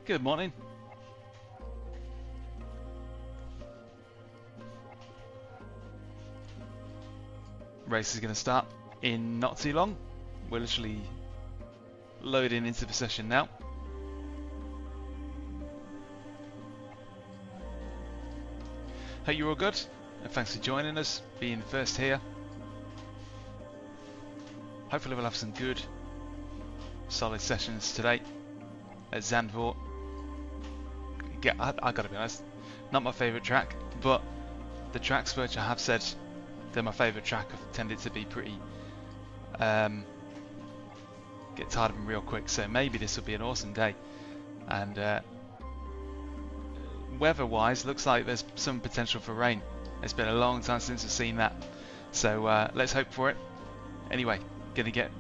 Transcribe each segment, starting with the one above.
Good morning. Race is going to start in not too long. We're literally loading into the session now. Hope you're all good, and thanks for joining us, being first here. Hopefully we'll have some good, solid sessions today at Zandvoort. I gotta be honest, not my favourite track, but the tracks which I have said they're my favourite track have tended to be pretty get tired of them real quick, so maybe this will be an awesome day. And weather wise, looks like there's some potential for rain. It's been a long time since I've seen that, so let's hope for it. Anyway, gonna get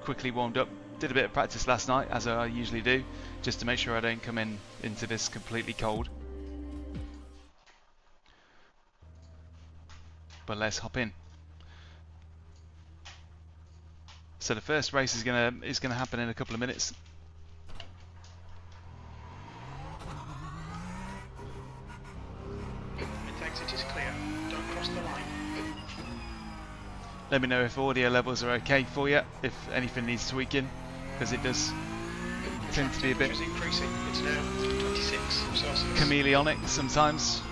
quickly warmed up. Did a bit of practice last night, as I usually do, just to make sure I don't come into this completely cold. But let's hop in. So the first race is gonna happen in a couple of minutes. Exit is clear. Don't cross the line. Let me know if audio levels are okay for you, if anything needs tweaking, because it does tend to be a bit increasing. It's now 26 Celsius. chameleonic sometimes.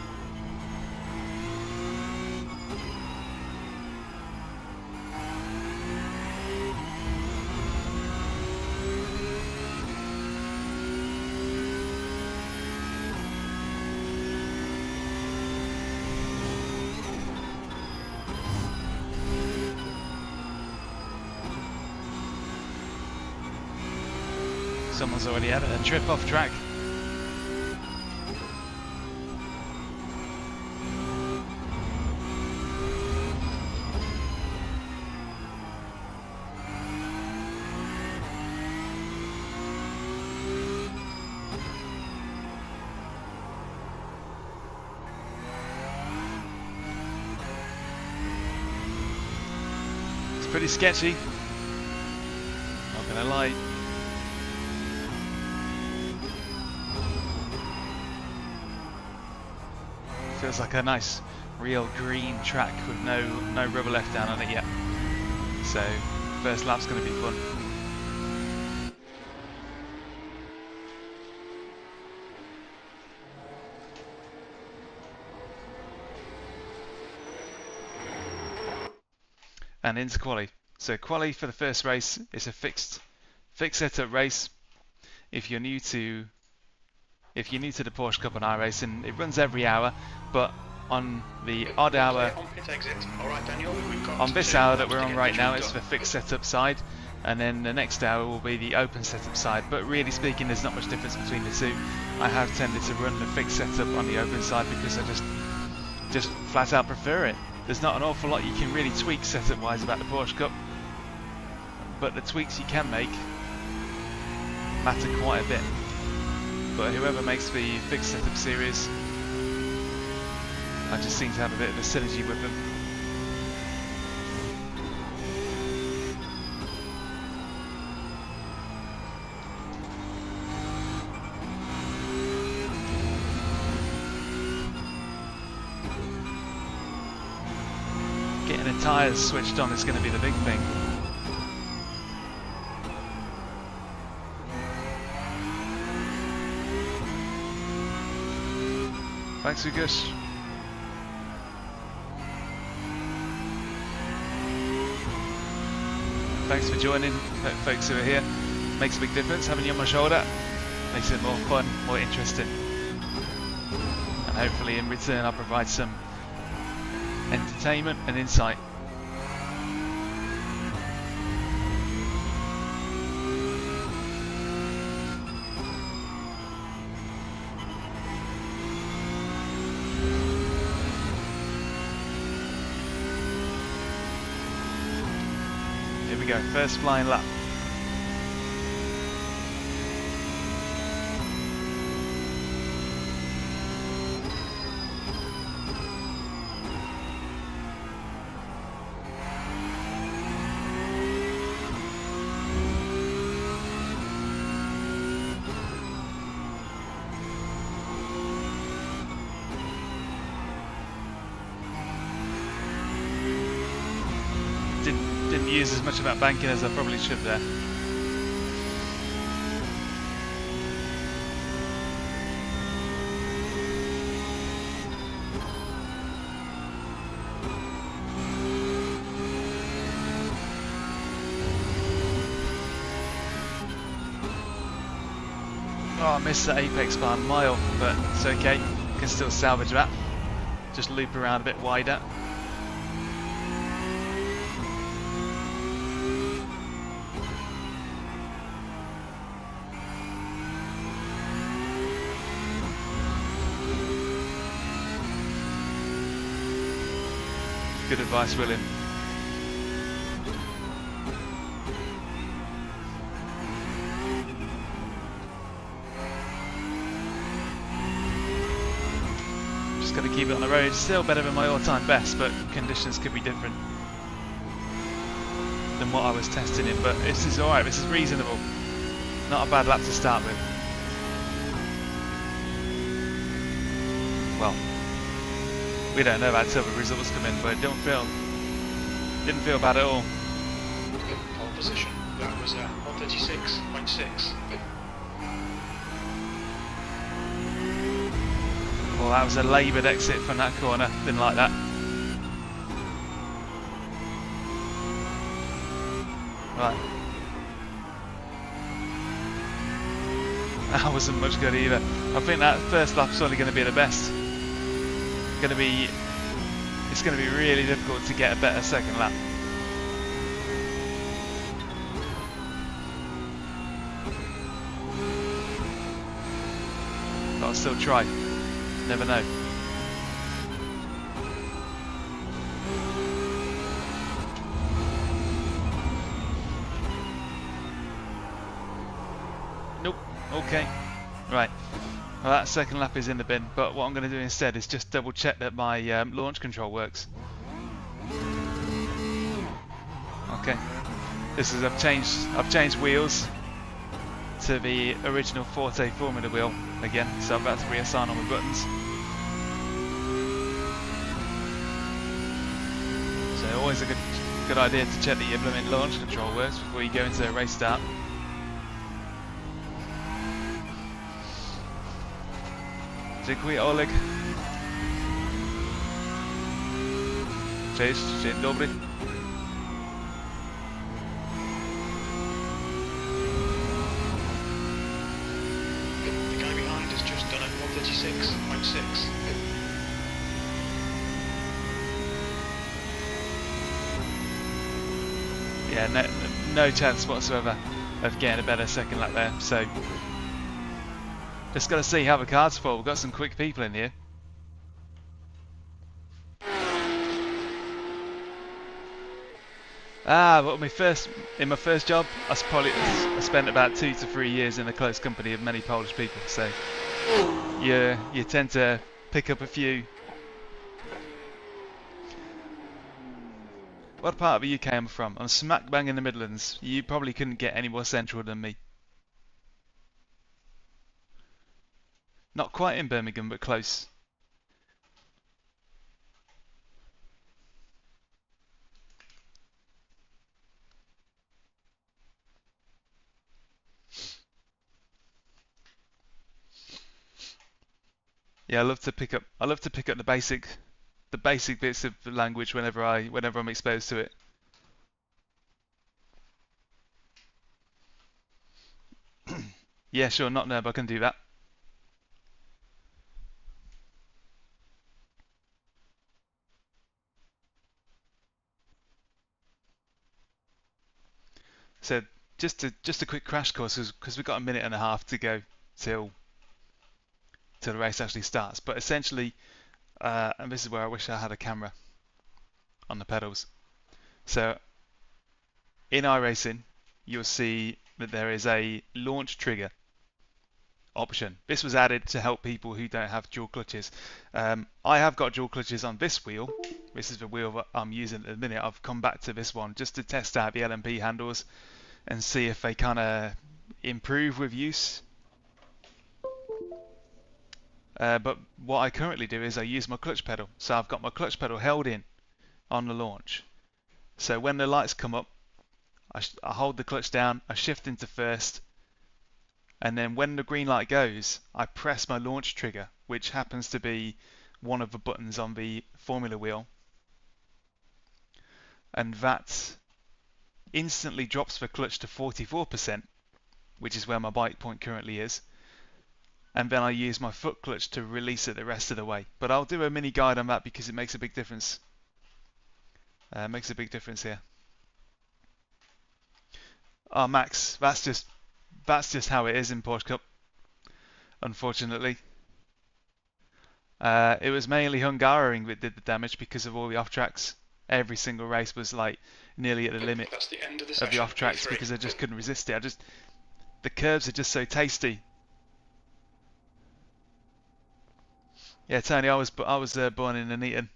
Someone's already had a trip off track. It's pretty sketchy, not gonna lie. Feels like a nice real green track with no rubber left down on it yet. So first lap's going to be fun. And into quali. So quali for the first race is a fixed setup race. If you're new to the Porsche Cup on iRacing, it runs every hour, but on the odd hour, on this hour that we're on right now, it's the fixed setup side, and then the next hour will be the open setup side. But really speaking, there's not much difference between the two. I have tended to run the fixed setup on the open side because I just flat out prefer it. There's not an awful lot you can really tweak setup wise about the Porsche Cup, but the tweaks you can make matter quite a bit. But whoever makes the fixed setup series, I just seem to have a bit of a synergy with them. Getting the tyres switched on is going to be the big thing. Thanks, Ugus. Thanks for joining, folks who are here. Makes a big difference having you on my shoulder. Makes it more fun, more interesting. And hopefully in return I'll provide some entertainment and insight. Go, first flying lap. use as much of that banking as I probably should there. Oh, I missed the apex bar mile, but it's okay. Can still salvage that. Just loop around a bit wider. Good advice, William. Just got to keep it on the road. Still better than my all-time best, but conditions could be different than what I was testing in. But this is alright, this is reasonable. Not a bad lap to start with. Well, we don't know that until the results come in, but it didn't feel bad at all. Pole position. That was 136.6. Well, that was a laboured exit from that corner. Didn't like that. Right. That wasn't much good either. I think that first lap's only going to be the best. It's going to be really difficult to get a better second lap. But I'll still try. Never know. Nope. Okay. Right. Well, that second lap is in the bin, but what I'm going to do instead is just double check that my launch control works. Okay. This is I've changed wheels to the original Forte Formula Wheel again, so I'm about to reassign all my buttons. So always a good idea to check that your blooming launch control works before you go into a race start. Dziękuję, Oleg. Cześć, dzień dobry. The guy behind has just done a 136.6. Yeah, no chance whatsoever of getting a better second lap there, so just got to see how the cards fall. We've got some quick people in here. Well, in my first job, I spent about 2 to 3 years in the close company of many Polish people. So you tend to pick up a few. What part of the UK am I from? I'm smack bang in the Midlands. You probably couldn't get any more central than me. Not quite in Birmingham, but close. Yeah, I love to pick up the basic bits of the language whenever I'm exposed to it. Yeah, sure, not no, but I can do that. So just a quick crash course because we've got a minute and a half to go till the race actually starts. But essentially, and this is where I wish I had a camera on the pedals. So in iRacing, you'll see that there is a launch trigger option. This was added to help people who don't have dual clutches. I have got dual clutches on this wheel. This is the wheel that I'm using at the minute. I've come back to this one just to test out the LMP handles and see if they kind of improve with use. But what I currently do is I use my clutch pedal. So I've got my clutch pedal held in on the launch. So when the lights come up, I hold the clutch down, I shift into first, and then when the green light goes, I press my launch trigger, which happens to be one of the buttons on the Formula Wheel, and that instantly drops the clutch to 44%, which is where my bike point currently is, and then I use my foot clutch to release it the rest of the way. But I'll do a mini guide on that because it makes a big difference. Makes a big difference here. Oh, Max, that's just how it is in Porsche Cup, unfortunately. It was mainly Hungaroring that did the damage because of all the off tracks. Every single race was like nearly at the limit of the off tracks because I just couldn't resist it. The curves are just so tasty. Yeah, Tony, I was born in Nuneaton,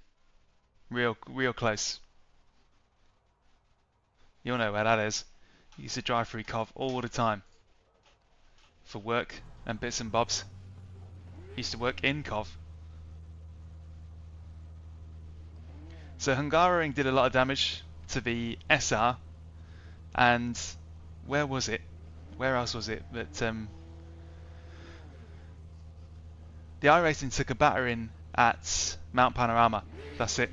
real close. You'll know where that is. I used to drive through Cov all the time for work and bits and bobs. Used to work in Cov. So Hungaroring did a lot of damage to the SR, and where was it? Where else was it? But the iRacing took a battering at Mount Panorama. That's it.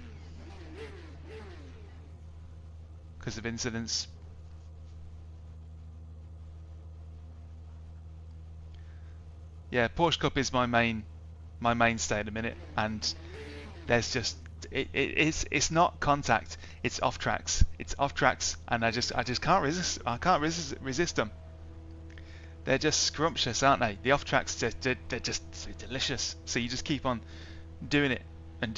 Because of incidents. Yeah, Porsche Cup is my mainstay at the minute, and there's just it's not contact, it's off tracks. It's off tracks, and I just can't resist. I can't resist them. They're just scrumptious, aren't they? The off tracks, they're just delicious. So you just keep on doing it and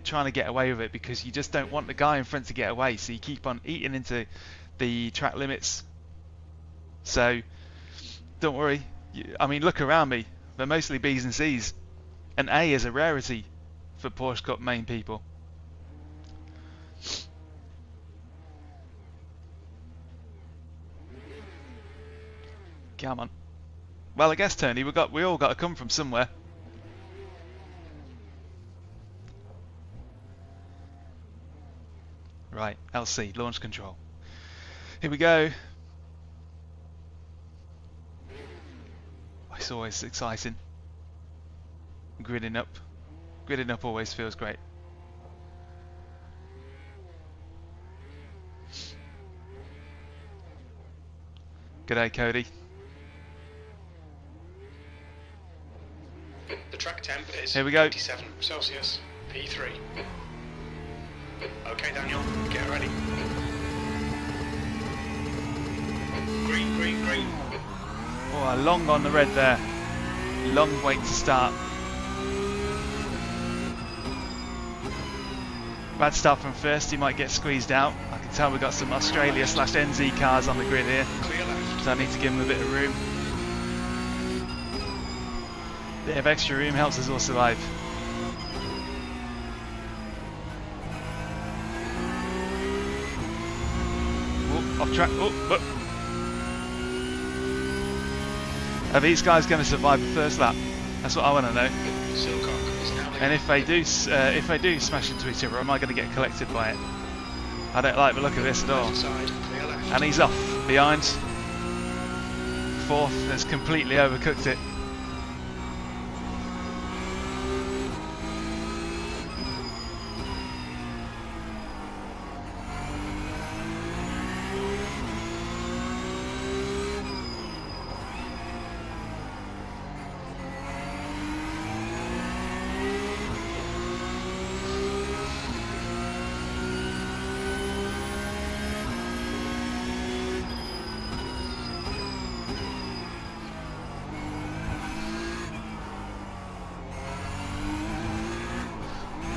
trying to get away with it because you just don't want the guy in front to get away. So you keep on eating into the track limits. So don't worry. I mean, look around me. They're mostly B's and C's. An A is a rarity for Porsche Cup main people. Come on. Well, I guess, Tony, we all got to come from somewhere. Right, LC, launch control. Here we go. It's always exciting. Gridding up always feels great. G'day, Cody. The track temp is Here we go. 27 Celsius, P3. Okay, Daniel, get ready. Green, green, green. Oh, long on the red there. Long wait to start. Bad start from first, he might get squeezed out. I can tell we've got some Australia/NZ cars on the grid here. Clear left. So I need to give him a bit of room. Bit of extra room helps us all survive. Oh, off track. Oh. Are these guys going to survive the first lap? That's what I want to know. And if they do smash into each other, am I going to get collected by it? I don't like the look of this at all. And he's off behind. Fourth has completely overcooked it.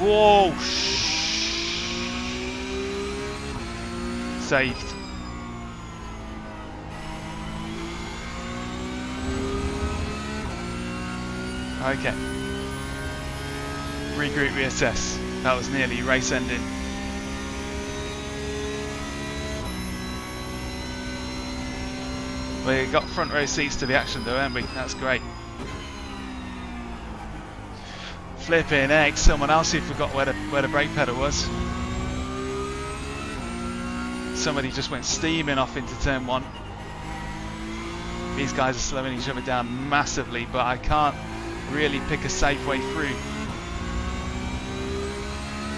Whoa! Saved. Okay. Regroup, reassess. That was nearly race ending. We got front row seats to the action though, haven't we? That's great. Flipping heck, someone else who forgot where the brake pedal was. somebody just went steaming off into turn 1. These guys are slowing each other down massively, but I can't really pick a safe way through.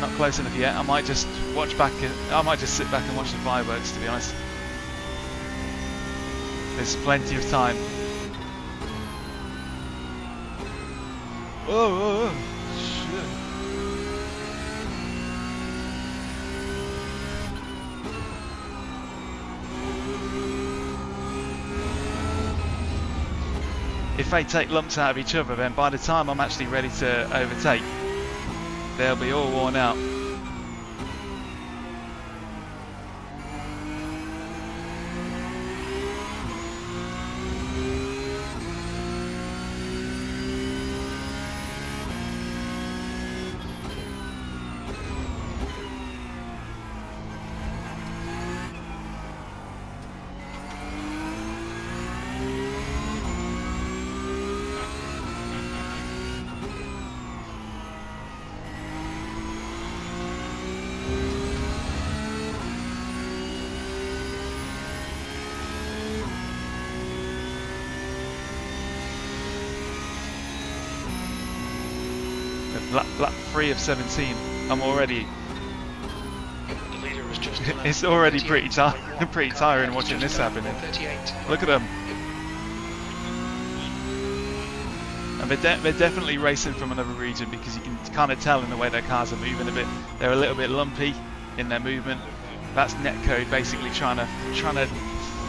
Not close enough yet. I might just watch back. I might just sit back and watch the fireworks, to be honest. There's plenty of time. Oh, shit. If they take lumps out of each other, then by the time I'm actually ready to overtake, they'll be all worn out. Lap 3 of 17. I'm already. The leader has just It's already pretty tiring watching this happening. Look at them. And they're definitely racing from another region, because you can kind of tell in the way their cars are moving a bit. They're a little bit lumpy in their movement. That's netcode basically trying to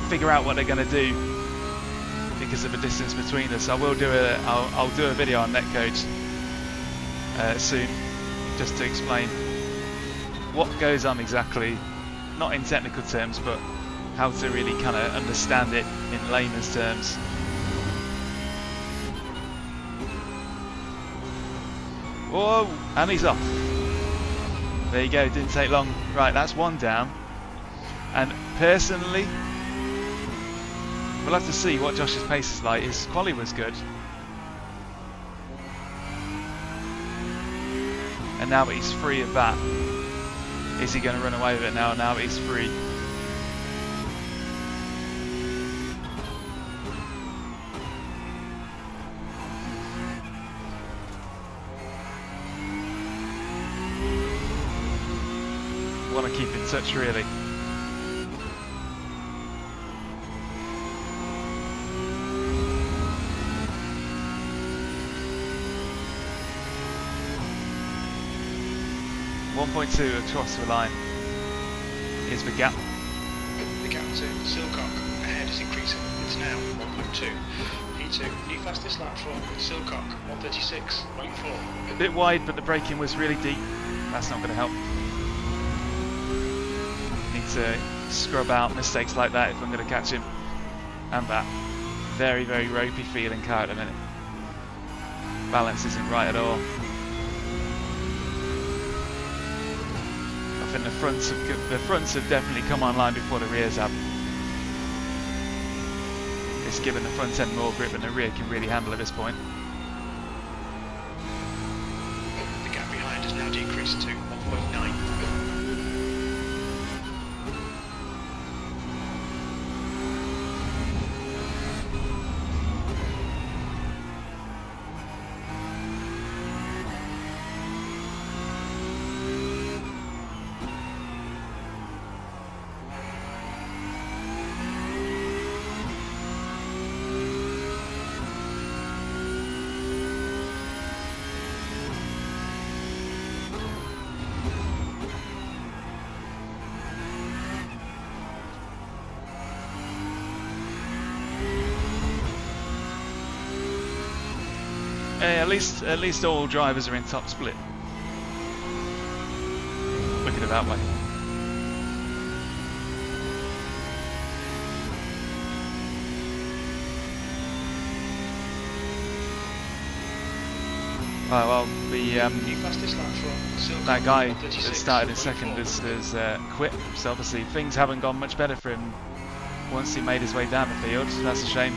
figure out what they're going to do because of the distance between us. I'll do a video on netcodes soon, just to explain what goes on exactly, not in technical terms, but how to really kind of understand it in layman's terms. Whoa, and he's off. There you go, didn't take long. Right, that's one down. And personally, we'll have to see what Josh's pace is like. His quali was good. And now that he's free of that, is he going to run away with it now that he's free? Want to keep in touch, really. .2 across the line is the gap. The gap to Silcock ahead is increasing. It's now 1.2. P2, new fastest lap for Silcock, 136.4. A bit wide, but the braking was really deep. That's not going to help. Need to scrub out mistakes like that if I'm going to catch him. And that very, very ropey feeling car at the minute. Balance isn't right at all. I think the fronts have definitely come online before the rears have. It's given the front end more grip, and the rear can really handle at this point. The gap behind has now decreased to 1.9. At least all drivers are in top split. Look at it that way. Right, well, that guy that started in second has quit, so obviously things haven't gone much better for him once he made his way down the field. That's a shame.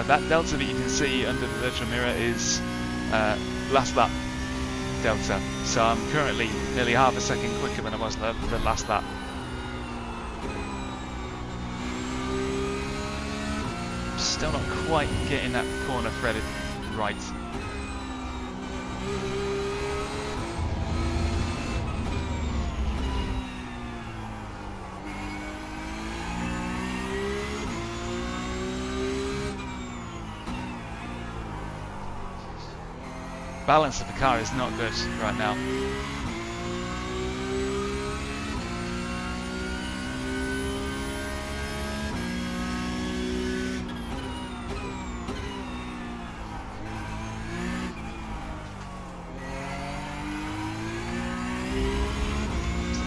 That delta that you can see under the virtual mirror is last lap delta. So I'm currently nearly half a second quicker than I was the last lap. Still not quite getting that corner threaded right. Balance of the car is not good right now.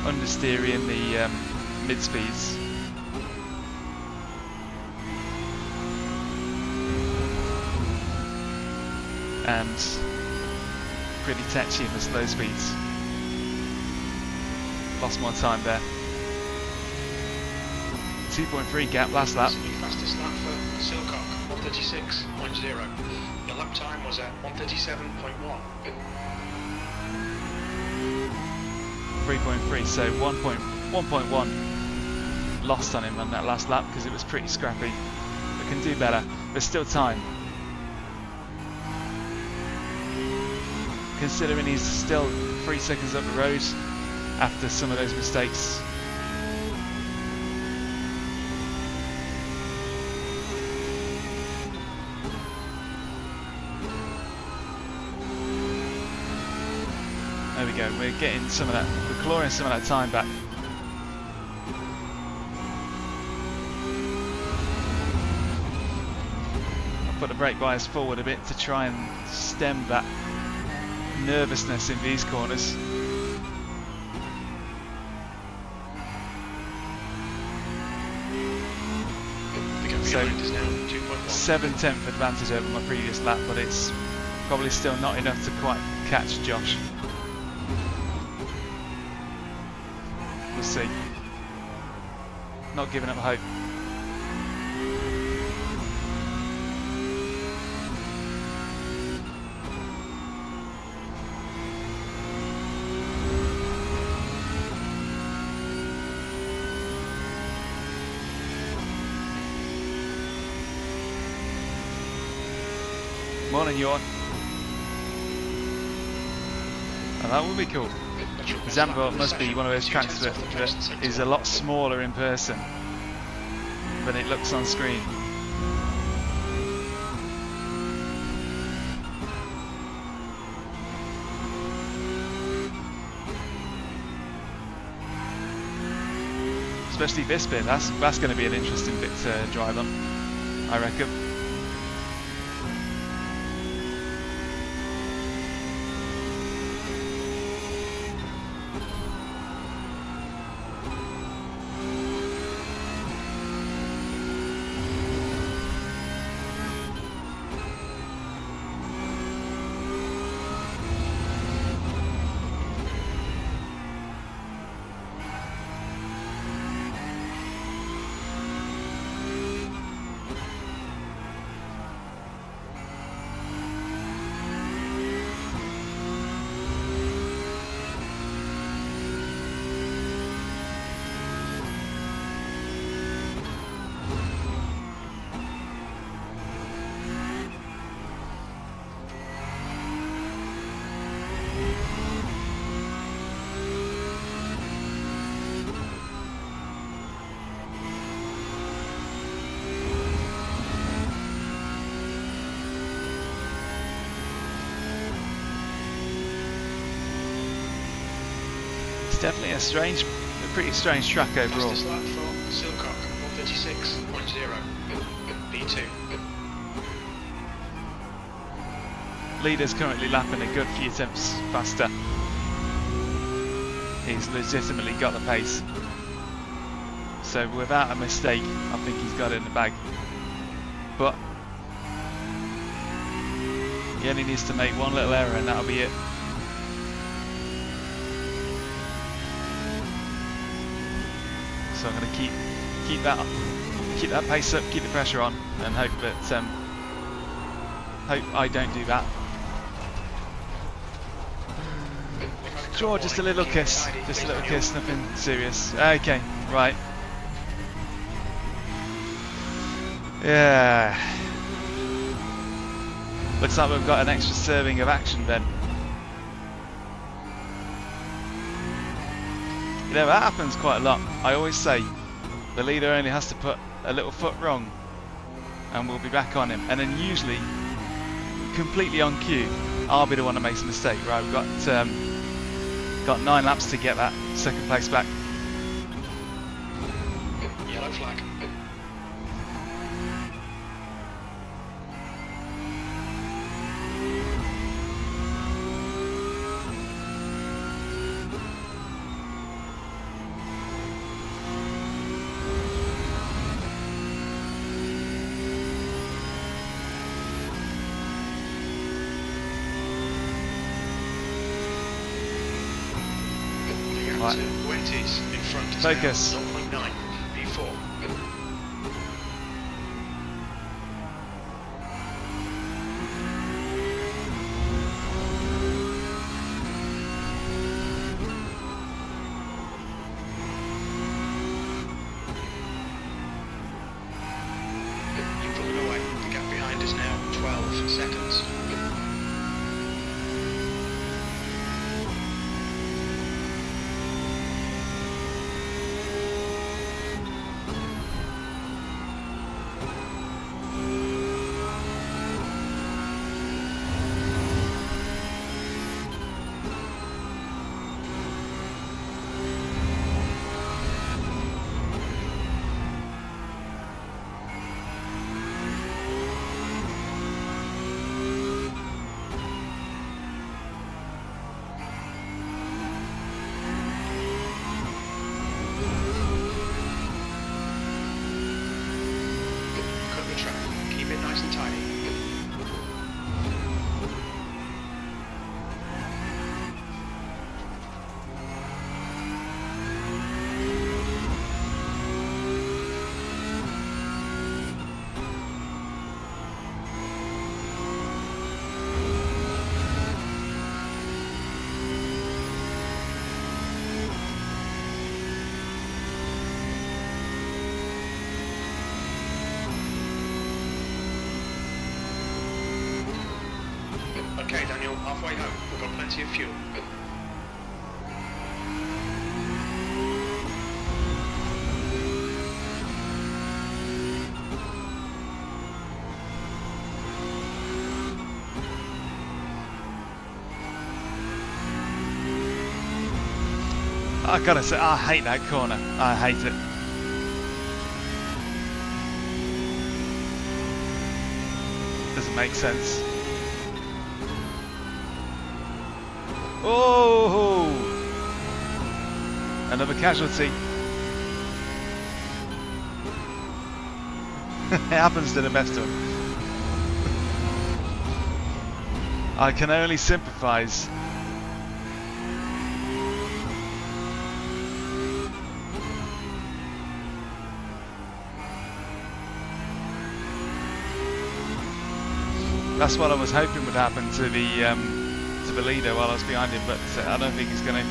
Understeer in the mid speeds. And pretty touchy in the slow speeds. Lost more time there. 2.3 gap last lap. New fastest lap for Silcock, 136.0. Your lap time was at 137.1. 3.3, so 1.1 lost on him on that last lap because it was pretty scrappy. But can do better. There's still time. Considering he's still 3 seconds up the road after some of those mistakes. There we go, we're getting some of that, we're clawing some of that time back. I'll put the brake bias forward a bit to try and stem that nervousness in these corners. So 7/10 advantage over my previous lap, but it's probably still not enough to quite catch Josh. We'll see. Not giving up hope. Morning, Jorn. Oh, that would be cool. Zandvoort must be one of those tracks that is a lot smaller in person than it looks on screen. Especially this bit, that's going to be an interesting bit to drive on, I reckon. Definitely a pretty strange track overall. Fastest lap for Silcock, 136.0. B2. Leader's currently lapping a good few tenths faster. He's legitimately got the pace. So without a mistake, I think he's got it in the bag. But he only needs to make one little error and that'll be it. So I'm going to keep that pace up, keep the pressure on, and hope that Hope I don't do that. Sure, just a little kiss. Just a little kiss, nothing serious. Okay, right. Yeah. Looks like we've got an extra serving of action then. You know, that happens quite a lot. I always say the leader only has to put a little foot wrong and we'll be back on him. And then usually, completely on cue, I'll be the one that makes a mistake. Right, we've got 9 laps to get that second place back. Yellow flag. Right. Wendy's in front. Focus. 0.9 P4. You're pulling away. The gap behind is now 12 seconds. Nice and tidy. Okay, Daniel, halfway home. We've got plenty of fuel. I gotta say, I hate that corner. I hate it. Doesn't make sense. Oh! Another casualty. It happens to the best of them. I can only sympathise. That's what I was hoping would happen to the leader while I was behind him, but I don't think he's going to.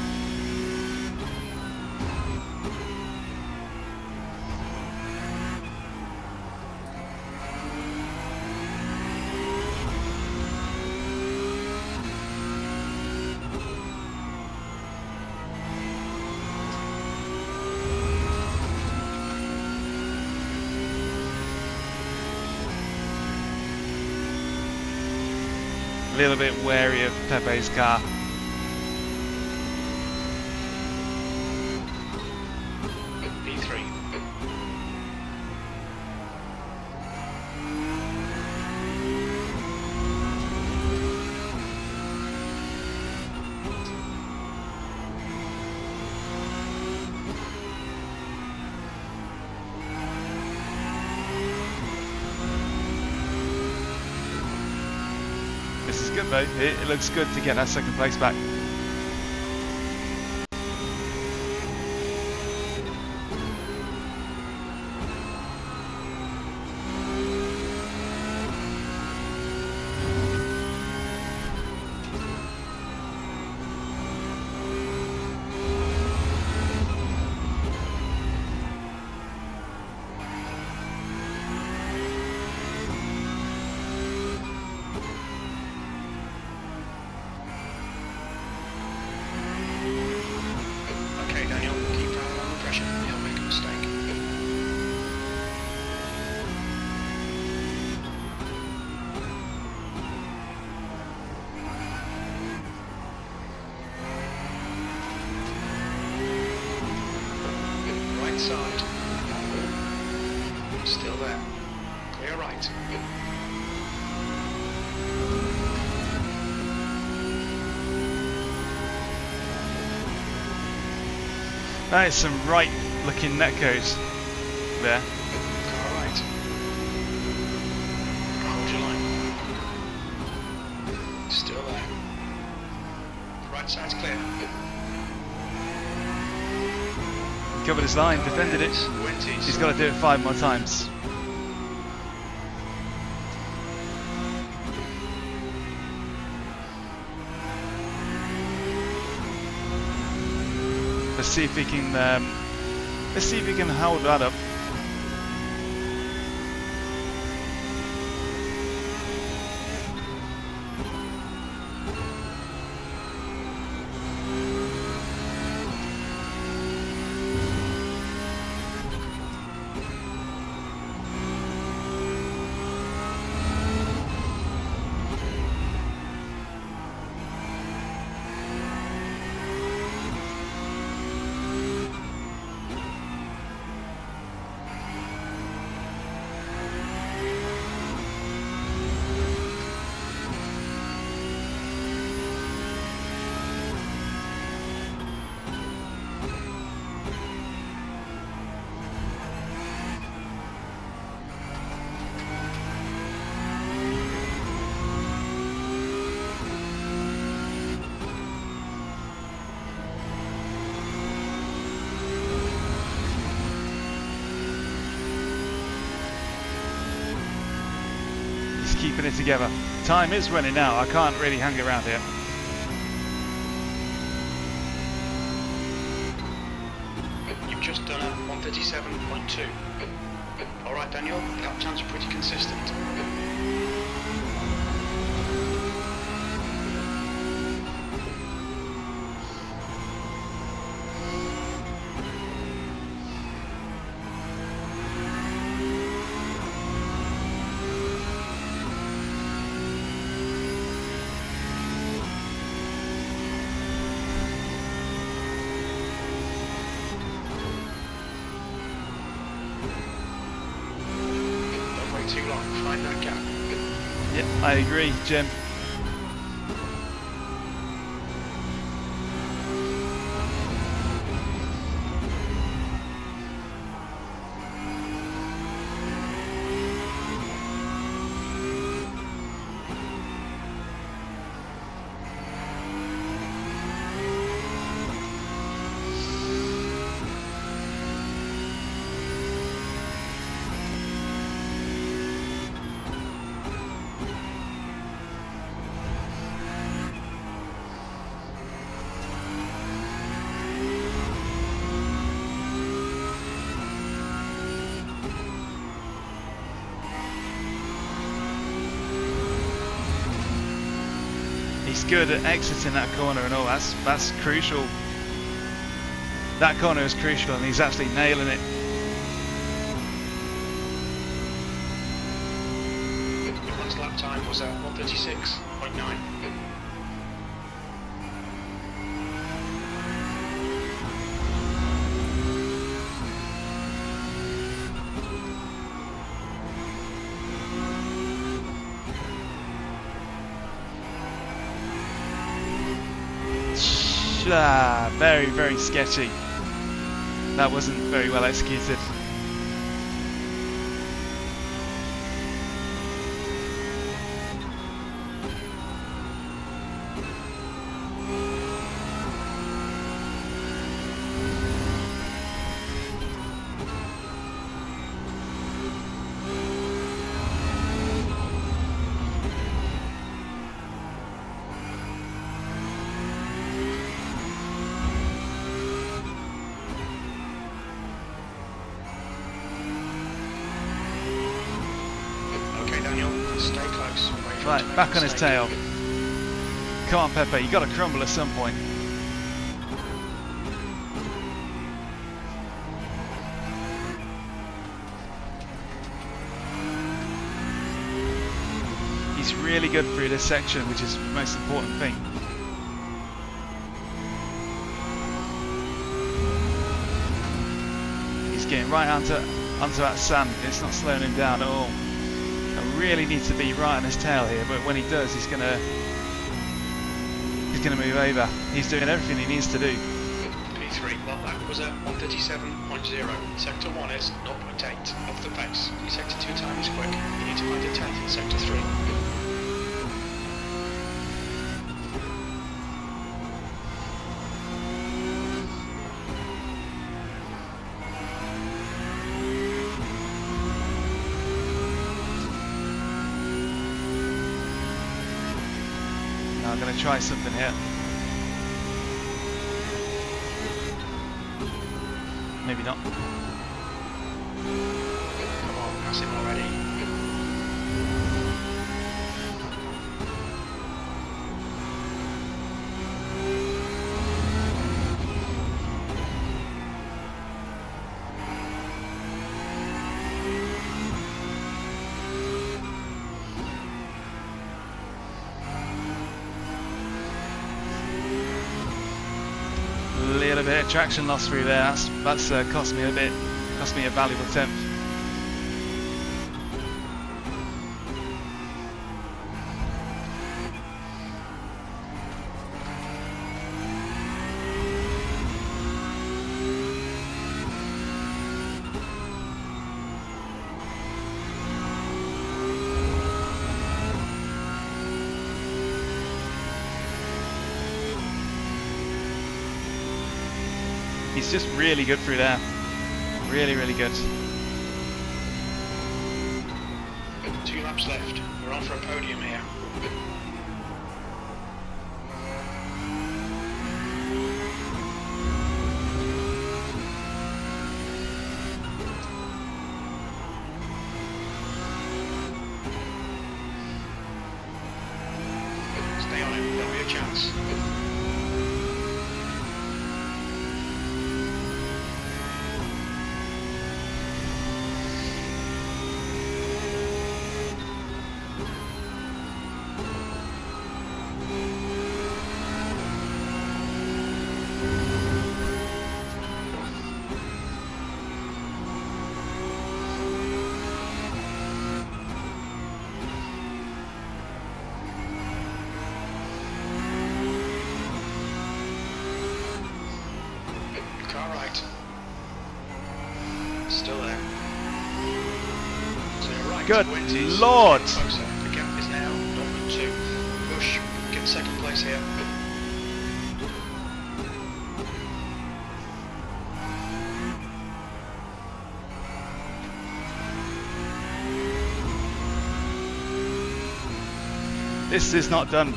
A little bit wary of Pepe's car. P3. This is good though, it looks good to get that second place back. inside. Still there. Clear right. That is some right looking netcode there. Car right. Hold your line. Still there. Right side's clear. Covered his line, defended it. 20s. He's got to do it 5 more times. Let's see if he can. Let's see if he can hold that up. Keeping it together. Time is running out. I can't really hang around here. You've just done a 137.2. Alright Daniel, lap times are pretty consistent. Too long, find that gap. Yeah, I agree, Jim. He's good at exiting that corner and all. That's crucial. That corner is crucial, and he's actually nailing it. Your last lap time was at 136.9. Very, very sketchy. That wasn't very well executed. Stay close. Right, back on his tail. Come on, Pepe, you got to crumble at some point. He's really good through this section, which is the most important thing. getting right onto that sand. It's not slowing him down at all. I really need to be right on his tail here, but when he does, he's gonna move over. He's doing everything he needs to do. P3, well, that was at 137.0. Sector 1 is 0.8 off the pace. Your sector 2 time is quick. You need to find a 10th in sector 3. Now I'm going to try something here. Maybe not. Come on, pass him already. Little bit of traction loss through there. That's cost me a valuable tenth. He's just really good through there. Really, really good. 2 laps left. We're on for a podium here. Stay on him. There'll be a chance. Right. Still there. So right. Good 20s. Lord! Closer. The gap is now 0.2. Push. Get second place here. This is not done.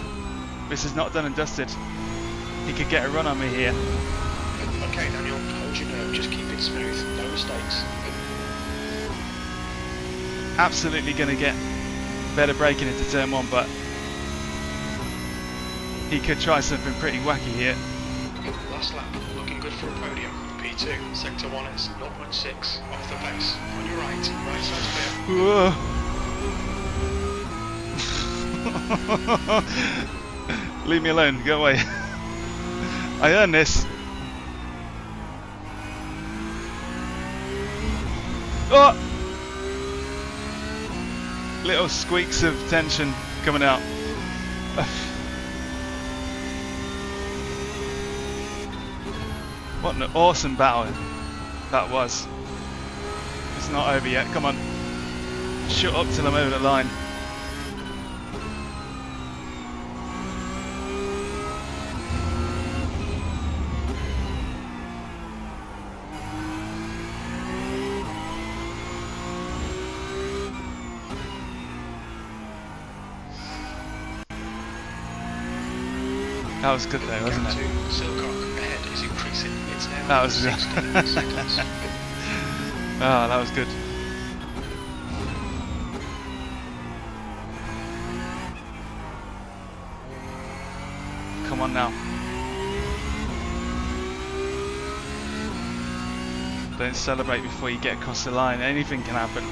This is not done and dusted. He could get a run on me here. Okay, Daniel, hold your nerve, just keep it smooth, no mistakes. Absolutely going to get better braking into turn 1, but he could try something pretty wacky here. Last lap, looking good for a podium. P2, sector 1 is 0.6 off the pace. On your right side's clear. Leave me alone, go away. I earned this. Oh! Little squeaks of tension coming out. What an awesome battle that was. It's not over yet, come on. Shut up till I'm over the line. That was good though, wasn't it? Silcock ahead is increasing. It's now That was 16 seconds. Ah, that was good. Come on now. Don't celebrate before you get across the line. Anything can happen.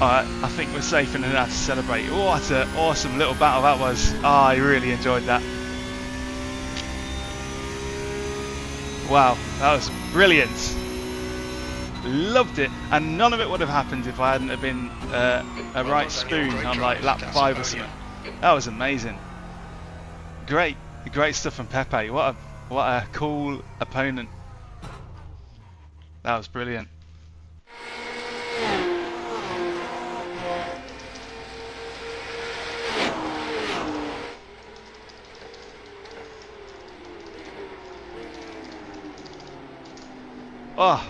Alright, I think we're safe enough to celebrate. Oh, what an awesome little battle that was. I really enjoyed that. Wow, that was brilliant. Loved it, and none of it would have happened if I hadn't have been a right spoon on like lap 5 or something. That was amazing. Great stuff from Pepe. What a cool opponent. That was brilliant. Oh,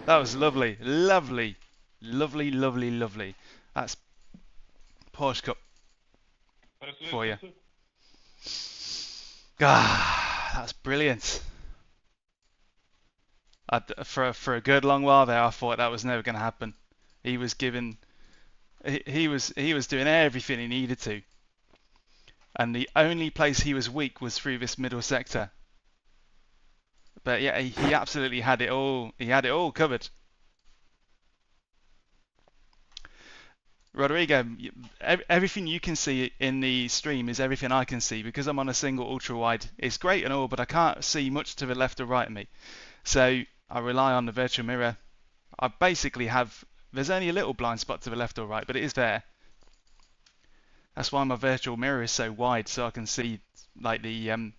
that was lovely, lovely, lovely, lovely, lovely. That's Porsche Cup for you. Ah, that's brilliant. For a good long while there, I thought that was never going to happen. He was giving, he was doing everything he needed to, and the only place he was weak was through this middle sector. But yeah, he absolutely had it all. He had it all covered. Rodrigo, everything you can see in the stream is everything I can see because I'm on a single ultra wide. It's great and all, but I can't see much to the left or right of me. So I rely on the virtual mirror. I basically have, there's only a little blind spot to the left or right, but it is there. That's why my virtual mirror is so wide, so I can see like the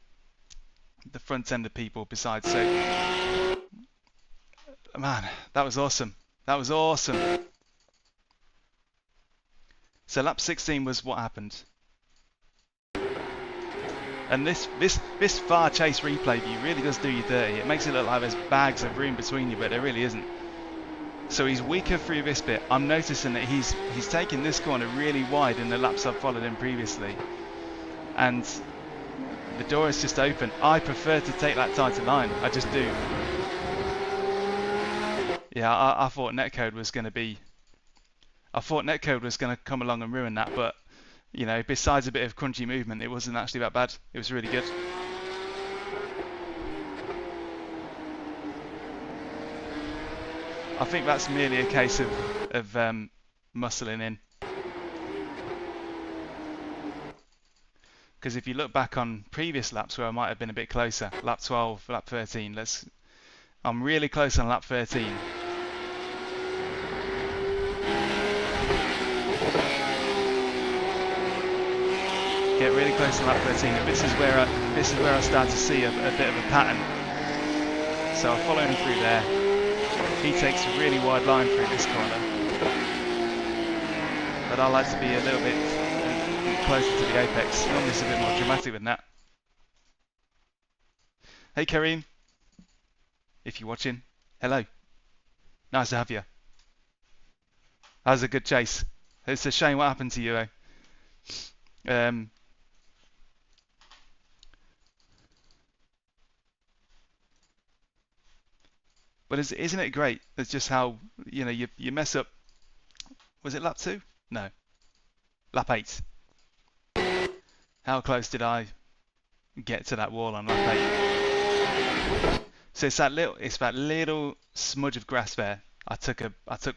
front end of people besides. So, man, that was awesome. That was awesome. So lap 16 was what happened. And this far chase replay view really does do you dirty. It makes it look like there's bags of room between you, but there really isn't. So he's weaker through this bit. I'm noticing that he's taking this corner really wide in the laps I've followed him previously. And the door is just open. I prefer to take that tighter line. I just do. Yeah, I thought netcode was going to be... I thought netcode was going to come along and ruin that, but, you know, besides a bit of crunchy movement, it wasn't actually that bad. It was really good. I think that's merely a case of muscling in. Because if you look back on previous laps where I might have been a bit closer, lap 12, lap 13, I'm really close on lap 13. Get really close on lap 13, and this is where I start to see a bit of a pattern. So I follow him through there. He takes a really wide line through this corner, but I like to be a little bit closer to the apex. Normally it's a bit more dramatic than that. Hey Kareem, if you're watching, hello. Nice to have you. That was a good chase. It's a shame what happened to you though. But isn't it great? It's just how, you know, you mess up. Was it lap 2? No. Lap 8. How close did I get to that wall on lap 8? So it's that little smudge of grass there. I took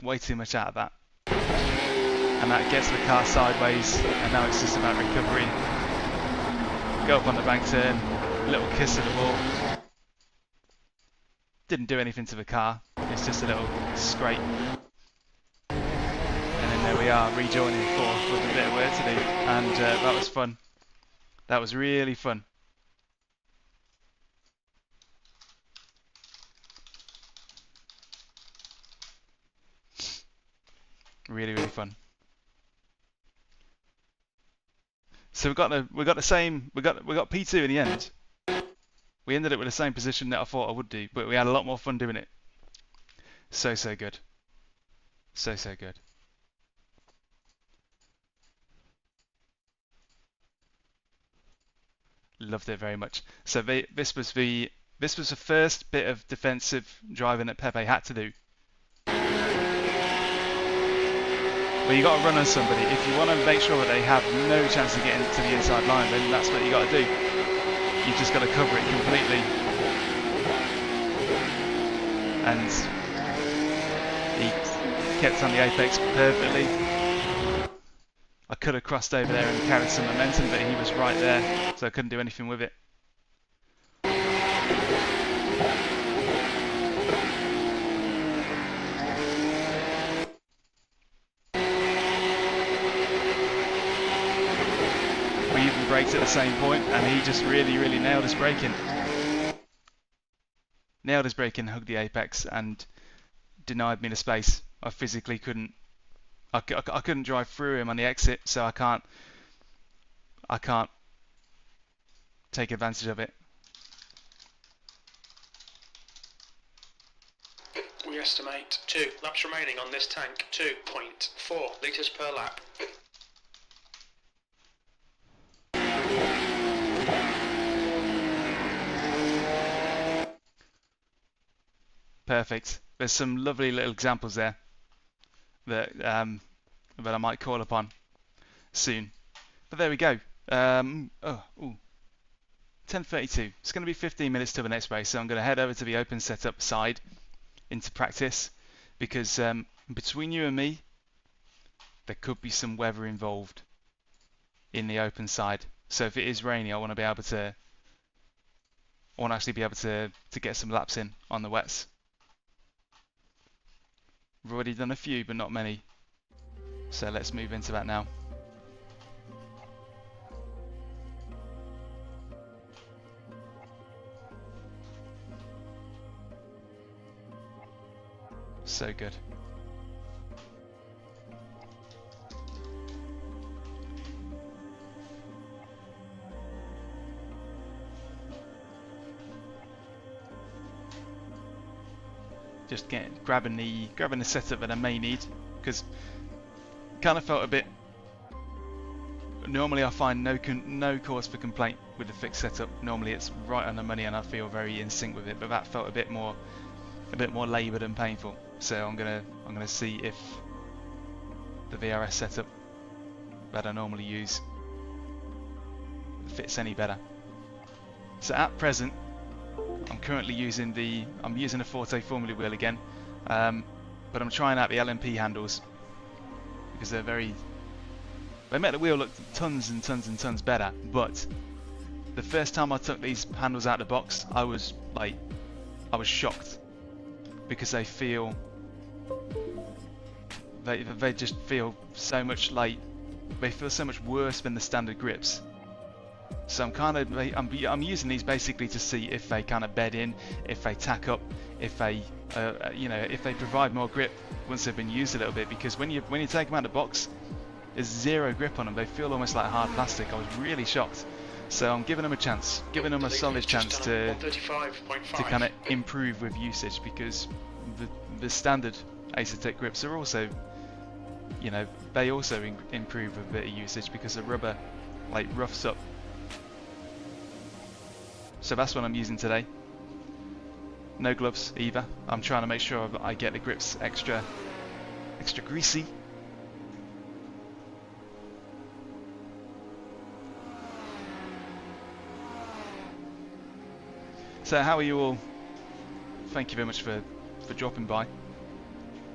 way too much out of that. And that gets the car sideways, and now it's just about recovery. Go up on the bank turn, little kiss of the wall. Didn't do anything to the car, it's just a little scrape. And then there we are, rejoining fourth with a bit of work to do, and that was fun. That was really fun. Really, really fun. So we got P2 in the end. We ended up with the same position that I thought I would do, but we had a lot more fun doing it. So good. So good. Loved it very much. So this was the first bit of defensive driving that Pepe had to do. But you got to run on somebody. If you want to make sure that they have no chance of getting to the inside line, then that's what you got to do. You've just got to cover it completely. And he kept on the apex perfectly. I could have crossed over there and carried some momentum, but he was right there, so I couldn't do anything with it. braked at the same point, and he just really nailed his braking. Hugged the apex, and denied me the space. I physically couldn't. I couldn't drive through him on the exit, so I can't take advantage of it. We estimate 2 laps remaining on this tank, 2.4 litres per lap. Perfect. There's some lovely little examples there that I might call upon soon. But there we go. 10:32. It's going to be 15 minutes till the next race, so I'm going to head over to the open setup side into practice, because between you and me, there could be some weather involved in the open side. So if it is rainy, I want to actually be able to get some laps in on the wets. I've already done a few, but not many. So let's move into that now. So good. Just grabbing the setup that I may need, because kind of felt a bit. Normally I find no cause for complaint with the fixed setup. Normally it's right on the money and I feel very in sync with it, but that felt a bit more laboured and painful. So I'm gonna see if the VRS setup that I normally use fits any better. So at present, I'm currently using the Forte Formula Wheel again, but I'm trying out the LMP handles because they make the wheel look tons and tons better. But the first time I took these handles out of the box, I was shocked, because they just feel so much so much worse than the standard grips. So I'm using these basically to see if they kind of bed in, if they tack up, if they if they provide more grip once they've been used a little bit. Because when you take them out of the box, there's zero grip on them. They feel almost like hard plastic. I was really shocked. So I'm giving them a chance, giving them a solid chance to kind of improve with usage, because the standard Asetek grips are also, they also improve with a bit of usage because the rubber roughs up. So that's what I'm using today. No gloves either. I'm trying to make sure that I get the grips extra greasy. So how are you all? Thank you very much for dropping by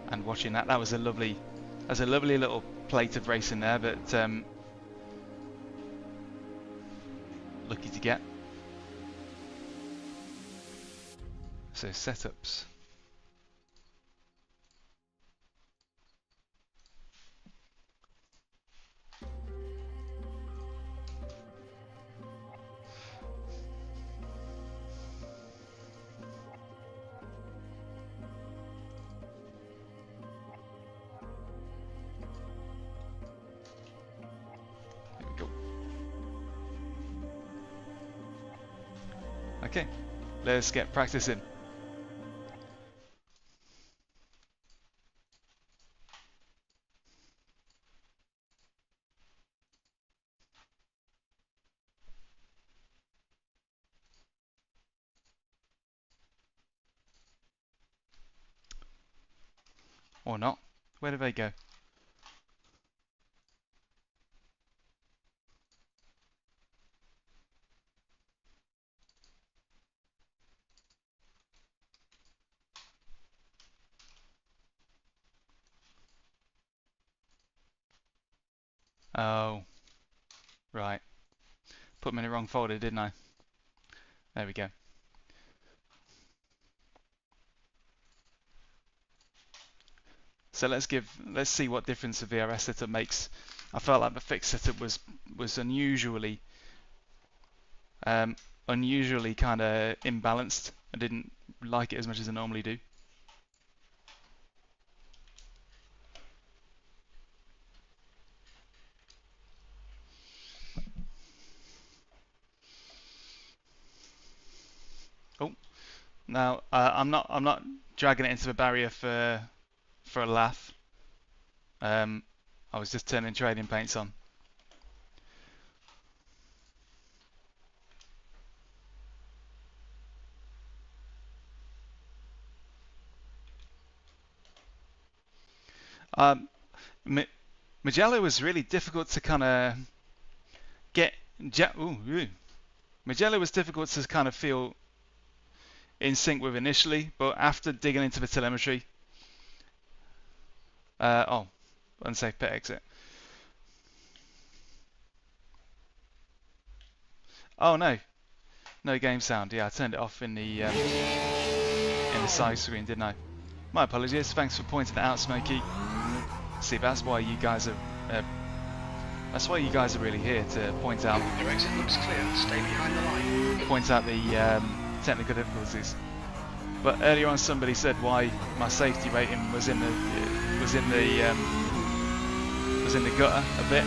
and watching that. That was a lovely little plate of racing there, but lucky to get. So setups. There we go. Okay, let's get practicing. Or not. Where do they go? Oh, right. Put them in the wrong folder, didn't I? There we go. So let's see what difference the VRS setup makes. I felt like the fixed setup was unusually unusually kind of imbalanced. I didn't like it as much as I normally do. Oh, now I'm not dragging it into the barrier for a laugh. I was just turning trading paints on. Mugello was really difficult to kind of get. Mugello was difficult to kind of feel in sync with initially, but after digging into the telemetry, unsafe pit exit. Oh no game sound. Yeah, I turned it off in the side screen, didn't I? My apologies. Thanks for pointing it out, Smokey. See, that's why you guys are really here, to point out. Your exit looks clear. Stay behind the line. Point out the technical difficulties. But earlier on, somebody said why my safety rating was in the gutter a bit.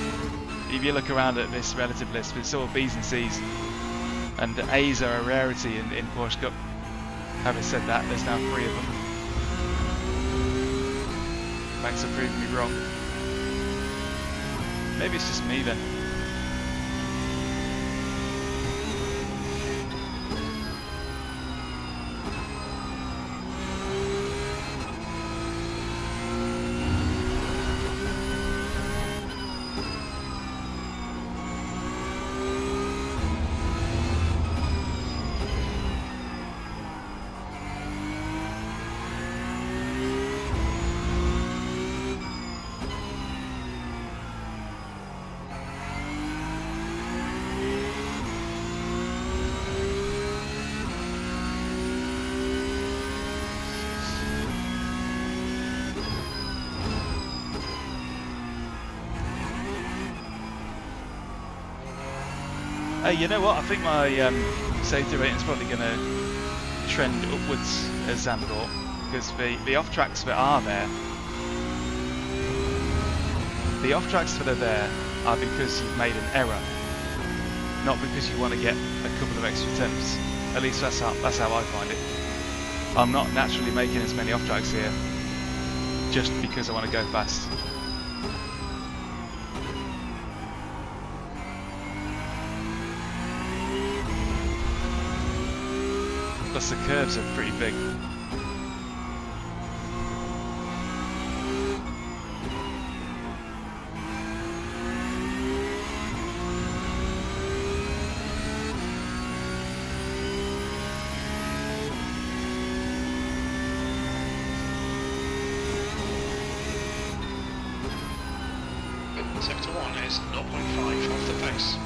If you look around at this relative list, it's all B's and C's, and A's are a rarity in Porsche Cup. Having said that, there's now 3 of them. Thanks for proving me wrong. Maybe it's just me then. Hey, you know what? I think my safety rating is probably going to trend upwards at Zandvoort, because the off-tracks that are there, the off-tracks that are there are because you've made an error, not because you want to get a couple of extra attempts. At least that's how I find it. I'm not naturally making as many off-tracks here just because I want to go fast. Plus the curves are pretty big. Sector 1 is 0.5 off the pace.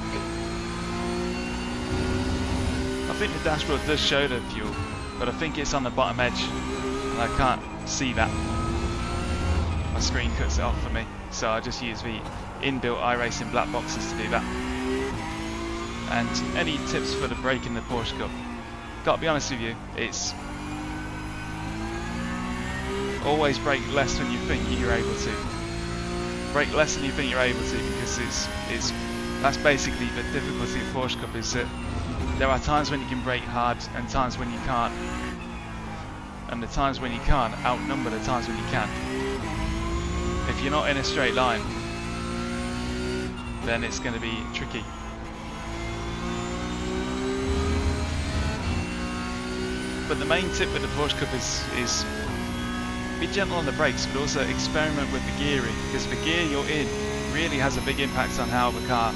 I think the dashboard does show the fuel, but I think it's on the bottom edge, and I can't see that. My screen cuts it off for me, so I just use the inbuilt iRacing black boxes to do that. And any tips for the brake in the Porsche Cup? Gotta be honest with you, it's always brake less than you think you're able to. Brake less than you think you're able to, because that's basically the difficulty of Porsche Cup, is that there are times when you can brake hard and times when you can't, and the times when you can't outnumber the times when you can. If you're not in a straight line, then it's going to be tricky. But the main tip with the Porsche Cup is be gentle on the brakes, but also experiment with the gearing, because the gear you're in really has a big impact on how the car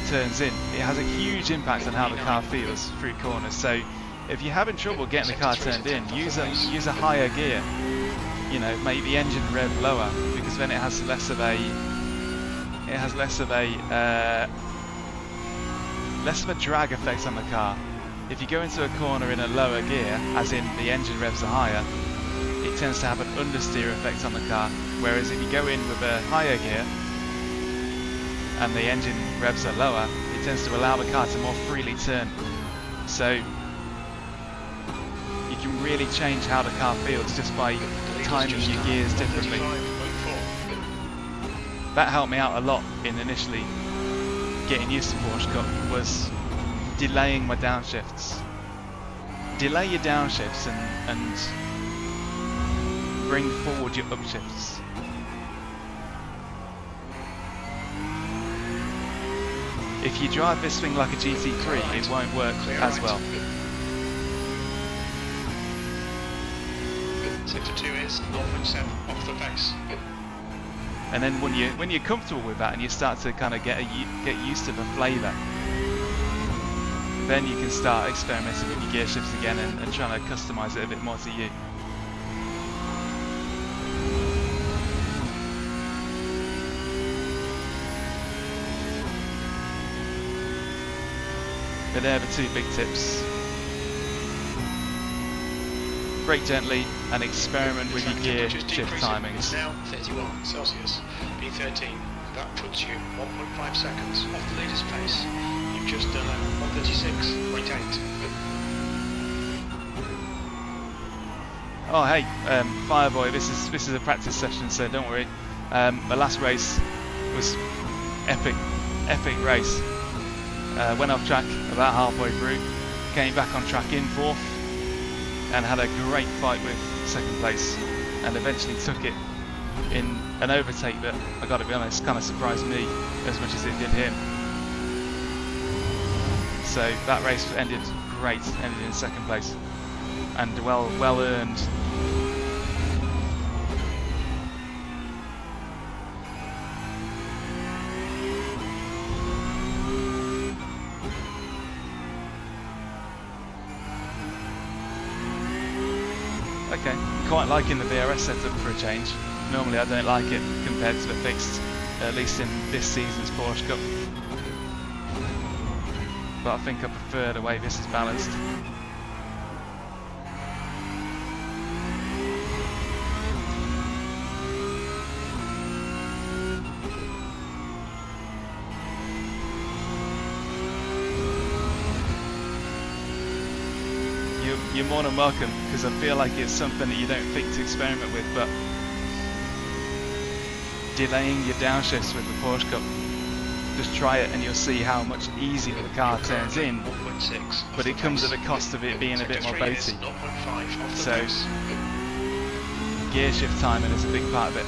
turns in. It has a huge impact on how the car feels through corners. So if you're having trouble getting the car turned in, use a higher gear. You know, make the engine rev lower, because then it has less of a drag effect on the car. If you go into a corner in a lower gear, as in the engine revs are higher, it tends to have an understeer effect on the car. Whereas if you go in with a higher gear and the engine revs are lower, it tends to allow the car to more freely turn. So you can really change how the car feels just by timing your gears differently. That helped me out a lot in initially getting used to Porsche Cup, was delaying my downshifts. Delay your downshifts and bring forward your upshifts. If you drive this thing like a GT3, it won't work as well. Sector 2 is 0.7 off the pace. And then when you're comfortable with that and you start to kind of get used to the flavour, then you can start experimenting with your gear shifts again and trying to customise it a bit more to you. But they're the two big tips. Brake gently and experiment with your gear shift timings. It's now 31 Celsius, B13. That puts you 1.5 seconds off the leader's pace. You've just done a 136.8. Oh hey, Fireboy, this is a practice session, so don't worry. The last race was epic race. Went off track about halfway through, came back on track in 4th, and had a great fight with 2nd place, and eventually took it in an overtake that, I gotta be honest, kind of surprised me as much as it did him. So that race ended great, ended in 2nd place, and well earned. Okay, quite liking the VRS setup for a change. Normally I don't like it compared to the fixed, at least in this season's Porsche Cup. But I think I prefer the way this is balanced. You're more than welcome, because I feel like it's something that you don't think to experiment with, but delaying your downshifts with the Porsche Cup, just try it and you'll see how much easier the car turns in, but it comes at the cost of it being a bit more boaty. So gear shift timing is a big part of it.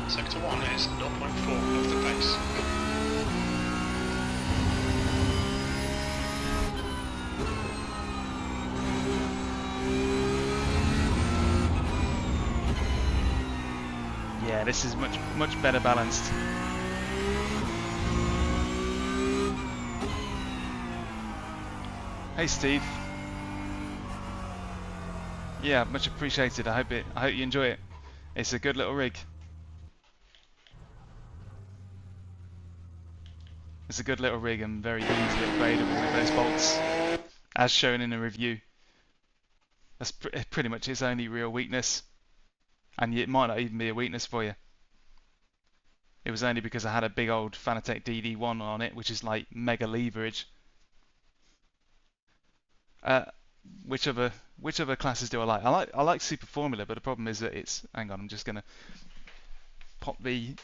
Sector 1 is 0.4 of the pace. Yeah, this is much better balanced. Hey Steve. Yeah, much appreciated. I hope you enjoy it. It's a good little rig. It's a good little rig and very easily upgradable with those bolts, as shown in the review. That's pretty much its only real weakness, and it might not even be a weakness for you. It was only because I had a big old Fanatec DD1 on it, which is like mega leverage. Which other classes do I like? I like Super Formula, but the problem is that it's. Hang on, I'm just gonna pop the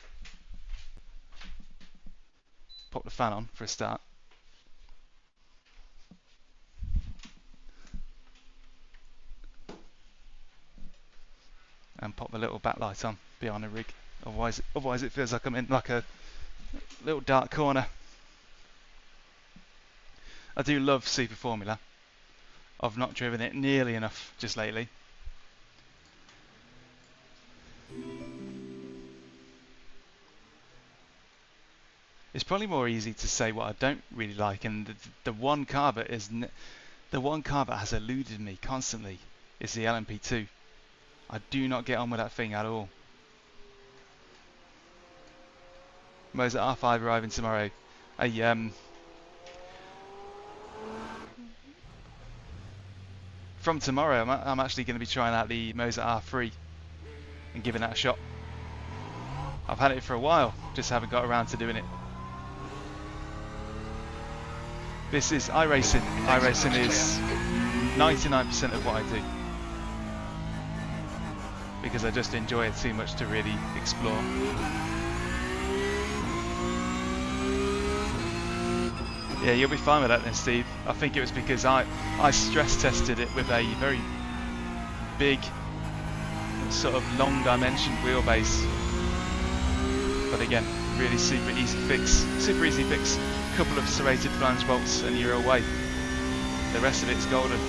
fan on for a start. And pop the little backlight on behind the rig. Otherwise it feels like I'm in like a little dark corner. I do love Super Formula. I've not driven it nearly enough just lately. It's probably more easy to say what I don't really like, and the one car that has eluded me constantly is the LMP2. I do not get on with that thing at all. Moser R5 arriving tomorrow. From tomorrow, I'm actually going to be trying out the Moser R3 and giving that a shot. I've had it for a while, just haven't got around to doing it. This is iRacing. iRacing is 99% of what I do, because I just enjoy it too much to really explore. Yeah, you'll be fine with that then, Steve. I think it was because I stress tested it with a very big, sort of long dimension wheelbase. But again, really super easy fix. Super easy fix. Couple of serrated flange bolts and you're away. The rest of it's golden.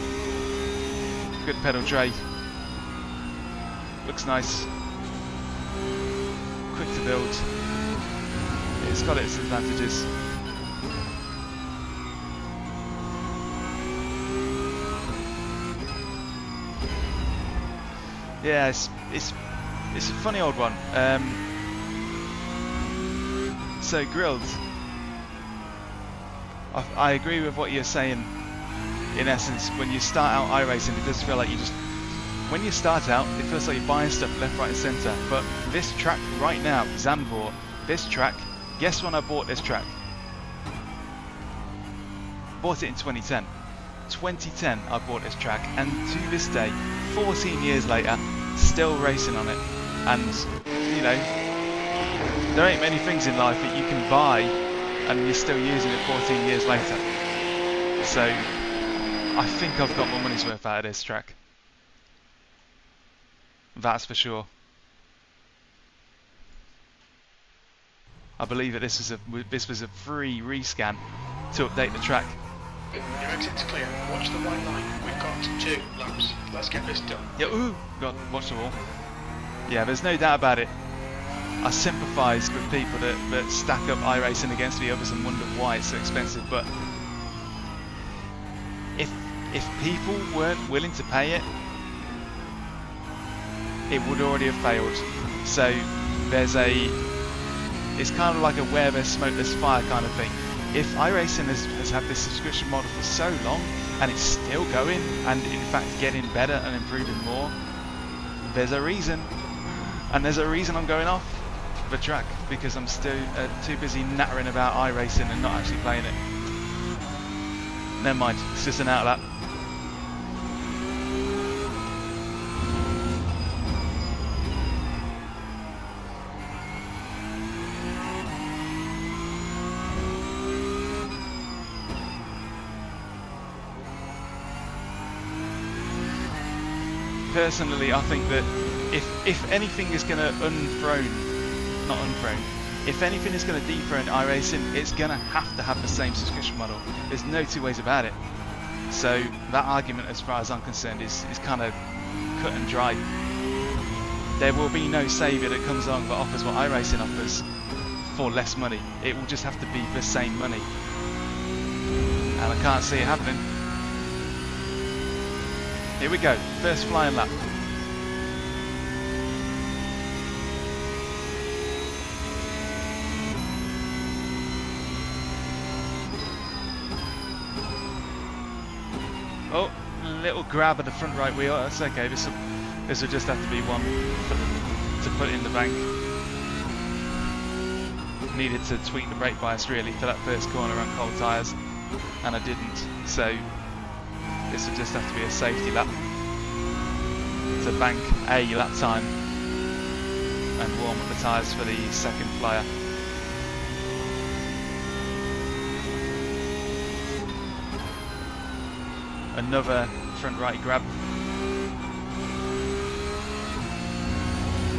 Good pedal tray. Looks nice. Quick to build. It's got its advantages. Yeah, it's a funny old one. So grilled. I agree with what you're saying. In essence, when you start out iRacing, it does feel like when you start out, it feels like you're buying stuff left, right and centre. But this track right now, Zandvoort, this track, guess when I bought this track? Bought it in 2010. 2010 I bought this track, and to this day, 14 years later, still racing on it. And you know, there ain't many things in life that you can buy and you're still using it 14 years later. So I think I've got my money's worth out of this track. That's for sure. I believe that this was a free rescan to update the track. Your exit's clear. Watch the white line. We've got 2 laps. Let's get this done. Yeah, ooh, God, watch the wall. Yeah, there's no doubt about it. I sympathise with people that stack up iRacing against the others and wonder why it's so expensive. But if people weren't willing to pay it, it would already have failed. So it's kind of like a where there's smoke there's fire kind of thing. If iRacing has had this subscription model for so long and it's still going and in fact getting better and improving more, there's a reason. And there's a reason I'm going off the track, because I'm still too busy nattering about iRacing and not actually playing it. Never mind, it's just an outlap. Personally, I think that if anything is going to if anything is going to dethrone iRacing, it's going to have the same subscription model. There's no two ways about it. So that argument, as far as I'm concerned, is kind of cut and dry. There will be no saviour that comes along that offers what iRacing offers for less money. It will just have to be the same money. And I can't see it happening. Here we go, first flying lap. Oh, little grab at the front right wheel. That's okay. This will just have to be one to put in the bank. Needed to tweak the brake bias really for that first corner on cold tyres, and I didn't. So this will just have to be a safety lap to bank a lap time and warm up the tyres for the second flyer. Another front right grab.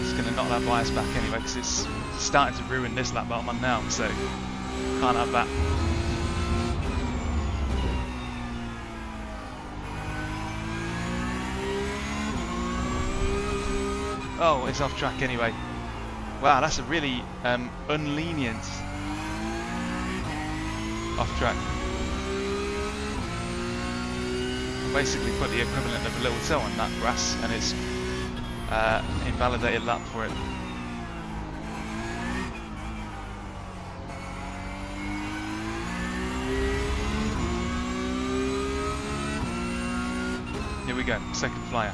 It's going to knock that bias back anyway, because it's starting to ruin this lap that I'm on now, so can't have that. Oh, it's off track anyway. Wow, that's a really unlenient off track. Basically put the equivalent of a little toe on that grass, and it's invalidated lap for it. Here we go, second flyer.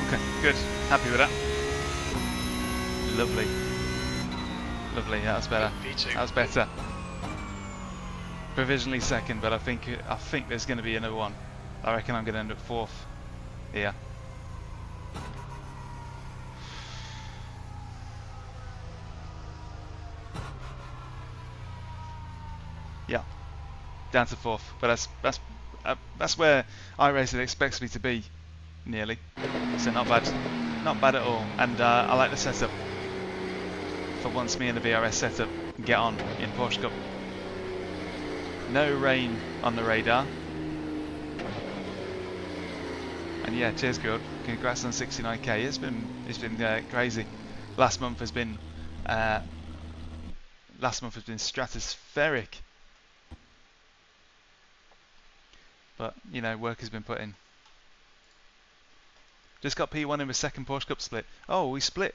Okay, good. Happy with that. Lovely. Lovely, that was better. V2. That was better. Provisionally second, but I think there's going to be another one. I reckon I'm going to end up fourth here. Yeah, down to fourth, but that's where iRacing expects me to be, nearly. So not bad at all. And I like the setup. For once, me and the VRS setup can get on in Porsche Cup. No rain on the radar. And yeah, cheers, good. Congrats on 69k. It's been crazy. Last month has been stratospheric. But you know, work has been put in. Just got P1 in the second Porsche Cup split. Oh, we split.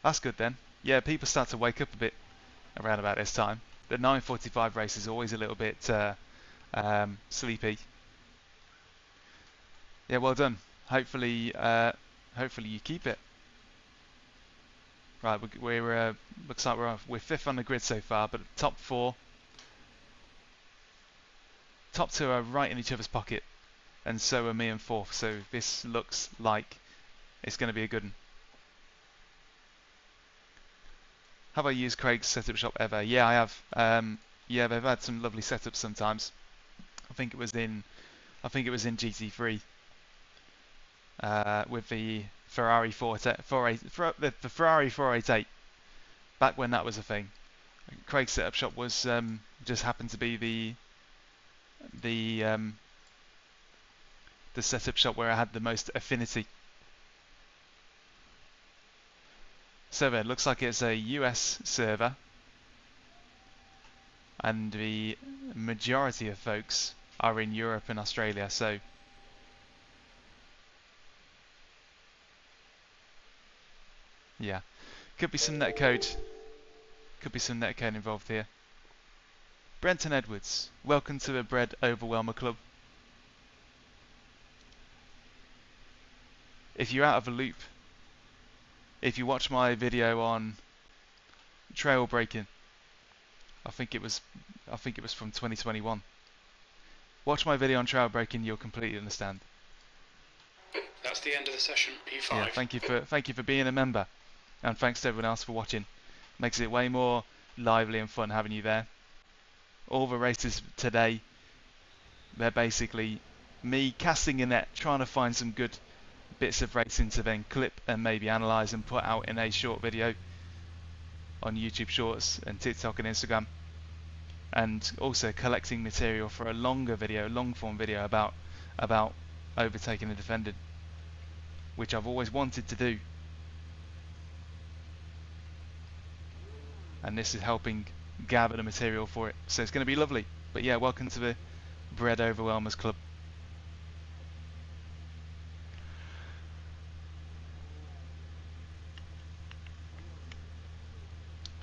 That's good then. Yeah, people start to wake up a bit around about this time. The 9:45 race is always a little bit sleepy. Yeah, well done. Hopefully you keep it. Right, we're looks like we're fifth on the grid so far, but top four, top two are right in each other's pocket, and so are me and fourth. So this looks like it's going to be a good one. Have I used Craig's setup shop ever? Yeah, I have. Yeah, they've had some lovely setups sometimes. I think it was in GT3 with the Ferrari 488, the Ferrari 488. Back when that was a thing. Craig's setup shop was just happened to be the setup shop where I had the most affinity. So it looks like it's a US server, and the majority of folks are in Europe and Australia, so yeah, could be some netcode involved here. Brenton Edwards, welcome to the Bread Overwhelmer Club. If you're out of a loop, if you watch my video on trail braking, I think it was from 2021. Watch my video on trail braking, you'll completely understand. That's the end of the session. P5. Yeah, thank you for being a member, and thanks to everyone else for watching. Makes it way more lively and fun having you there. All the races today, they're basically me casting a net, trying to find some good bits of racing to then clip and maybe analyse and put out in a short video on YouTube Shorts and TikTok and Instagram, and also collecting material for a longer video, long form video about overtaking and defending, which I've always wanted to do, and this is helping gather the material for it, so it's going to be lovely. But yeah, welcome to the Bread Overwhelmers Club.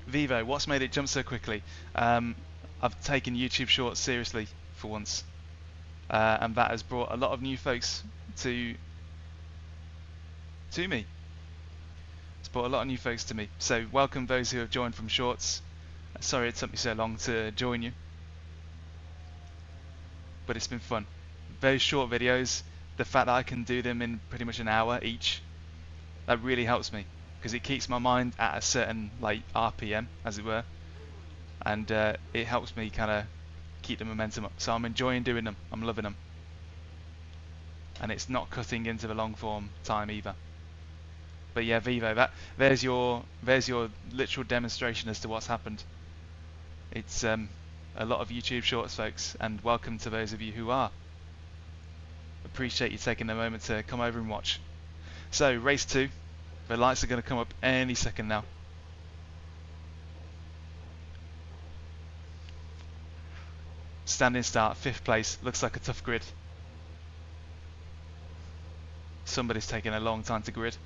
Vivo, what's made it jump so quickly? I've taken YouTube Shorts seriously for once, and that has brought a lot of new folks to me. It's brought a lot of new folks to me. So welcome those who have joined from Shorts. Sorry it took me so long to join you, but it's been fun. Very short videos. The fact that I can do them in pretty much an hour each, that really helps me, because it keeps my mind at a certain like RPM, as it were, and it helps me kind of keep the momentum up. So I'm enjoying doing them. I'm loving them, and it's not cutting into the long form time either. But yeah, Vivo, there's your literal demonstration as to what's happened. It's a lot of YouTube Shorts, folks, and welcome to those of you who are. Appreciate you taking the moment to come over and watch. So race 2, the lights are going to come up any second now. Standing start, 5th place, looks like a tough grid. Somebody's taking a long time to grid.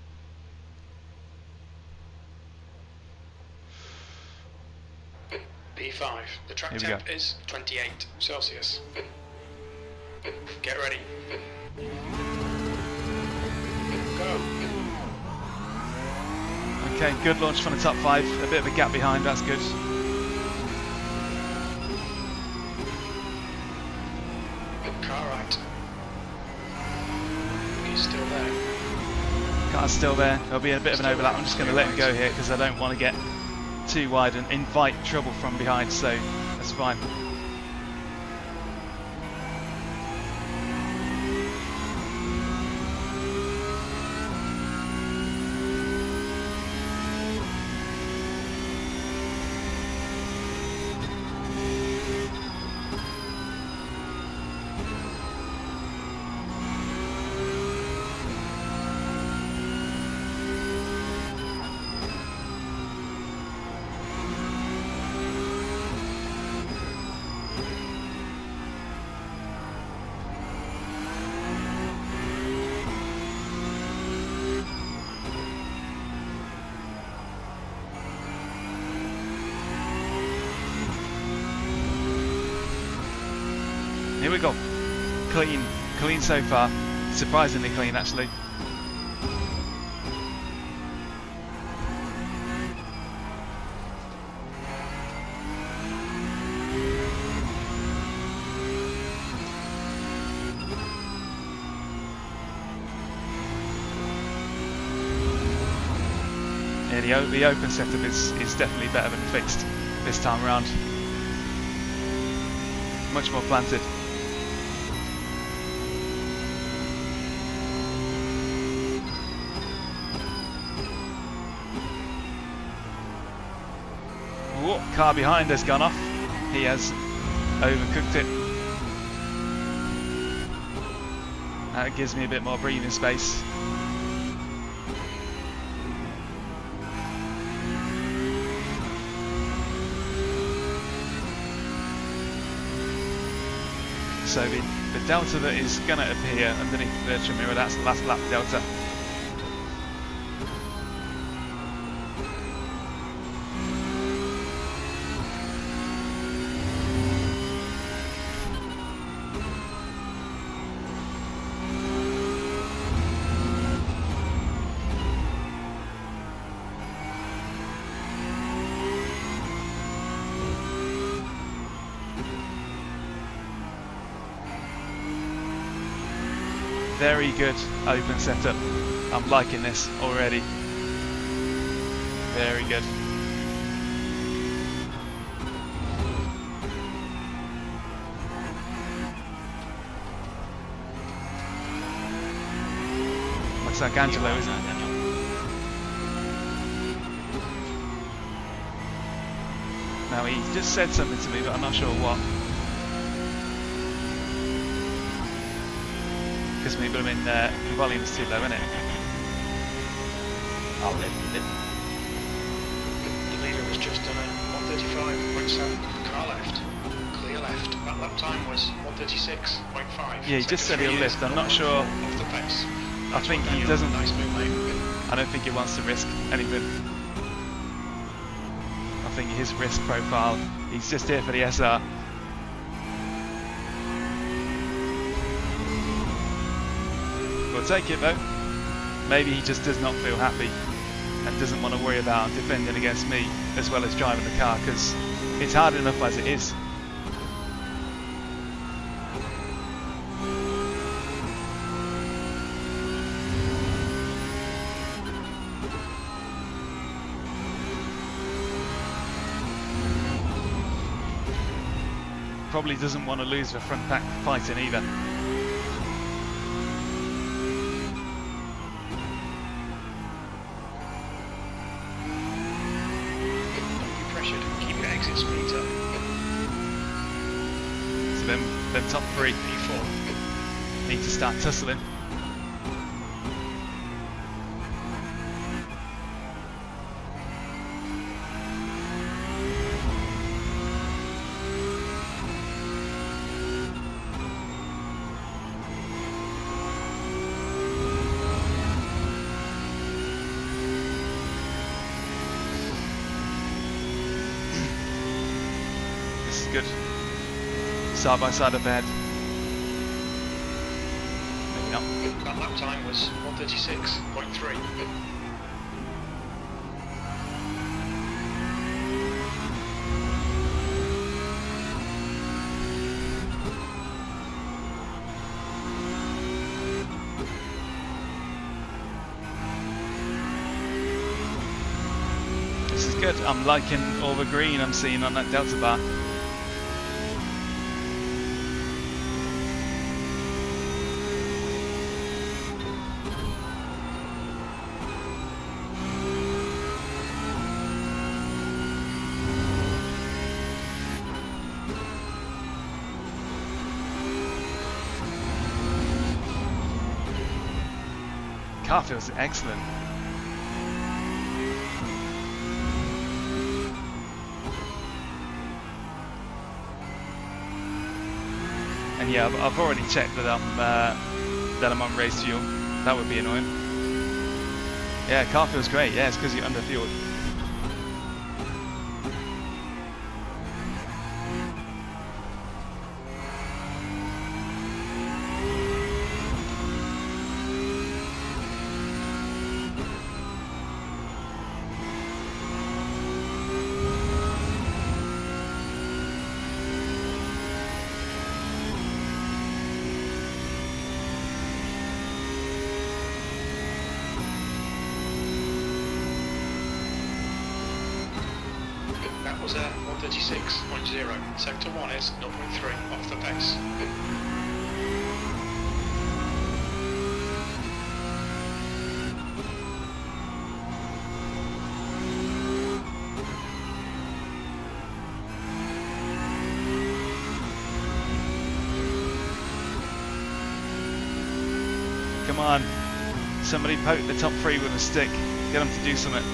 P5, the track temp is 28 Celsius. Get ready. Go. Okay, good launch from the top 5. A bit of a gap behind, that's good. Car right. He's still there. Car's still there. There'll be a bit of an overlap. I'm just going to let him go here because I don't want to get too wide and invite trouble from behind, so that's fine. Here we go. Clean so far. Surprisingly clean, actually. Yeah, the open setup is definitely better than fixed this time around. Much more planted. Whoa, car behind has gone off. He has overcooked it. That gives me a bit more breathing space. So the delta that is going to appear underneath the trim mirror, that's the last lap delta. Very good open setup. I'm liking this already. Very good. My Looks like Angelo, isn't it? Daniel. Now he just said something to me, but I'm not sure what. Because maybe the volume's too low, isn't it? Oh, the leader was just done a 135.7. Car left. Clear left. That lap time was 136.5. Yeah, he just said he'll lift. I'm not sure. Off the pace. I think he doesn't. Nice move, mate. I don't think he wants to risk anything. I think his risk profile, he's just here for the SR. We'll take it though. Maybe he just does not feel happy and doesn't want to worry about defending against me as well as driving the car, because it's hard enough as it is. Probably doesn't want to lose the front pack fighting either. Them top three need to start tussling. This is good. Side by side up ahead. Maybe not. That lap time was 136.3. This is good. I'm liking all the green I'm seeing on that delta bar. Car feels excellent. And yeah, I've already checked that I'm on race fuel. That would be annoying. Yeah, car feels great. Yeah, it's because you're under fueled. That was a 136.0. Sector 1 is 0.3 off the pace. Come on. Somebody poke the top three with a stick. Get them to do something.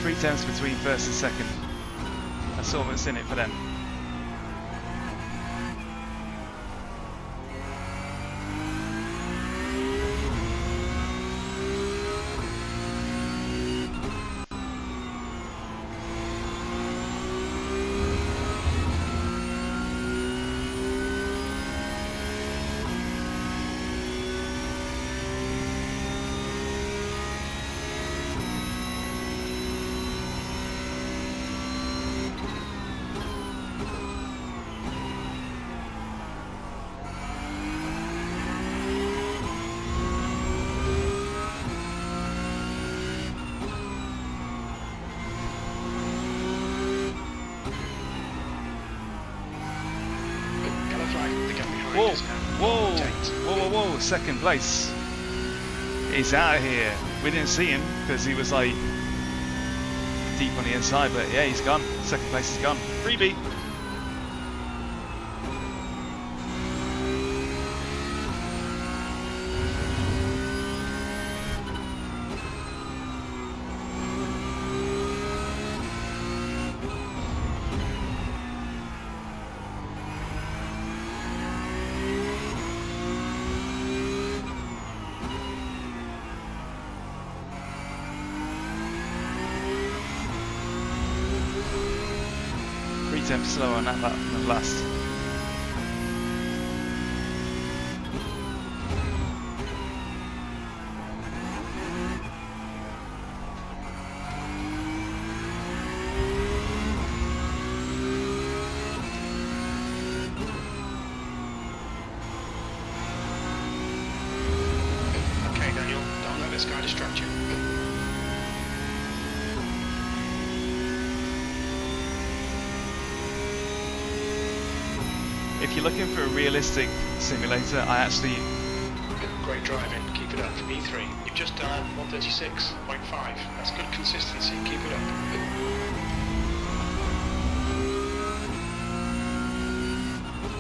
Three tenths between first and second. That's all that's in it for them. second place. He's out of here. We didn't see him because he was like deep on the inside, but yeah, he's gone. Second place is gone. Freebie. Slower on that lap than the last. Okay, Daniel, don't let this guy distract you. If you're looking for a realistic simulator, I actually... Great driving, keep it up. E3, you've just done 136.5. That's good consistency, keep it up.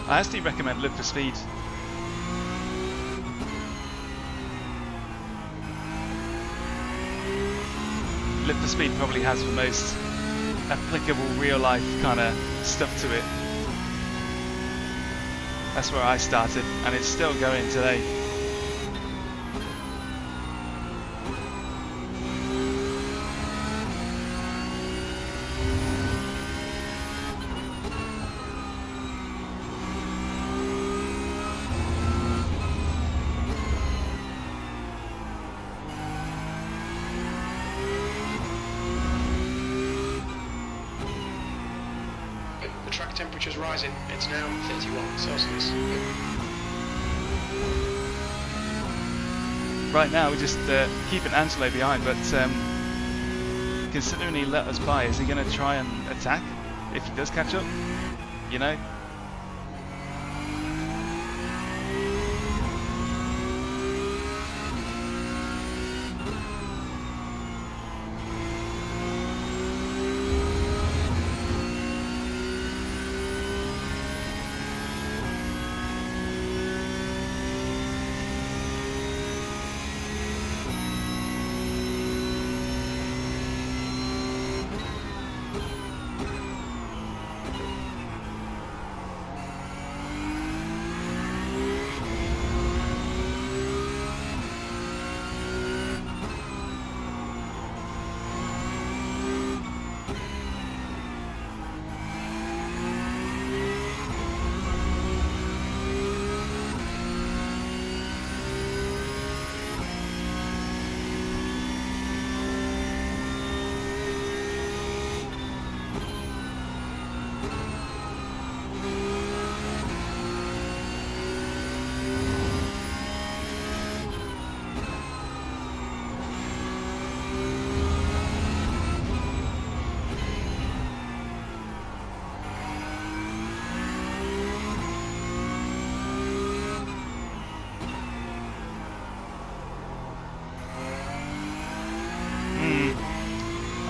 I actually recommend Live for Speed. Live for Speed probably has the most applicable real life kind of stuff to it. That's where I started, and it's still going today. The track temperature's rising, it's now 31 Celsius. Right now we're just keeping Angelo behind, but considering he let us by, is he going to try and attack if he does catch up? You know?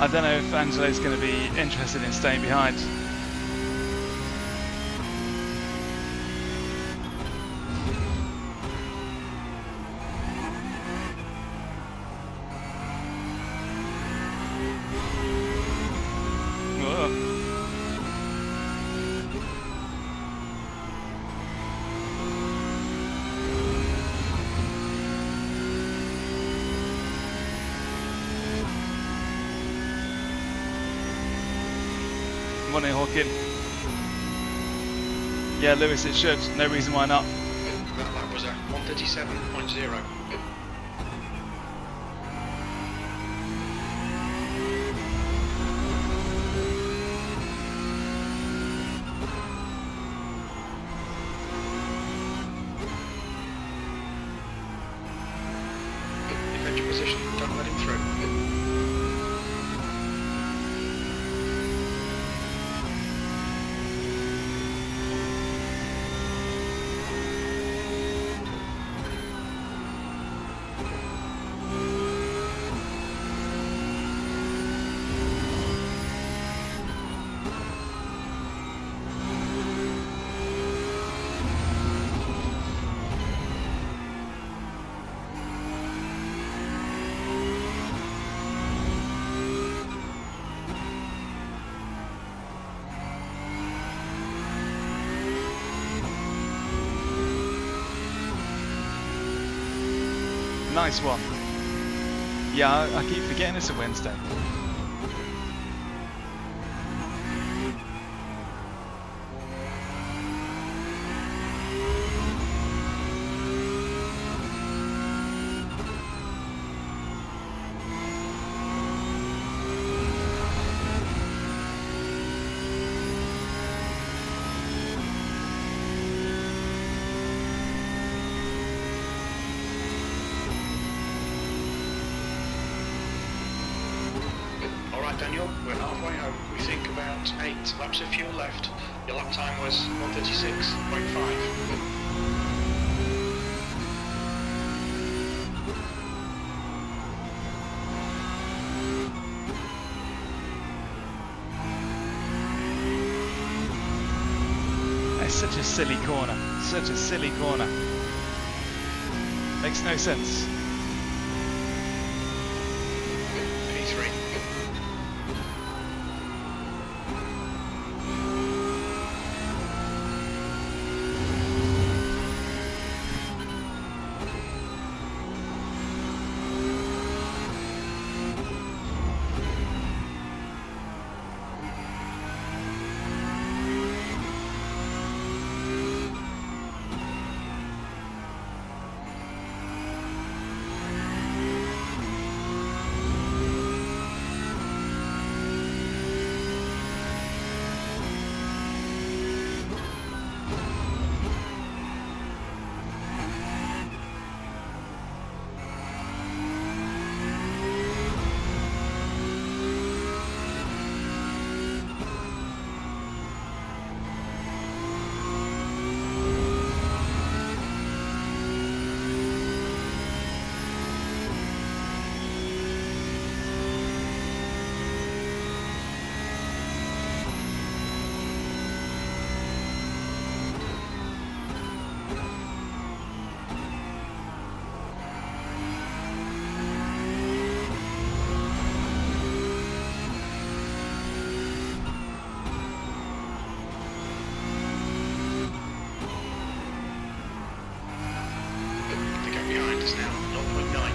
I don't know if Angelo's going to be interested in staying behind. Morning, Hawkin. Yeah, Lewis, it should. No reason why not. That lap was at 137.0. Defend your position, don't let him through. nice one. Yeah, I keep forgetting it's a Wednesday. Daniel, we're halfway home. We think about 8 laps of fuel left. Your lap time was 1:36.5. It's such a silly corner. Such a silly corner. Makes no sense. P3.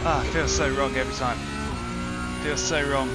Ah, it feels so wrong every time. Feels so wrong.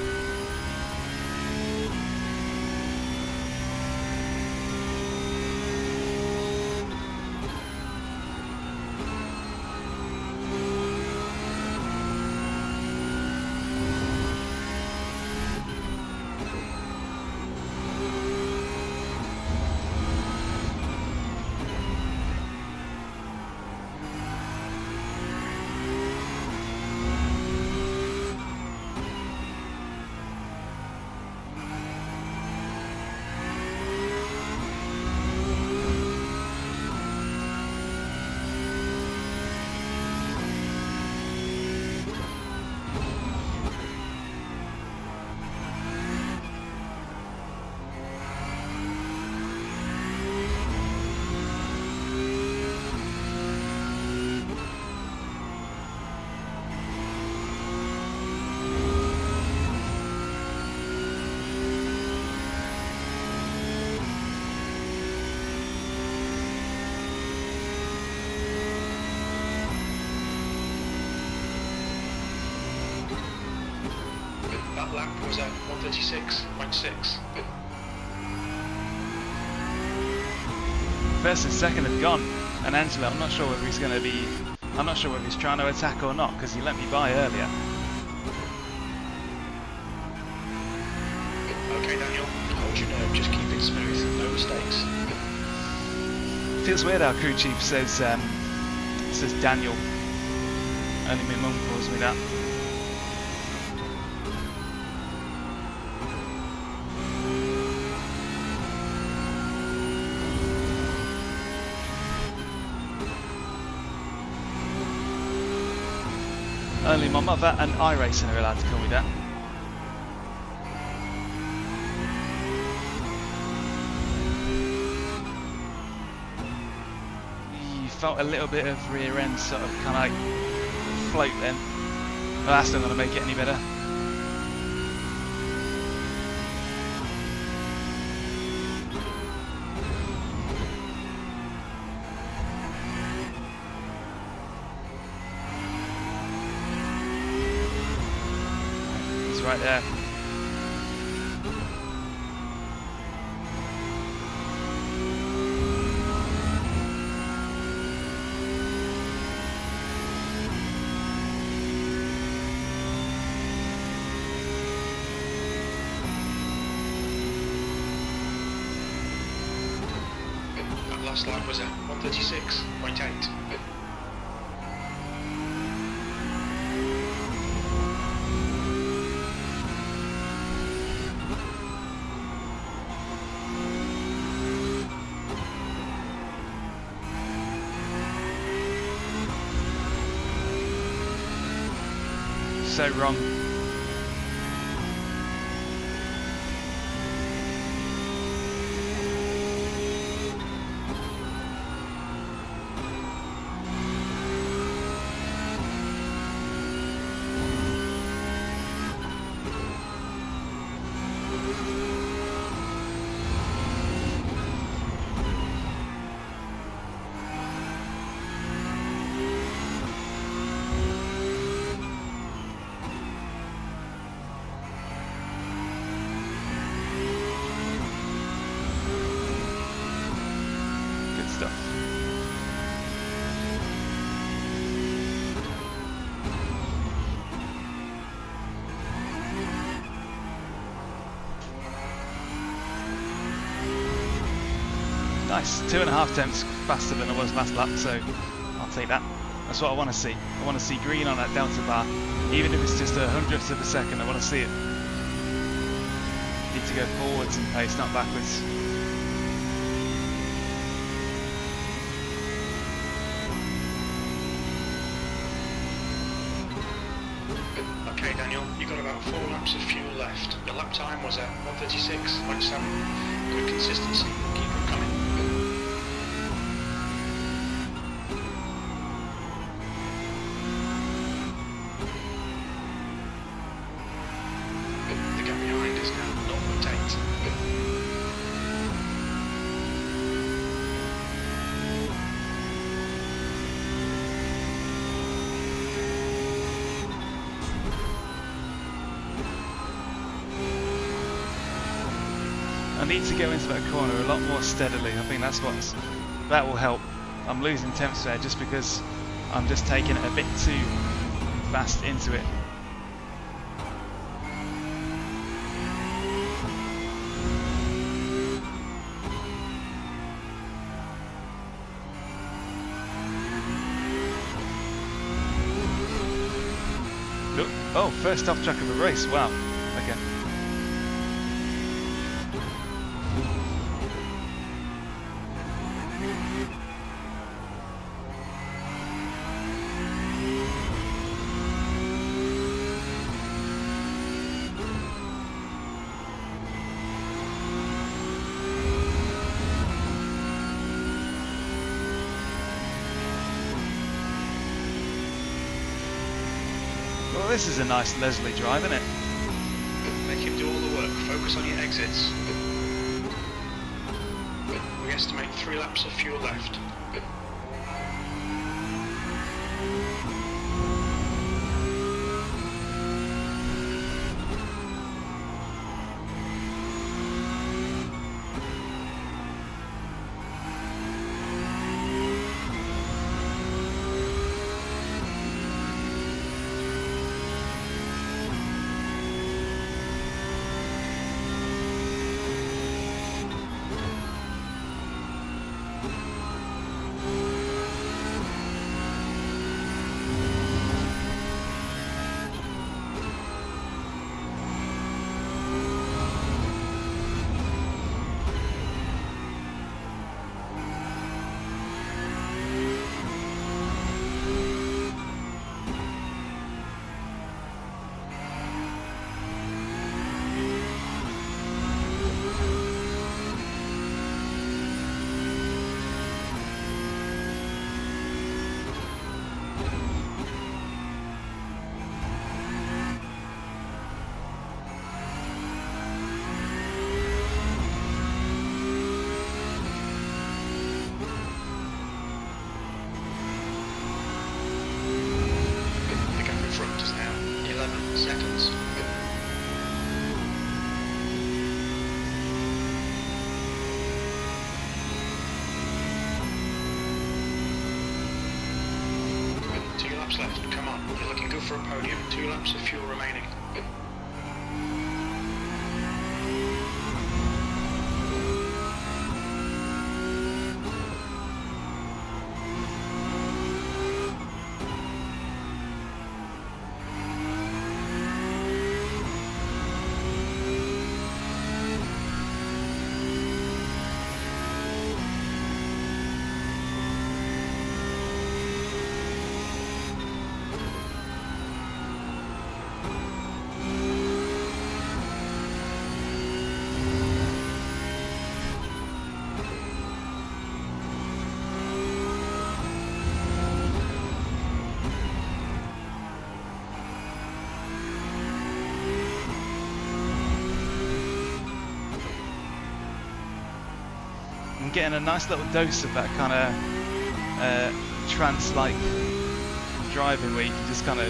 That lap was at 1:36.6. First and second have gone, and Angelo, I'm not sure whether he's going to be. I'm not sure whether he's trying to attack or not because he let me by earlier. Okay, Daniel, hold your nerve, just keep it smooth, no mistakes. Feels weird how crew chief says Daniel. Only my mum calls me that. Only my mother and iRacing are allowed to call me that. You felt a little bit of rear end sort of kind of like float then. Well, that's not going to make it any better. He's right there. That last lap was a 1:36.8. So wrong. Good stuff. Nice, 2.5 tenths faster than I was last lap, so I'll take that. That's what I want to see. I want to see green on that delta bar, even if it's just a hundredth of a second. I want to see it. Need to go forwards in pace, not backwards. Okay, Daniel, you've got about 4 laps of fuel left. Your lap time was at 1:36.7. Good consistency. Keep it coming. The gap behind is now 0.8. I need to go into that corner a lot more steadily. I think that will help. I'm losing temps there just because I'm just taking it a bit too fast into it. Look, oh, first off track of the race. Wow. Okay. Well, this is a nice leisurely drive, isn't it? Make him do all the work. Focus on your exits. We estimate 3 laps of fuel left. laps left. Come on, you're looking good for a podium. 2 laps of fuel remaining. I'm getting a nice little dose of that kind of trance-like driving where you can just kind of,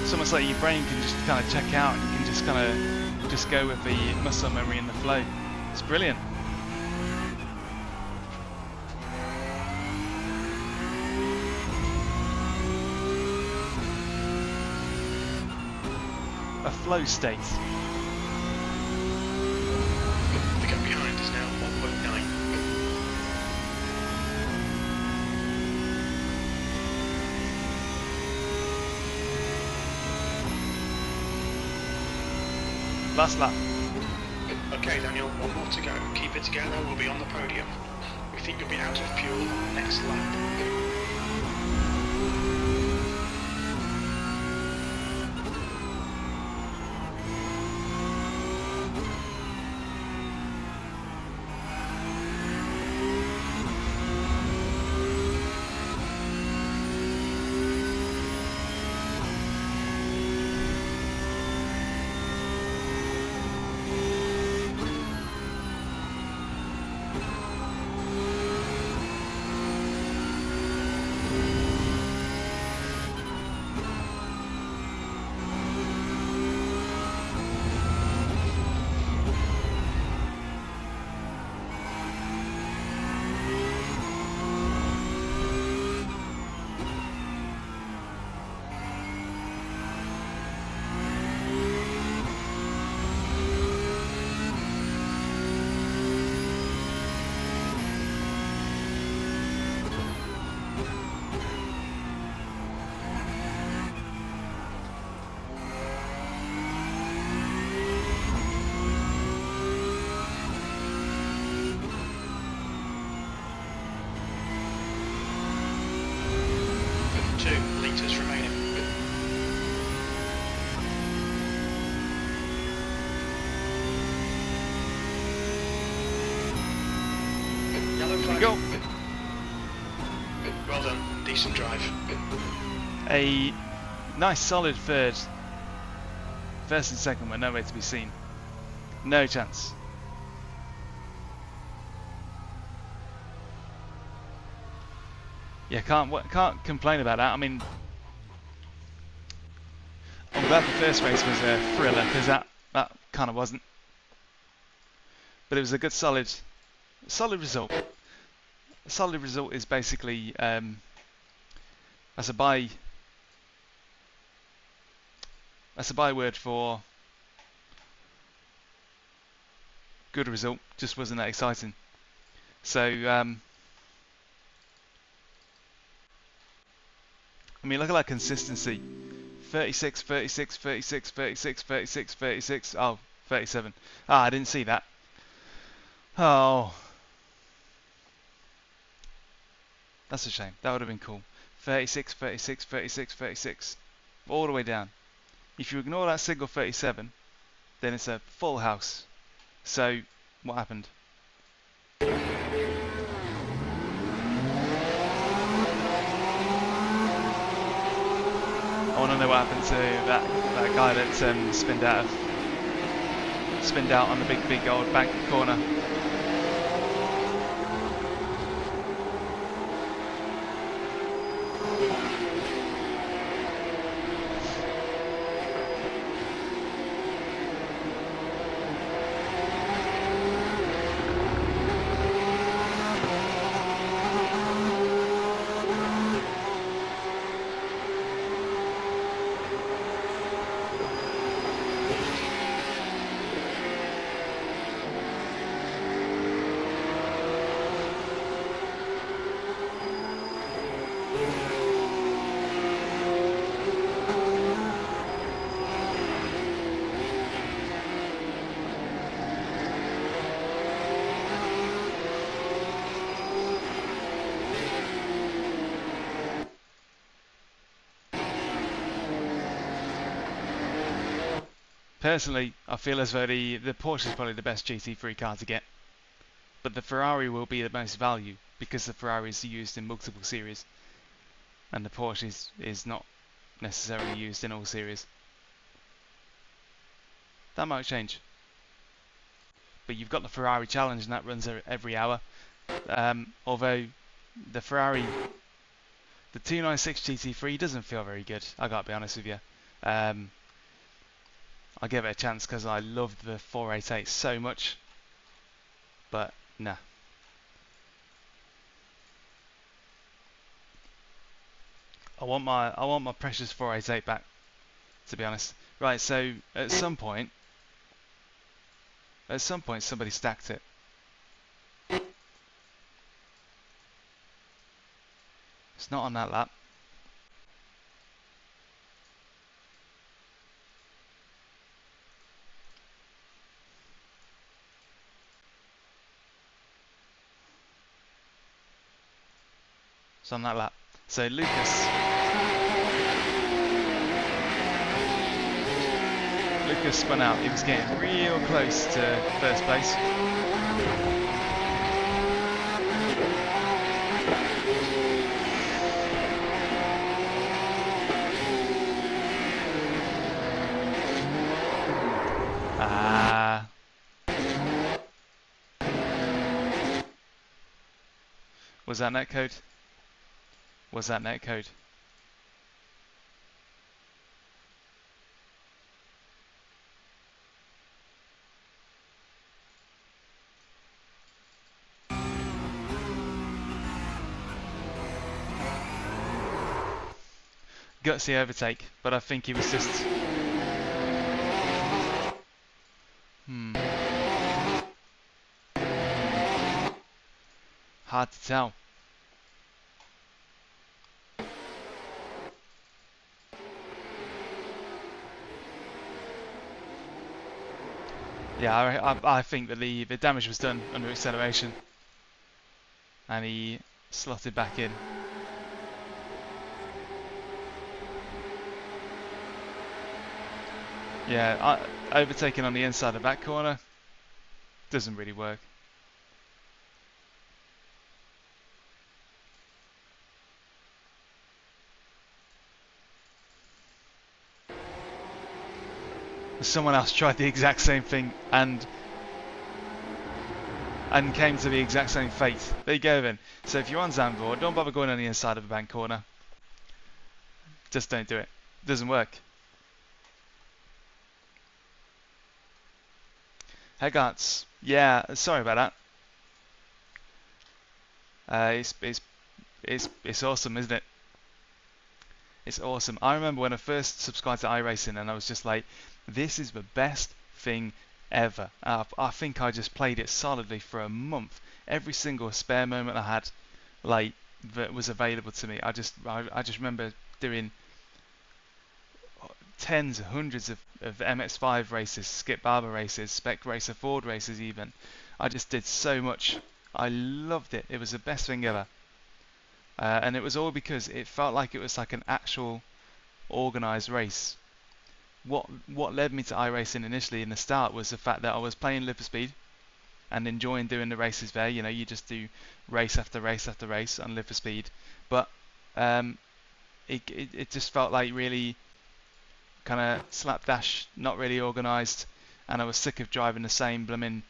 it's almost like your brain can just kind of check out and you can just kind of just go with the muscle memory and the flow. It's brilliant. A flow state. The gap behind is now 1.9. Last lap. Okay, Daniel, 1 more to go. Keep it together, we'll be on the podium. We think you'll be out of fuel on the next lap. Litres remaining. Yellow flag. Go. Well done, decent drive. A nice solid third. First and second were nowhere to be seen. No chance. Yeah, can't complain about that. I mean, I'm glad the first race was a thriller because that kind of wasn't. But it was a good solid result. A solid result is basically that's a byword for good result. Just wasn't that exciting. So I mean, look at that consistency. 36, 36, 36, 36, 36, 36. Oh, 37. Ah, I didn't see that. Oh. That's a shame. That would have been cool. 36, 36, 36, 36. All the way down. If you ignore that single 37, then it's a full house. So, what happened? I want to know what happened to that guy that spinned out on the big old bank corner. Personally, I feel as though the Porsche is probably the best GT3 car to get, but the Ferrari will be the most value because the Ferrari is used in multiple series, and the Porsche is not necessarily used in all series. That might change, but you've got the Ferrari Challenge, and that runs every hour. Although the Ferrari, the 296 GT3 doesn't feel very good. I gotta be honest with you. I'll give it a chance because I loved the 488 so much, but nah. I want my precious 488 back, to be honest. Right, so at some point somebody stacked it. It's not on that lap. It's on that lap. So Lucas spun out. He was getting real close to first place. Was that netcode? Was that netcode? Gutsy overtake, but I think he was just... Hard to tell. Yeah, I think that the damage was done under acceleration, and he slotted back in. Yeah, overtaking on the inside of the back corner doesn't really work. Someone else tried the exact same thing and came to the exact same fate. There you go then. So if you're on Zandvoort, don't bother going on the inside of the bank corner. Just don't do it. Doesn't work. Hegarts. Yeah, sorry about that. It's awesome, isn't it? It's awesome. I remember when I first subscribed to iRacing and I was just like, this is the best thing ever. I think I just played it solidly for a month. Every single spare moment I had, like, that was available to me. I just remember doing tens, hundreds of MX5 races, Skip Barber races, Spec Racer Ford races even. I just did so much. I loved it. It was the best thing ever. And it was all because it felt like it was like an actual organised race. What led me to iRacing initially in the start was the fact that I was playing Live for Speed and enjoying doing the races there. You know, you just do race after race after race on Live for Speed. But it just felt like really kind of slapdash, not really organised, and I was sick of driving the same blooming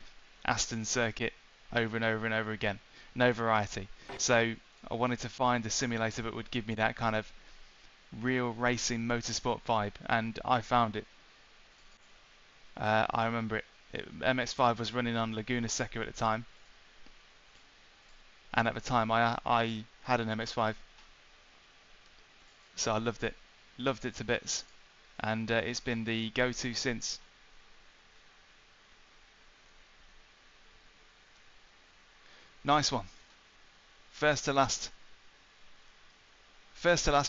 Aston circuit over and over and over again. No variety. So I wanted to find a simulator that would give me that kind of real racing motorsport vibe, and I found it. I remember it. MX5 was running on Laguna Seca at the time, and at the time I had an MX5, so I loved it to bits, and it's been the go-to since. Nice one. First to last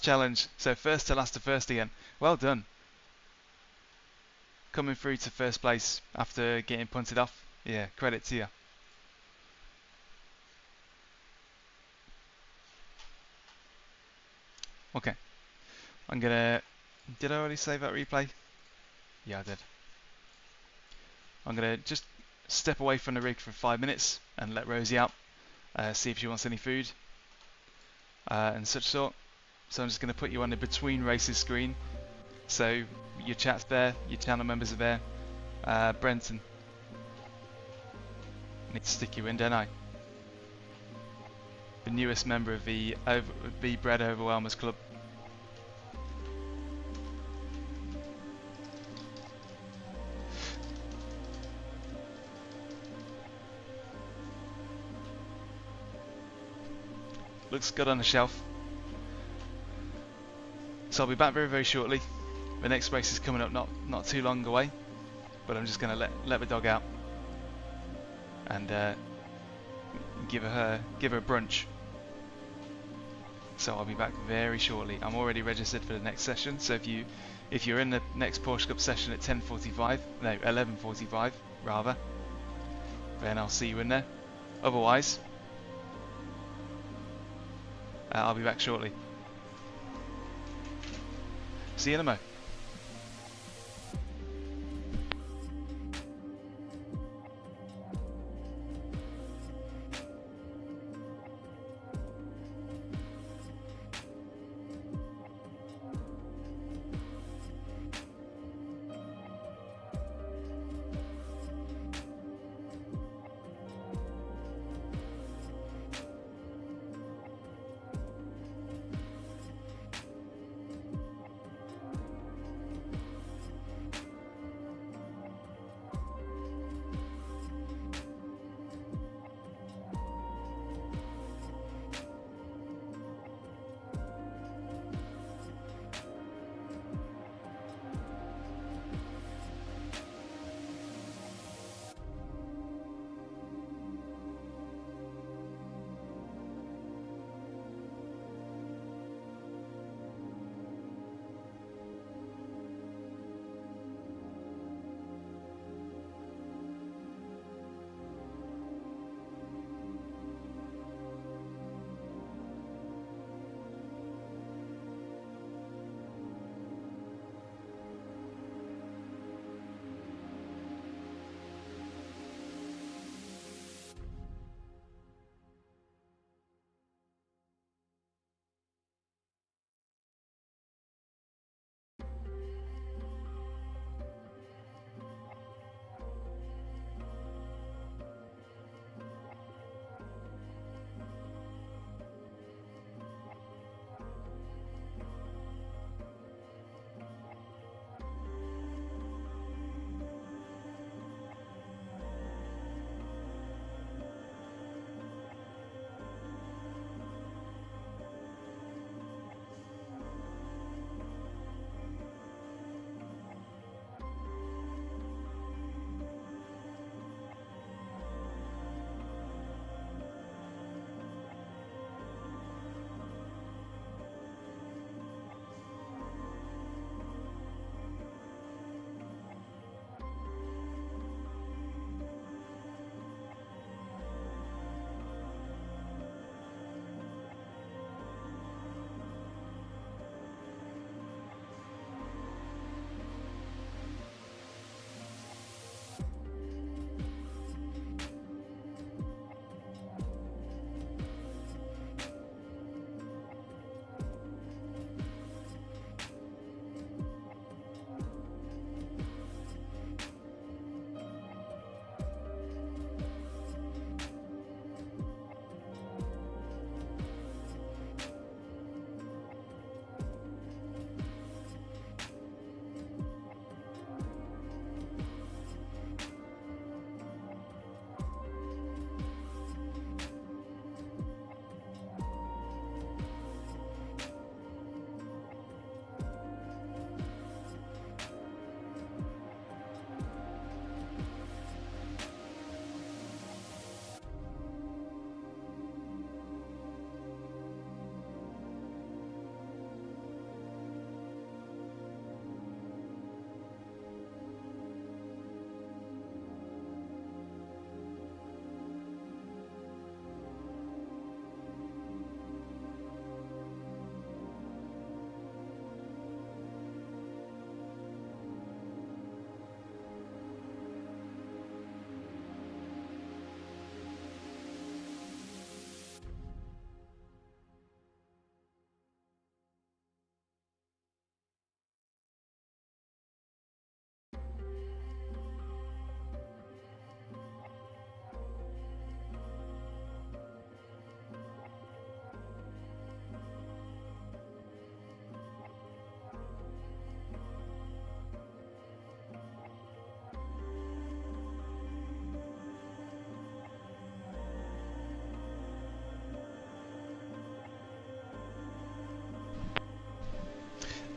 challenge, so first to last to first again. Well done. Coming through to first place after getting punted off. Yeah, credit to you. Okay, I'm gonna... Did I already save that replay? Yeah, I did. I'm going to just step away from the rig for 5 minutes and let Rosie out, see if she wants any food and such sort. So I'm just going to put you on the between races screen. So your chat's there, your channel members are there. Brenton, need to stick you in, don't I? The newest member of the Bred Overwhelmers Club. Looks good on the shelf. So I'll be back very, very shortly. The next race is coming up not too long away, but I'm just going to let the dog out and give her brunch. So I'll be back very shortly. I'm already registered for the next session, so if you're in the next Porsche Cup session at 11:45 rather, then I'll see you in there. Otherwise, I'll be back shortly. See you in a mo.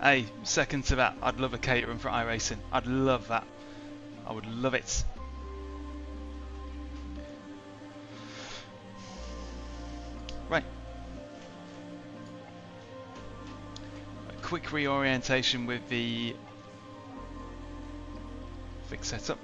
Hey, second to that, I'd love a catering for iRacing. I'd love that. I would love it. Right. A quick reorientation with the fixed setup.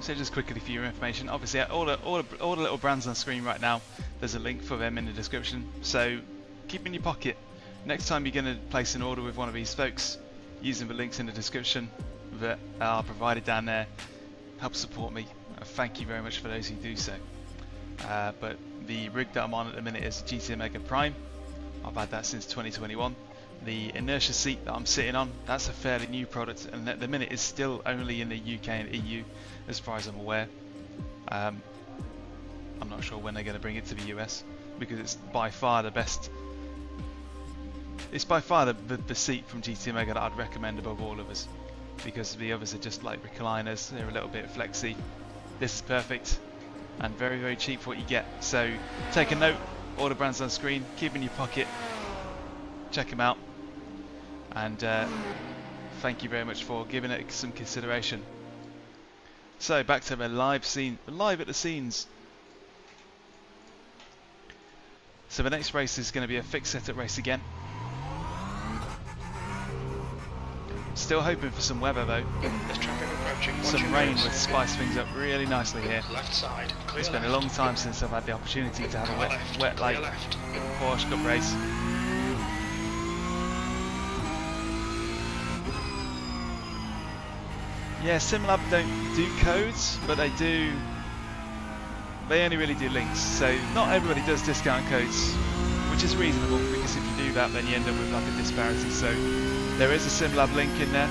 So just quickly for your information, obviously all the little brands on screen right now, there's a link for them in the description, so keep in your pocket. Next time you're going to place an order with one of these folks, using the links in the description that are provided down there, help support me. Thank you very much for those who do so. But the rig that I'm on at the minute is GT Omega Prime. I've had that since 2021. The Inertia Seat that I'm sitting on, that's a fairly new product, and at the minute it's still only in the UK and EU as far as I'm aware. I'm not sure when they're going to bring it to the US, because it's by far the best. It's by far the seat from GT Omega that I'd recommend above all of us, because the others are just like recliners, they're a little bit flexy. This is perfect and very, very cheap for what you get. So take a note, all the brands on screen, keep in your pocket, check them out, and thank you very much for giving it some consideration. So back to the live at the scenes. So the next race is going to be a fixed setup race again. Still hoping for some weather though. Some rain would spice things up really nicely here. Left side, It's been a long time since I've had the opportunity to have a wet like Porsche Cup race. Yeah, SimLab don't do codes, but they only really do links. So not everybody does discount codes, which is reasonable, because if you do that then you end up with like a disparity. So there is a SimLab link in there.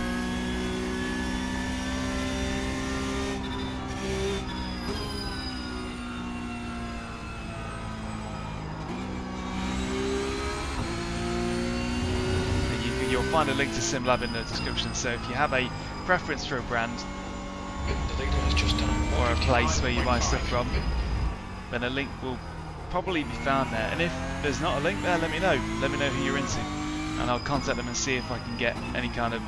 And you'll find a link to SimLab in the description, so if you have a preference for a brand or a place where you buy stuff from, then a link will probably be found there. And if there's not a link there, let me know who you're into, and I'll contact them and see if I can get any kind of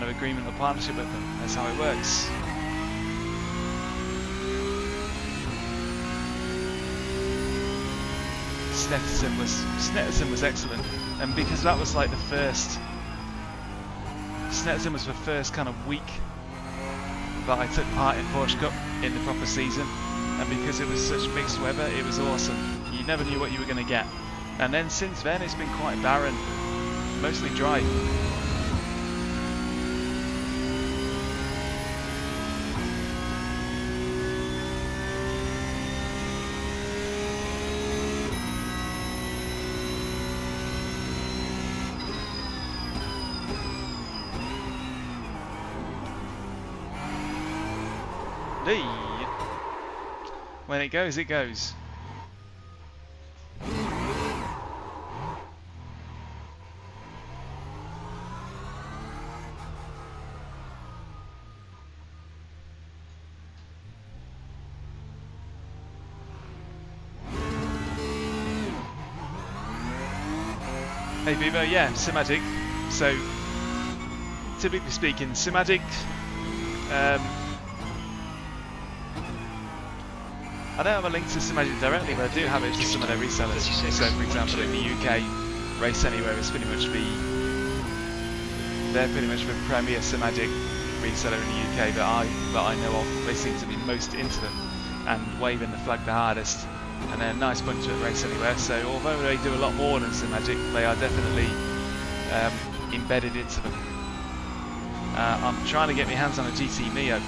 agreement or partnership with them. That's how it works. Snetterton was excellent, and because that was like the first, Snetterton was the first kind of week that I took part in Porsche Cup in the proper season, and because it was such mixed weather, it was awesome. You never knew what you were going to get. And then since then it's been quite barren, mostly dry. When it goes, it goes. Hey Vivo, yeah, Simagic. So, typically speaking, Simagic, I don't have a link to Simagic directly, but I do have it to some of their resellers. So, for example, in the UK, Race Anywhere is pretty much they're pretty much the premier Simagic reseller in the UK that I know of. They seem to be most into them and waving the flag the hardest. And they're a nice bunch at Race Anywhere. So, although they do a lot more than Simagic, they are definitely embedded into them. I'm trying to get my hands on a GT Neo.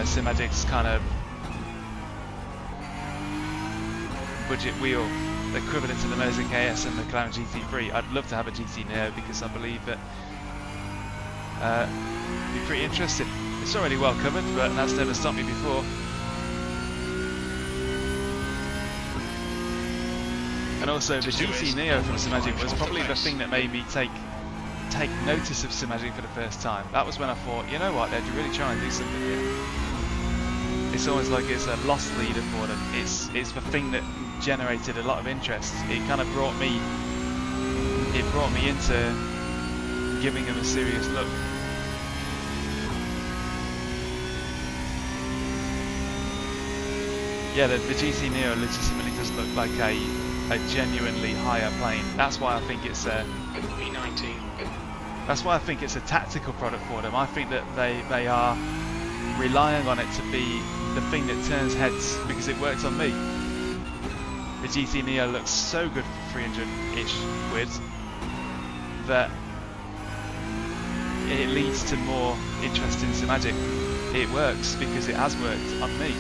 Simagic's kind of budget wheel, equivalent to the Mosaic AS and the Clown GT3. I'd love to have a GT Neo because I believe that it'd be pretty interesting. It's already well covered, but that's never stopped me before. And also the GT Neo from Simagic was probably the thing that made me take take notice of Simagic for the first time, that was when I thought, you know what, they're really trying to do something here. It's almost like it's a lost leader for them. It's the thing that generated a lot of interest. It kind of brought me into giving them a serious look. Yeah, the GT Neo legitimately does look like a genuinely higher plane. That's why I think it's a B19. That's why I think it's a tactical product for them. I think that they are relying on it to be the thing that turns heads because it works on me. The GT Neo looks so good for 300-ish quid that it leads to more interest in Simagic. It works because it has worked on me.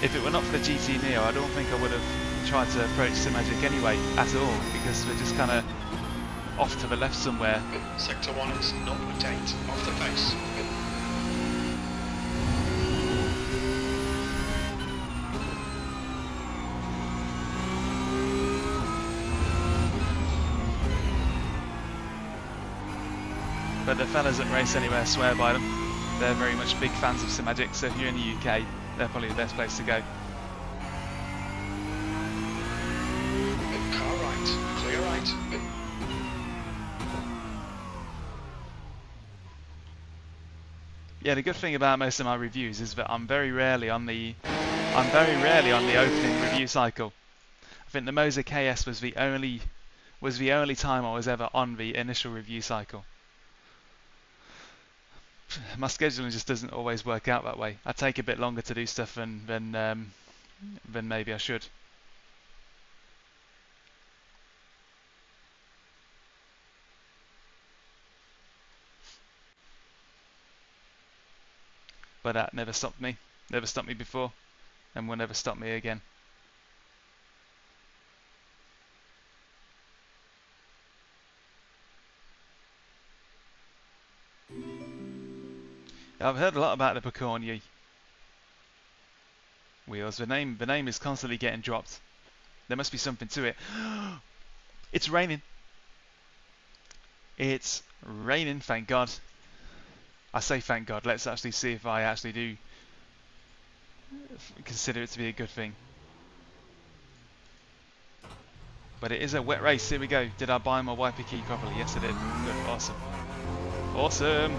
If it were not for the GT Neo, I don't think I would have tried to approach Simagic anyway at all, because we're just kind of off to the left somewhere. Sector 1 is 0.8 off the pace. But the fellas at Race Anywhere swear by them. They're very much big fans of Simagic, so if you're in the UK, they're probably the best place to go. Car right, clear right. Yeah, the good thing about most of my reviews is that I'm very rarely on the opening review cycle. I think the Moser KS was the only time I was ever on the initial review cycle. My scheduling just doesn't always work out that way. I take a bit longer to do stuff than maybe I should. But that never stopped me. Never stopped me before, and will never stop me again. I've heard a lot about the Picorni wheels. The name is constantly getting dropped. There must be something to it. It's raining. It's raining, thank God. I say thank God. Let's actually see if I actually do consider it to be a good thing. But it is a wet race. Here we go. Did I buy my wiper key properly? Yes, I did. Good. Awesome. Awesome.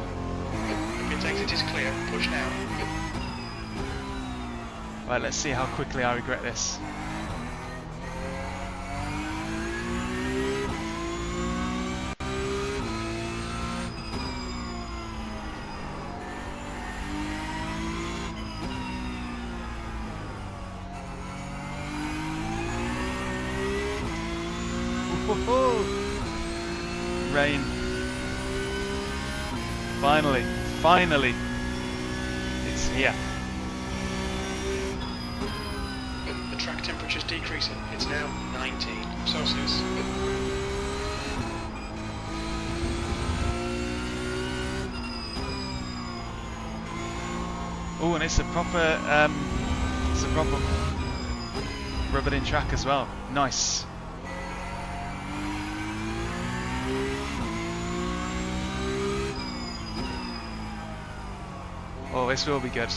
If your exit is clear, push now. Right, let's see how quickly I regret this. Rain. Finally, it's here. The track temperature is decreasing. It's now 19 Celsius. Oh, and it's a proper rubbered in track as well. Nice. Oh, this will be good.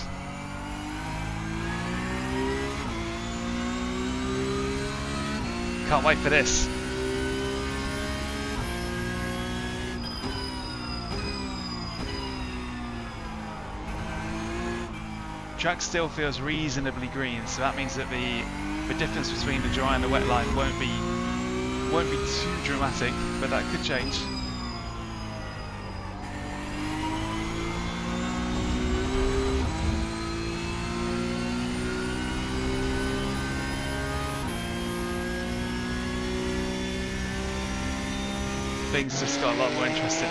Can't wait for this. Track still feels reasonably green, so that means that the difference between the dry and the wet line won't be too dramatic, but that could change. Things just got a lot more interesting.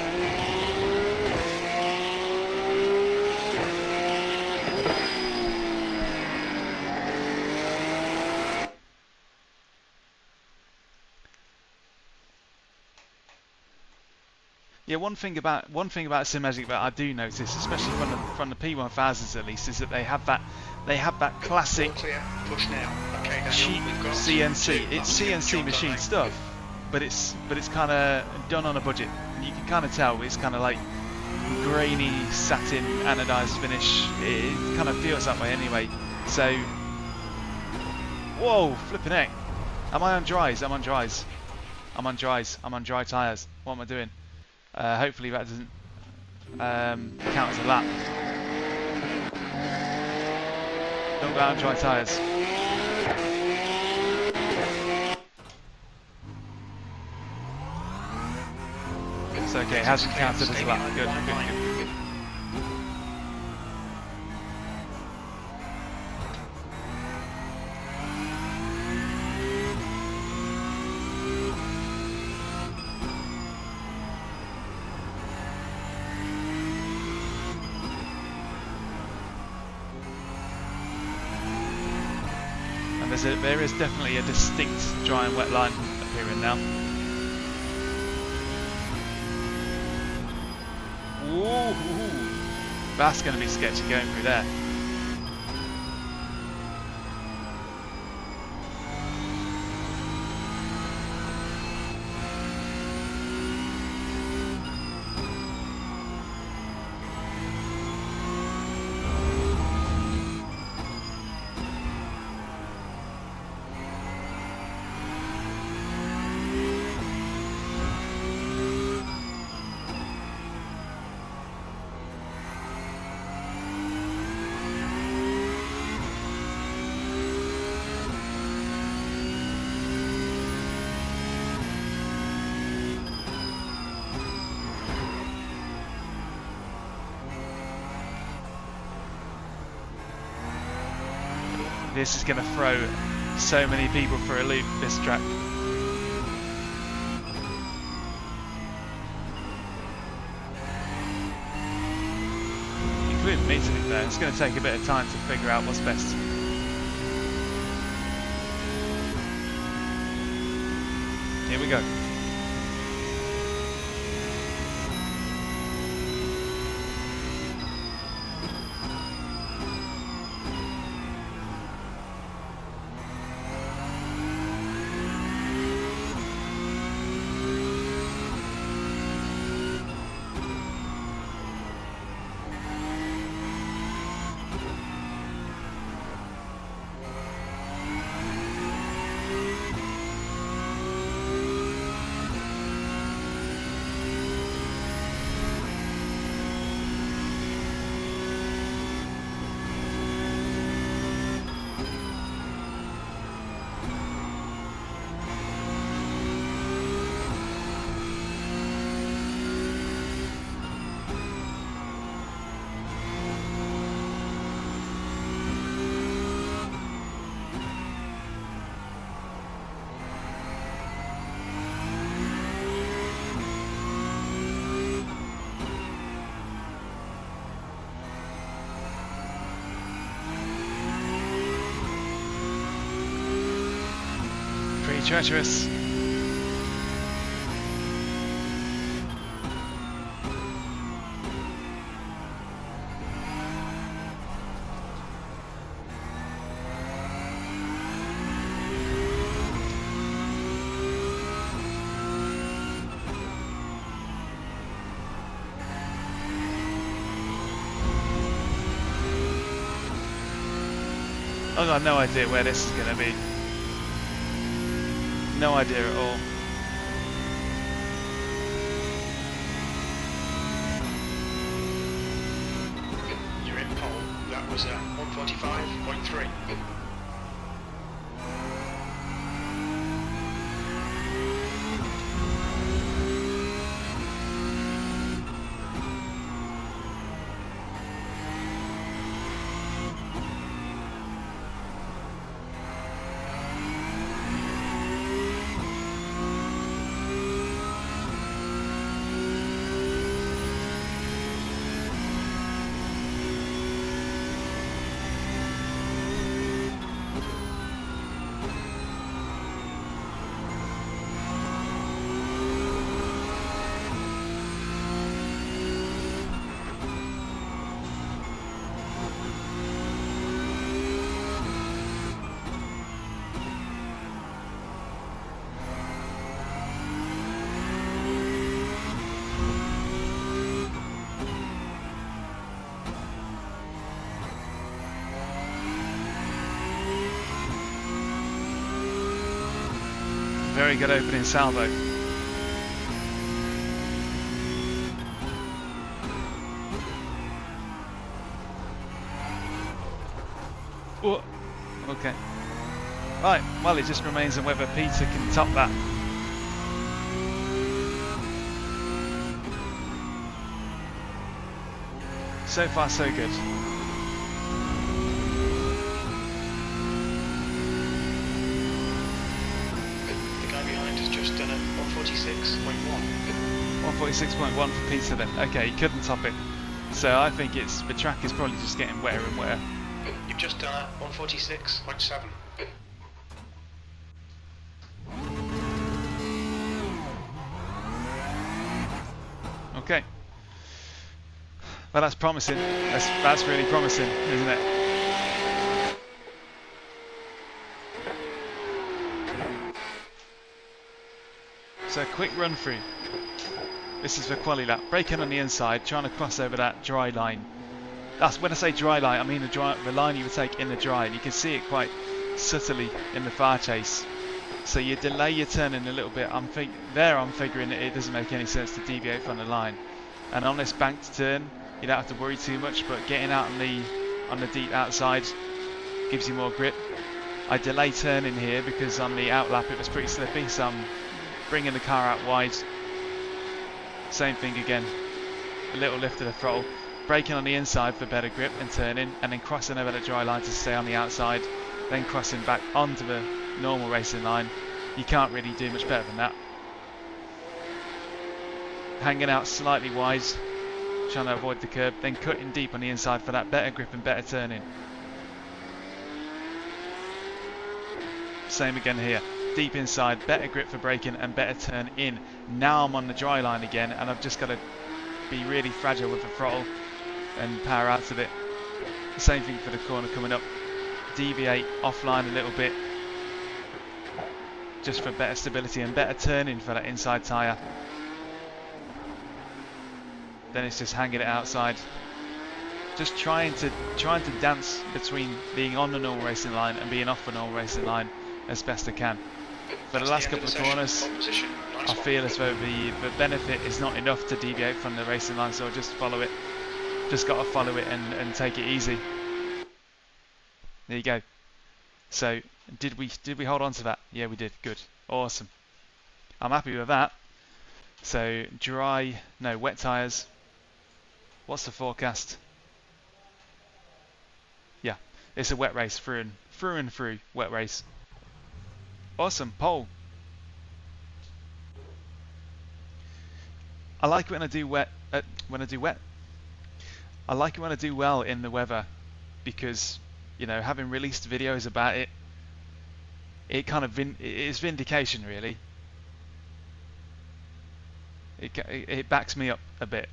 Yeah, one thing about Simagic that I do notice, especially from the P1000s at least, is that they have that classic Push now. Okay, cheap CNC. It's CNC machine stuff, but it's kind of done on a budget. you can kind of tell it's kind of like grainy satin anodized finish. It kind of feels that way anyway. So, whoa, flipping heck. Am I on dries? I'm on dries. I'm on dries. I'm on dry tyres. What am I doing? Hopefully that doesn't count as a lap. Don't go out on dry tyres. It's okay, it hasn't counted as a lap. Good, good, good. And there is definitely a distinct dry and wet line appearing now. Ooh, that's going to be sketchy going through there. This is going to throw so many people for a loop, this track. Including me, to be fair. It's going to take a bit of time to figure out what's best. Here we go. Treacherous. I've got no idea where this is going to be. No idea at all. You're in pole. That was 145.3. Very good opening salvo. Oh, okay. Right, well, it just remains on whether Peter can top that. So far, so good. The guy behind has just done a 146.1. 146.1 for Peter then. Okay, he couldn't top it. So I think the track is probably just getting wetter and wetter. You've just done a 146.7. Okay. Well, that's promising. That's really promising, isn't it? So quick run through. This is for quali lap. Braking on the inside, trying to cross over that dry line. That's when I say dry line, I mean the line you would take in the dry, and you can see it quite subtly in the far chase. So you delay your turning a little bit. I'm figuring it doesn't make any sense to deviate from the line. And on this banked turn, you don't have to worry too much, but getting out on the deep outside gives you more grip. I delay turning here because on the outlap it was pretty slippy, so I'm bringing the car out wide. Same thing again, a little lift of the throttle. Braking on the inside for better grip and turning, and then crossing over the dry line to stay on the outside, then crossing back onto the normal racing line. You can't really do much better than that. Hanging out slightly wide, trying to avoid the curb, then cutting deep on the inside for that better grip and better turning. Same again here, deep inside, better grip for braking and better turn in. Now I'm on the dry line again, and I've just got to be really fragile with the throttle and power out of it. Same thing for the corner coming up. Deviate offline a little bit, just for better stability and better turning for that inside tyre. Then it's just hanging it outside. Just trying to dance between being on the normal racing line and being off the normal racing line as best I can. For the last couple of corners, I feel as though the benefit is not enough to deviate from the racing line, so I'll just follow it. Just got to follow it and take it easy. There you go. So did we hold on to that? Yeah, we did. Good. Awesome. I'm happy with that. So wet tyres. What's the forecast? Yeah, it's a wet race through and through wet race. Awesome. Pole. I like it when I do wet. I like it when I do well in the weather, because having released videos about it, it kind of it's vindication really. It backs me up a bit.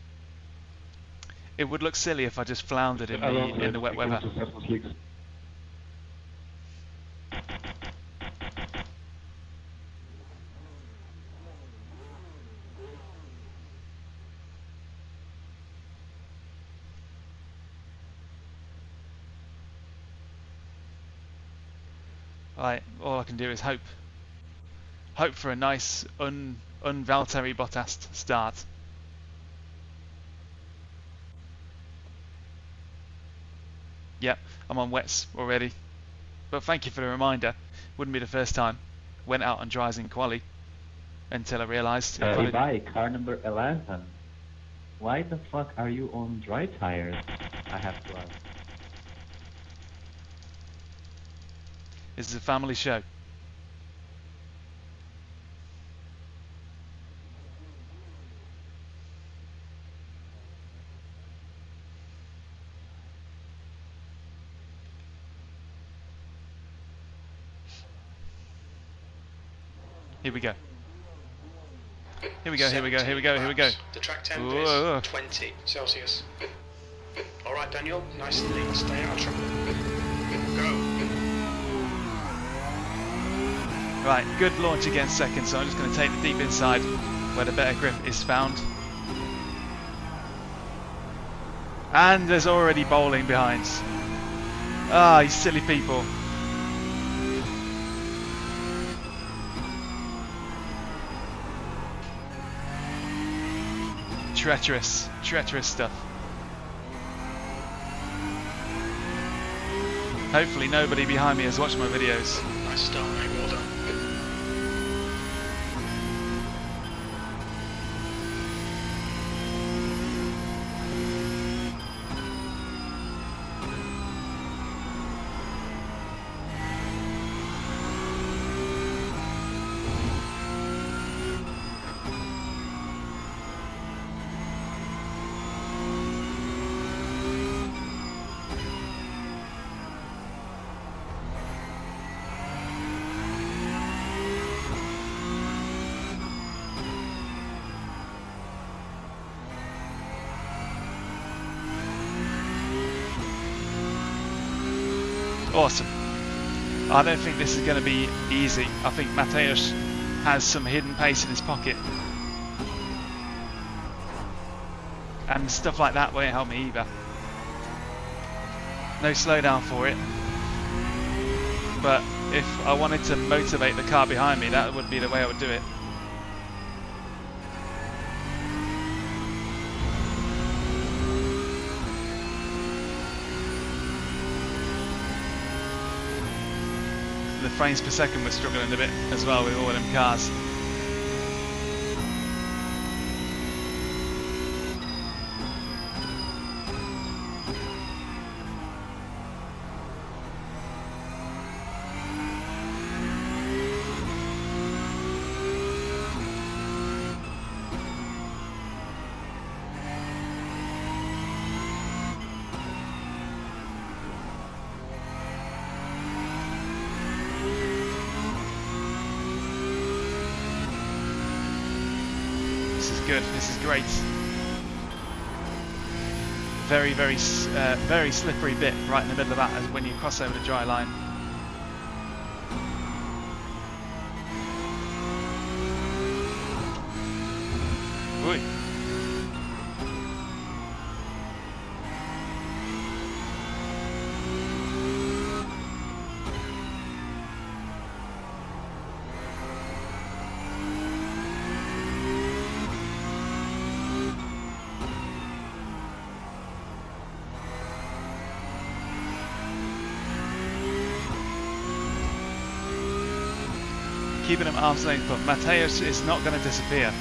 It would look silly if I just floundered in the wet weather. Right, all I can do is hope for a nice un-Valtteri Bottas start. Yep, I'm on wets already. But thank you for the reminder. Wouldn't be the first time. Went out on dries in quali until I realised. Hey, car number 11. Why the fuck are you on dry tires? I have to ask. This is a family show. Here we go. Here we go, here we go, here we go, here we go. The track temp Whoa. is 20 Celsius. Alright Daniel, nicely stay out of trouble. Go. Right, good launch against second, so I'm just going to take the deep inside where the better grip is found. And there's already bowling behind. Ah, you silly people. treacherous stuff. Hopefully nobody behind me has watched my videos. Nice start, mate. Well done. Awesome. I don't think this is going to be easy. I think Mateusz has some hidden pace in his pocket. And stuff like that won't help me either. No slowdown for it. But if I wanted to motivate the car behind me, that would be the way I would do it. The frames per second was struggling a bit as well with all them cars. Good. This is great. Very slippery bit right in the middle of that as when you cross over the dry line. Ooh. Keeping him arm's length, but Mateusz is not going to disappear.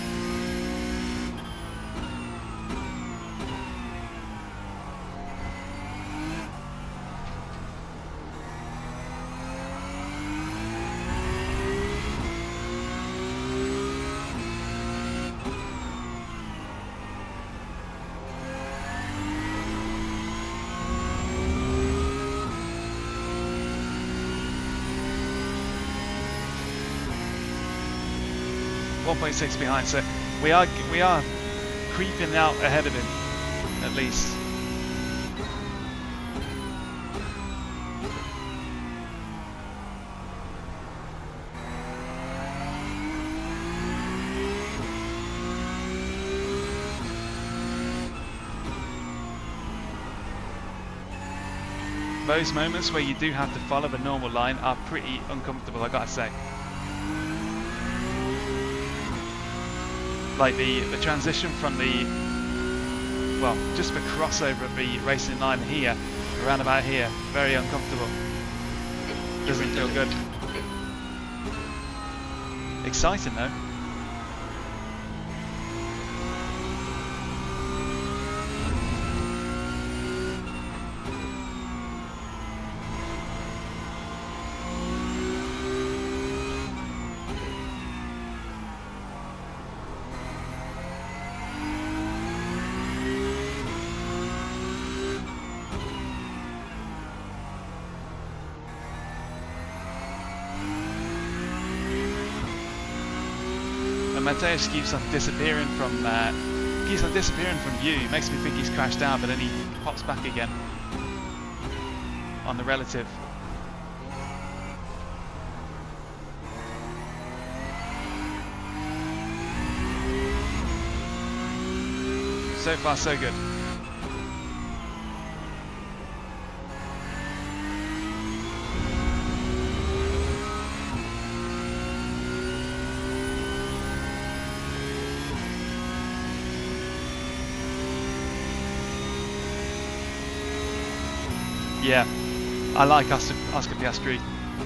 .6 behind, so we are creeping out ahead of him at least. Those moments where you do have to follow the normal line are pretty uncomfortable, I gotta say. Like the transition from the, well, just the crossover of the racing line here, around about here, very uncomfortable. Doesn't feel good. Exciting though. Mateusz keeps on disappearing from view. It makes me think he's crashed out, but then he pops back again on the relative. So far, so good. Yeah, I like Oscar Piastri.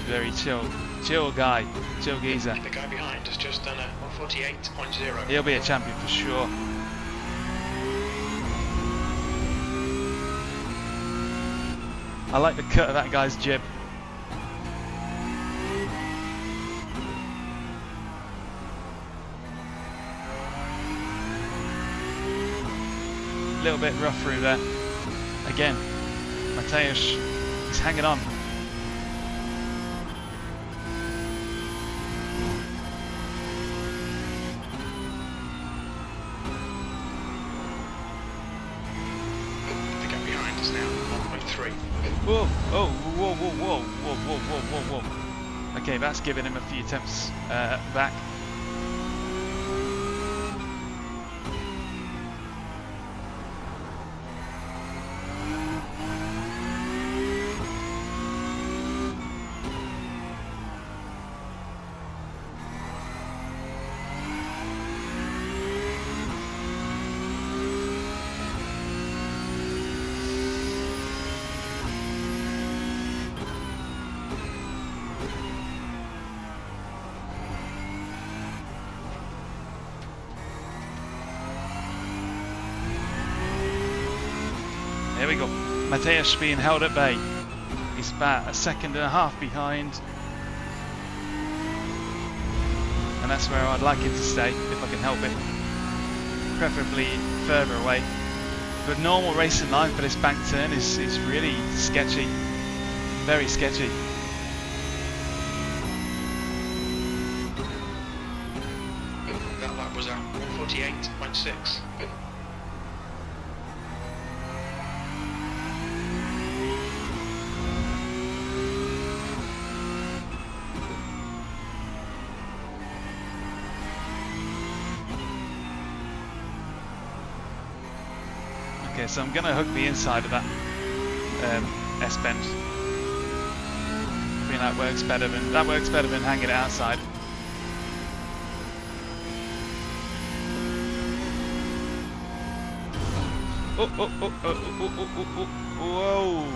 Very chill guy, chill geezer. The guy behind has just done a 148.0. He'll be a champion for sure. I like the cut of that guy's jib. A little bit rough through there. Again, Mateusz, he's hanging on. The gap behind is now 1.3. Whoa, oh, whoa. Okay, that's giving him a few attempts back. There we go. Mateusz being held at bay. He's about a second and a half behind. And that's where I'd like him to stay, if I can help it. Preferably further away. But normal racing line for this bank turn is really sketchy. Very sketchy. That lap was at 148.6. Okay, so I'm going to hook the inside of that S-bend. I think that works better than hanging it outside. Whoa!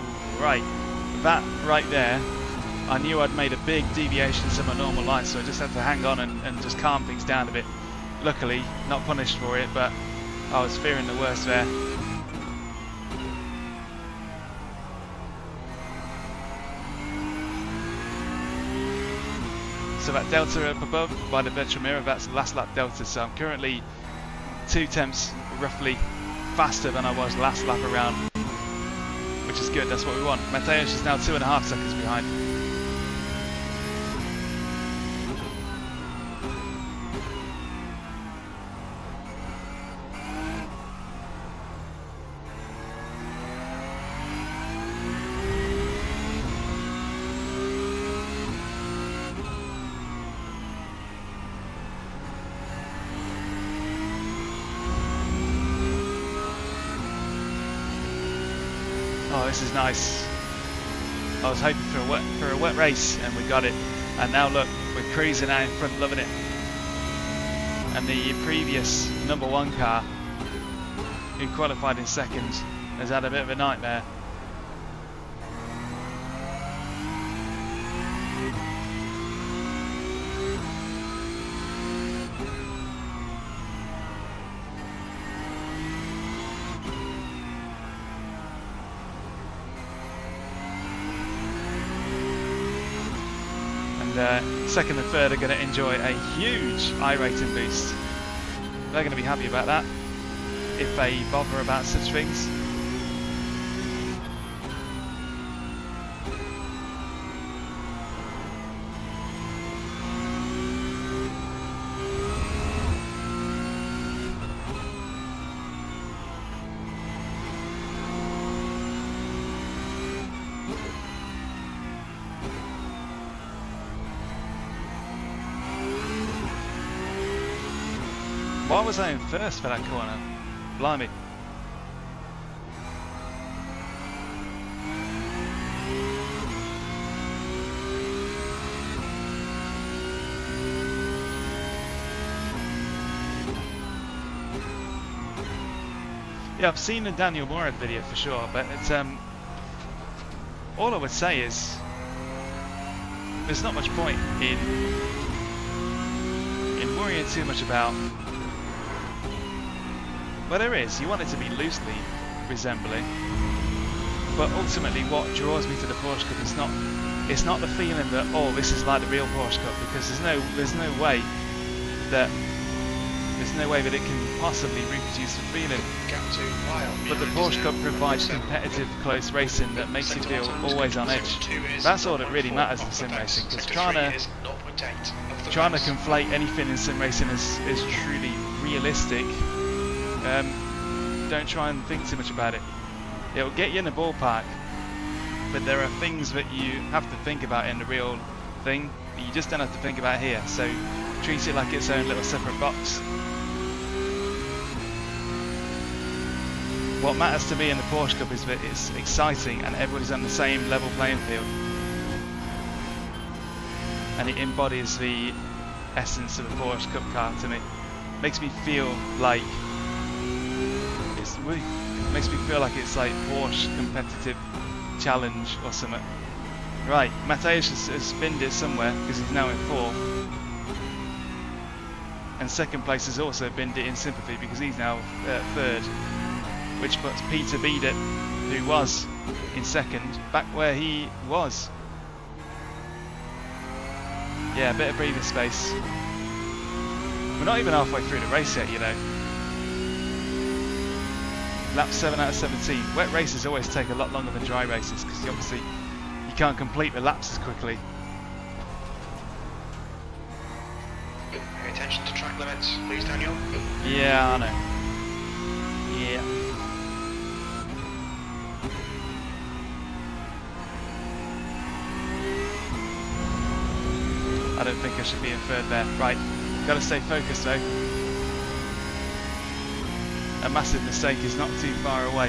Right, that right there, I knew I'd made a big deviation to my normal line, so I just had to hang on and just calm things down a bit. Luckily, not punished for it, but I was fearing the worst there. So that delta up above by the virtual mirror, that's the last lap delta. So I'm currently 2 tenths roughly faster than I was last lap around, which is good, that's what we want. Mateusz is now 2.5 seconds behind. Oh, this is nice. I was hoping for a wet race, and we got it. And now look, we're cruising out in front, loving it. And the previous #1 car, who qualified in second, has had a bit of a nightmare. Second and third are going to enjoy a huge iRating boost. They're going to be happy about that, if they bother about such things. Why was I in first for that corner? Blimey. Yeah, I've seen the Daniel Morad video for sure, but it's all I would say is there's not much point in worrying too much about. Well, there is. You want it to be loosely resembling, but ultimately, what draws me to the Porsche Cup is not. It's not the feeling that, oh, this is like the real Porsche Cup, because there's no way that it can possibly reproduce the feeling. But the Porsche Cup provides competitive, close racing that makes you feel always on edge. That's all that really matters in sim racing, because trying to conflate anything in sim racing as truly realistic, don't try and think too much about it. It'll get you in the ballpark, but there are things that you have to think about in the real thing that you just don't have to think about here. So treat it like its own little separate box. What matters to me in the Porsche Cup is that it's exciting and everybody's on the same level playing field, and it embodies the essence of a Porsche Cup car to me. Makes me feel like it's like Porsche competitive challenge or something. Right, Mateusz has spinned it somewhere because he's now in 4th, and second place has also binned it in sympathy because he's now 3rd, which puts Peter Beedit, who was in 2nd, back where he was. Yeah, a bit of breathing space. We're not even halfway through the race yet, you know. Lap 7 out of 17. Wet races always take a lot longer than dry races because obviously you can't complete the laps as quickly. Pay attention to track limits, please, Daniel. Yeah, I know. Yeah. I don't think I should be in 3rd there. Right, gotta stay focused though. A massive mistake is not too far away.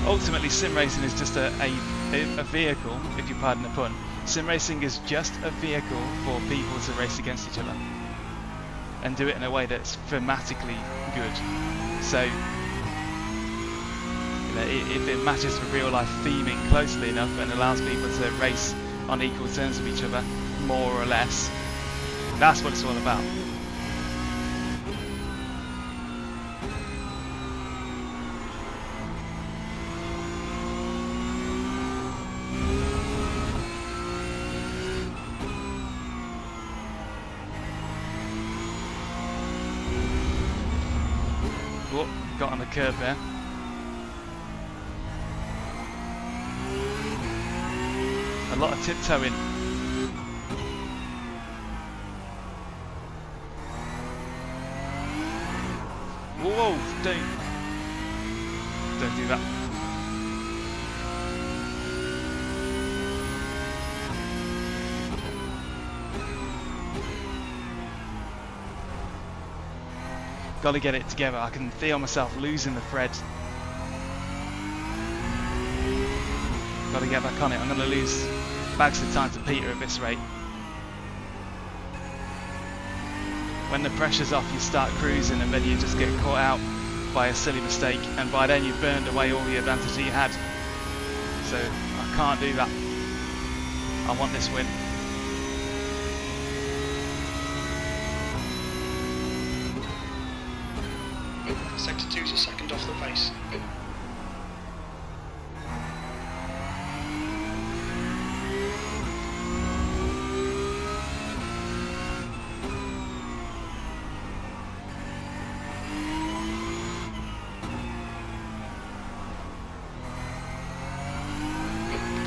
Ultimately, sim racing is just a vehicle, if you pardon the pun. Sim racing is just a vehicle for people to race against each other and do it in a way that's thematically good. So, you know, if it matches the real life theming closely enough and allows people to race on equal terms with each other, more or less, that's what it's all about. Oh, got on the curb there. A lot of tiptoeing. Whoa, don't do that. Got to get it together. I can feel myself losing the thread. Got to get back on it. I'm going to lose bags of time to Peter at this rate. When the pressure's off, you start cruising, and then you just get caught out by a silly mistake, and by then you've burned away all the advantage that you had. So I can't do that. I want this win. Sector 2's a second off the pace. The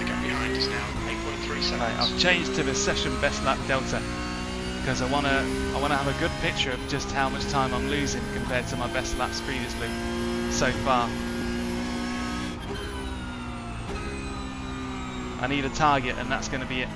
gap behind is now 8.3 seconds. Right, I've changed to the session best lap delta because I want to have a good picture of just how much time I'm losing compared to my best laps previously so far. I need a target, and that's going to be it.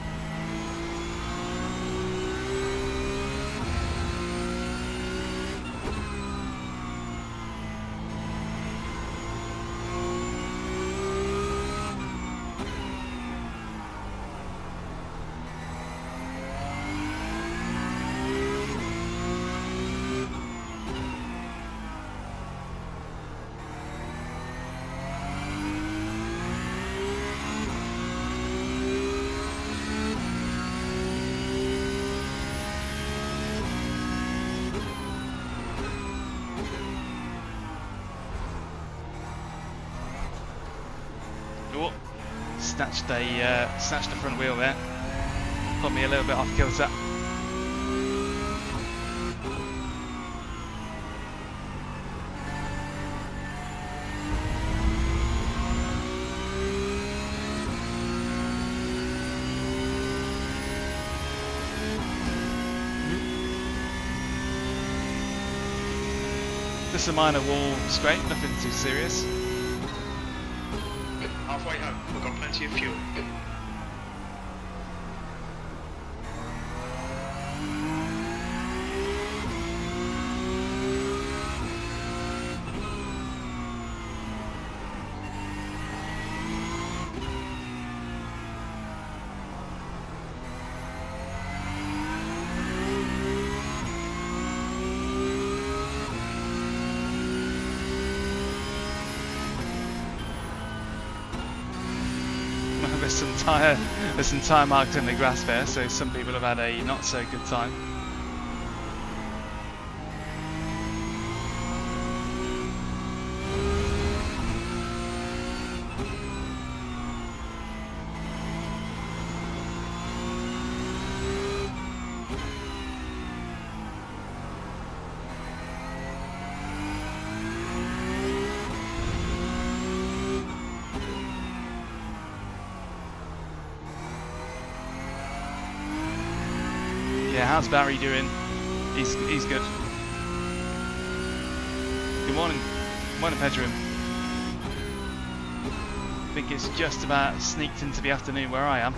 snatched the front wheel there. Put me a little bit off kilter. Just a minor wall scrape, nothing too serious. Halfway home, we've got plenty of fuel. There's some tyre marked in the grass there, so some people have had a not so good time. Yeah, how's Barry doing? He's good. Good morning. Morning, Pedro. I think it's just about sneaked into the afternoon where I am.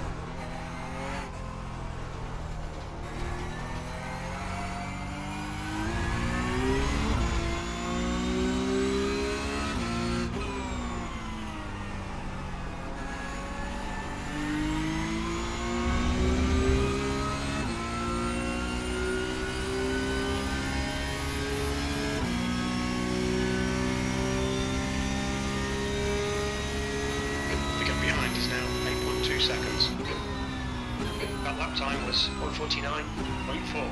Seconds. That lap time was 1:49.4.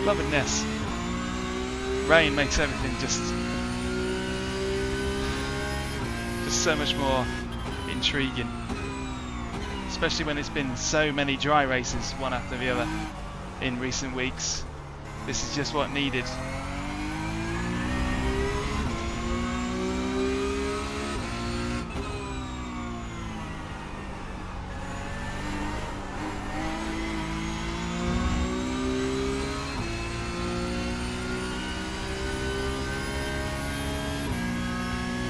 Loving this. Rain makes everything just so much more intriguing, especially when it's been so many dry races one after the other in recent weeks. This is just what needed.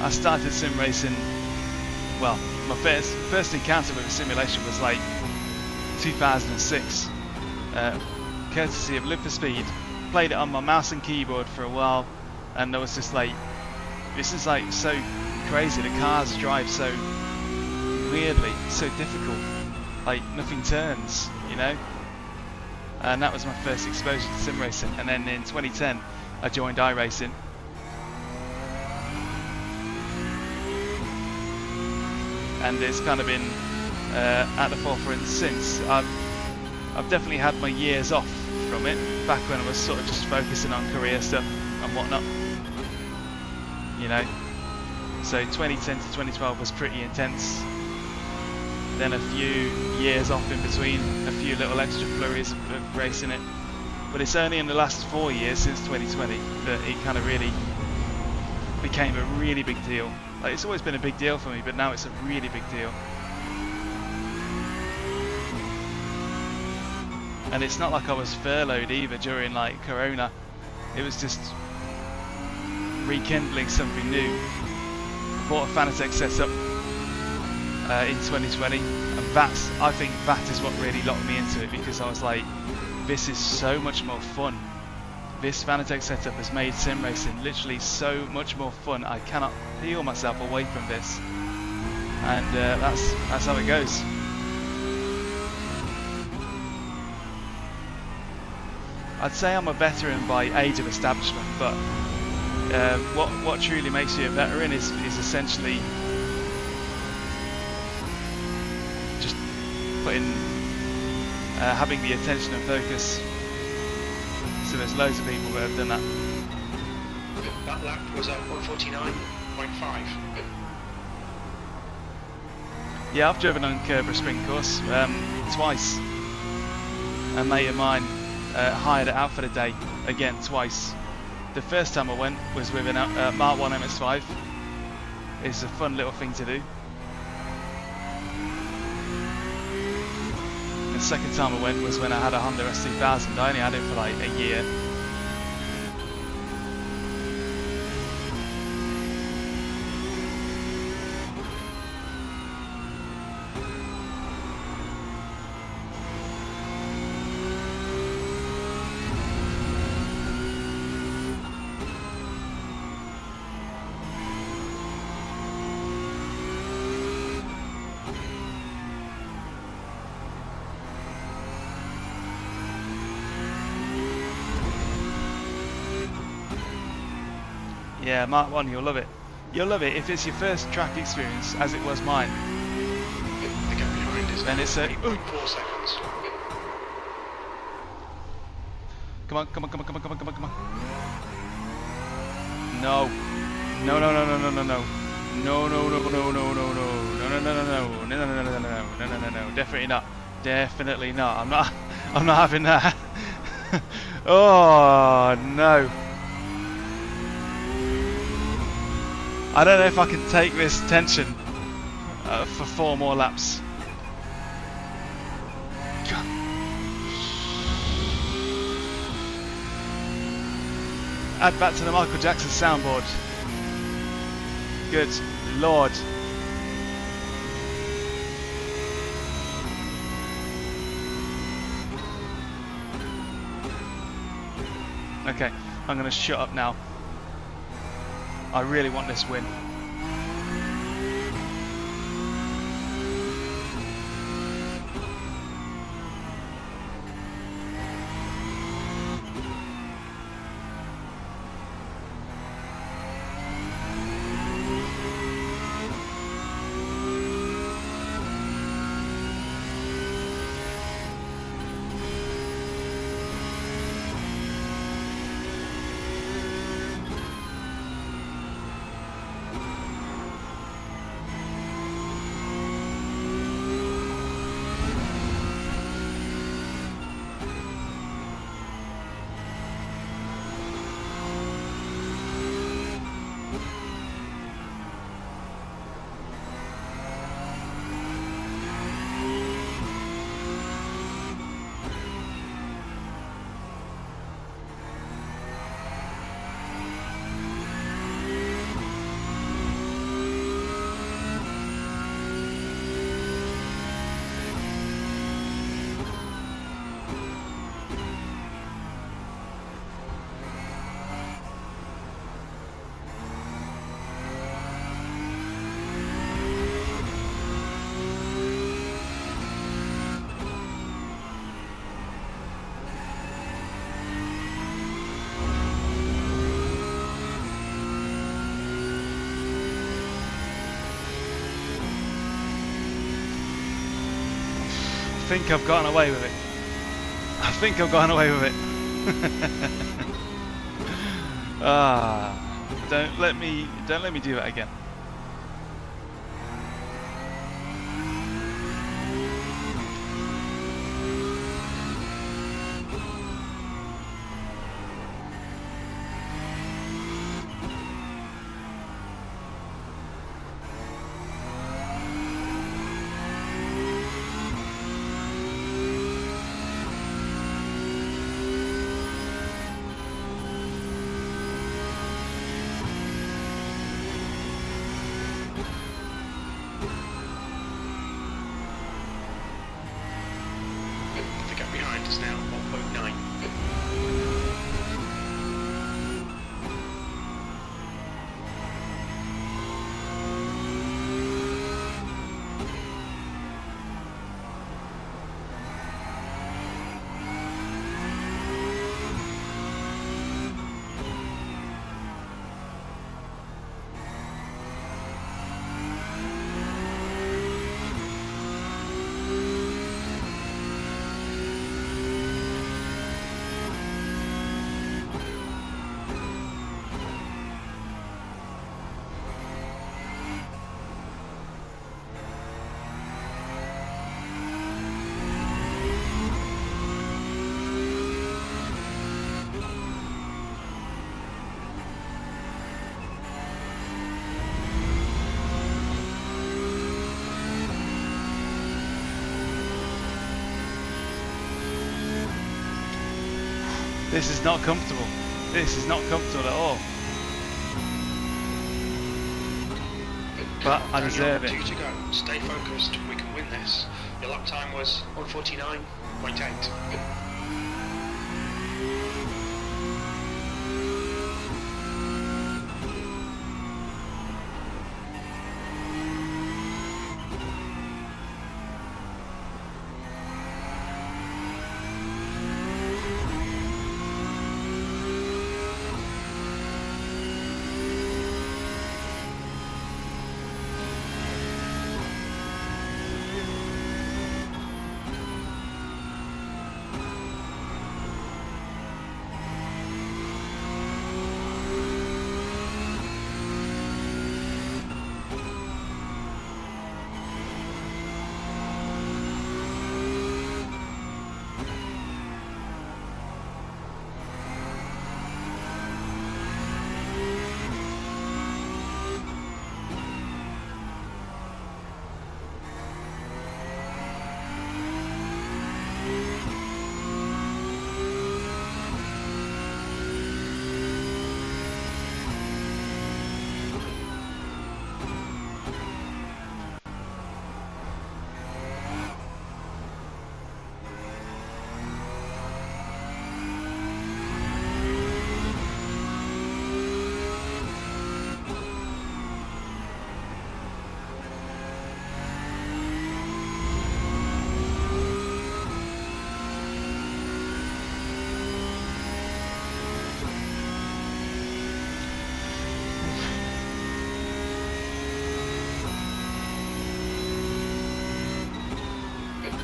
I started sim racing, well, my first encounter with a simulation was like 2006, courtesy of Live for Speed. Played it on my mouse and keyboard for a while, and I was just like, this is like so crazy, the cars drive so weirdly, so difficult, like nothing turns, you know? And that was my first exposure to sim racing. And then in 2010 I joined iRacing. And it's kind of been at the forefront since. I've definitely had my years off from it, back when I was sort of just focusing on career stuff and whatnot, you know. So 2010 to 2012 was pretty intense. Then a few years off in between, a few little extra flurries of racing it. But it's only in the last 4 years, since 2020, that it kind of really became a really big deal. Like, it's always been a big deal for me, but now it's a really big deal. And it's not like I was furloughed either during like Corona. It was just rekindling something new. I bought a Fanatec setup in 2020, and I think that is what really locked me into it, because I was like, this is so much more fun. This Fanatec setup has made sim racing literally so much more fun. I cannot peel myself away from this, and that's how it goes. I'd say I'm a veteran by age of establishment, but what truly makes you a veteran is essentially just having the attention and focus. So there's loads of people that have done that. That lap was at 149.5. Yeah, I've driven on Kerbera Spring Course twice. A mate of mine hired it out for the day, again twice. The first time I went was with a Mark 1 MS5. It's a fun little thing to do. The second time I went was when I had a Honda S2000. I only had it for like a year. Yeah, Mark 1, you'll love it. You'll love it if it's your first track experience, as it was mine. The gap behind is Then it's a 8.4 seconds. Come on, come on, come on, come on, come on, come on, come on. No. No, no, no, no, no, no, no. No, no, no, no, no, no, no. No, no, no, no, no. No, no, no, no, no, no, no, no, no, no. Definitely not. Definitely not. I'm not having that. Oh, no. I don't know if I can take this tension for 4 more laps. Add back to the Michael Jackson soundboard. Good Lord. Okay, I'm going to shut up now. I really want this win. I think I've gotten away with it. I think I've gotten away with it. Don't let me do that again. This is not comfortable. This is not comfortable at all. But I deserve it. 2 to go. Stay focused. We can win this. Your lap time was 1:49.8.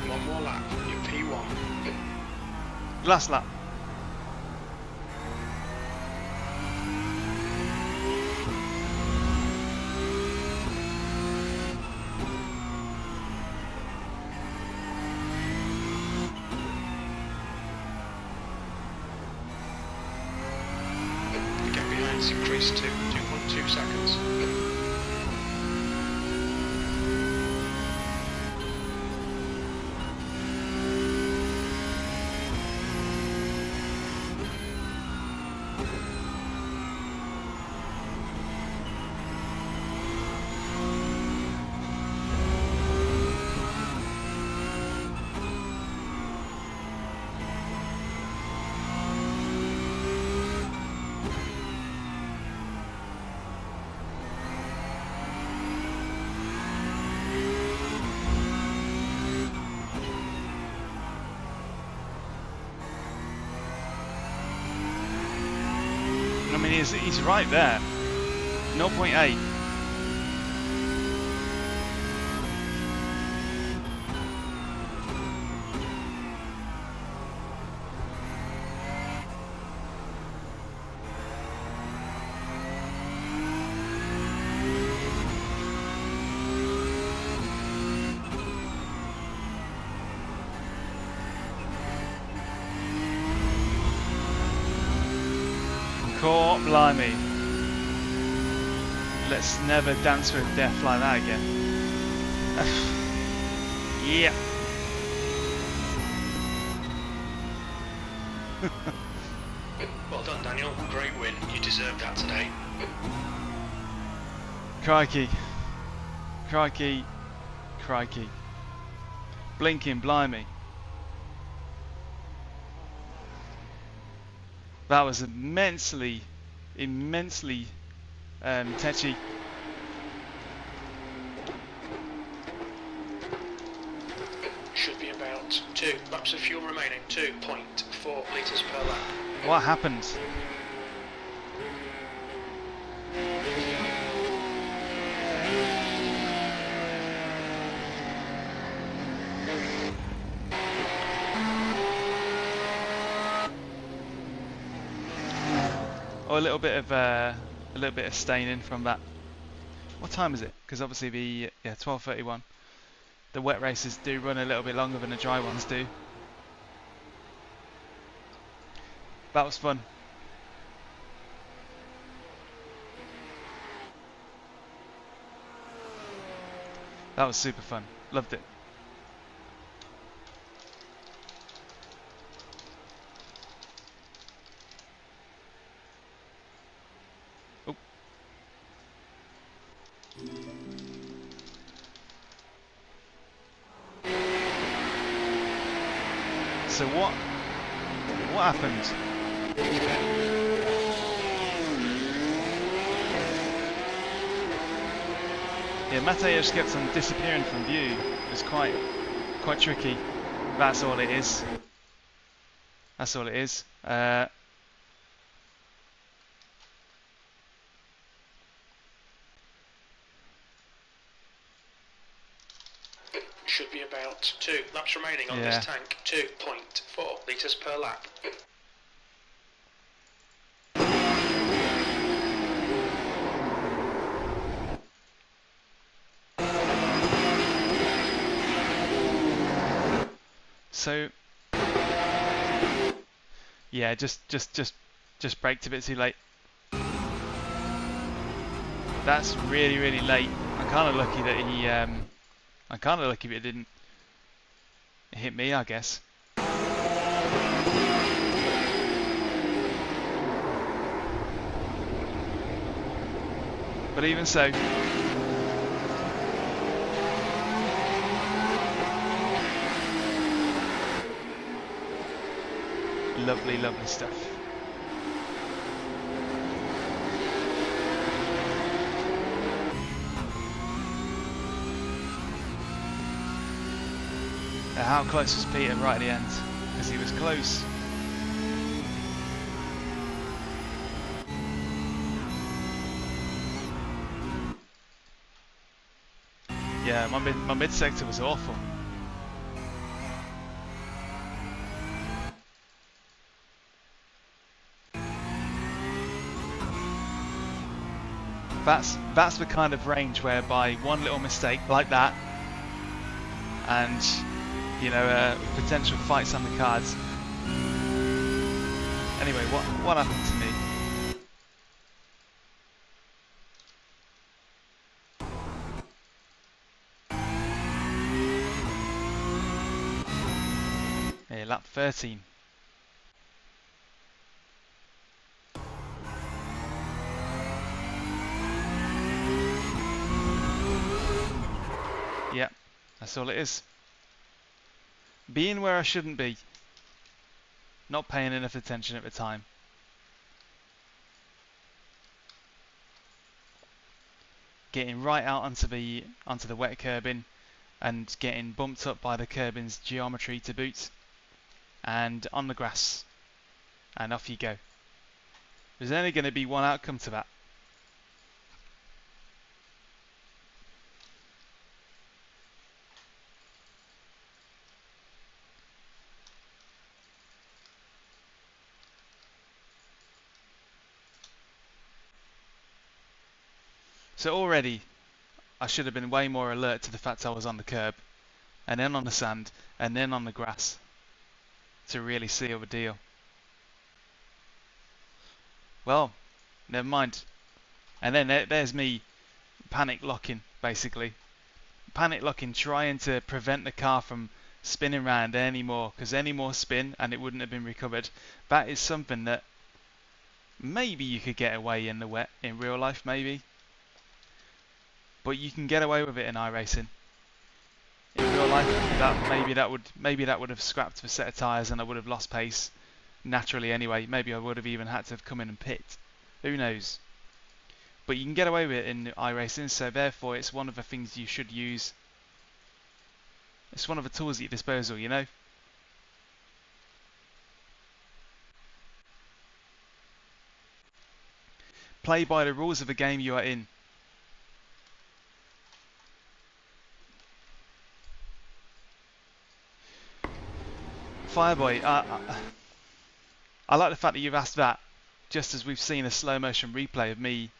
One more lap. You're P1. Last lap. The gap behind's increased to 2.2 seconds. I mean, he's right there. 0.8. Core blimey. Let's never dance with death like that again. Yeah. Well done, Daniel. Great win. You deserved that today. Crikey. Crikey. Crikey. Blinking blimey. That was immensely tetchy. Should be about 2 laps of fuel remaining. 2.4 litres per lap. What happened? Oh, a little bit of staining from that. What time is it? Because obviously the 12:31. The wet races do run a little bit longer than the dry ones do. That was fun. That was super fun. Loved it. So what happened? Yeah, Matej just kept on disappearing from view. It was quite tricky. That's all it is. That's all it is. Should be about 2 laps remaining on this tank. 2.4 litres per lap. So yeah, just braked a bit too late. That's really late. I'm kind of lucky that he. I'm kind of lucky that it didn't hit me, I guess. But even so. Lovely stuff. How close was Peter right at the end? Because he was close. Yeah, my mid sector was awful. That's the kind of range whereby one little mistake like that, and you know, potential fights on the cards. Anyway, what happened to me? Yeah, lap 13. Yeah, that's all it is. Being where I shouldn't be. Not paying enough attention at the time. Getting right out onto the wet curbing and getting bumped up by the curbing's geometry to boot, and on the grass, and off you go. There's only going to be one outcome to that. So already I should have been way more alert to the fact I was on the curb, and then on the sand, and then on the grass, to really seal the deal. Well, never mind. And then there's me panic locking, basically. Panic locking, trying to prevent the car from spinning around anymore, because any more spin and it wouldn't have been recovered. That is something that maybe you could get away in the wet in real life, maybe. But you can get away with it in iRacing. In real life, maybe that would have scrapped a set of tyres and I would have lost pace naturally anyway. Maybe I would have even had to have come in and pit. Who knows? But you can get away with it in iRacing, so therefore it's one of the things you should use. It's one of the tools at your disposal, you know? Play by the rules of the game you are in. Fireboy, I like the fact that you've asked that, just as we've seen a slow motion replay of me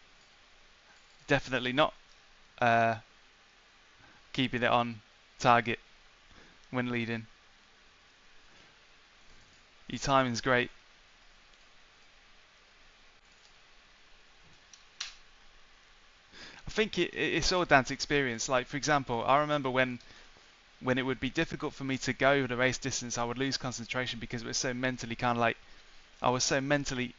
definitely not keeping it on target when leading. Your timing's great. I think it's all down to experience. Like, for example, I remember when it would be difficult for me to go the race distance, I would lose concentration because it was so mentally kind of like, I was so mentally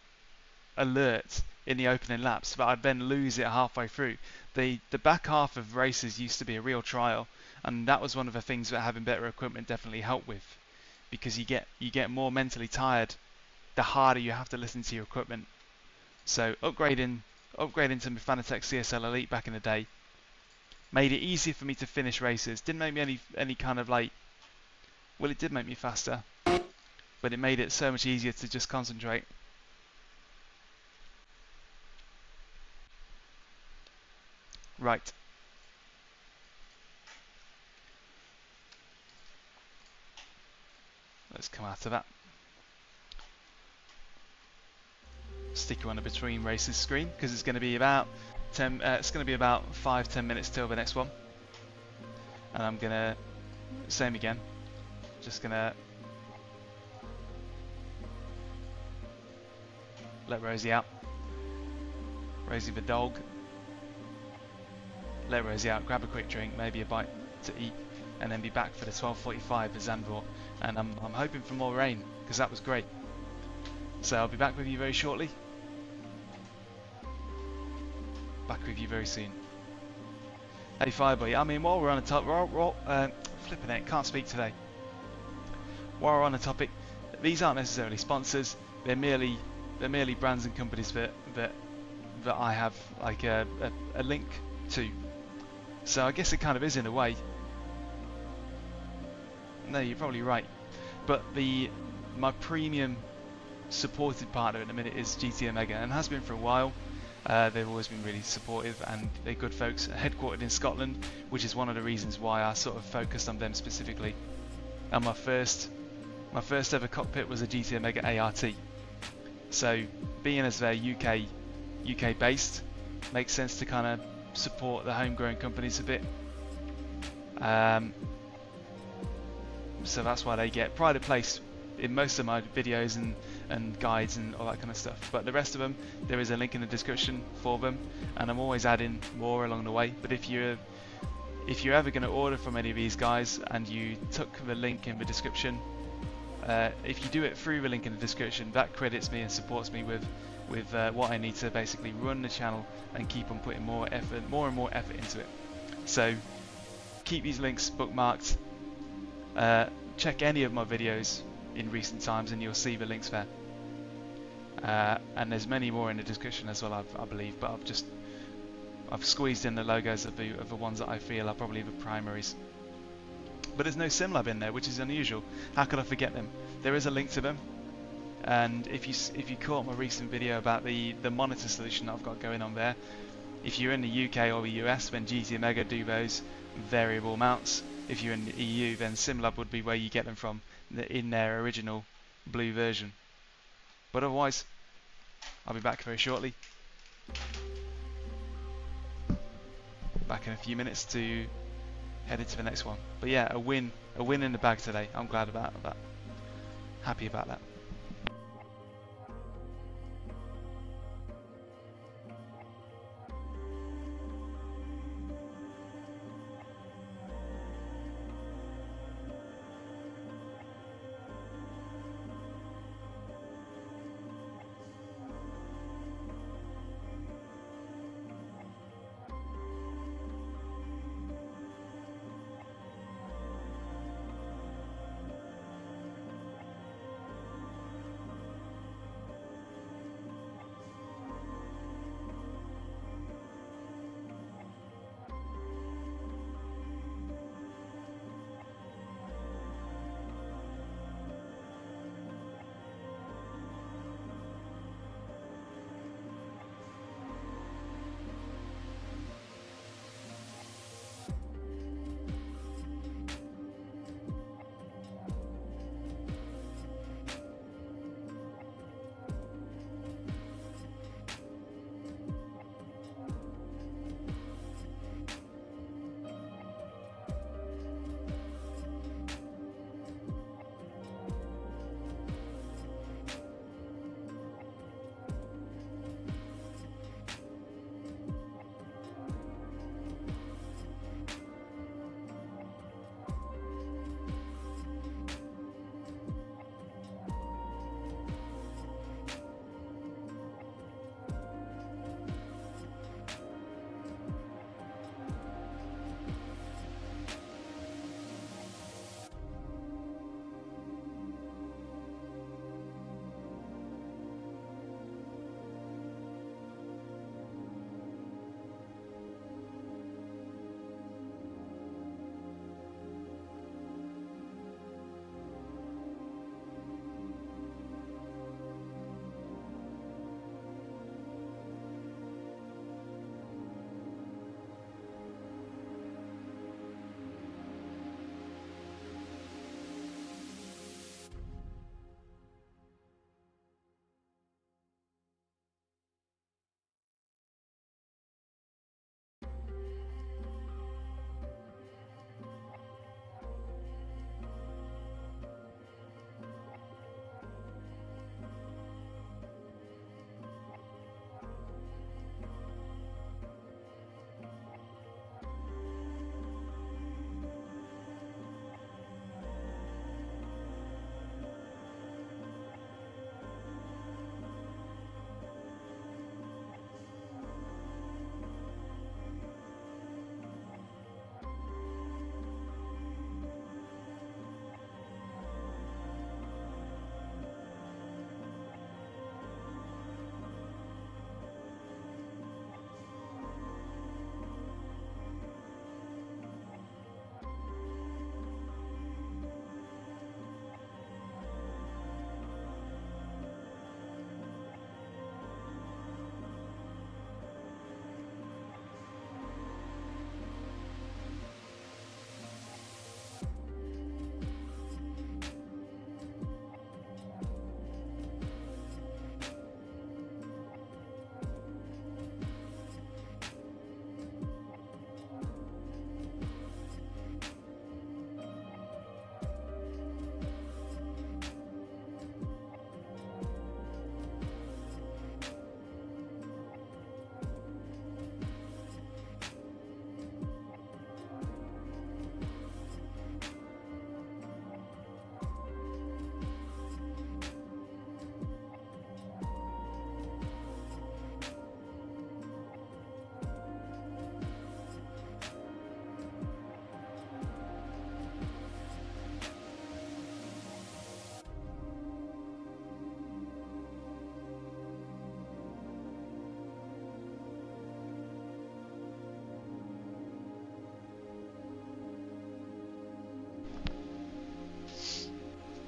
alert in the opening laps, but I'd then lose it halfway through. The back half of races used to be a real trial, and that was one of the things that having better equipment definitely helped with. because you get more mentally tired the harder you have to listen to your equipment. So upgrading to my Fanatec CSL Elite back in the day made it easier for me to finish races. Didn't make me any kind of like, well, it did make me faster, but it made it so much easier to just concentrate. Right. Let's come out of that. Stick you on a between races screen because it's going to be about 5-10 minutes till the next one, and I'm gonna same again. Just gonna let Rosie out. Rosie the dog. Let Rosie out. Grab a quick drink, maybe a bite to eat, and then be back for the 12:45 at Zandvoort. And I'm hoping for more rain because that was great. So I'll be back with you very shortly. Back with you very soon. Hey Fireboy, I mean, while we're on the top, flipping it, can't speak today. While we're on the topic, these aren't necessarily sponsors. They're merely brands and companies that I have like a link to. So I guess it kind of is in a way. No, you're probably right. But my premium supported partner at the minute is GT Omega, and has been for a while. They've always been really supportive, and they're good folks, headquartered in Scotland, which is one of the reasons why I sort of focused on them specifically. And my first ever cockpit was a GT Omega ART. So being as they're UK based, makes sense to kind of support the homegrown companies a bit. So that's why they get pride of place in most of my videos and guides and all that kind of stuff. But the rest of them, there is a link in the description for them, and I'm always adding more along the way. But if you're ever going to order from any of these guys and you took the link in the description, if you do it through the link in the description, that credits me and supports me with what I need to basically run the channel and keep on putting more and more effort into it. So keep these links bookmarked. Check any of my videos in recent times and you'll see the links there. And there's many more in the description as well, I believe, but I've squeezed in the logos of the ones that I feel are probably the primaries. But there's no SimLab in there, which is unusual. How could I forget them? There is a link to them, and if you caught my recent video about the monitor solution that I've got going on there, if you're in the UK or the US, then GT Omega do those variable mounts. If you're in the EU, then SimLab would be where you get them from, in their original blue version. But otherwise, I'll be back very shortly. Back in a few minutes to head into the next one. But yeah, a win in the bag today. I'm glad about that. Happy about that.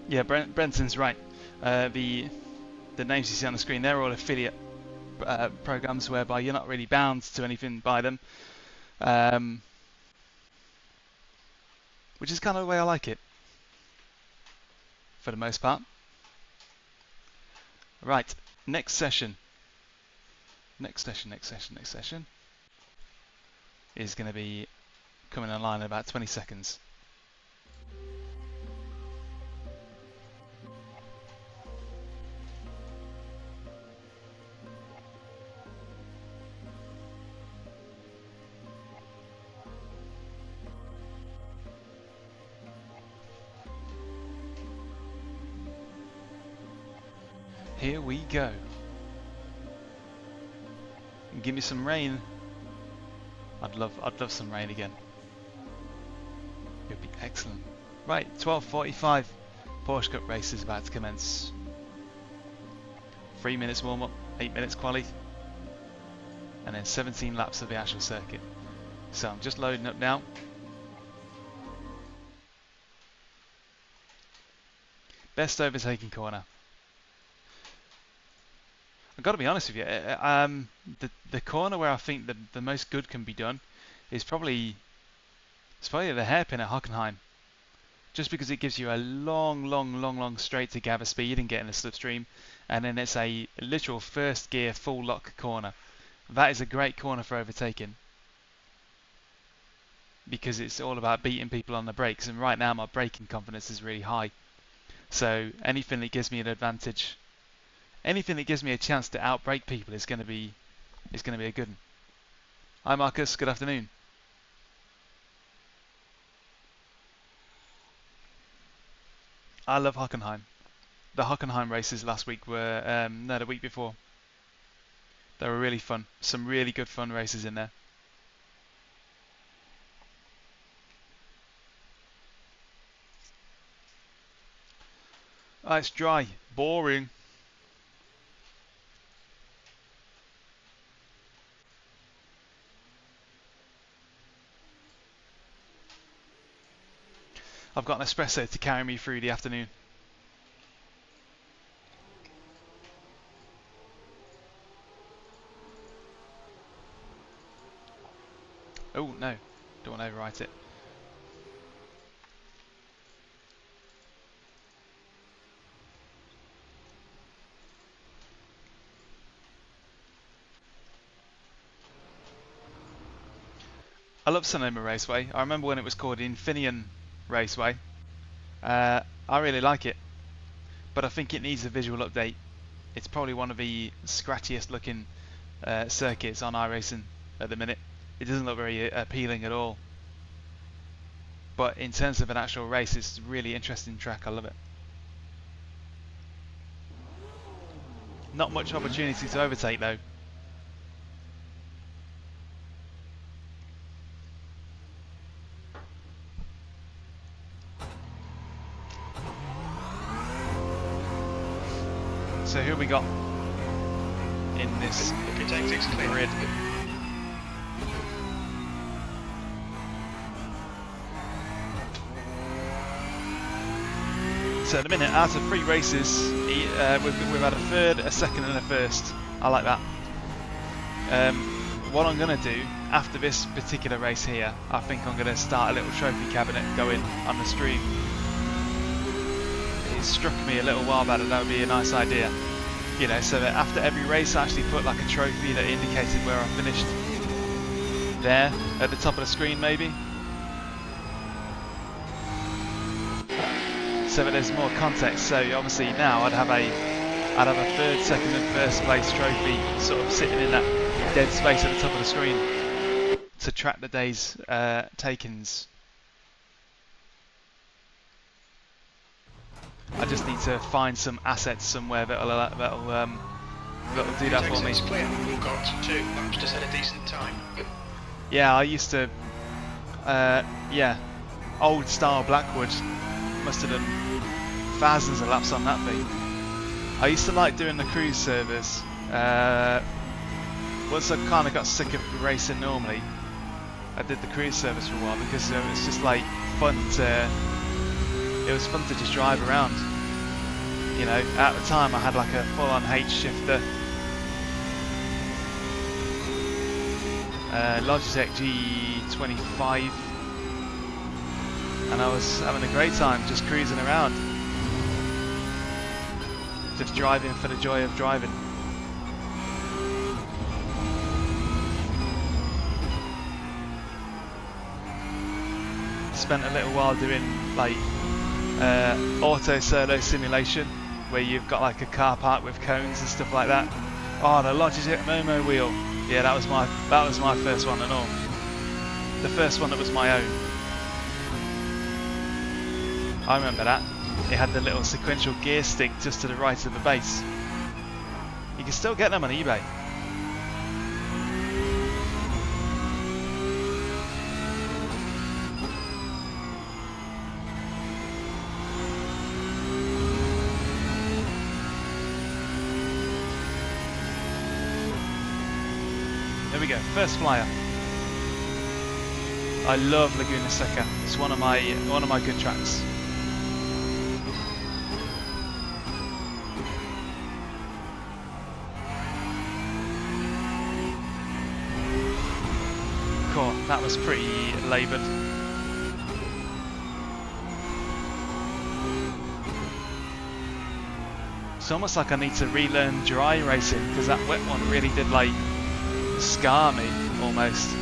Yeah, Brenton's right. The names you see on the screen, they're all affiliate programs whereby you're not really bound to anything by them, which is kind of the way I like it, for the most part. Right, next session is going to be coming online in about 20 seconds. Here we go. Give me some rain. I'd love some rain again. It would be excellent. Right, 12:45. Porsche Cup race is about to commence. 3 minutes warm up, 8 minutes quali, and then 17 laps of the actual circuit. So I'm just loading up now. Best overtaking corner. I've got to be honest with you, the corner where I think the most good can be done is probably the hairpin at Hockenheim, just because it gives you a long straight to gather speed and get in the slipstream, and then it's a literal first gear full lock corner. That is a great corner for overtaking, because it's all about beating people on the brakes, and right now my braking confidence is really high, so anything that gives me an advantage, anything that gives me a chance to outbrake people is going to be a good one. Hi Marcus, good afternoon. I love Hockenheim. The Hockenheim races last week were, no, the week before. They were really fun. Some really good fun races in there. Oh, it's dry. Boring. I've got an espresso to carry me through the afternoon. Oh no, don't want to overwrite it. I love Sonoma Raceway. I remember when it was called Infineon Raceway. I really like it, but I think it needs a visual update. It's probably one of the scratchiest looking circuits on iRacing at the minute. It doesn't look very appealing at all. But in terms of an actual race, it's a really interesting track. I love it. Not much opportunity to overtake though. So who we got in this grid? So at the minute, out of 3 races, we've had a third, a second and a first. I like that. What I'm going to do after this particular race here, I think I'm going to start a little trophy cabinet going on the stream. It struck me a little while back that would be a nice idea. You know, so that after every race I actually put like a trophy that indicated where I finished. There, at the top of the screen maybe. So that there's more context. So obviously now I'd have a third, second and first place trophy sort of sitting in that dead space at the top of the screen to track the day's takings. I just need to find some assets somewhere that'll do that for me. We've got 2 laps to set a decent time. Yeah, I used to, yeah, old style Blackwood. Must have done thousands of laps on that thing. I used to like doing the cruise servers. Once I kind of got sick of racing normally, I did the cruise servers for a while because it was just like fun to. It was fun to just drive around. You know, at the time I had like a full-on H shifter, Logitech G25, and I was having a great time just cruising around, just driving for the joy of driving. Spent a little while doing like auto solo simulation, where you've got like a car park with cones and stuff like that. Oh, the Logitech Momo wheel. Yeah, that was my first one and all. The first one that was my own. I remember that. It had the little sequential gear stick just to the right of the base. You can still get them on eBay. There we go, first flyer. I love Laguna Seca. It's one of my good tracks. Cool, that was pretty laboured. It's almost like I need to relearn dry racing, because that wet one really did like scar me almost.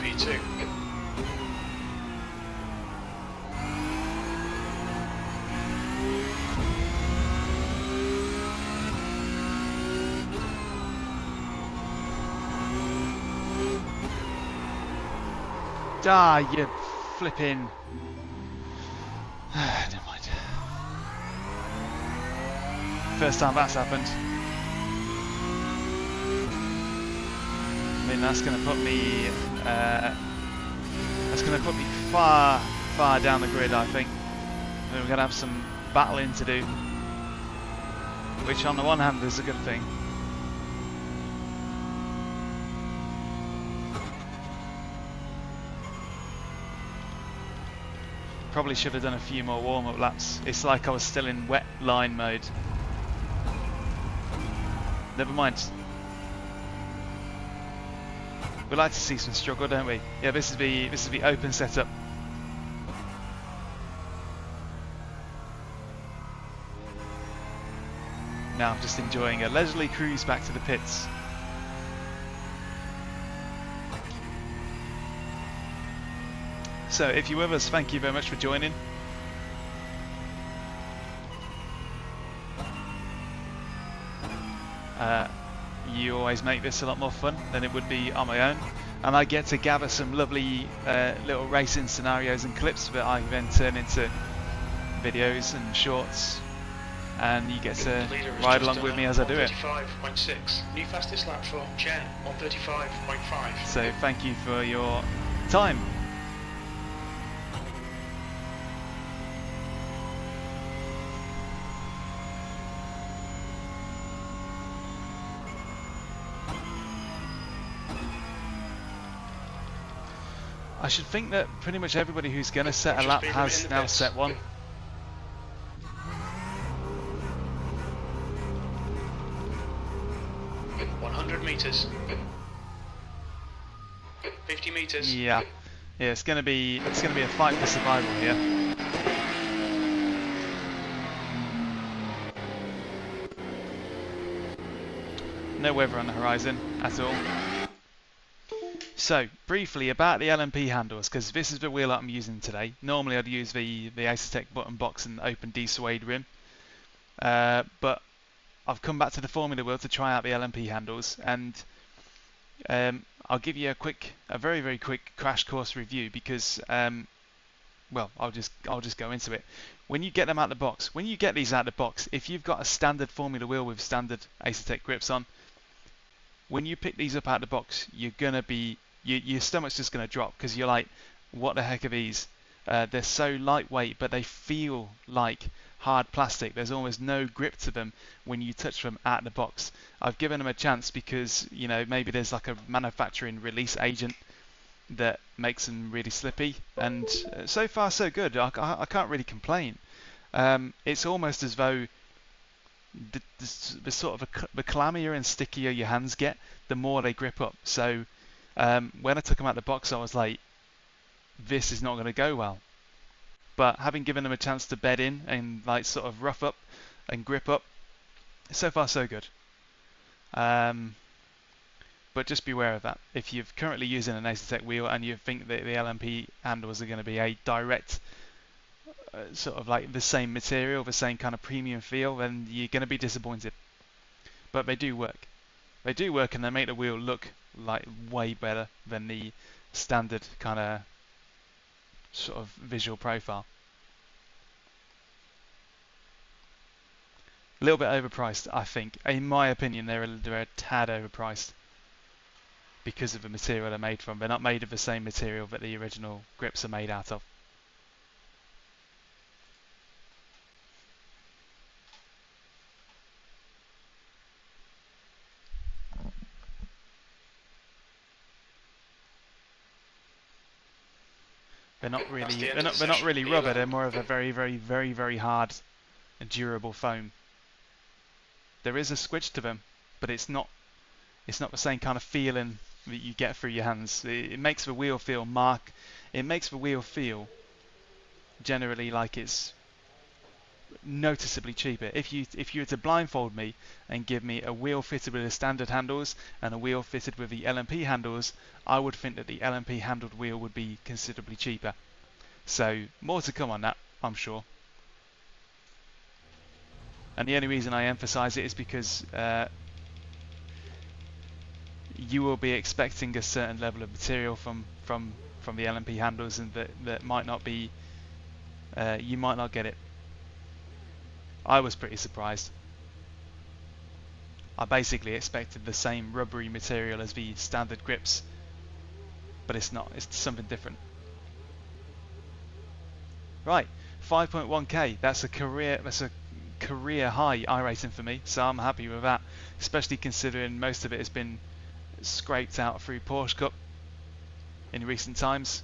P2. Ah, you flipping. Never mind. First time that's happened. I mean, that's going to put me. That's going to put me far down the grid, I think. And we're going to have some battling to do, which on the one hand is a good thing. Probably should have done a few more warm-up laps. It's like I was still in wet line mode. Never mind. We like to see some struggle, don't we? Yeah, this is the open setup. Now I'm just enjoying a leisurely cruise back to the pits. So if you're with us, thank you very much for joining. You always make this a lot more fun than it would be on my own, and I get to gather some lovely little racing scenarios and clips that I then turn into videos and shorts, and you get to ride along with me as I do it. 135.6. New fastest lap for Jen, 135.5. So thank you for your time. I should think that pretty much everybody who's going to set a lap has now set one. metres. 50 metres. Yeah, it's gonna be a fight for survival here. No weather on the horizon at all. So, briefly about the LMP handles, because this is the wheel that I'm using today. Normally I'd use the Asetek button box and open D-suede rim. But I've come back to the Formula Wheel to try out the LMP handles, and I'll give you a very, very quick crash course review because, well, I'll just go into it. When you get them out of the box, when you get these out of the box, if you've got a standard Formula Wheel with standard Asetek grips on, when you pick these up out of the box, you're gonna be your stomach's just gonna drop because you're like, what the heck are these? They're so lightweight, but they feel like hard plastic. There's almost no grip to them when you touch them out of the box. I've given them a chance because, you know, maybe there's like a manufacturing release agent that makes them really slippy, and so far so good. I can't really complain. It's almost as though the sort of the clammier and stickier your hands get, the more they grip up. So when I took them out of the box, I was like, this is not going to go well. But having given them a chance to bed in and like sort of rough up and grip up, so far so good. But just beware of that. If you're currently using an Asetek wheel and you think that the LMP handles are going to be a direct sort of like the same material, the same kind of premium feel, then you're going to be disappointed. But they do work. They do work, and they make the wheel look like way better than the standard kind of sort of visual profile. A little bit overpriced, I think. In my opinion, they're a tad overpriced because of the material they're made from. They're not made of the same material that the original grips are made out of. They're not really rubber. They're more of a very, very, very, very hard and durable foam. There is a squidge to them, but it's not the same kind of feeling that you get through your hands. It makes the wheel feel It makes the wheel feel generally like it's noticeably cheaper. If you were to blindfold me and give me a wheel fitted with the standard handles and a wheel fitted with the LMP handles, I would think that the LMP handled wheel would be considerably cheaper. So more to come on that, I'm sure. And the only reason I emphasize it is because you will be expecting a certain level of material from the LMP handles, and that might not be, you might not get it. I was pretty surprised. I basically expected the same rubbery material as the standard grips, but it's not. It's something different. Right, 5.1k. That's a career high iRacing for me, so I'm happy with that. Especially considering most of it has been scraped out through Porsche Cup in recent times.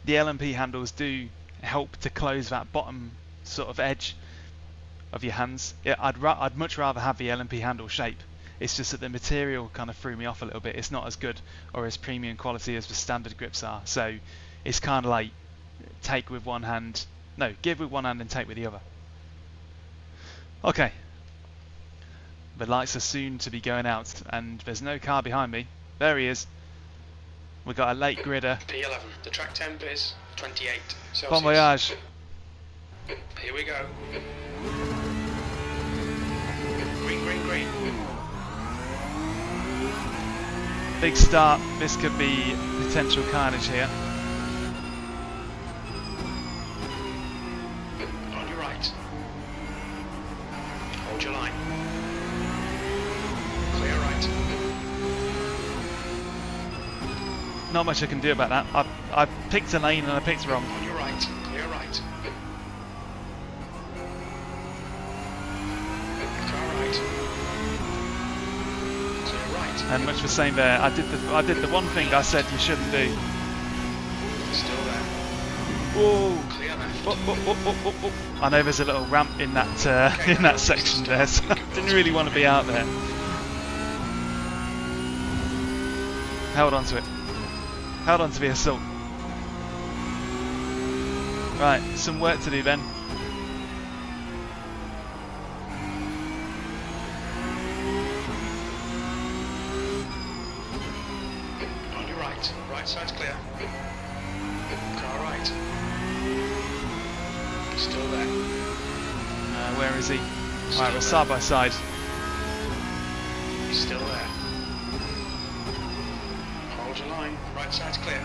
The LMP handles do help to close that bottom sort of edge of your hands. I'd much rather have the LMP handle shape. It's just that the material kind of threw me off a little bit. It's not as good or as premium quality as the standard grips are. So it's kind of like take with one hand, no, give with one hand and take with the other. Okay. The lights are soon to be going out and there's no car behind me. There he is. We've got a late gridder. P11. The track temp is 28 Celsius. Bon voyage. Here we go. Green, green, green. Big start. This could be potential carnage here. On your right. Hold your line. Clear right. Not much I can do about that. I picked a lane and I picked wrong. On your right. Clear right. And much the same there. I did the one thing I said you shouldn't do. Still there. Whoa! Clear left. Oh. I know there's a little ramp in that in that section there, so I didn't really want to be out there. Held on to it. Held on to the assault. Right, some work to do then. On your right. Right side's clear. Car right. He's still there. Where is he? Still Right, we're there. side by side. He's still there. Hold your line. Right side's clear.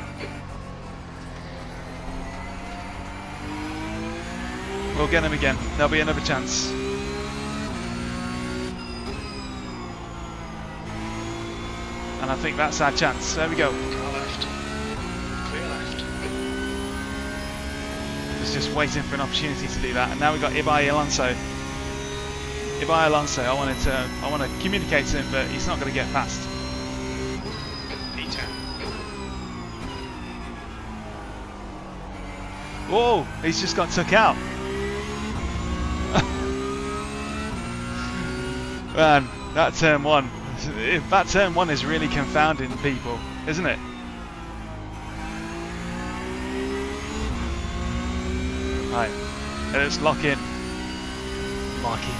We'll get him again. There'll be another chance. And I think that's our chance. There we go. Car left. Clear left. Was just waiting for an opportunity to do that, and now we've got Ibai Alonso. Ibai Alonso, I want to communicate to him, but he's not going to get past. P10. Whoa! He's just got took out. Man, that turn one is really confounding people, isn't it? Right, let's lock in. Lock in.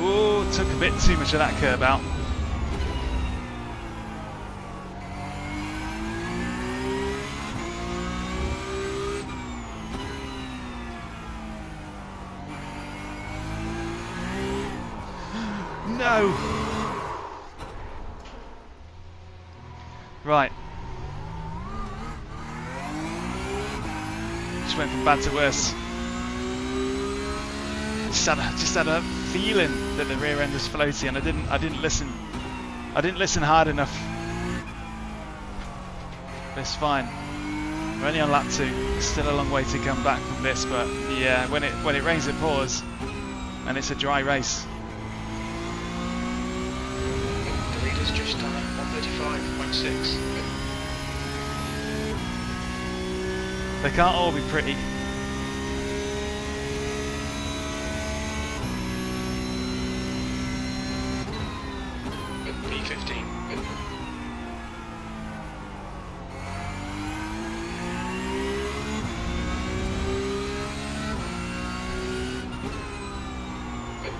Ooh, took a bit too much of that curb out. No! Right. Just went from bad to worse. Just had a feeling that the rear end was floaty, and I didn't listen hard enough. But it's fine. We're only on lap 2. Still a long way to come back from this, but yeah, when it rains it pours, and it's a dry race. The leader's just done at 135.6. They can't all be pretty. P15.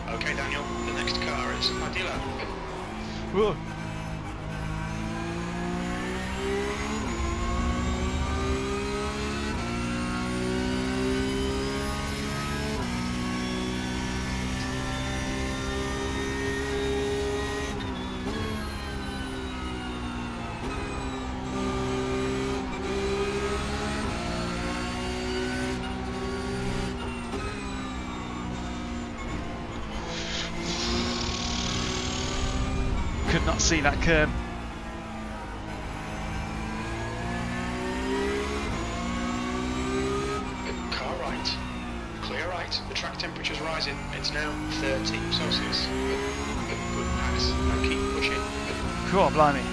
Okay, Daniel, the next car is Adila. Whoa. Could not see that curb. Car right. Clear right. The track temperature's rising. It's now 30 Celsius. Good pass. Now keep pushing. Cool, blimey.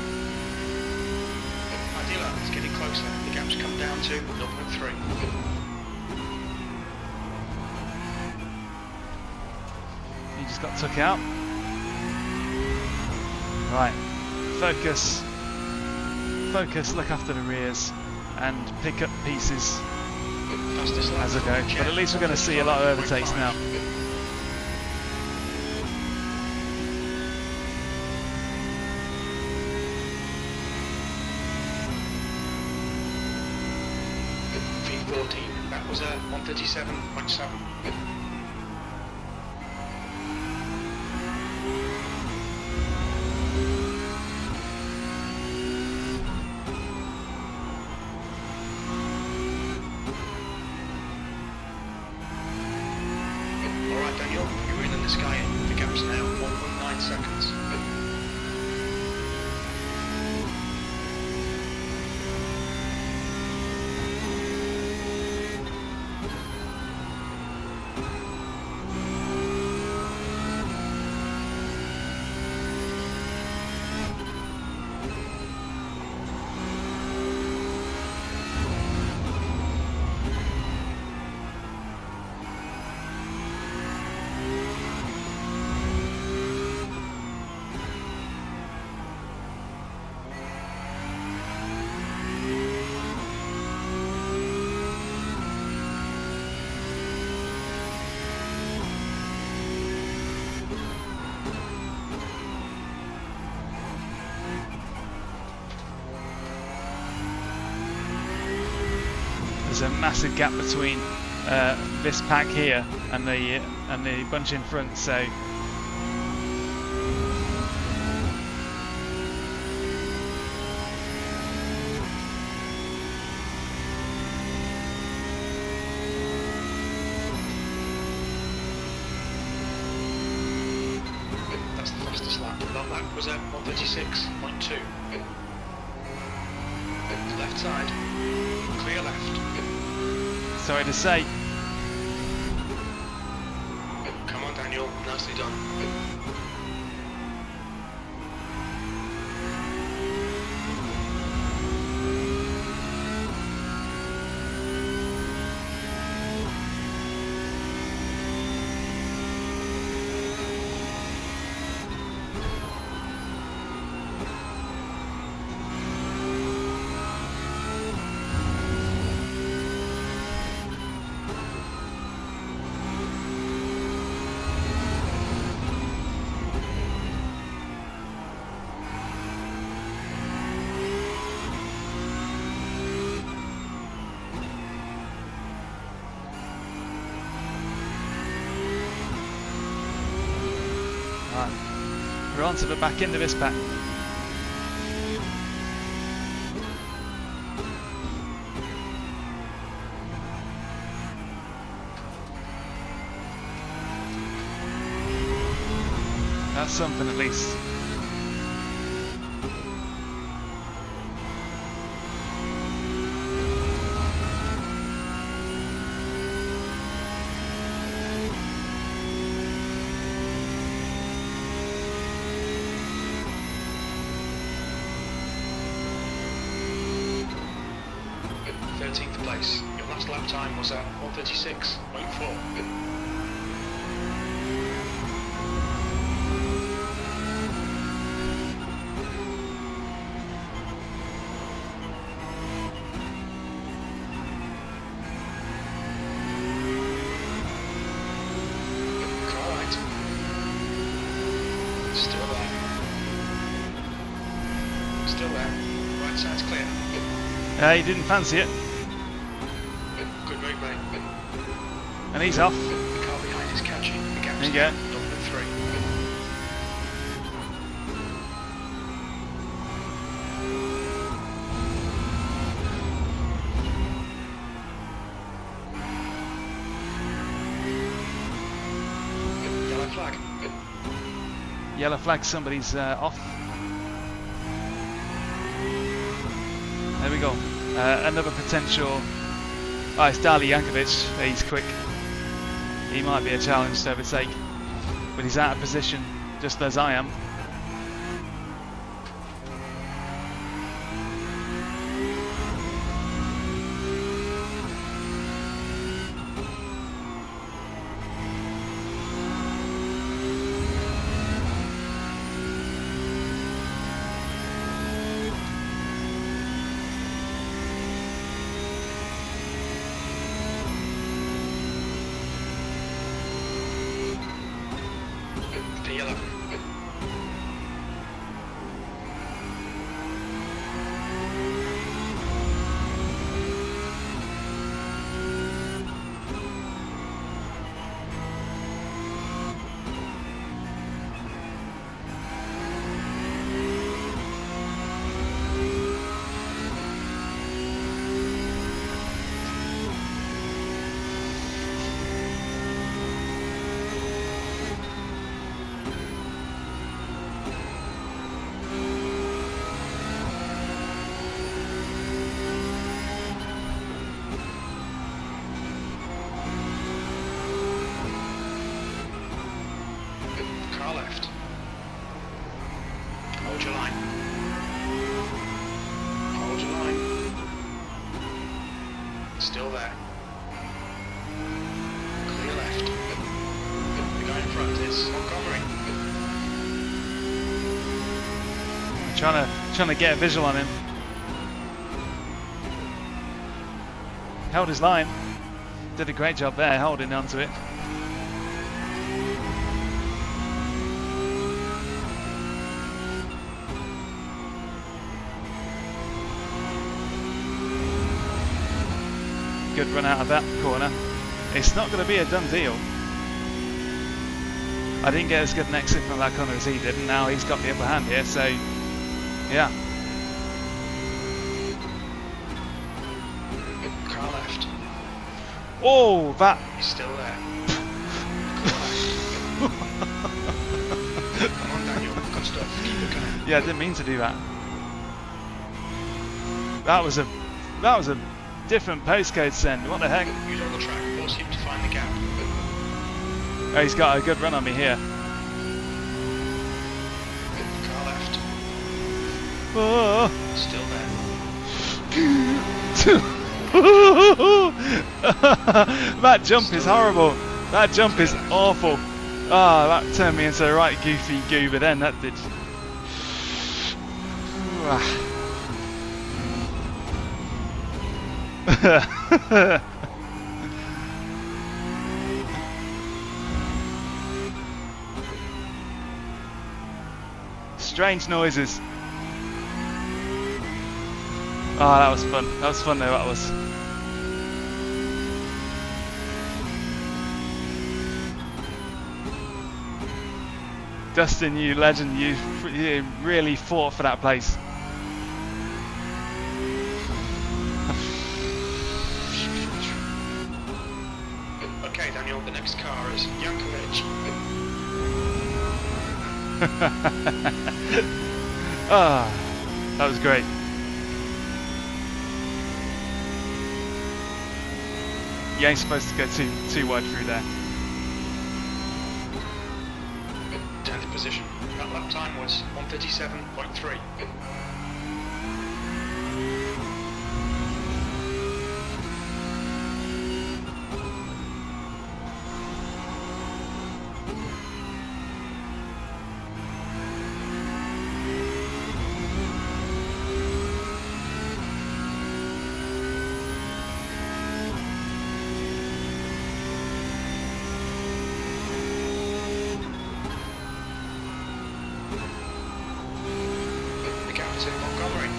Adila is getting closer. The gap's come down to 0.3. He just got took out. Right, focus, look after the rears and pick up pieces Fastest lap as I go, but at least we're going to see a lot of overtakes now. V14, that was a 137.7. Alright Daniel, you're in the sky. The gap's now 1.9 seconds. there's a massive gap between this pack here and the bunch in front, so that's the fastest lap. That lap was at 136.2. Left side, clear left. sorry to say. Come on, Daniel, nicely done. We're on to the back end of this pack. That's something at least. Place. Your last lap time was at 136.4. Alright. Still there. Still there. Right side's clear. He didn't fancy it. Good move, mate. And he's off. The car behind is catching. The gap's There you go. number 3. Yellow flag. Yellow flag, somebody's off. There we go. Another potential. Oh, it's Dali Jankovic. He's quick. He might be a challenge to overtake, but he's out of position, just as I am. Still there. Clear left. The guy in front is Montgomery. Trying to get a visual on him. Held his line. Did a great job there, holding onto it. good run out of that corner. It's not going to be a done deal. I didn't get as good an exit from that corner as he did, and now he's got the upper hand here, so yeah. Car left. Oh, that... He's still there. Come on, Daniel. Good stuff. Keep it going. Yeah, I didn't mean to do that. That was a different postcode send. What the heck? Use on the track. Force him to find the gap. Oh, he's got a good run on me here. Car left. Oh. Still there. That jump is horrible. That jump is awful. Ah, that turned me into a right goofy goober then. That did. Strange noises. Oh, that was fun. That was fun though, that was. Dustin, you legend, you really fought for that place. Okay, Daniel, the next car is Yankovic. Ah, that was great. You ain't supposed to go too wide through there. 10th position. That lap time was 1:37.3.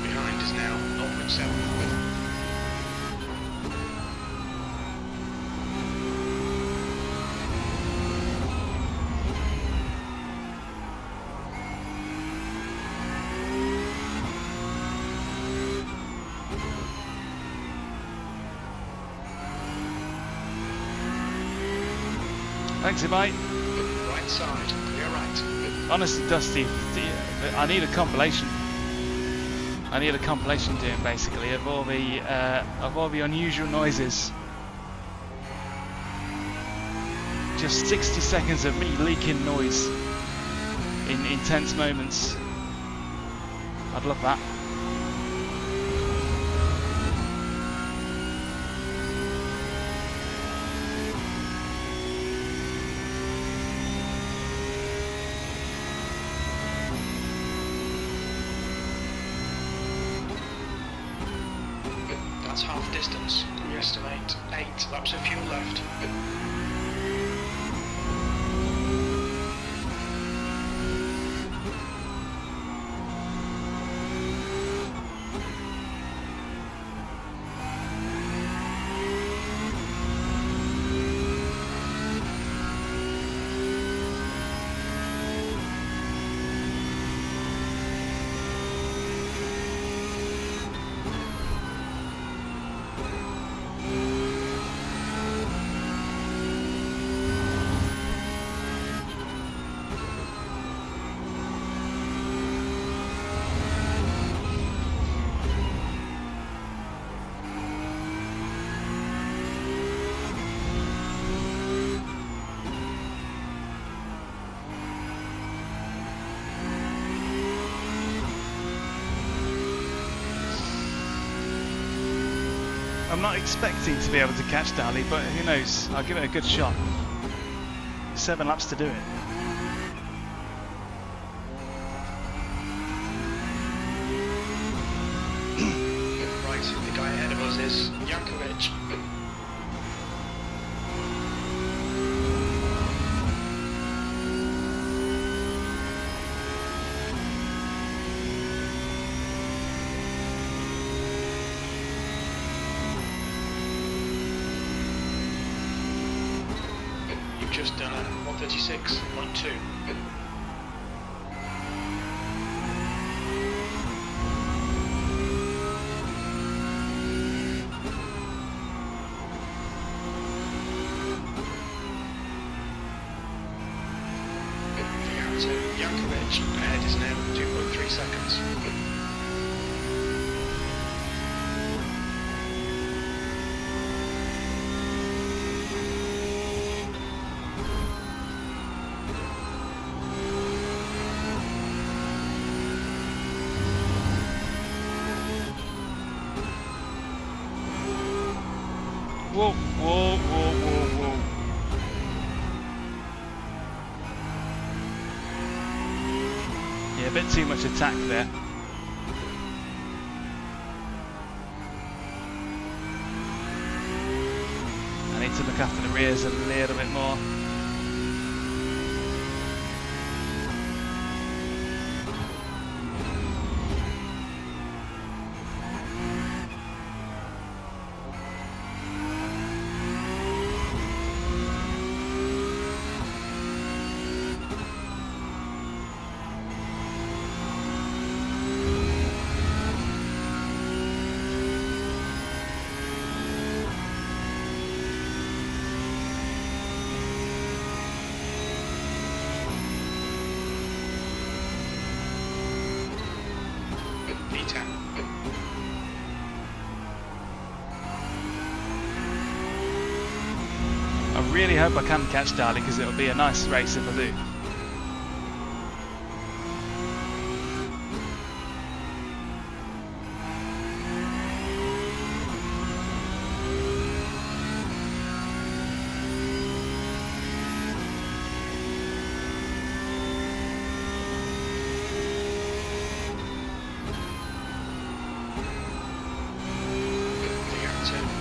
Behind is now 0.7. Thanks, mate. Right side, clear right. Honestly, Dusty, I need a compilation. I need a compilation doing basically of all the unusual noises. Just 60 seconds of me leaking noise in intense moments. I'd love that. That's half distance. We estimate 8 laps of fuel left. I'm not expecting to be able to catch Dali, but who knows? I'll give it a good shot. 7 laps to do it. Right, the guy ahead of us is Yankovic. just done a 136.2. Yankovic ahead is now 2.3 seconds. Whoa, whoa, whoa, whoa, whoa. Yeah, a bit too much attack there. I need to look after the rears a little bit more. I really hope I can catch Darley because it'll be a nice race if I do.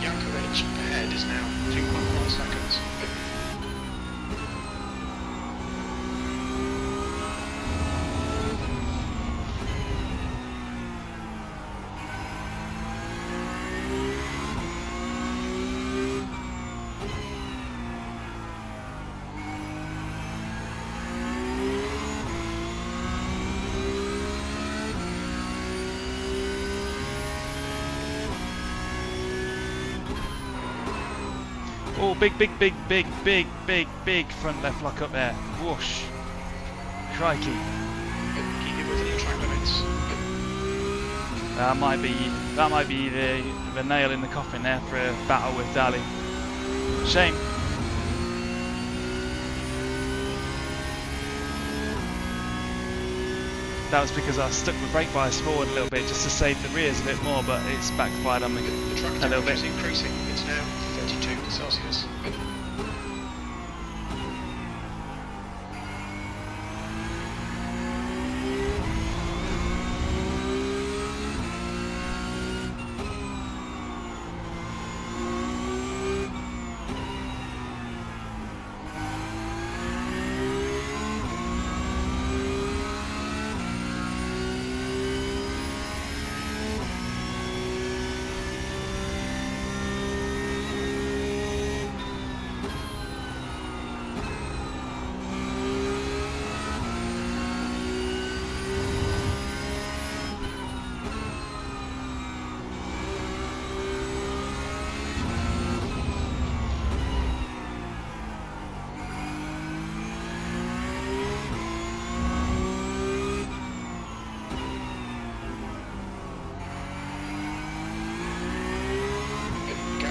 Yankovic ahead is now 2.1 seconds. Oh, big front left lock up there. Whoosh. Crikey. Keep it within the track limits. That might be the nail in the coffin there for a battle with Darley. Shame. That was because I stuck the brake bias forward a little bit just to save the rears a bit more, but it's backfired on me The track a little bit. temperature is increasing. It's now 32 Celsius.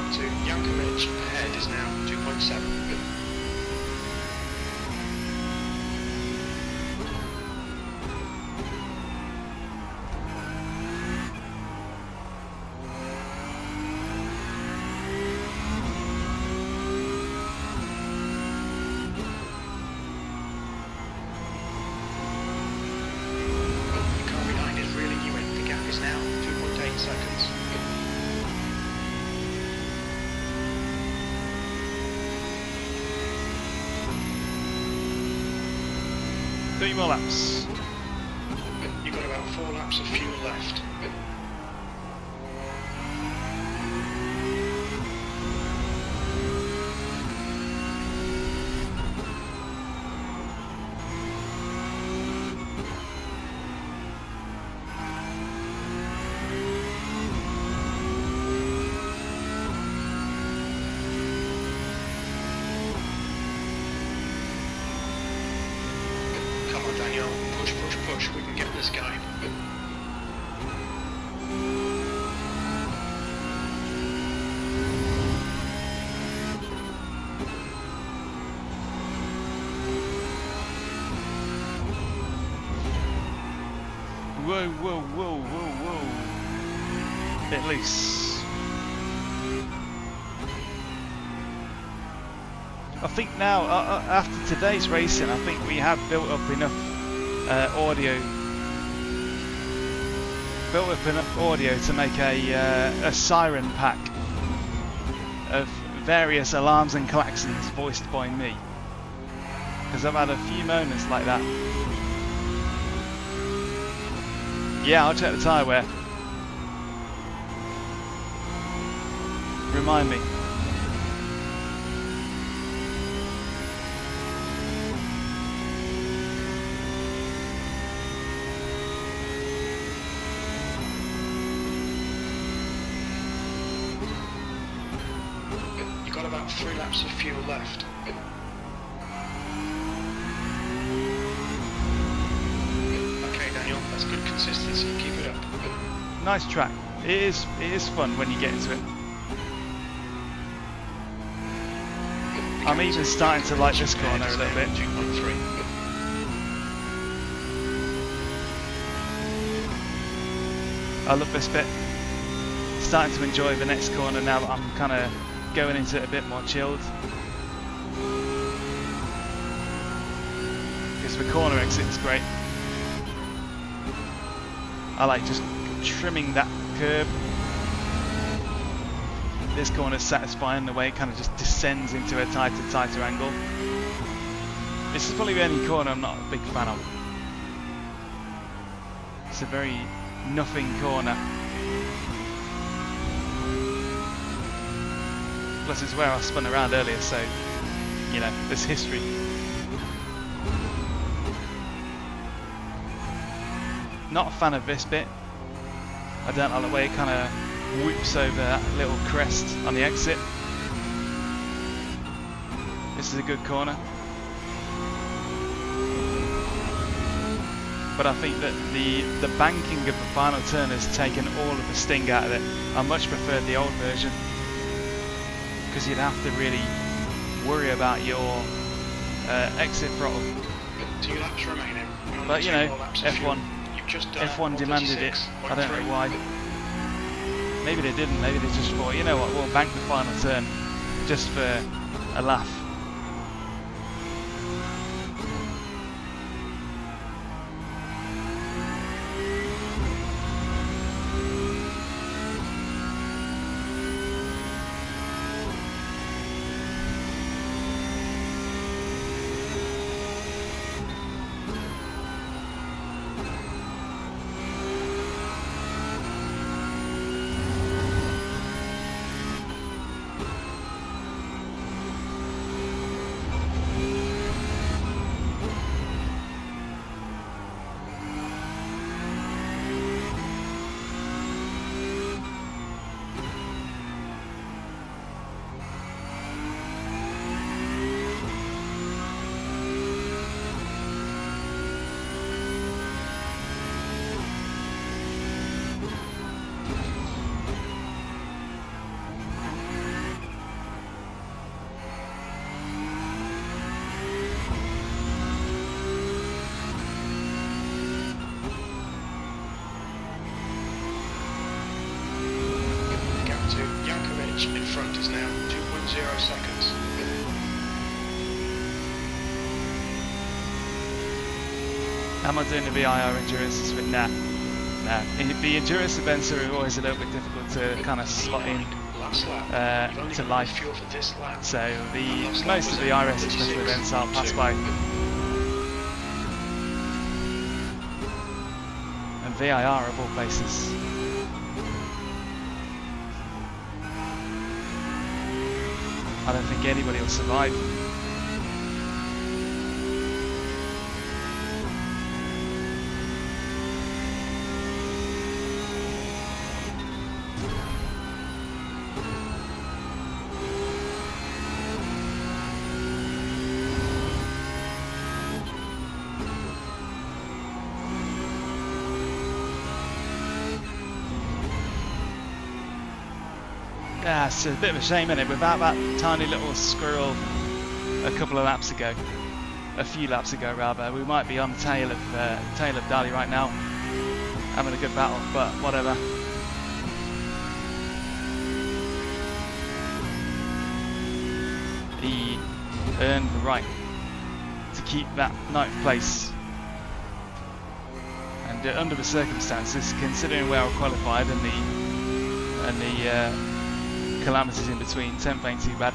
To Yankovic ahead is now 2.7. The car behind is reeling you in. The gap is now 2.8 seconds. 3 more laps. You've got about 4 laps of fuel left. push, we can get this guy. Whoa, whoa, whoa, whoa, whoa. Bit loose. I think now, after today's racing, I think we have built up enough audio. Built up enough audio to make a siren pack of various alarms and klaxons voiced by me. Because I've had a few moments like that. Yeah, I'll check the tyre wear. Remind me. You've got about 3 laps of fuel left. That's good consistency, keep it up. Nice track. It is fun when you get into it. I'm even starting to like this corner a little bit. 2.3. I love this bit. Starting to enjoy the next corner now that I'm kind of going into it a bit more chilled. Because the corner exit is great. I like just trimming that curb. This corner's satisfying the way it kind of just descends into a tighter angle. This is probably the only corner I'm not a big fan of. It's a very nothing corner. Plus it's where I spun around earlier, so, you know, there's history. Not a fan of this bit. I don't like the way it kind of whoops over that little crest on the exit. This is a good corner. But I think that the banking of the final turn has taken all of the sting out of it. I much preferred the old version. Because you'd have to really worry about your exit throttle. 2 laps remaining. But you know, F1 demanded it. I don't know why. Maybe they didn't. Maybe they just thought, you know what, we'll bank the final turn just for a laugh. In front is now 2.0 seconds. Am I doing the VIR endurance this week? Nah. The endurance events are always a little bit difficult to kind of slot in to life. So most of the iRacing special events I'll pass by. And VIR of all places. I don't think anybody will survive. Yeah, it's a bit of a shame, isn't it? Without that tiny little squirrel a couple of laps ago, a few laps ago rather, we might be on the tail of Dali right now, having a good battle. But whatever. He earned the right to keep that 9th place. And under the circumstances, considering where I qualified and the calamities in between, 10th ain't too bad.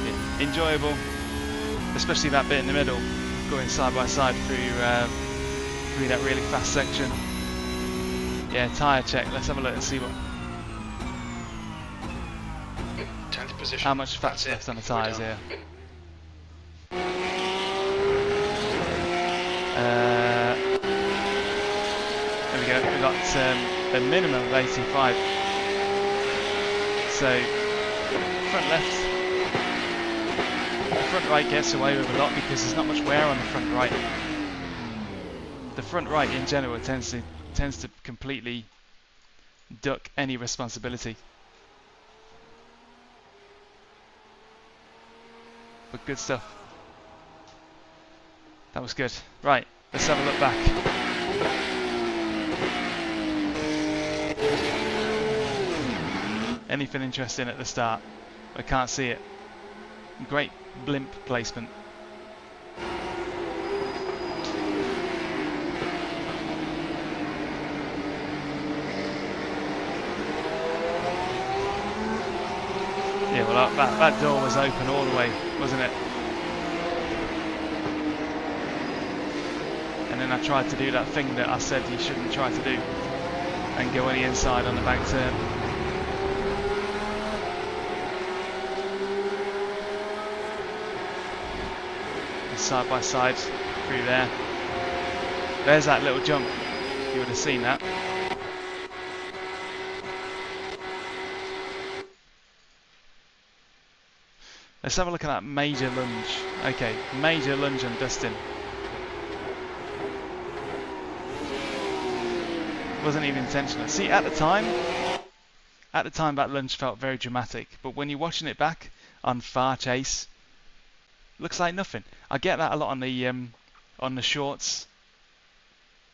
Yeah, enjoyable, especially that bit in the middle, going side by side through that really fast section. Yeah, tyre check. Let's have a look and see what. 10th position. How much fat's left on the tyres here. There we go. We've got a minimum of 85. So front left, the front right gets away with a lot because there's not much wear on the front right. The front right in general tends to completely duck any responsibility. But good stuff. That was good. Right, let's have a look back. Anything interesting at the start? I can't see it. Great blimp placement. Yeah, well that door was open all the way, wasn't it? And then I tried to do that thing that I said you shouldn't try to do and go on the inside on the back turn. Side by side through there. There's that little jump. You would have seen that. Let's have a look at that major lunge. Okay, major lunge on Dustin. Wasn't even intentional. See, at the time that lunge felt very dramatic, but when you're watching it back on far chase, looks like nothing. I get that a lot on the shorts,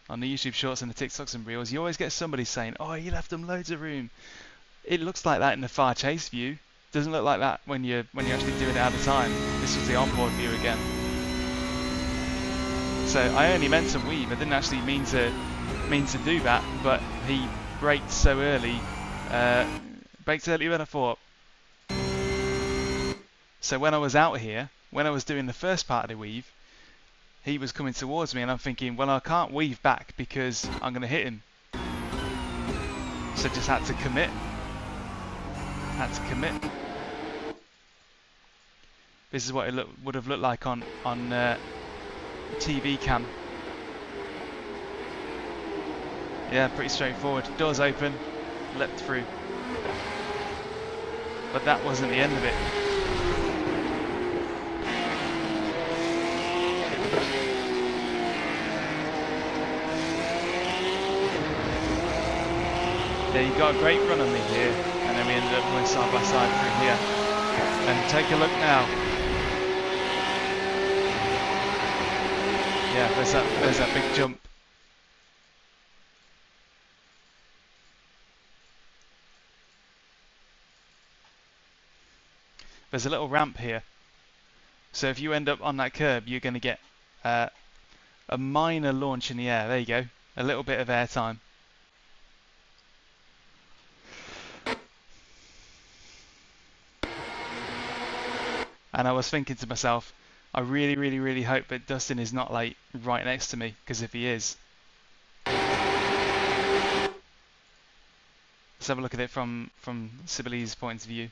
on the YouTube shorts and the TikToks and reels. You always get somebody saying, "Oh, you left them loads of room." It looks like that in the far chase view. Doesn't look like that when you're actually doing it at the time. This was the onboard view again. So I only meant to weave. I didn't actually mean to do that, but he braked so early. Braked earlier than I thought. So when I was out here, when I was doing the first part of the weave, he was coming towards me and I'm thinking, well, I can't weave back because I'm going to hit him. So just had to commit. This is what it would have looked like on TV cam. Yeah, pretty straightforward. Doors open, leapt through. But that wasn't the end of it. Yeah, you got a great run on me here, and then we ended up going side by side through here. And take a look now. Yeah, there's that big jump. There's a little ramp here. So if you end up on that curb, you're going to get a minor launch in the air. There you go. A little bit of air time. And I was thinking to myself, I really, really, really hope that Dustin is not like right next to me, because if he is, let's have a look at it from Sibyll's point of view.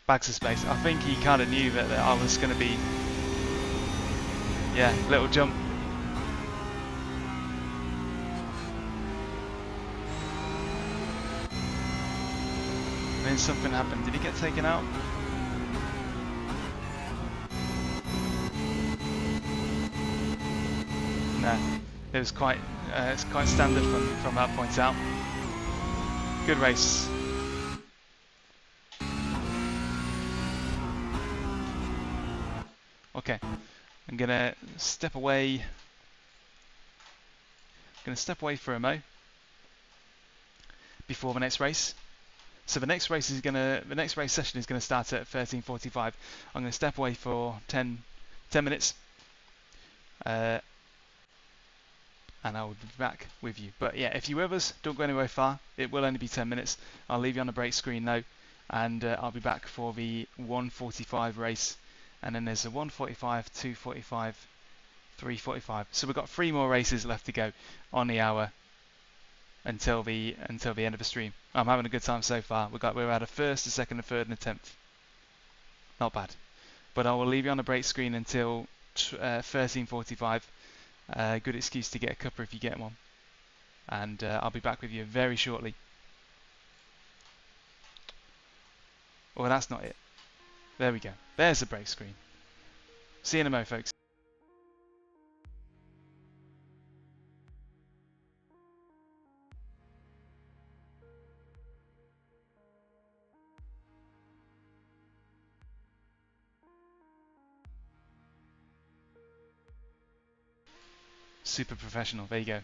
Bags of space. I think he kind of knew that I was going to be, yeah, little jump. And then something happened. Did he get taken out? No. It was quite it's quite standard from that point out. Good race. Okay, I'm gonna step away. For a mo before the next race. So the next race session is gonna start at 13:45. I'm gonna step away for 10 minutes, and I will be back with you. But yeah, if you're with us, don't go anywhere far. It will only be 10 minutes. I'll leave you on the break screen now, and I'll be back for the 1:45 race, and then there's a 1:45, 2:45, 3:45. So we've got 3 more races left to go on the hour until the end of the stream. I'm having a good time so far. We're at a first, a second, a third, and a 10th. Not bad. But I will leave you on the break screen until 13:45. Good excuse to get a cuppa if you get one. And I'll be back with you very shortly. Well, that's not it. There we go. There's the break screen. See you in a mo, folks. Super professional. There you go.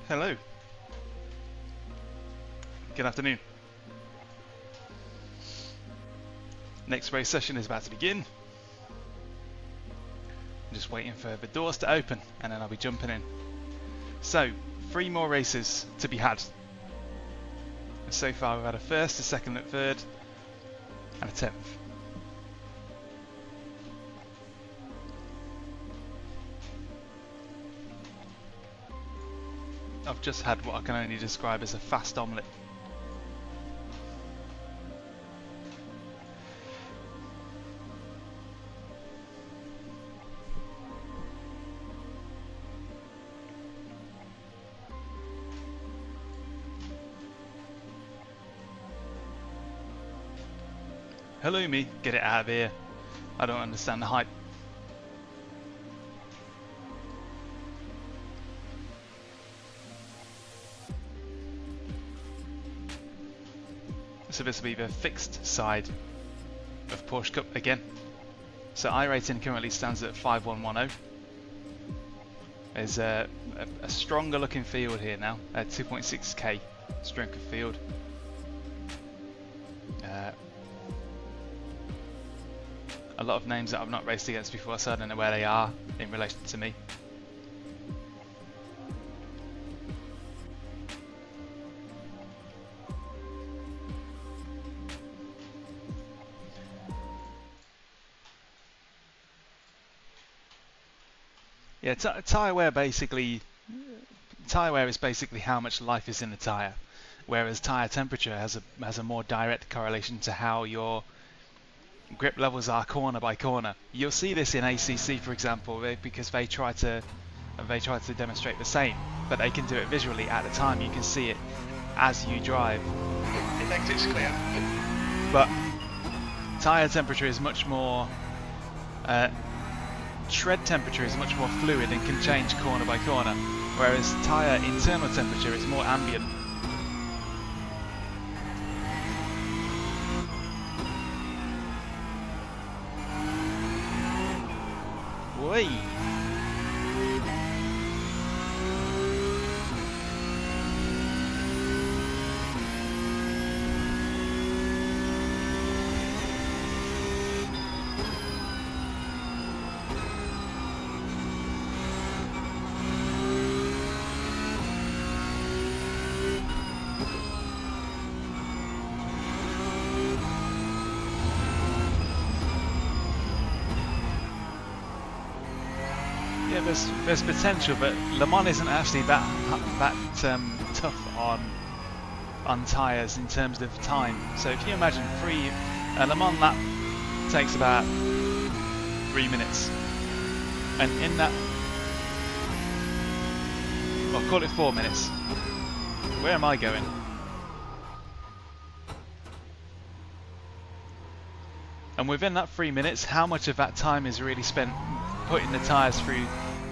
Hello. Good afternoon. Next race session is about to begin. I'm just waiting for the doors to open and then I'll be jumping in. So, 3 more races to be had. And so far we've had a first, a second, a third, and a 10th. I've just had what I can only describe as a fast omelette. Hello me, get it out of here. I don't understand the hype. So this will be the fixed side of Porsche Cup again. So iRacing currently stands at 5110. There's a stronger looking field here now, 2.6k strength of field. A lot of names that I've not raced against before, so I don't know where they are in relation to me. Yeah, tyre wear is basically how much life is in the tyre, whereas tyre temperature has a more direct correlation to how your grip levels are corner by corner. You'll see this in ACC, for example, because they try to demonstrate the same, but they can do it visually at the time. You can see it as you drive. The exit's clear. But tyre temperature is much more. Tread temperature is much more fluid and can change corner by corner, whereas tyre internal temperature is more ambient. Whee! Yeah, there's potential, but Le Mans isn't actually that tough on tyres in terms of time. So if you imagine a Le Mans lap takes about 3 minutes, and in that, well, call it 4 minutes. Where am I going? And within that 3 minutes, how much of that time is really spent putting the tyres through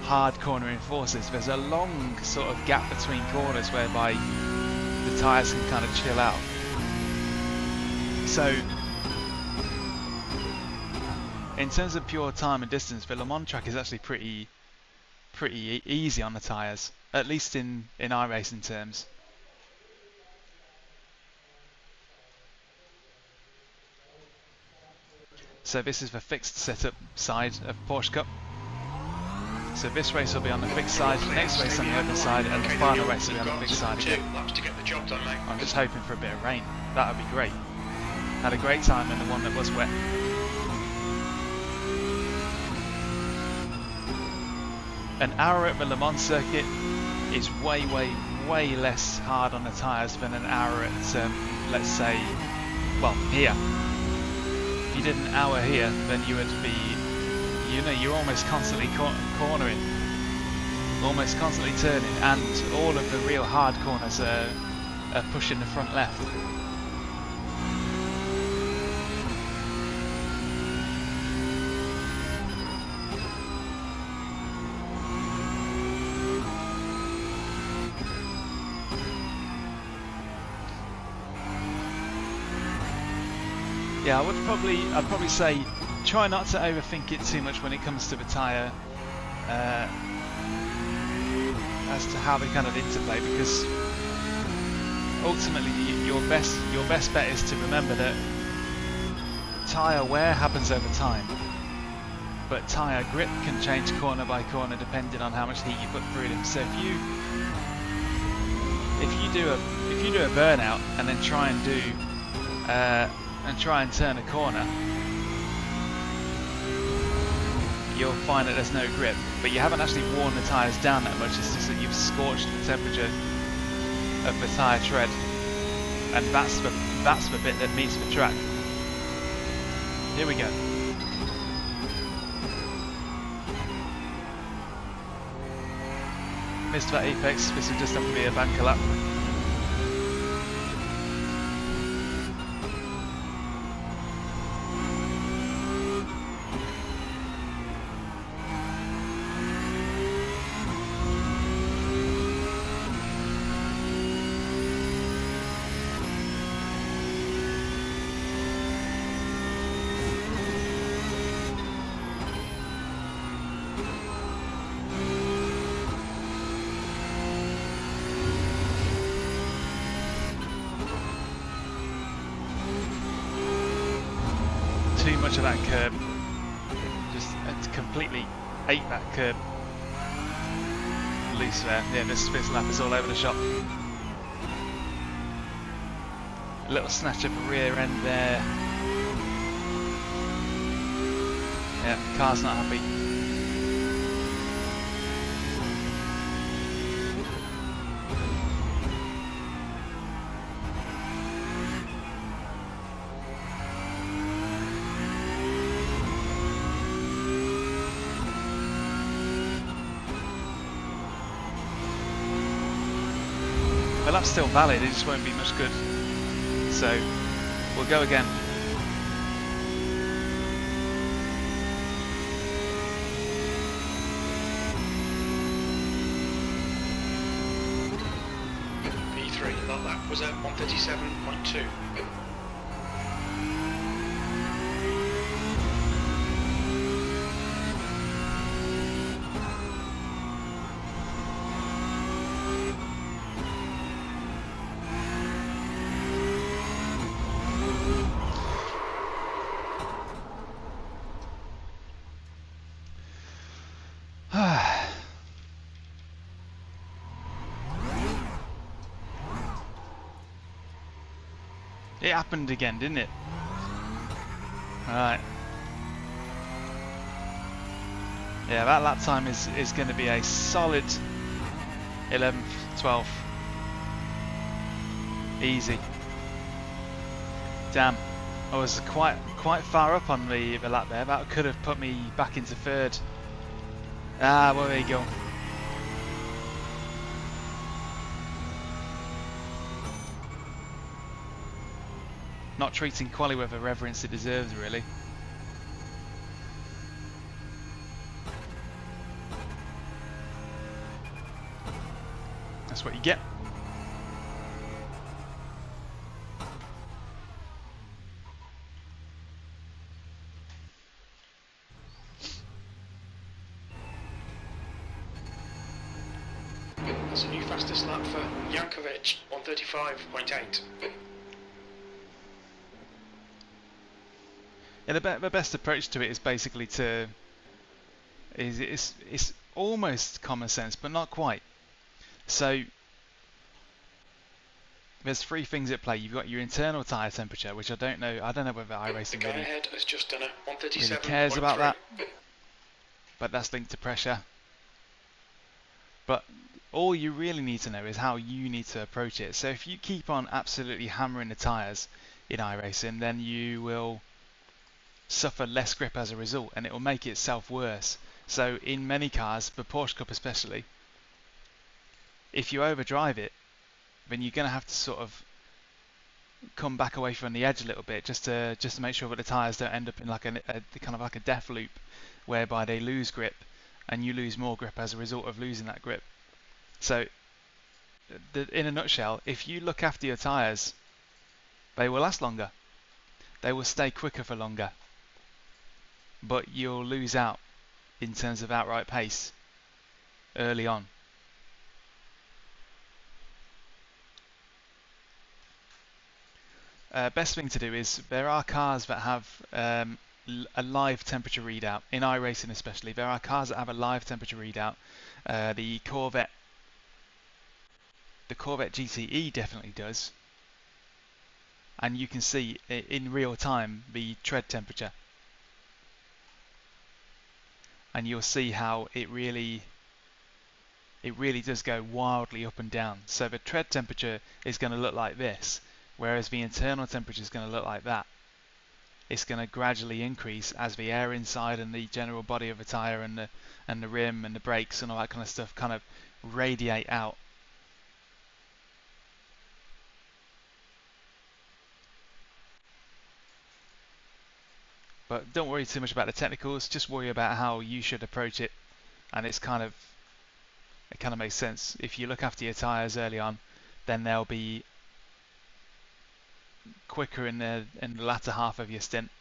hard cornering forces? There's a long sort of gap between corners whereby the tyres can kind of chill out. So in terms of pure time and distance, the Le Mans track is actually pretty easy on the tyres, at least in iRacing terms. So this is the fixed setup side of Porsche Cup. So this race will be on the fixed side, next race on the open side, and the final race will be on the fixed side again. 2 laps to get the job done, mate. I'm just hoping for a bit of rain. That would be great. Had a great time in the one that was wet. An hour at the Le Mans circuit is way less hard on the tyres than an hour at, let's say, well, here. If you did an hour here, then you would be, you're almost constantly cornering, almost constantly turning, and all of the real hard corners are pushing the front left. Yeah, I'd probably say try not to overthink it too much when it comes to the tyre as to how they kind of interplay, because ultimately your best bet is to remember that tyre wear happens over time, but tyre grip can change corner by corner depending on how much heat you put through them. So if you do a burnout and then try and turn a corner, you'll find that there's no grip, but you haven't actually worn the tyres down that much. It's just that you've scorched the temperature of the tyre tread, and that's the bit that meets the track. Here we go. Missed that apex. This will just have to be a banker lap. Too much of that curb, just completely ate that curb loose there. Yeah, this lap is all over the shop. A little snatch of a rear end there. Yeah, the car's not happy. The lap's still valid, it just won't be much good. So, we'll go again. P3, that lap was at 137.2. It happened again, didn't it? Right. Yeah, that lap time is going to be a solid 11th, 12th. Easy. Damn. I was quite far up on the lap there. That could have put me back into third. Ah, well, there you go. Not treating quali with the reverence it deserves, really. That's what you get. That's a new fastest lap for Jankovic, 135.8. Yeah, the best approach to it is basically it's almost common sense, but not quite. So there's three things at play. You've got your internal tyre temperature, which I don't know whether iRacing The guy ahead has just done a really cares about 137.3. that, but that's linked to pressure. But all you really need to know is how you need to approach it. So if you keep on absolutely hammering the tyres in iRacing, then you will suffer less grip as a result, and it will make itself worse. So in many cars, the Porsche Cup especially, if you overdrive it, then you're going to have to sort of come back away from the edge a little bit, just to make sure that the tyres don't end up in like kind of like a death loop, whereby they lose grip and you lose more grip as a result of losing that grip. So in a nutshell, if you look after your tyres, they will last longer, they will stay quicker for longer, but you'll lose out in terms of outright pace early on. best thing to do is, there are cars that have a live temperature readout. In iRacing especially, there are cars that have a live temperature readout. The Corvette GTE definitely does. And you can see in real time the tread temperature. And you'll see how it really does go wildly up and down. So the tread temperature is going to look like this, whereas the internal temperature is going to look like that. It's going to gradually increase as the air inside and the general body of the tyre and the rim and the brakes and all that kind of stuff kind of radiate out. But don't worry too much about the technicals, just worry about how you should approach it, and it kind of makes sense. If you look after your tyres early on, then they'll be quicker in the latter half of your stint,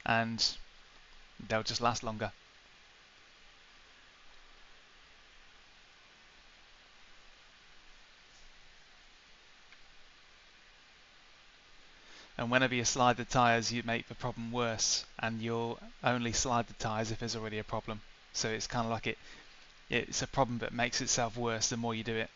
and they'll just last longer. And whenever you slide the tyres, you make the problem worse, and you'll only slide the tyres if there's already a problem. So it's kind of like it's a problem that makes itself worse the more you do it.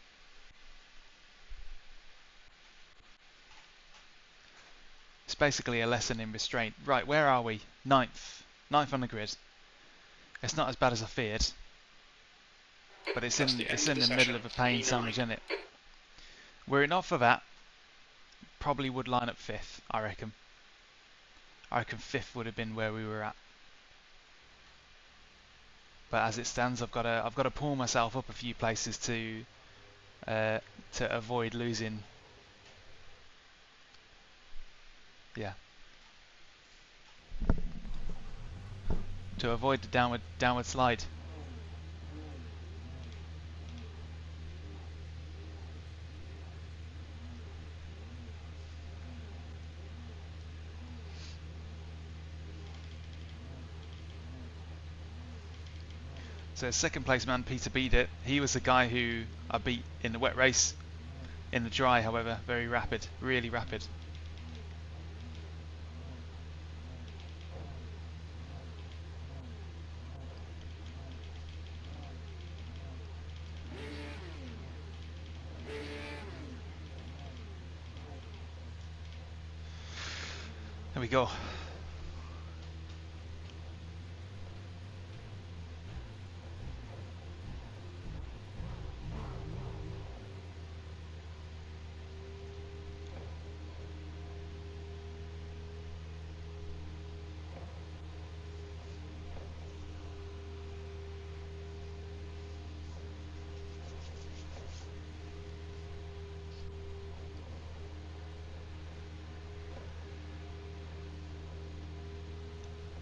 It's basically a lesson in restraint. Right, where are we? Ninth on the grid. It's not as bad as I feared, but it's in the middle of a pain sandwich, isn't it? Were it not for that, probably would line up fifth, I reckon. I reckon fifth would have been where we were at. But as it stands, I've got to pull myself up a few places to avoid losing. Yeah. To avoid the downward slide. So second place man Peter Beat he was the guy who I beat in the wet race. In the dry, however, very rapid, really rapid. There we go.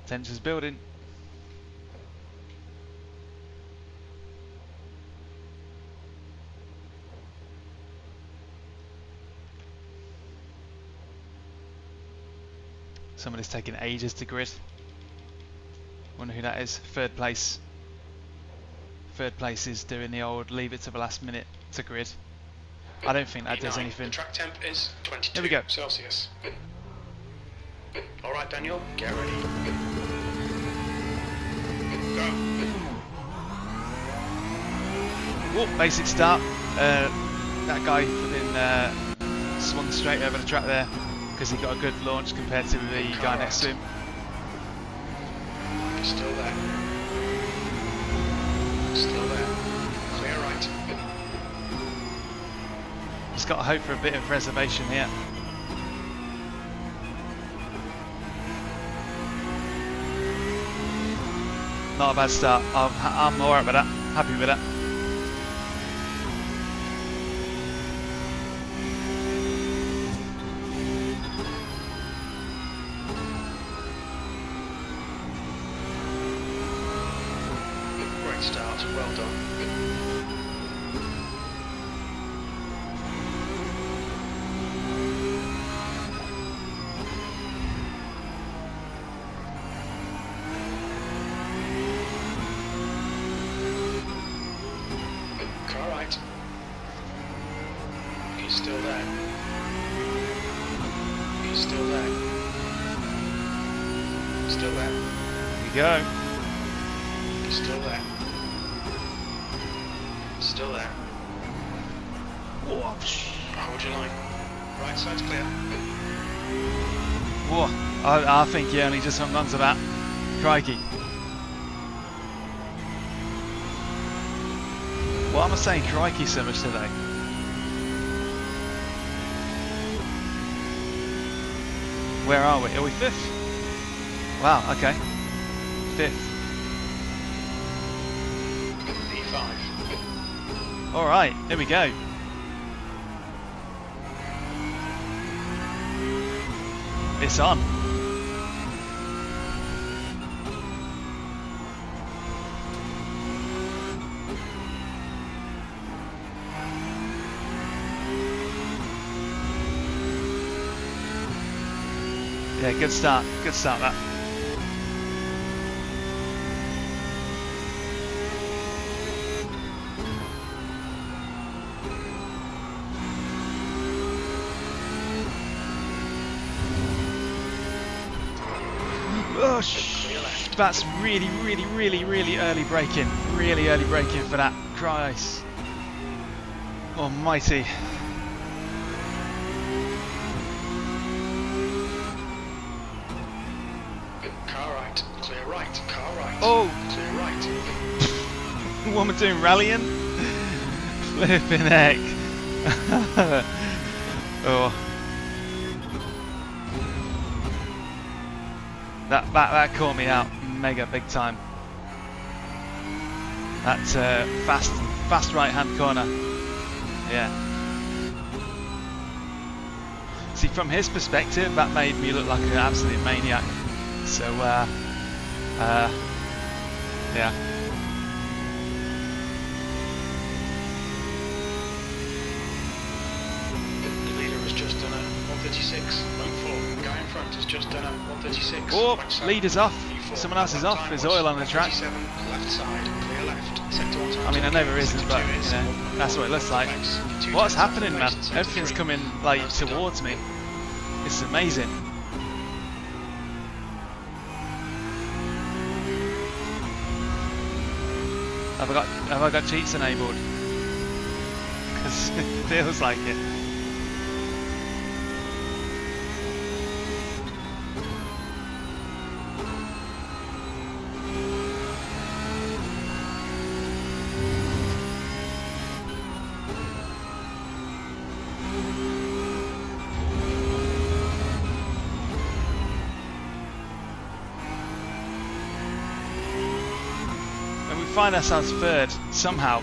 Tension's building. Somebody's taking ages to grid. Wonder who that is. Third place. Third place is doing the old leave it to the last minute to grid. I don't think that does anything. The track temp is 22 Here we go. Celsius. Alright Daniel, get ready. Go. Whoa, basic start. That guy been swung straight over the track there because he got a good launch compared to the guy next to him. He's still there. Still there. Clear right. Just got to hope for a bit of reservation here. Not a bad start. I'm alright with that. Happy with that. Great start. Well done. He's still there. He's Still there. Still there. Here we go. Still there. Still there. Whoosh. Hold your line. Right side's clear. Whoa. I think he only just hung on to that. Crikey. Why am I saying crikey so much today? Where are we? Are we 5th? Wow, okay. 5th. P5. Alright, here we go. It's on. Yeah, good start that. Oh, that's really early braking. Really early braking for that. Christ. Almighty. Car right, clear right, car right. Oh! Clear right. What am I doing, rallying? Flipping heck. Oh. That caught me out mega big time. That fast right hand corner. Yeah. See, from his perspective, that made me look like an absolute maniac. So, yeah. The leader has just done a 136.4. The guy in front has just done a 136. Oh, leader's off. Someone else is off. There's oil on the track. Left side, clear left. Sector one time. I mean, I know there isn't, but you know, that's what it looks like. What's happening, man? Everything's coming like towards me. It's amazing. Have I got cheats enabled? Because it feels like it. Find ourselves third somehow.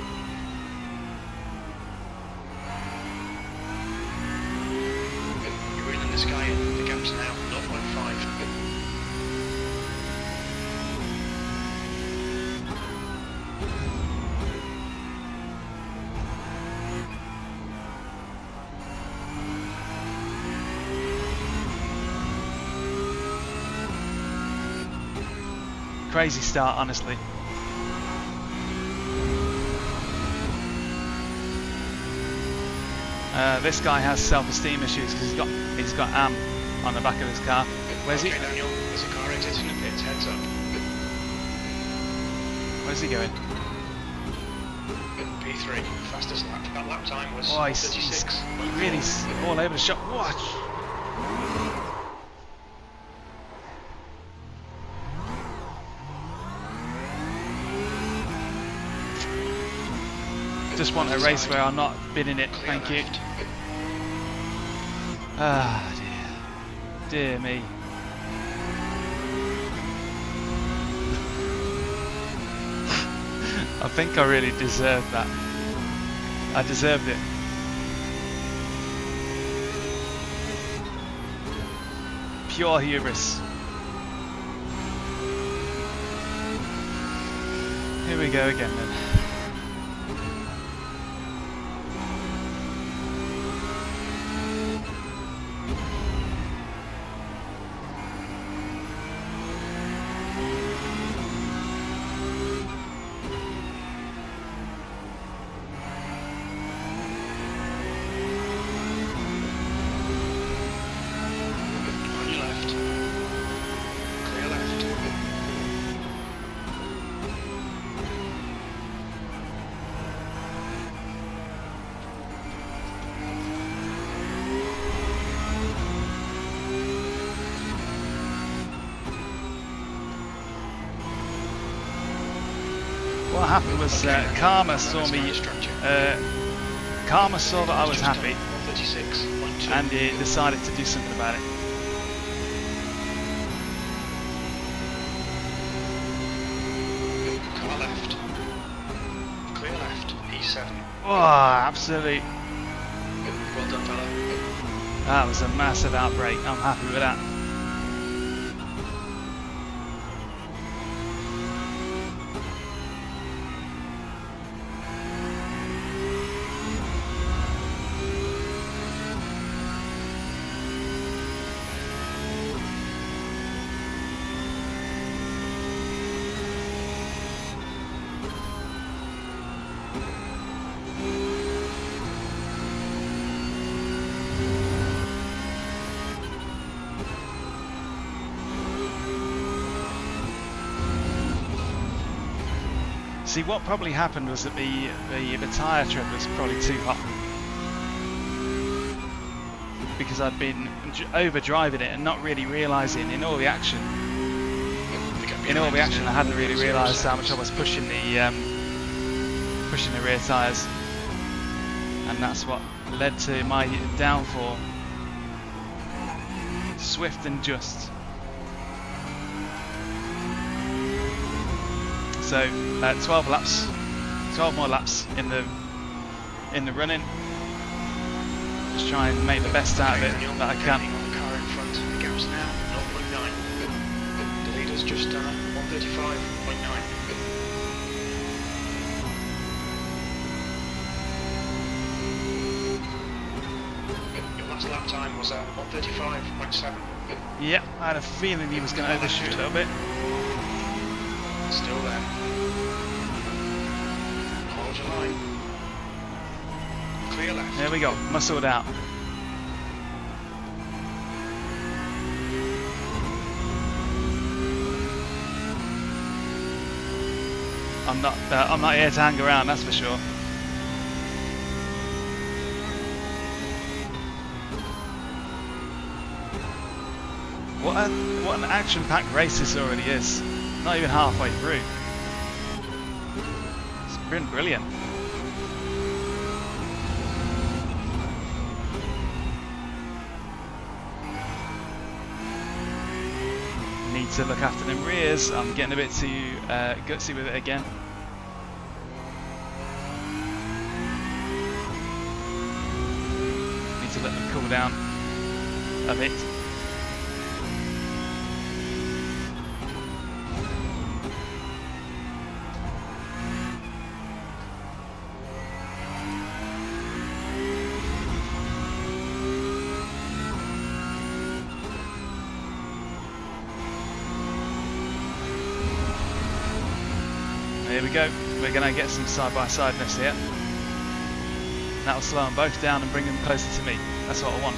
You're in the sky, the gap's now 0.5. Crazy start, honestly. This guy has self-esteem issues because he's got AM on the back of his car. Where's he? Daniel, there's a car exiting the pits, heads up. Where's he going? P3, fastest lap. That lap time was Oh, he's 36. really all over the shop. Watch. Just want a race where I'm not bidding it, thank you. Ah, dear me. I think I really deserved that. I deserved it. Pure hubris. Here we go again then. happened was Karma saw me. Karma saw that I was happy, and he decided to do something about it. Car left. Clear left. E7. Oh, absolutely. Well done, fella. That was a massive outbreak. I'm happy with that. See, what probably happened was that the tyre tread was probably too hot, because I'd been over driving it and not really realising in all the action. I hadn't really realised how much I was pushing the rear tyres, and that's what led to my downfall. Swift and just. So 12 laps, 12 more laps in the running. Just try and make the best out of it that I can. On the car in front, the gap's now 0.9. The leader's just 135.9. Your last lap time was 135.7. Yeah, I had a feeling he was going to overshoot a little bit. Still there. Hold your line. Clear left. There we go, muscled out. I'm not here to hang around, that's for sure. What an action-packed race this already is. Not even halfway through. It's been brilliant. Need to look after them rears. I'm getting a bit too gutsy with it again. Need to let them cool down a bit. Here we go, we're going to get some side-by-sideness here. That'll slow them both down and bring them closer to me. That's what I want.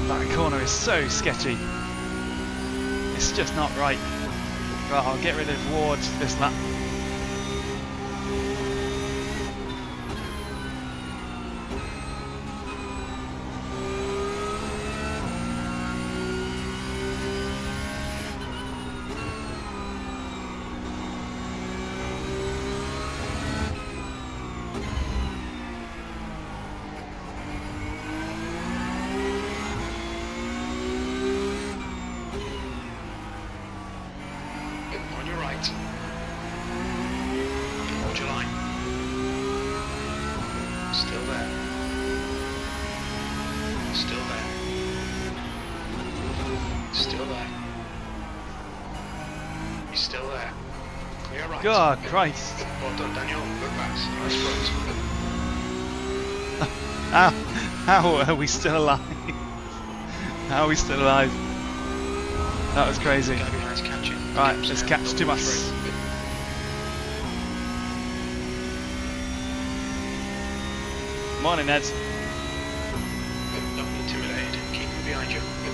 That corner is so sketchy. It's just not right. Right, I'll get rid of Ward this lap. On your right. Hold your line. Still there. Still there. Still there. He's still there. Clear right. God Christ. Well done, Daniel. Good pass. Nice front. How are we still alive? How are we still alive? That was crazy. Gotta be nice catching. Right, let's catch Thomas. Morning, Ed. behind you.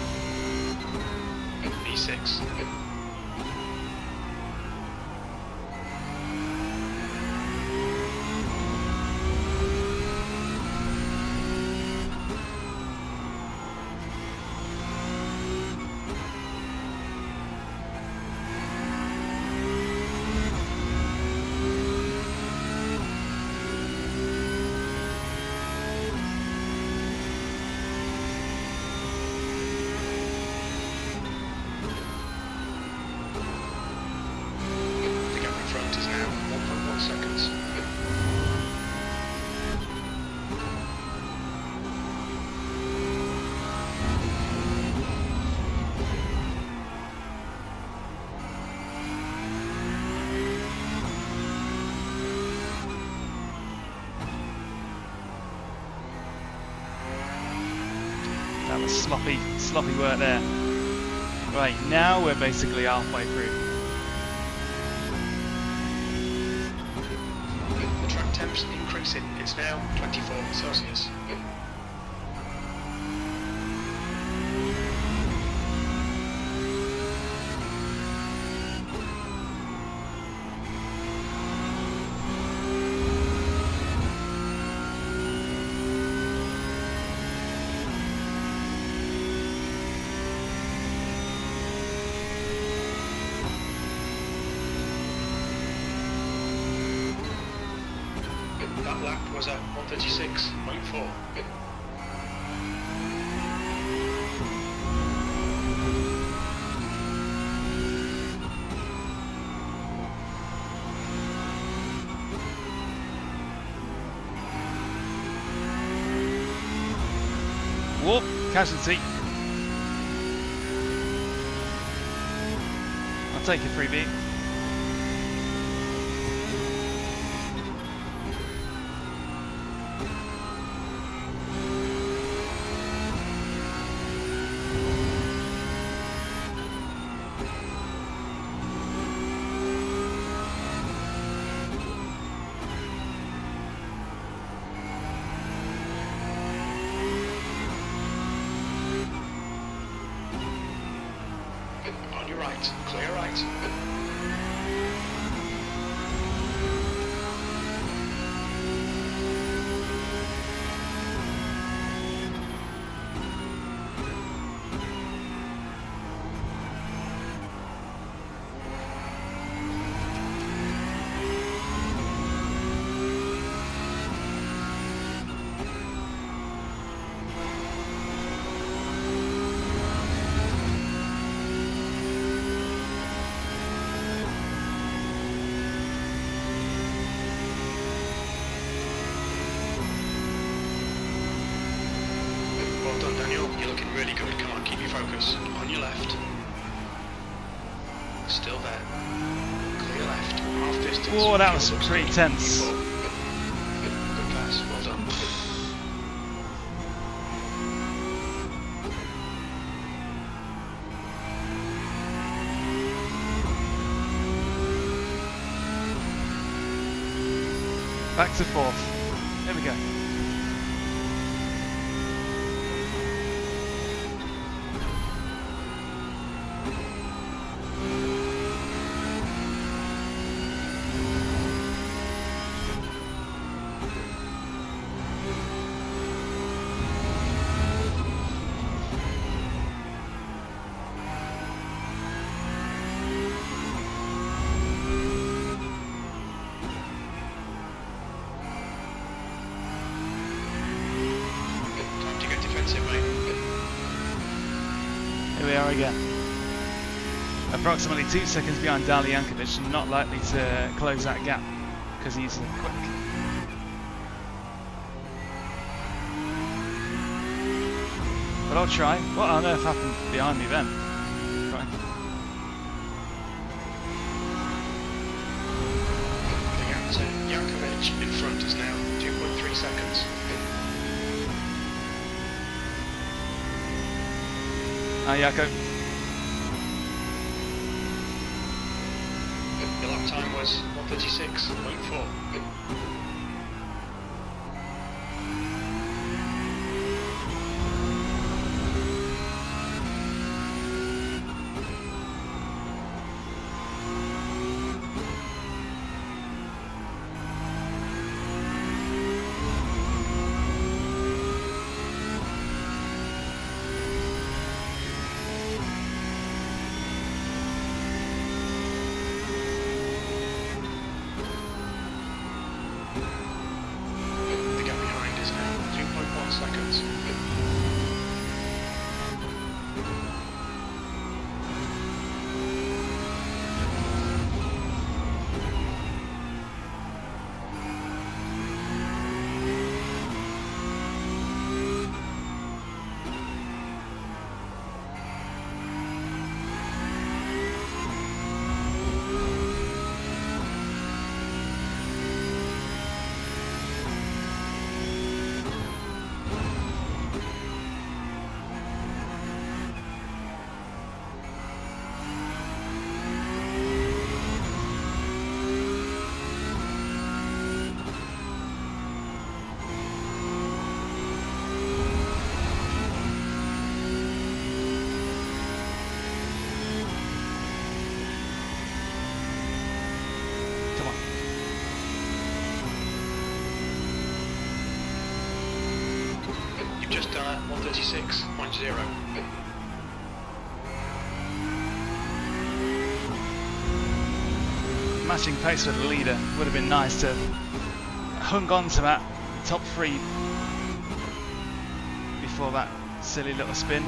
E6. That was sloppy work there. Right, now we're basically halfway through. The track temp's increasing. It's now 24 Celsius. That lap was at 136.4. Whoop, casualty. I'll take a freebie. On your right, clear right. Well done, Daniel. You're looking really good. Come on, keep your focus. On your left. Still there. Clear left. Half distance. Whoa, that was pretty tense. Good pass. Well done. Back to fourth. There we go. Time to get defensive, mate. Here we are again. Approximately 2 seconds behind Dali Jankovic and not likely to close that gap because he's quick. But I'll try. What on earth happened behind me then? Right. The gap to Jankovic in front is now 2.3 seconds. Hi, Jacko. The lap time was 136.4. 136.0. Matching pace with the leader would have been nice to have hung on to that top 3 before that silly little spin.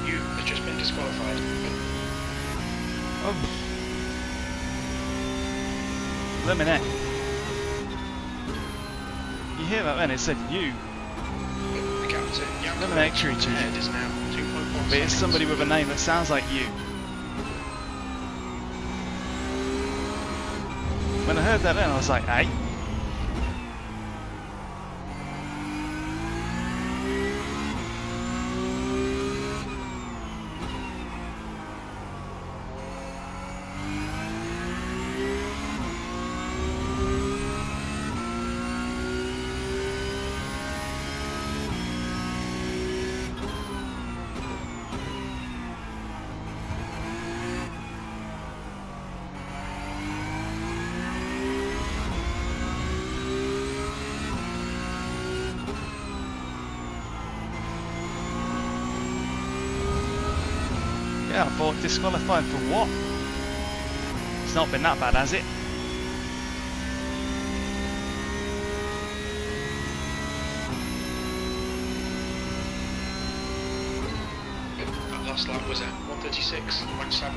You have just been disqualified. Oh. Lemonade. You hear that then? It said you. The captain, Lemonade creature. ahead is now 2.1 But it's somebody with a name that sounds like you. When I heard that then I was like, hey. Yeah, I thought disqualified for what? It's not been that bad, has it? That last lap was at 136.7.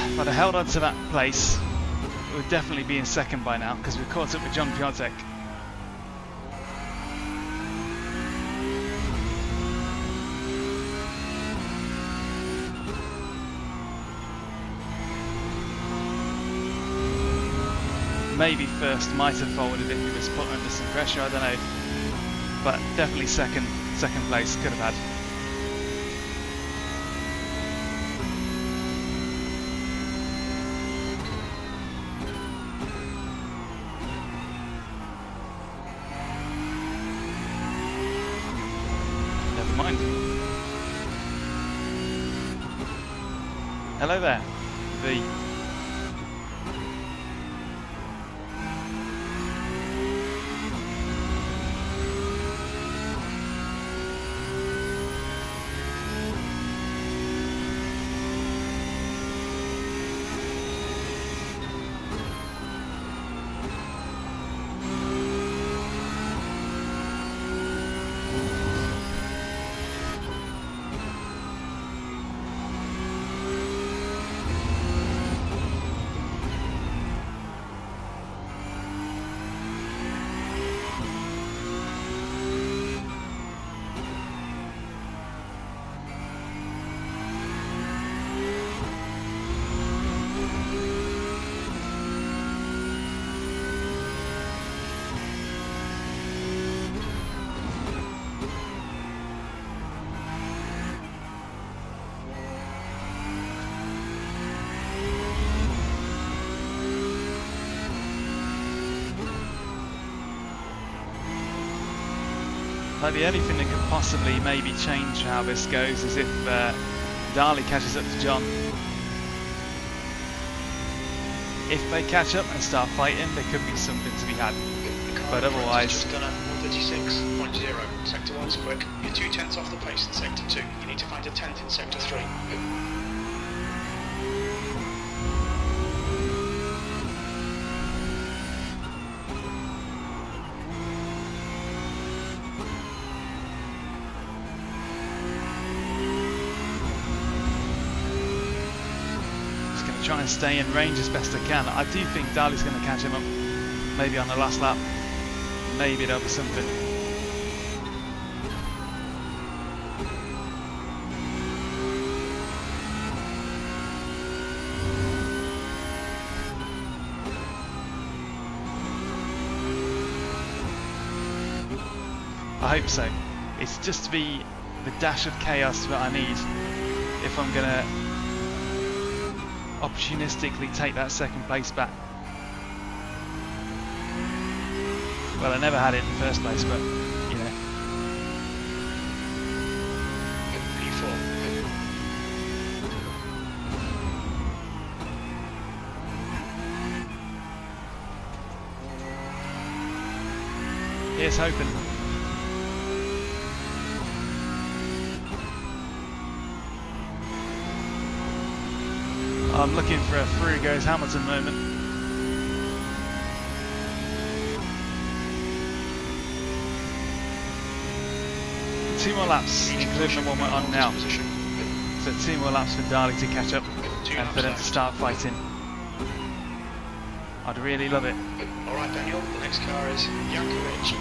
If I'd have held on to that place, we would definitely be in second by now because we've caught up with John Piatek. Maybe first might have folded if he was put under some pressure, I don't know. But definitely second place could have had. Never mind. Hello there, V. Like the only thing that could possibly maybe change how this goes is if Darley catches up to John. If they catch up and start fighting, there could be something to be had. But otherwise, just done at 136.0. Sector 1's quick. You're 2/10 off the pace in Sector 2. You need to find a 10th in Sector 3. try and stay in range as best I can. I do think Dali's going to catch him up, maybe on the last lap, maybe it'll be something. I hope so. It's just to be the dash of chaos that I need if I'm going to opportunistically take that second place back. Well, I never had it in the first place, but you know. P4. Here's hoping. I'm looking for a through goes Hamilton moment. Two more laps, including the one we're on now. So 2 more laps for Dali to catch up and for them to start fighting. I'd really love it. Alright Daniel, the next car is Jankovic.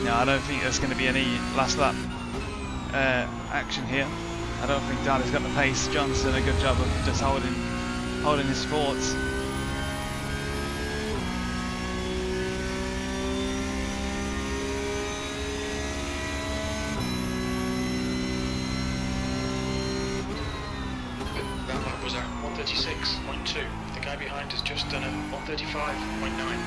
No, I don't think there's going to be any last lap action here. I don't think Dali's got the pace. John's done a good job of just holding his sports. That lap was at 136.2. The guy behind has just done a 135.9.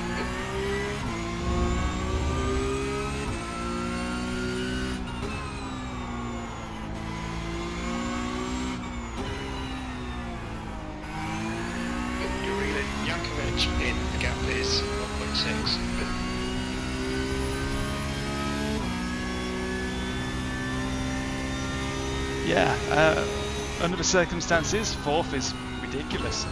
In the gap is 1.6. Yeah, under the circumstances, 4th is ridiculous.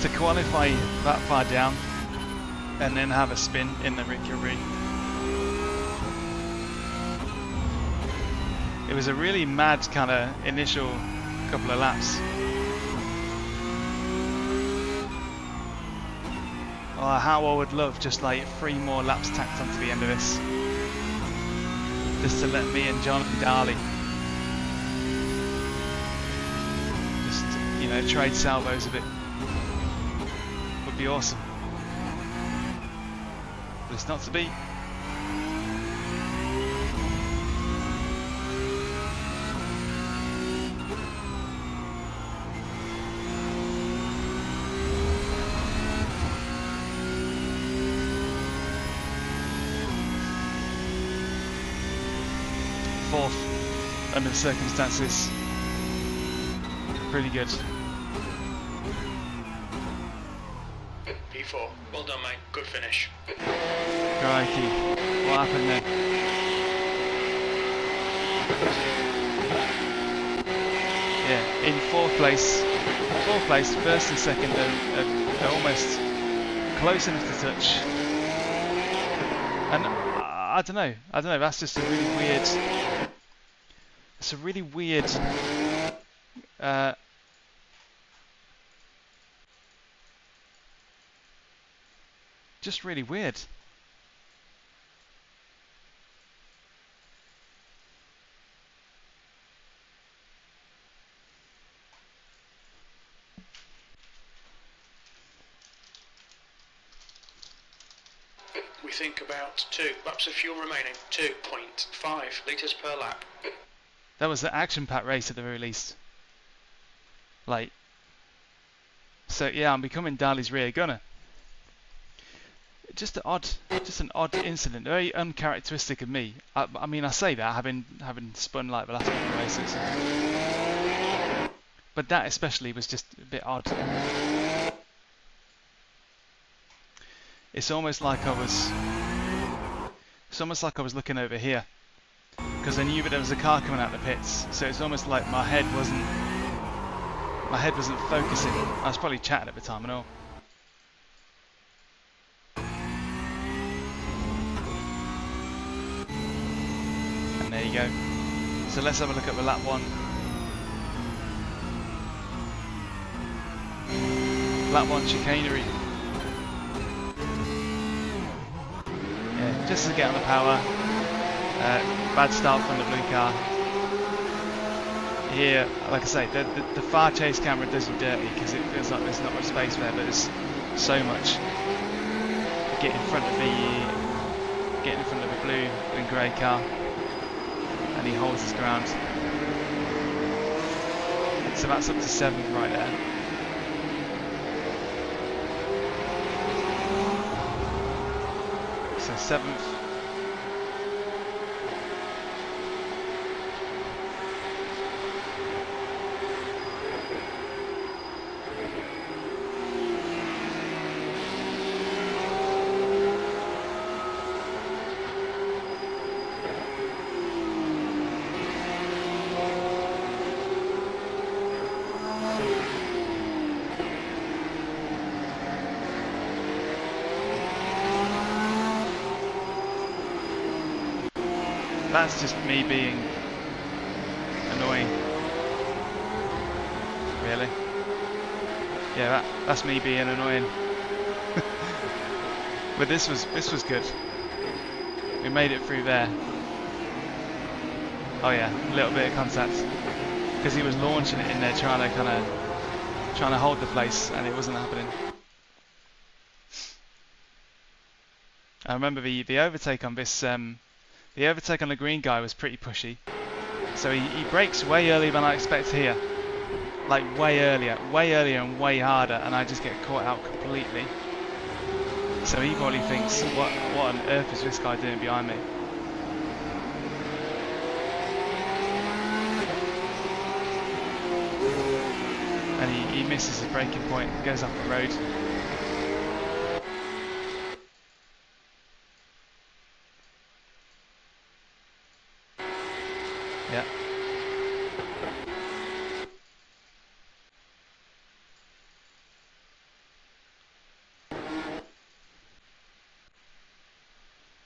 To qualify that far down and then have a spin in the recovery. It was a really mad kind of initial couple of laps. Oh, how I would love just like 3 more laps tacked onto the end of this. Just to let me and John and Dali just, you know, trade salvos a bit. Would be awesome. But it's not to be. Under the circumstances, pretty good. P4, well done mate, good finish. Crikey, what happened then? Yeah, in 4th place, 1st and 2nd are almost close enough to touch. And I don't know, that's just a really weird. It's a really weird just really weird. We think about 2 laps of fuel remaining, 2.5 litres per lap. That was the action pack race at the very least. Like, so yeah, I'm becoming Dali's rear gunner. Just an odd incident, very uncharacteristic of me. I mean, I say that having spun like the last couple of races, but that especially was just a bit odd. It's almost like I was looking over here because I knew that there was a car coming out of the pits. So it's almost like my head wasn't focusing. I was probably chatting at the time and all. And there you go. So let's have a look at the lap 1. Lap 1 chicanery. Yeah, just to get on the power. Bad start from the blue car. Here, like I say, the far chase camera does you dirty because it feels like there's not much space there, but there's so much. Get in front of the blue and grey car, and he holds his ground. So that's up to 7th right there. So 7th. That's just me being annoying. Really? Yeah, that's me being annoying. But this was good. We made it through there. Oh yeah, a little bit of contact because he was launching it in there, trying to hold the place, and it wasn't happening. I remember the overtake on this. The overtake on the green guy was pretty pushy, so he brakes way earlier than I expect here, like way earlier and way harder, and I just get caught out completely. So he probably thinks, what on earth is this guy doing behind me? And he misses his braking point and goes off the road. Yeah.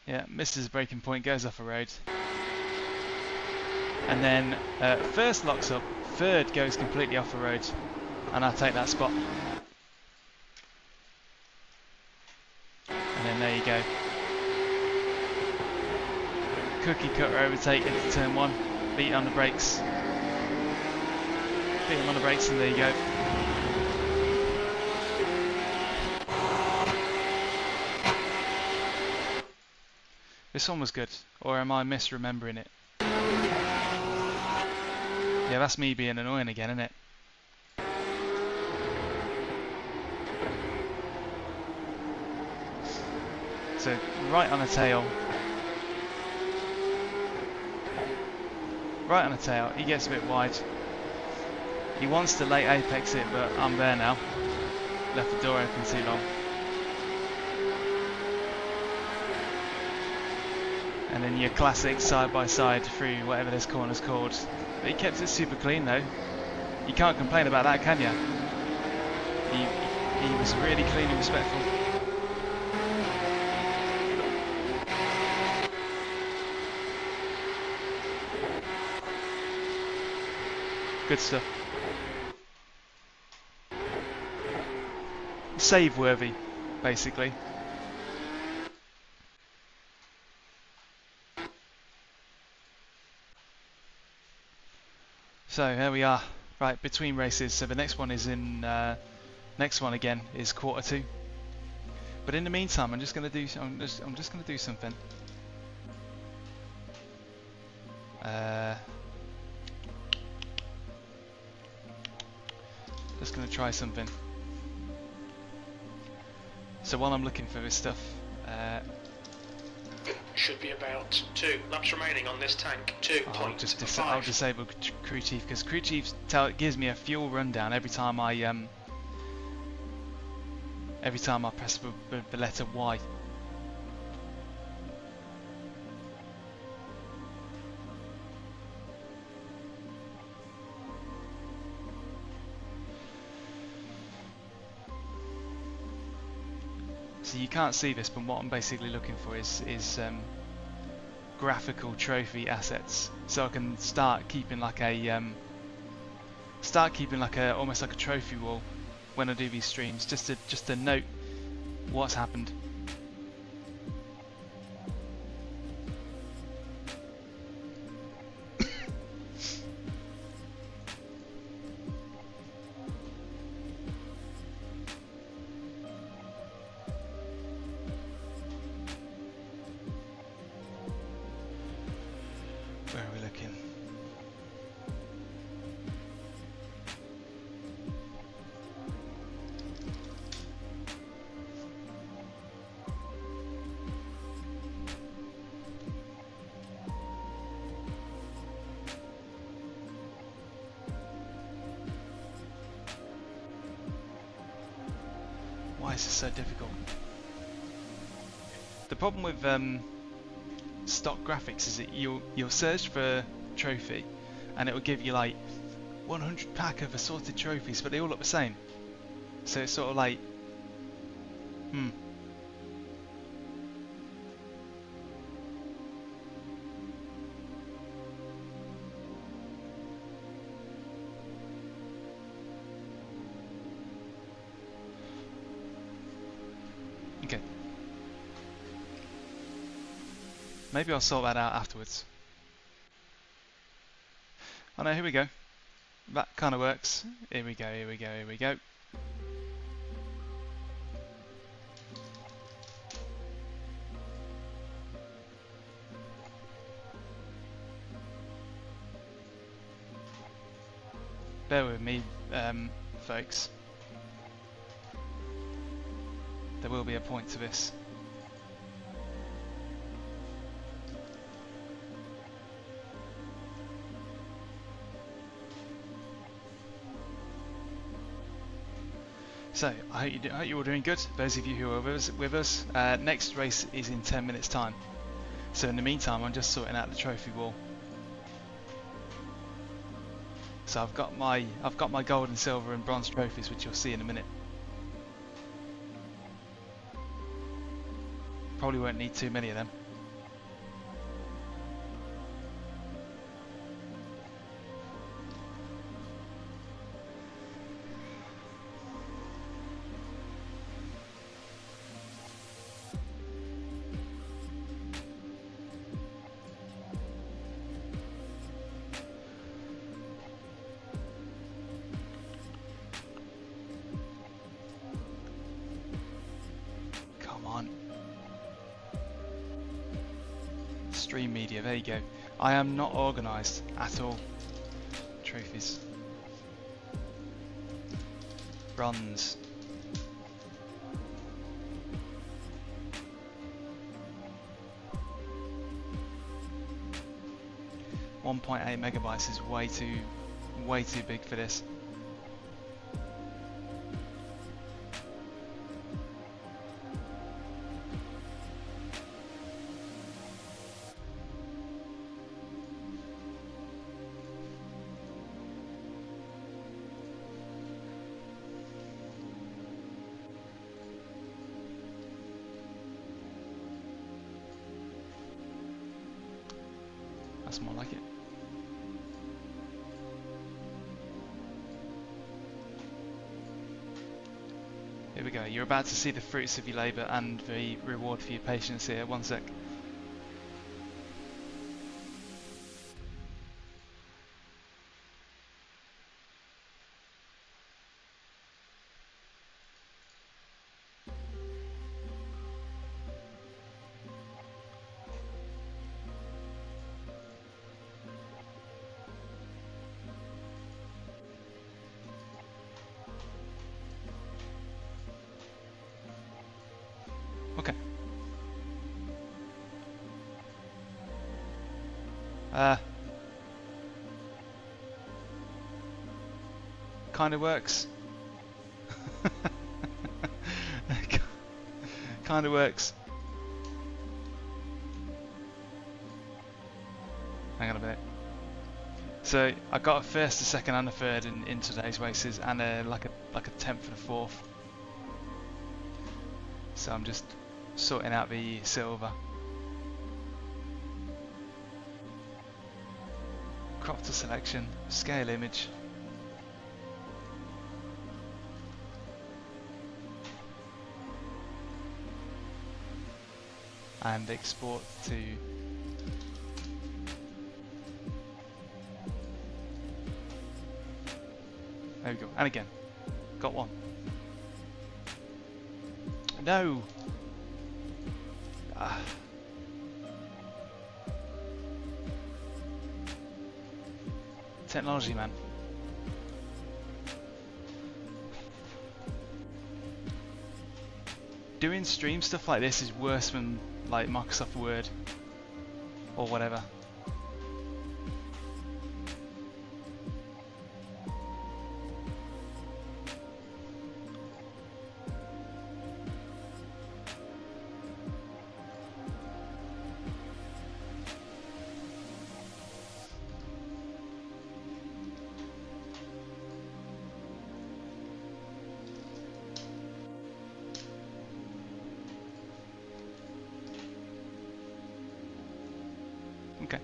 Yeah, misses braking point, goes off a road. And then first locks up, third goes completely off the road, and I take that spot. And then there you go. Cookie cutter overtake into turn 1. Beat on the brakes. Beat him on the brakes, and there you go. This one was good, or am I misremembering it? Yeah, that's me being annoying again, isn't it? So, right on the tail. Right on the tail, he gets a bit wide. He wants to late apex it, but I'm there now. Left the door open too long. And then your classic side by side through whatever this corner's called. But he kept it super clean though. You can't complain about that, can you? He was really clean and respectful. Good stuff. Save worthy, basically. So here we are, right between races. So the next one is in next one again is Q2. But in the meantime, I'm just gonna do something. Just gonna try something. So while I'm looking for this stuff, should be about 2 laps remaining on this tank. I'll disable crew chief because crew chief gives me a fuel rundown every time I press the letter Y. So you can't see this, but what I'm basically looking for is graphical trophy assets, so I can start keeping like a almost like a trophy wall when I do these streams, just to note what's happened. Where are we looking? Why is this so difficult? The problem with stock graphics is that you'll search for trophy and it will give you like 100 pack of assorted trophies, but they all look the same. So it's sort of like, Okay. Maybe I'll sort that out afterwards. Oh no, here we go. That kind of works. Here we go, here we go, here we go. Bear with me, folks. There will be a point to this. So, I hope you're all doing good, those of you who are with us. Next race is in 10 minutes time. So in the meantime, I'm just sorting out the trophy wall. So I've got my gold and silver and bronze trophies, which you'll see in a minute. Probably won't need too many of them. Come on. Stream media, there you go. I am not organised at all. Trophies. Bronze. .8 megabytes is way too big for this. That's more like it. Here we go. You're about to see the fruits of your labour and the reward for your patience here. One sec. Kind of works. Kind of works. Hang on a minute. So I got a first, a second, and a third in today's races, and like a 10th and a 4th. So I'm just sorting out the silver. Crop to selection, scale image. And export to there we go, and again, got one. No! Technology, man. Doing stream stuff like this is worse than like Microsoft Word or whatever. Okay.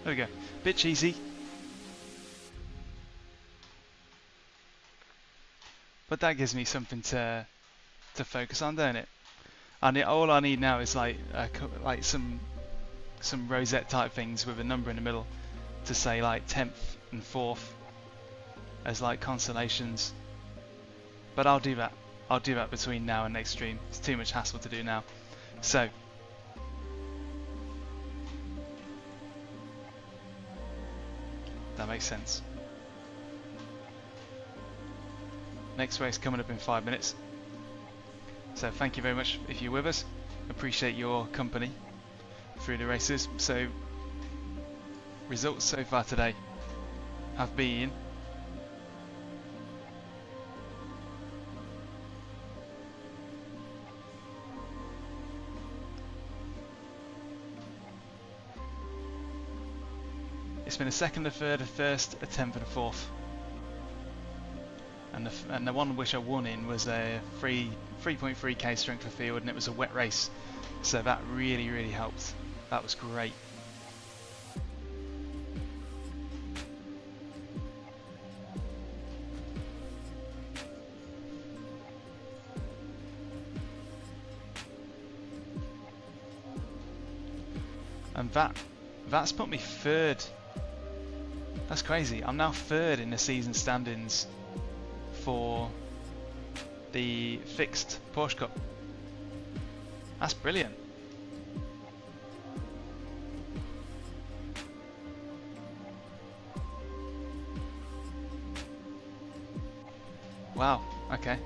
There we go. Bit cheesy. But that gives me something to focus on, don't it? And all I need now is like some rosette type things with a number in the middle to say like 10th and 4th as like consolations. But I'll do that. I'll do that between now and next stream. It's too much hassle to do now. So that makes sense. Next race coming up in 5 minutes. So thank you very much if you're with us. Appreciate your company through the races. So results so far today have been it's been a second, a third, a first, a 10th and a 4th. And the one which I won in was a 3.3k strength of field, and it was a wet race, so that really helped. That was great. And that's put me third. That's crazy. I'm now third in the season standings for the fixed Porsche Cup. That's brilliant. Wow, okay.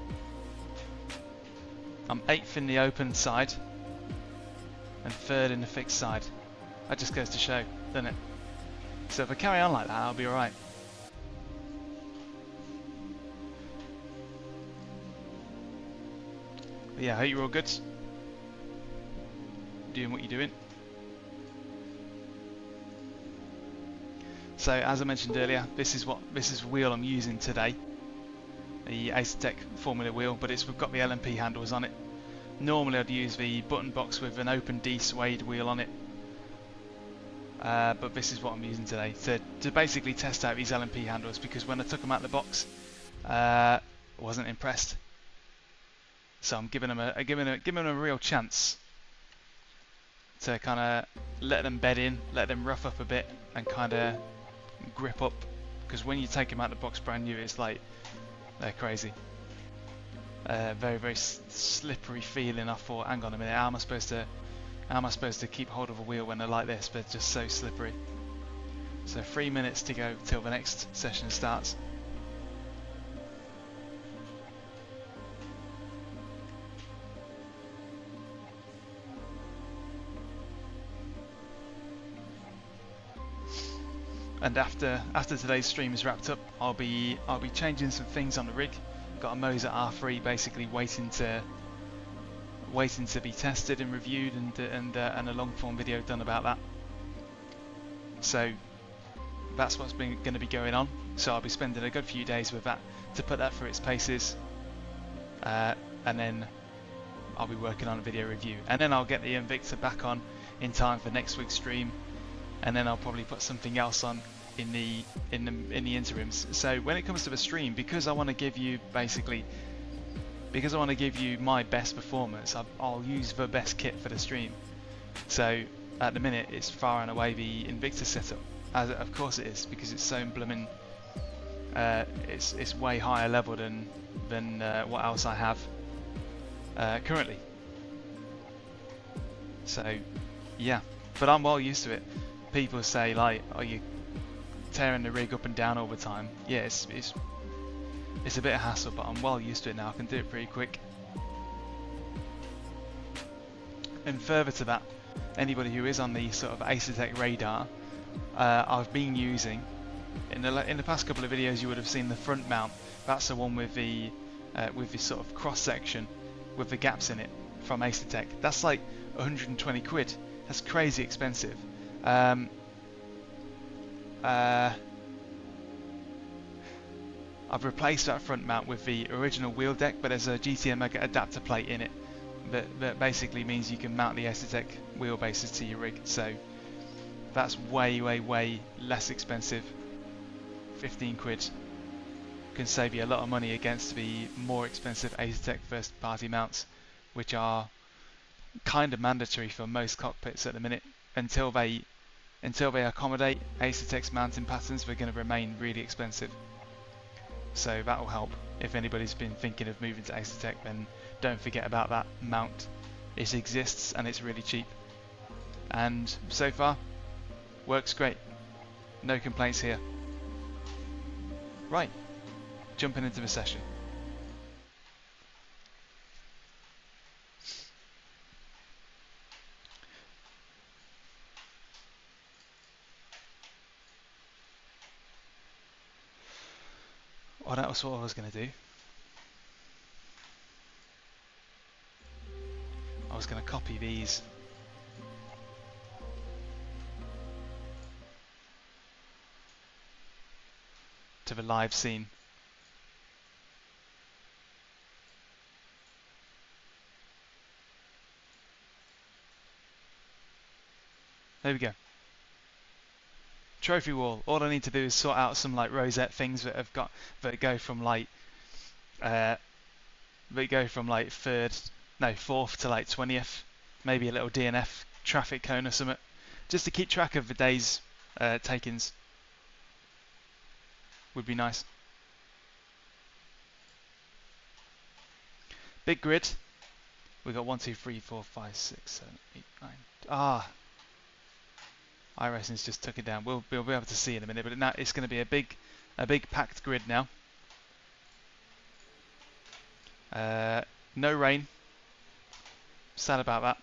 I'm 8th in the open side and 3rd in the fixed side. That just goes to show, doesn't it? So if I carry on like that, I'll be alright. Yeah, I hope you're all good. Doing what you're doing. So as I mentioned earlier, this is the wheel I'm using today. The Asetek Formula Wheel, but we've got the LMP handles on it. Normally I'd use the button box with an open D suede wheel on it. But this is what I'm using today to basically test out these LMP handles, because when I took them out of the box, I wasn't impressed. So I'm giving them a real chance to kind of let them bed in, let them rough up a bit, and kind of grip up. Because when you take them out of the box brand new, it's like they're crazy. Very slippery feeling. I thought, hang on a minute, how am I supposed to keep hold of a wheel when they're like this? They're just so slippery. So 3 minutes to go till the next session starts. And after today's stream is wrapped up, I'll be changing some things on the rig. Got a Moser R3 basically waiting to be tested and reviewed, and a long form video done about that. So that's what's going to be going on. So I'll be spending a good few days with that to put that through its paces, and then I'll be working on a video review, and then I'll get the Invicta back on in time for next week's stream, and then I'll probably put something else on in the interims. So when it comes to the stream, because I want to give you my best performance, I'll use the best kit for the stream. So at the minute it's far and away the Invicta setup, as of course it is, because it's so blooming it's way higher level than what else I have currently. So yeah, but I'm well used to it. People say like, "Are you tearing the rig up and down all the time?" Yeah, it's a bit of hassle, but I'm well used to it now. I can do it pretty quick. And further to that, anybody who is on the sort of Asetek radar, I've been using in the past couple of videos. You would have seen the front mount. That's the one with the sort of cross section with the gaps in it from Asetek. That's like 120 quid. That's crazy expensive. I've replaced that front mount with the original wheel deck, but there's a GT Omega adapter plate in it that basically means you can mount the Asetek wheelbases to your rig. So that's way less expensive. 15 quid can save you a lot of money against the more expensive Asetek first party mounts, which are kind of mandatory for most cockpits at the minute. Until they accommodate Asetek's mounting patterns, they're going to remain really expensive. So that will help. If anybody's been thinking of moving to Asetek, then don't forget about that mount. It exists and it's really cheap. And so far, works great. No complaints here. Right, jumping into the session. Oh, that was what I was going to do. I was going to copy these. To the live scene. There we go. Trophy wall. All I need to do is sort out some like rosette things that have got that go from like fourth to like 20th. Maybe a little DNF traffic cone or something, just to keep track of the day's take-ins. Would be nice. Big grid. We got 1, 2, 3, 4, 5, 6, 7, 8, 9. Ah. iRacing's just took it down. We'll be able to see in a minute, but now it's going to be a big packed grid now. No rain. Sad about that.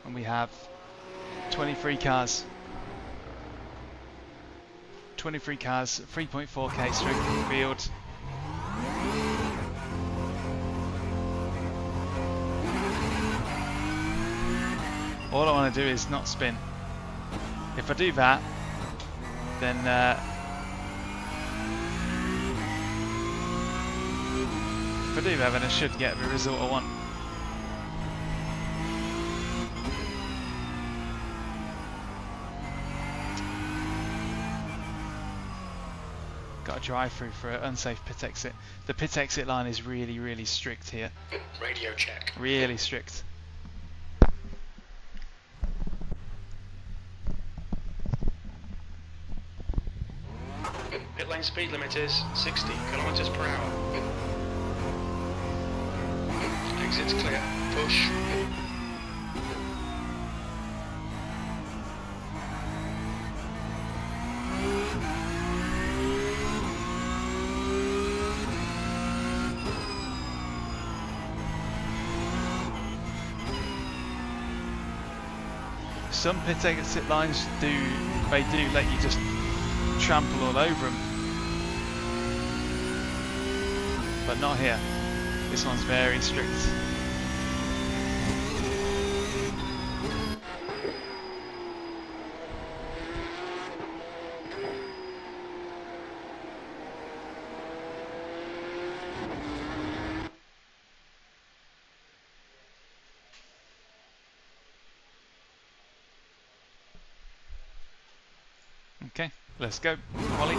And we have 23 cars. 23 cars, 3.4k strength in the field. All I want to do is not spin. If I do that, then I should get the result I want. Got a drive through for an unsafe pit exit. The pit exit line is really strict here. Radio check. Really strict. Pit lane speed limit is 60 kilometers per hour. exit's clear. Push. Some pit exit lines do let you just trample all over them, but not here. This one's very strict. Okay, let's go, Wally.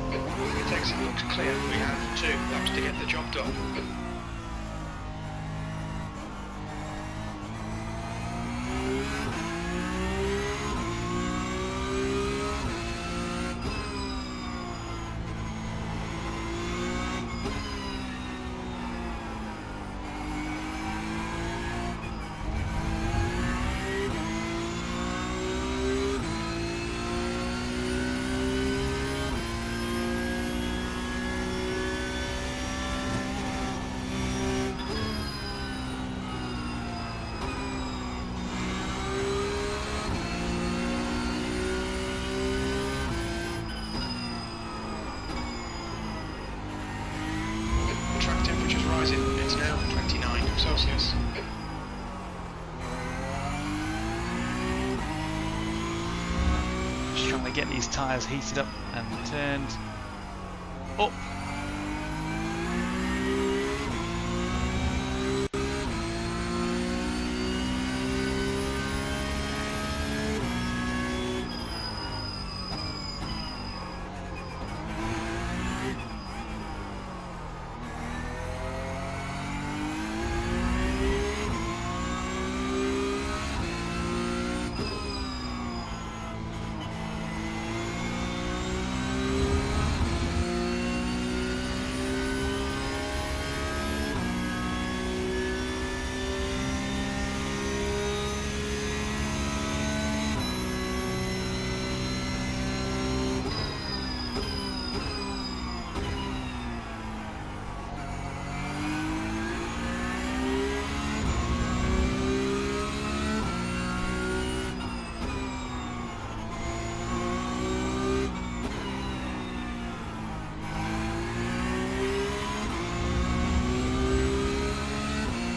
Pit exit looks clear. We have 2 laps to get the job done. Track temperature's rising. It's now 29 Celsius. Just trying to get these tyres heated up and turned up.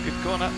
Good corner.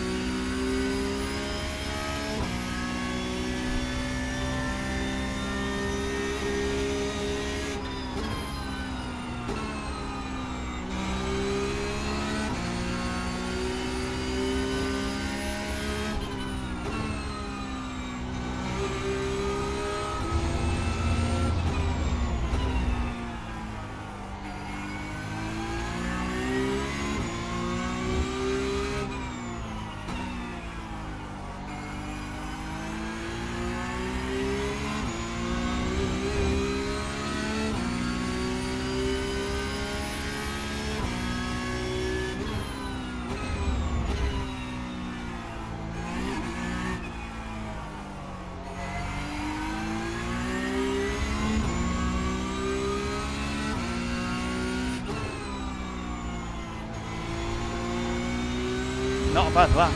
Not a bad lap.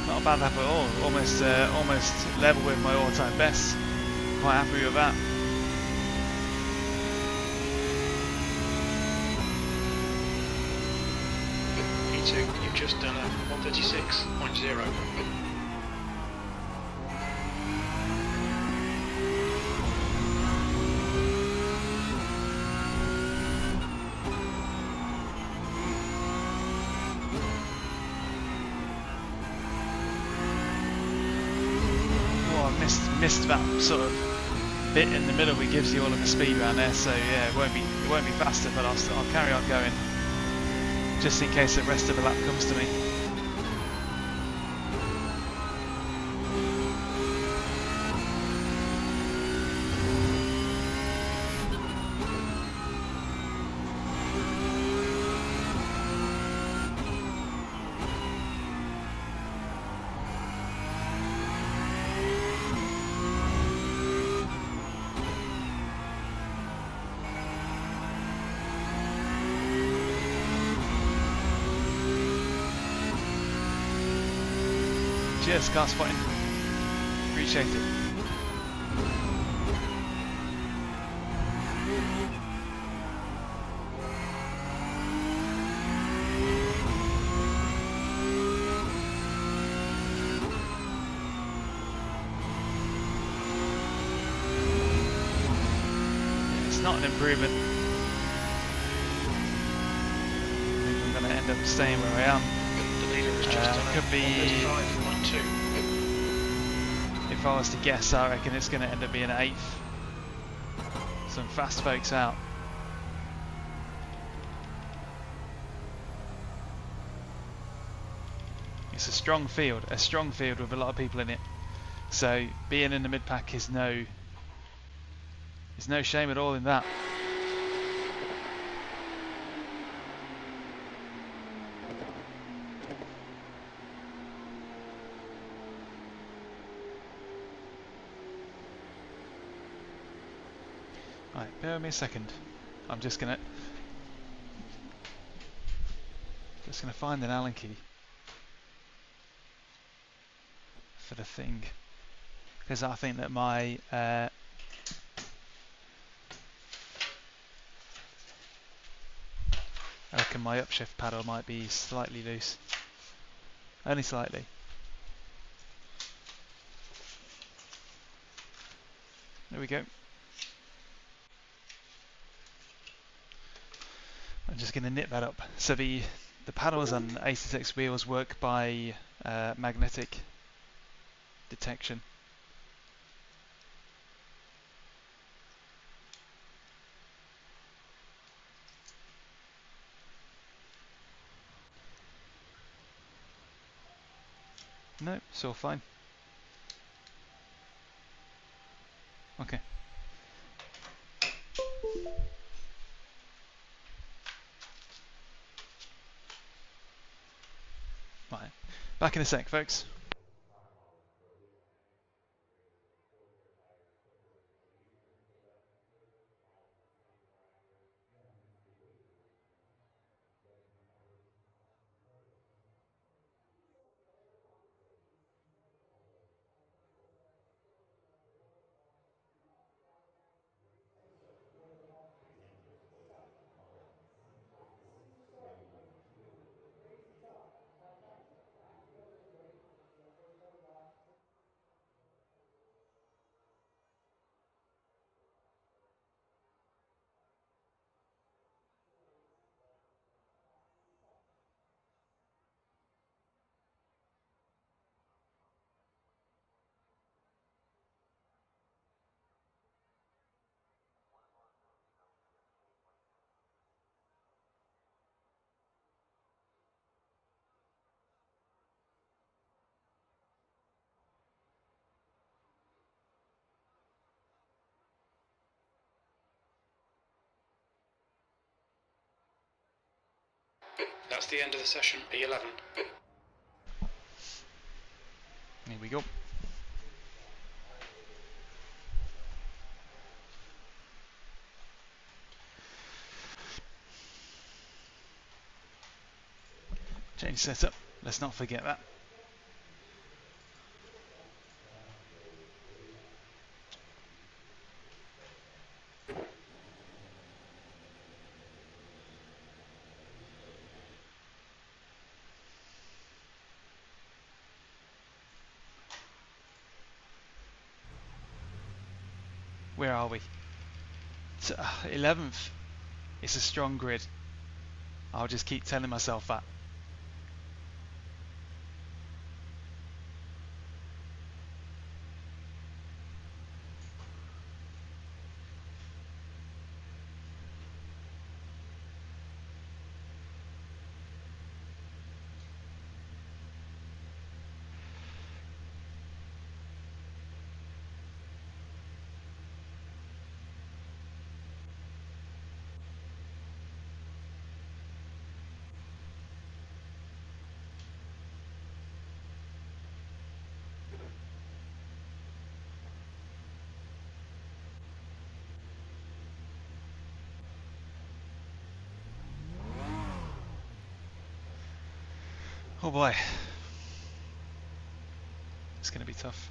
Not a bad lap at all. Almost level with my all-time best. Quite happy with that. P2, you've just done a 136.0. Missed that sort of bit in the middle which gives you all of the speed around there, so yeah, it won't be faster, but I'll carry on going just in case the rest of the lap comes to me. Cheers, car spotting. Appreciate it. It's not an improvement. I think I'm going to end up staying where I am. The leader is just on Could be, 135.2. if I was to guess, I reckon it's going to end up being 8th. Some fast folks out. It's a strong field with a lot of people in it. So being in the mid pack is no shame at all in that. Right, bear with me a second. I'm just gonna find an Allen key for the thing, because I think that my I reckon my upshift paddle might be slightly loose, only slightly. There we go. I'm just going to nip that up. So the paddles on Asetek's wheels work by magnetic detection. No, it's all fine. Okay. Right. Back in a sec, folks. That's the end of the session, P11. Here we go. Change setup. Let's not forget that. Where are we? 11th. It's a strong grid. I'll just keep telling myself that. Oh boy. It's going to be tough.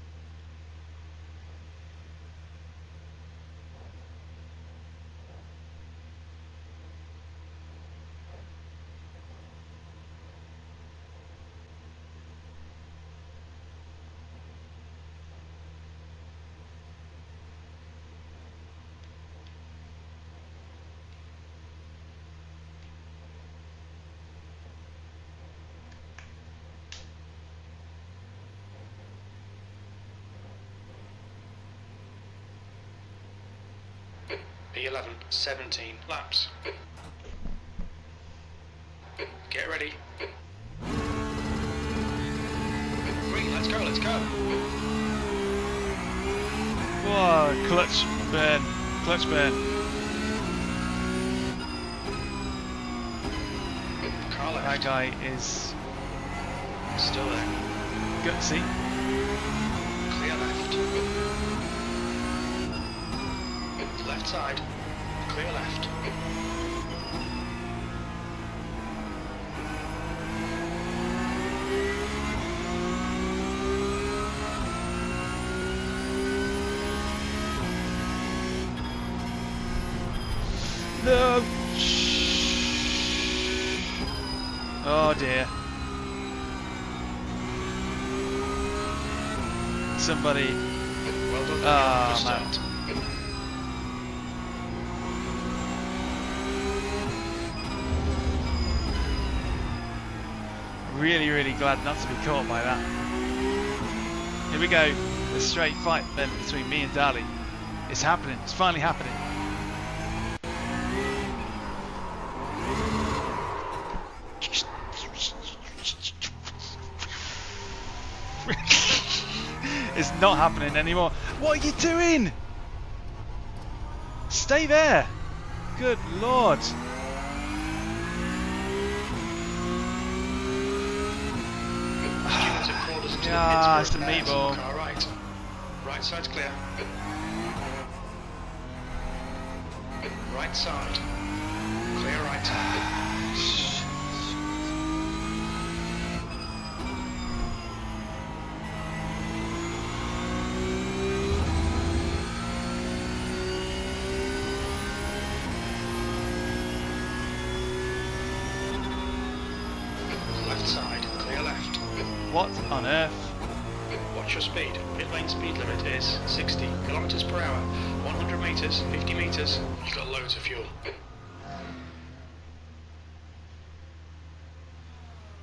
P11, 17 laps. Get ready. Green, let's go, let's go. Whoa, clutch burn, clutch burn. Car left. That guy is Still there. gutsy. Clear left. Left side. Clear left. No! Oh dear. Somebody. Well done, Ah, good man. start. Really, really glad not to be caught by that. Here we go. A straight fight then between me and Dali. It's happening. It's finally happening. It's not happening anymore. What are you doing? Stay there. Good Lord. As it crawls into Ah, the it's the repairs. meatball. Car right. Right side's clear. Right side. Clear right. Left side. Clear left. What on earth? Watch your speed. Pit lane speed limit is 60 kilometers per hour. 100 meters, 50 meters. You've got loads of fuel.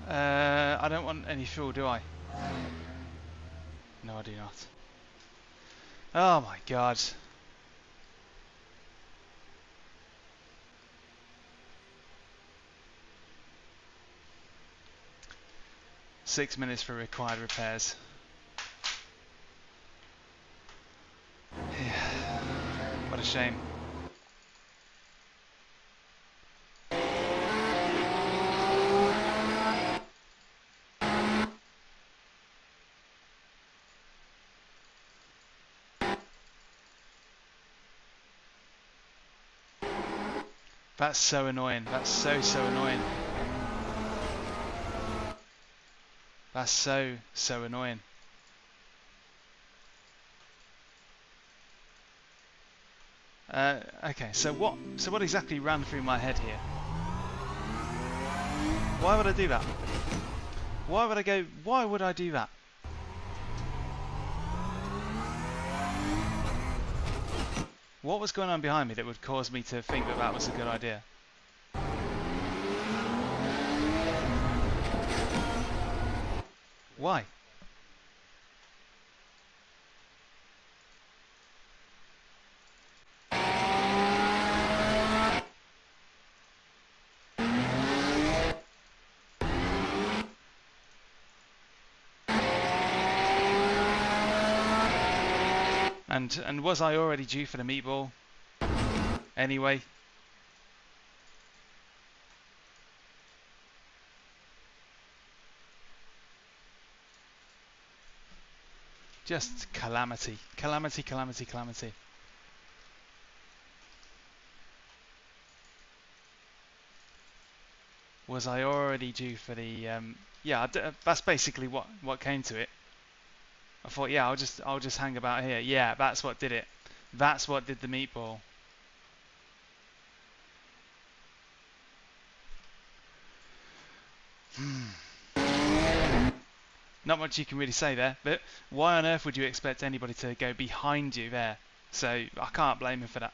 I don't want any fuel, do I? No, I do not. Oh my God. Six minutes for required repairs. What a shame. That's so annoying. That's so annoying. That's so annoying. Okay, so what exactly ran through my head here? Why would I do that? Why would I do that? What was going on behind me that would cause me to think that that was a good idea? Why? And was I already due for the meatball? Anyway. Just calamity. Calamity, calamity, calamity. Was I already due for the... yeah, that's basically what came to it. I thought, yeah, I'll just hang about here. Yeah, that's what did it. That's what did the meatball. Not much you can really say there, but why on earth would you expect anybody to go behind you there? So I can't blame him for that.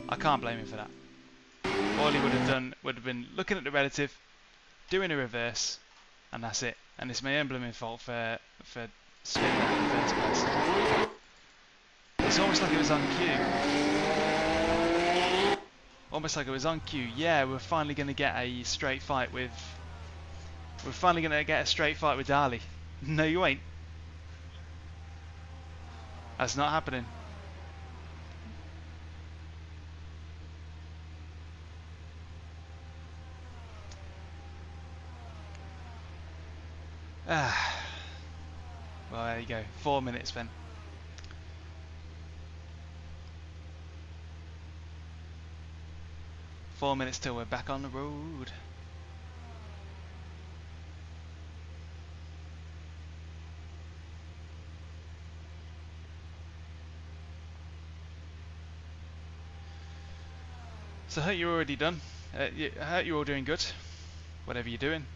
I can't blame him for that. All he would have done would have been looking at the relative, doing a reverse, and that's it. And it's my own blooming fault for spinning that in the first place. It's almost like it was on cue. Almost like it was on cue. Yeah, we're finally going to get a straight fight with... We're finally going to get a straight fight with Dali. No, you ain't. That's not happening. Ah. Well, there you go. 4 minutes then. Four minutes till we're back on the road. So I hope you're already done. I hope you're all doing good, whatever you're doing.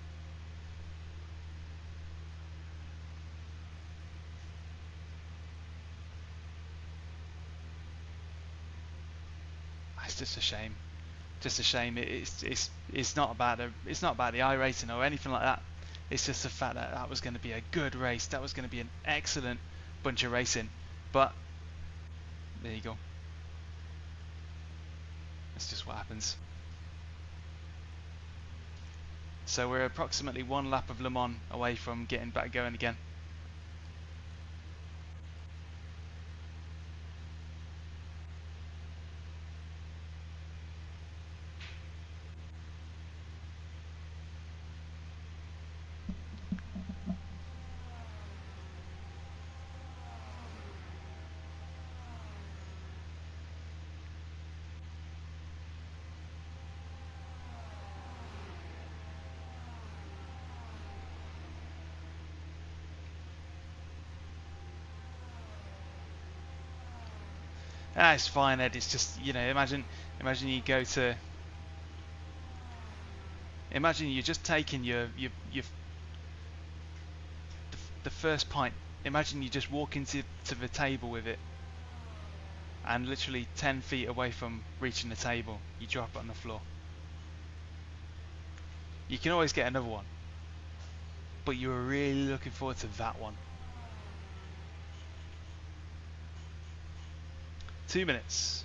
It's just a shame. Just a shame. It's not about the iRacing or anything like that. It's just the fact that that was going to be a good race. That was going to be an excellent bunch of racing. But there you go. That's just what happens. So we're approximately one lap of Le Mans away from getting back going again. Ah, it's fine, Ed. It's just, you know, imagine you go to, imagine you're just taking the first pint. Imagine you just walk into the table with it, and literally 10 feet away from reaching the table, you drop it on the floor. You can always get another one, but you were really looking forward to that one. 2 minutes.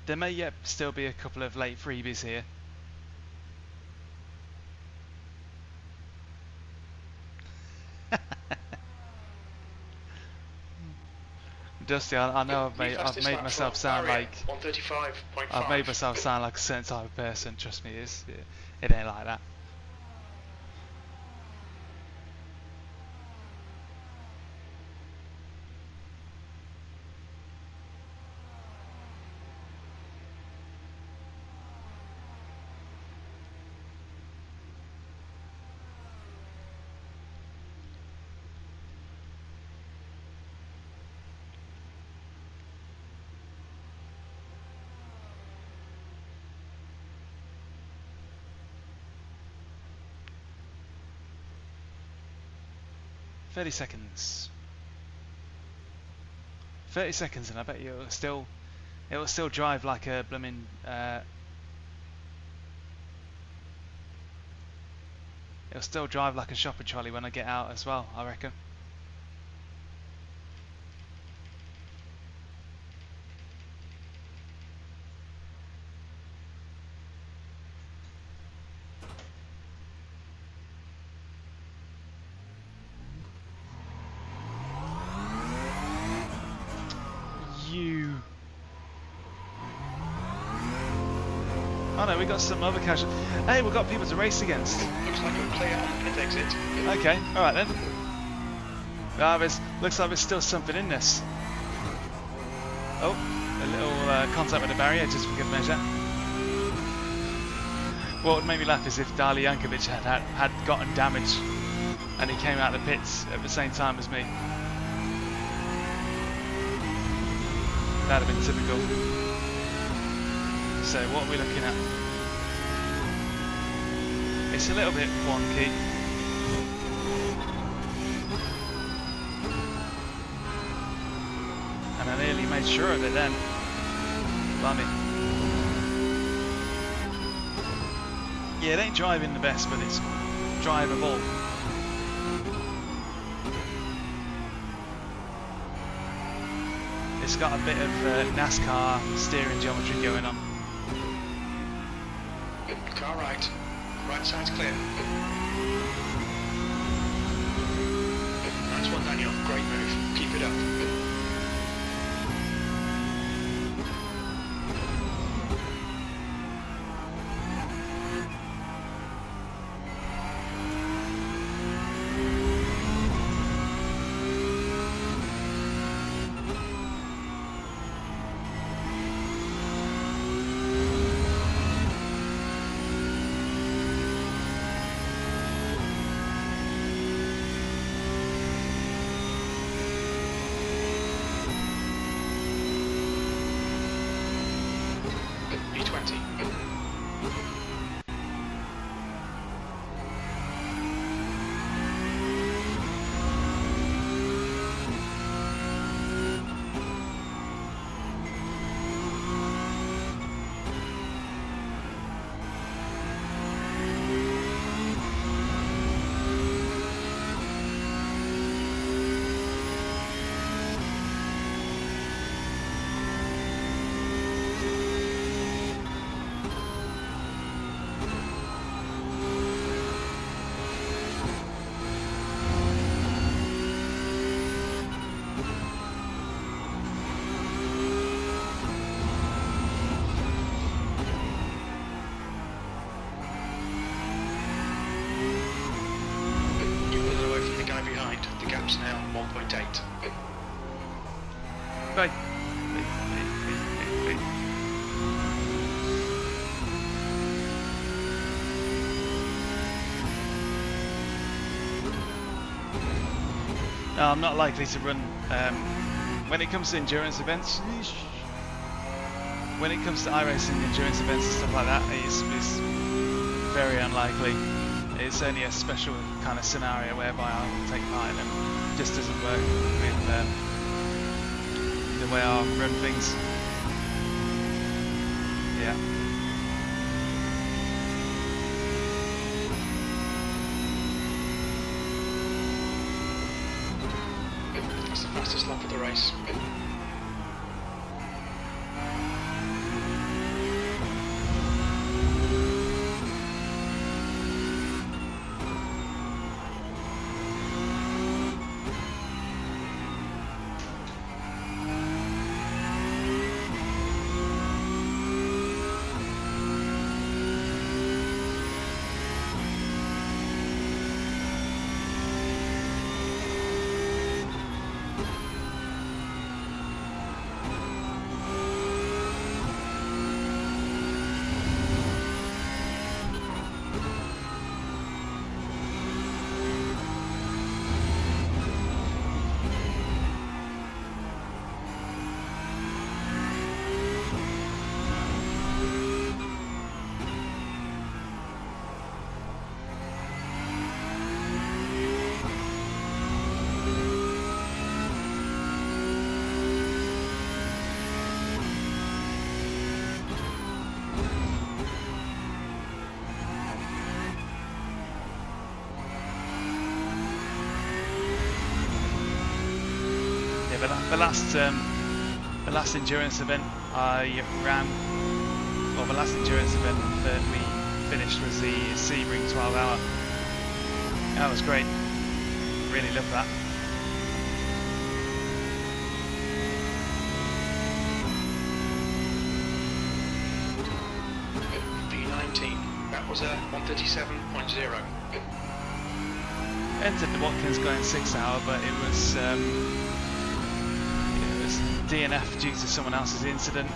There may yet still be a couple of late freebies here. Dusty, I know I've made myself sound like 135.5. I've made myself sound like a certain type of person. Trust me, it ain't like that. "30 seconds. 30 seconds, and I bet you it will still drive like a blooming it'll still drive like a shopping trolley when I get out as well, I reckon." Oh no, we got some other casual. Hey, we've got people to race against. Looks like you're clear on pit exit. Okay, alright then. Looks like there's still something in this. Oh, a little contact with the barrier, just for good measure. What would make me laugh is if Dali Jankovic had gotten damage and he came out of the pits at the same time as me. That'd have been typical. So what are we looking at? It's a little bit wonky. And I nearly made sure of it then. Blimey. Yeah, it ain't driving the best, but it's drivable. It's got a bit of NASCAR steering geometry going on. Car right. Right side's clear. Nice one, Daniel. Great move. Keep it up. Now 1.8. Right. No, I'm not likely to run when it comes to endurance events. When it comes to iRacing endurance events and stuff like that, it's very unlikely. It's only a special kind of scenario whereby I will take part in them. It just doesn't work with the way I run things. Yeah. That's the fastest lap of the race. The last endurance event I ran, well, the last endurance event that we finished was the Sebring 12 hour. That was great. Really loved that. 19. That was a 137.0. Entered the Watkins going 6 hour, but it was DNF due to someone else's incident.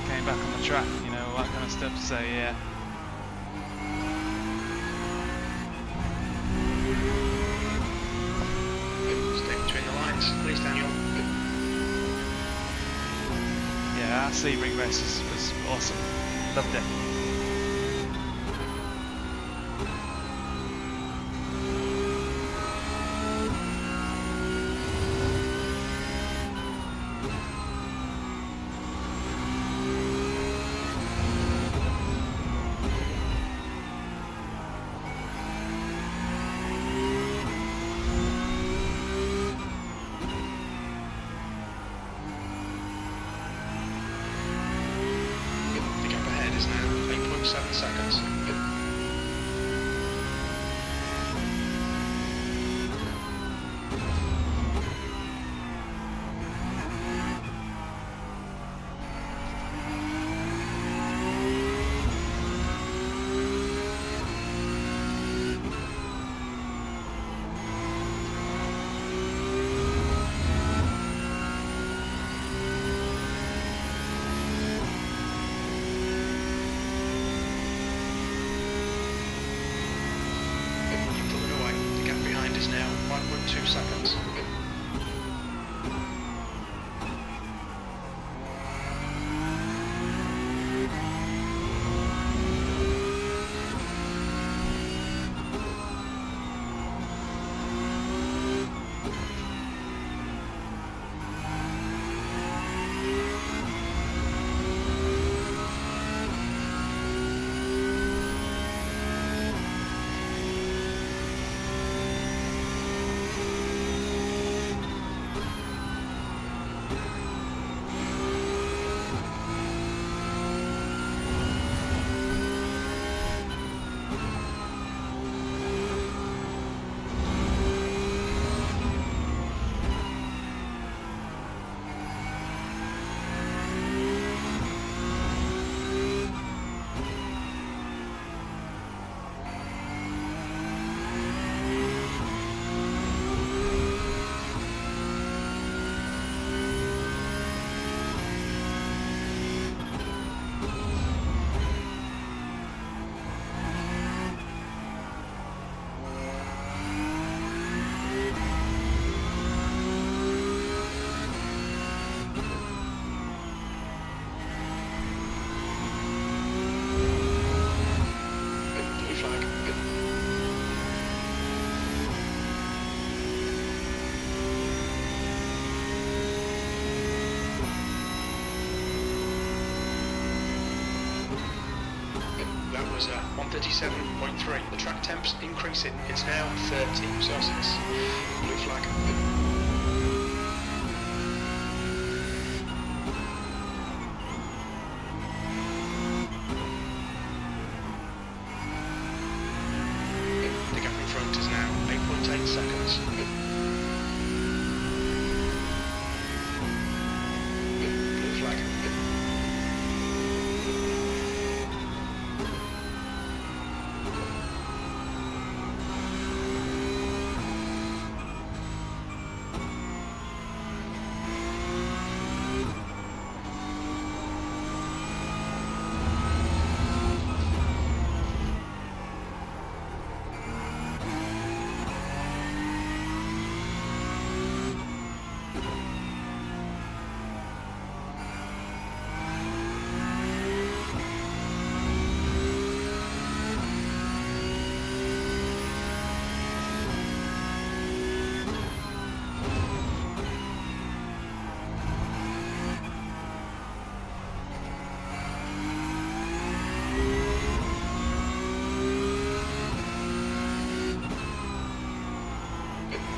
Came back on the track, you know, all that kind of stuff. So yeah. Stay between the lines, please, Daniel. Yeah, our Sebring race was awesome. Loved it. The gap ahead is now 8.7 seconds. You're pulling away. The gap behind is now 1.2 seconds. Blue flag. That was 137.3. The track temp's increasing. It's now 30 Celsius. Blue flag. The gap in front is now 8.8 seconds. Blue flag.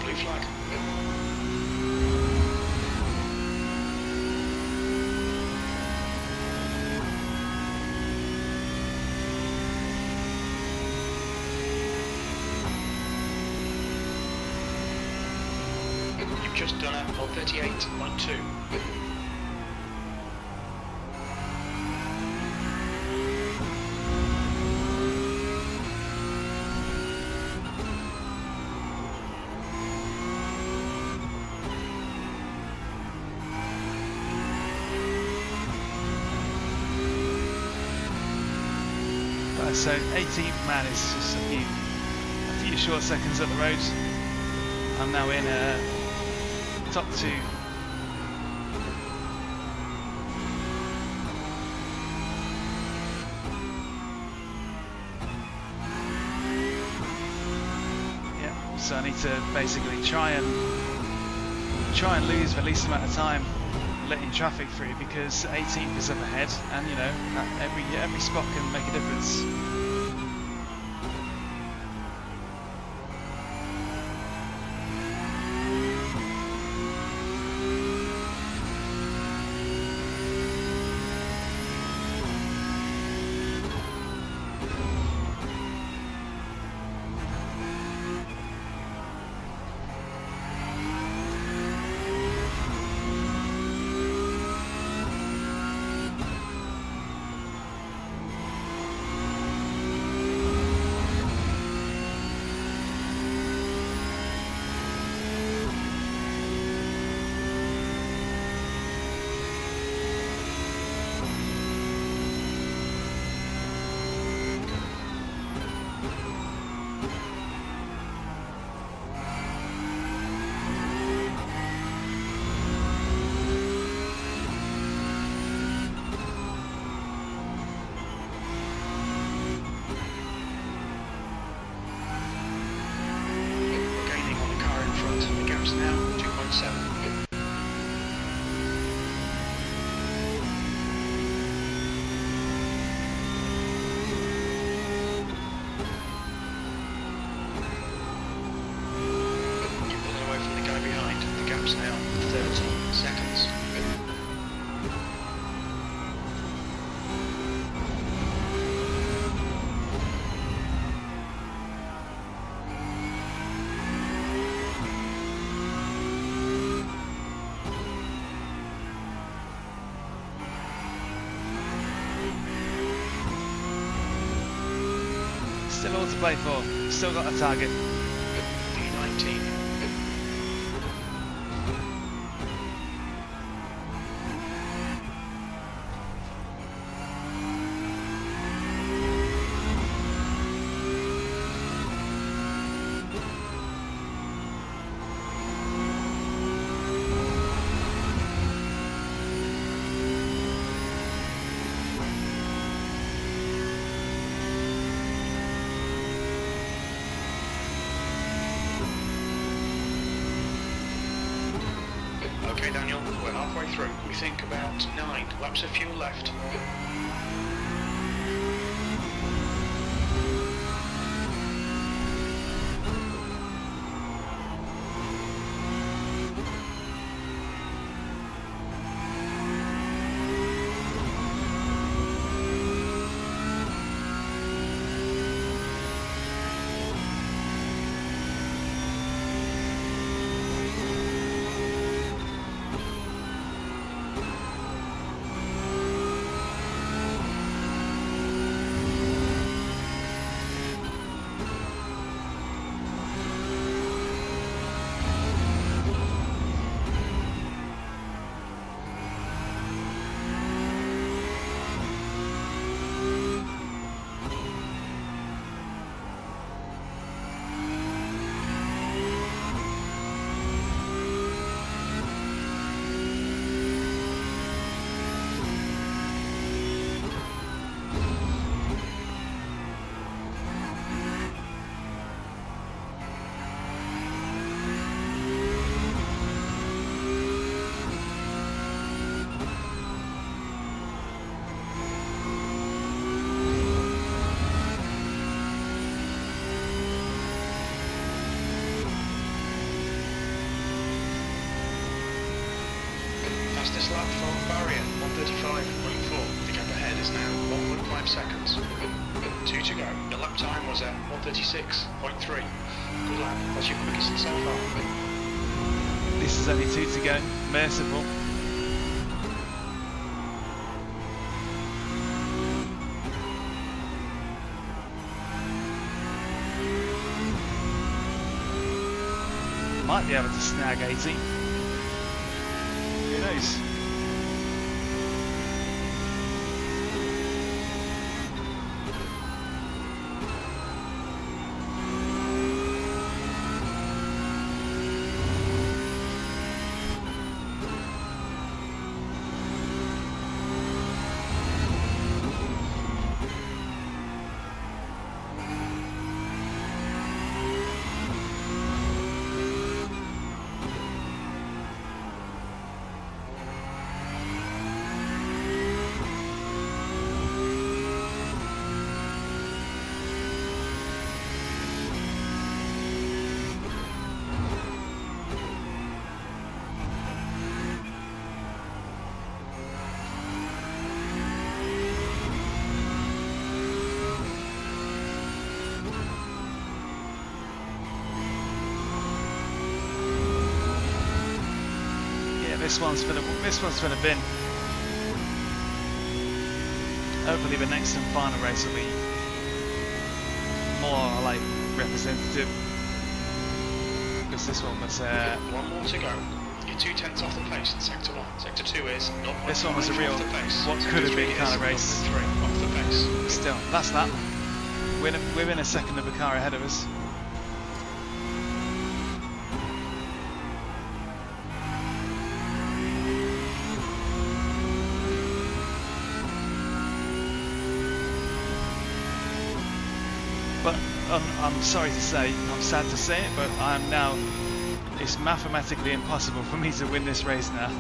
Blue flag. You've just done a 138.2. So 18th man is just a few short seconds up the road. I'm now in top 2. Yeah, so I need to basically try and lose the least amount of time letting traffic through, because 18th is up ahead, and you know, every spot can make a difference. Still all to play for. Still got a target. P19. Okay, Daniel, we're halfway through. We think about 9 laps of fuel left. Fastest lap from barrier, 1:35.4. The gap ahead is now 1.5 seconds. 2 to go. The lap time was at 1:36.3. Good lap. That's your quickest so far. This is only 2 to go. Merciful. Might be able to snag 18. Who knows? this one's for the bin. Hopefully the next and final race will be more like representative, because this one was one more to go. You're 2/10 off the pace in sector 1. Sector 2 is 0.5 this one was a real off the pace. what could have been kind of race. 3 off the pace. Still, that's that. We're in a second of a car ahead of us. But I'm sorry to say, I'm sad to say it, but it's mathematically impossible for me to win this race now.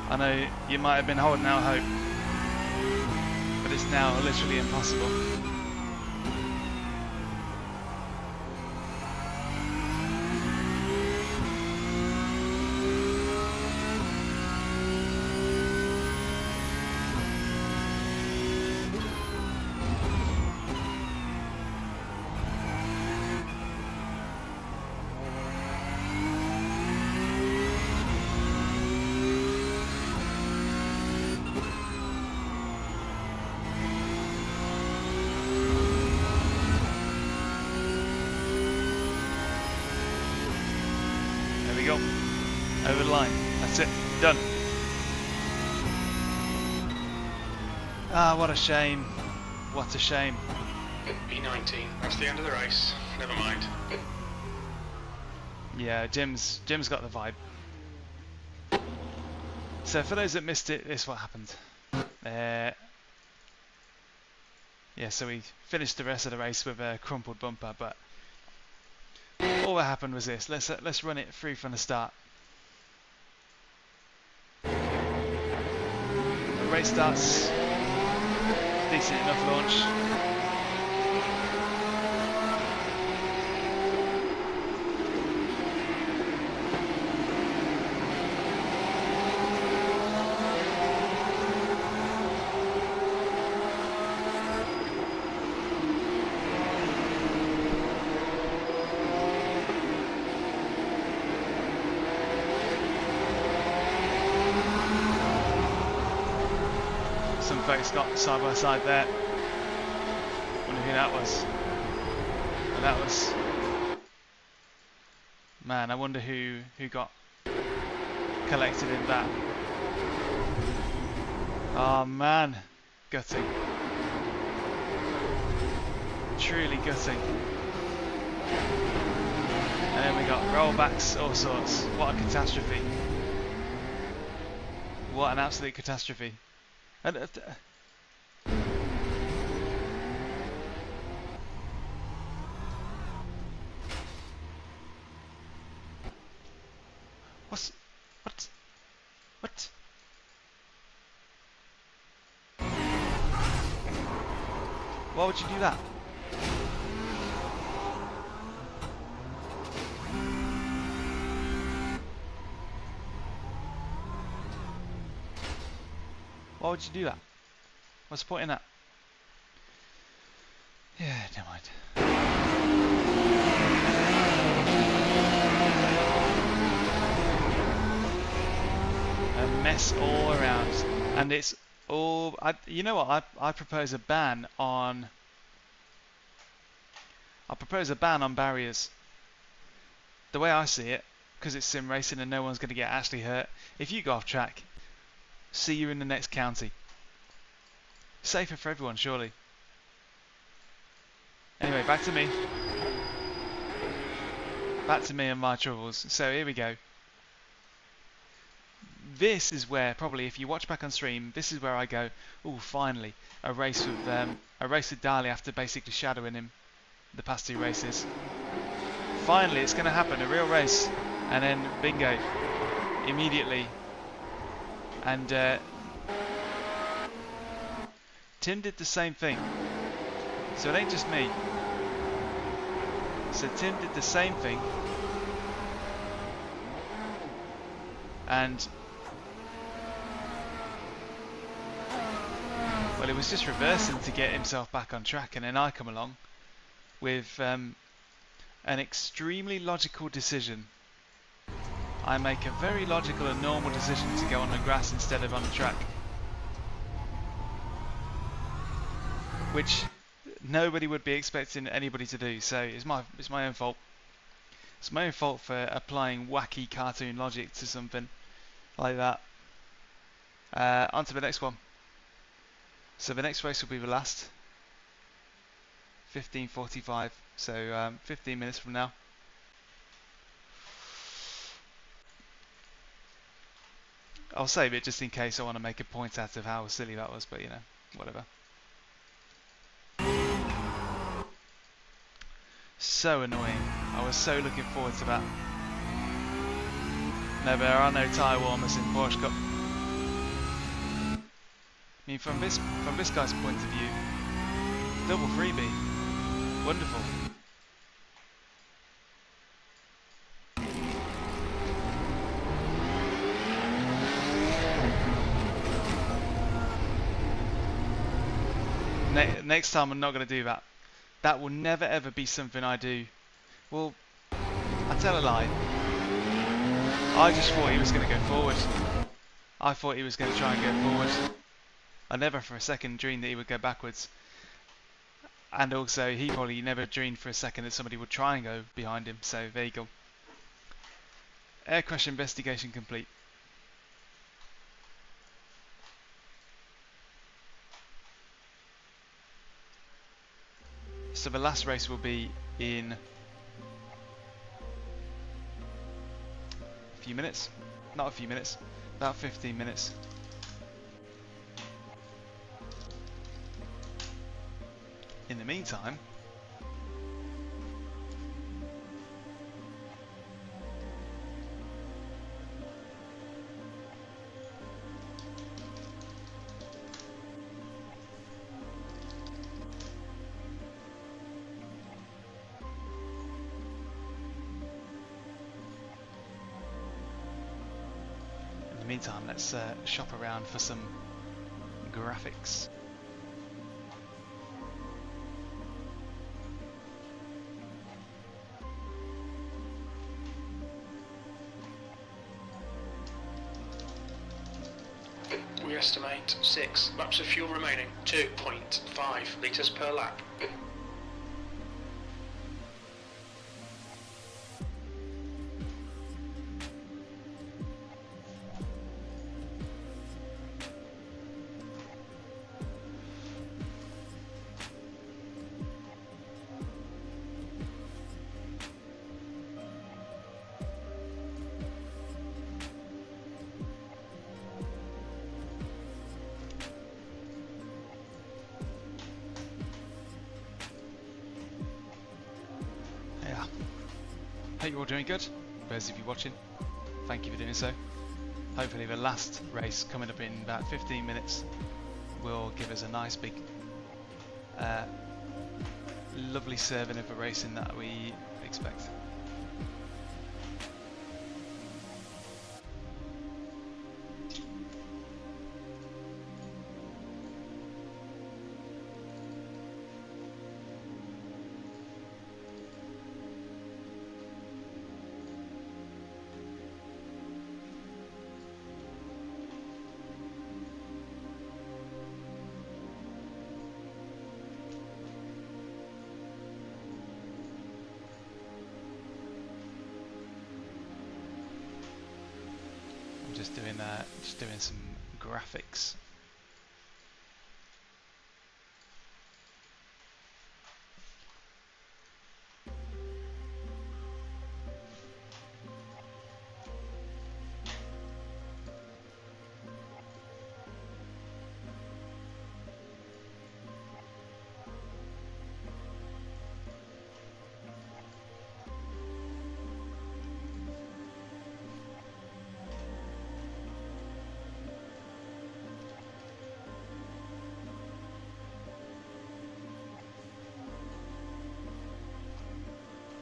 I know you might have been holding out hope, but it's now literally impossible. Over the line. That's it. Done. Ah, what a shame. What a shame. P19. That's the end of the race. Never mind. Yeah, Jim's got the vibe. So for those that missed it, this is what happened. Yeah, so we finished the rest of the race with a crumpled bumper, but all that happened was this. Let's run it through from the start. The race starts, decent enough launch. Folks got side by side there. Wonder who that was. Well, that was, man, I wonder who got collected in that. Oh man, gutting. Truly gutting. And then we got rollbacks, all sorts. What a catastrophe. What an absolute catastrophe. And what? Why would you do that? Why would you do that? What's the point in that? Yeah, never mind. A mess all around, and it's all. You know what? I propose a ban on. I propose a ban on barriers. The way I see it, because it's sim racing and no one's going to get actually hurt. If you go off track, see you in the next county. Safer for everyone, surely. Anyway, back to me. Back to me and my troubles. So here we go. This is where, probably if you watch back on stream, this is where I go, oh, finally, a race with Dali after basically shadowing him the past two races. Finally, it's going to happen, a real race. And then, bingo, immediately. And Tim did the same thing. So it ain't just me. So Tim did the same thing. And Well, it was just reversing to get himself back on track, and then I come along with an extremely logical decision. I make a very logical and normal decision to go on the grass instead of on the track, which nobody would be expecting anybody to do. So it's my own fault. It's my own fault for applying wacky cartoon logic to something like that. On to the next one. So the next race will be the last. 15:45. So 15 minutes from now. I'll save it just in case I want to make a point out of how silly that was, but you know, whatever. So annoying. I was so looking forward to that. No, there are no tyre warmers in Porsche Cup. I mean, from this guy's point of view, double freebie. Wonderful. Next time I'm not going to do that. That will never ever be something I do. Well, I tell a lie. I just thought he was going to go forward. I thought he was going to try and go forward. I never for a second dreamed that he would go backwards. And also, he probably never dreamed for a second that somebody would try and go behind him. So there you go. Air crash investigation complete. So the last race will be in a few minutes. Not a few minutes, about 15 minutes. In the meantime, let's shop around for some graphics. We estimate 6 laps of fuel remaining, 2.5 litres per lap. Hope you're all doing good. Those of you watching, thank you for doing so. Hopefully the last race coming up in about 15 minutes will give us a nice big lovely serving of the racing that we expect. Just doing some graphics.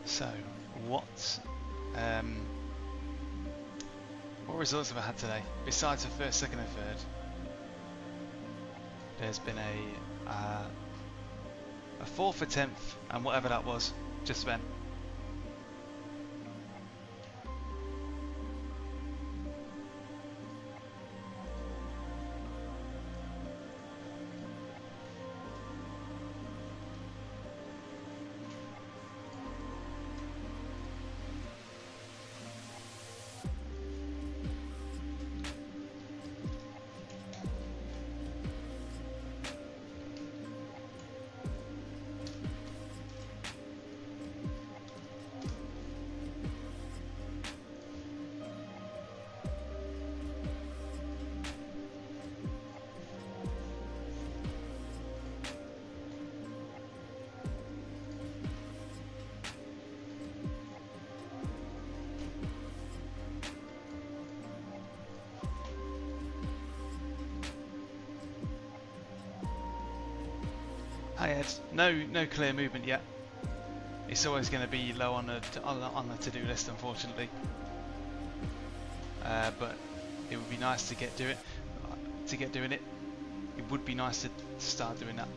So, what results have I had today, besides the first, second and third? there's been a fourth attempt and whatever that was just then. Hi Ed, no clear movement yet. It's always going to be low on the to-do list, unfortunately. But it would be nice to get doing it. It would be nice to start doing that.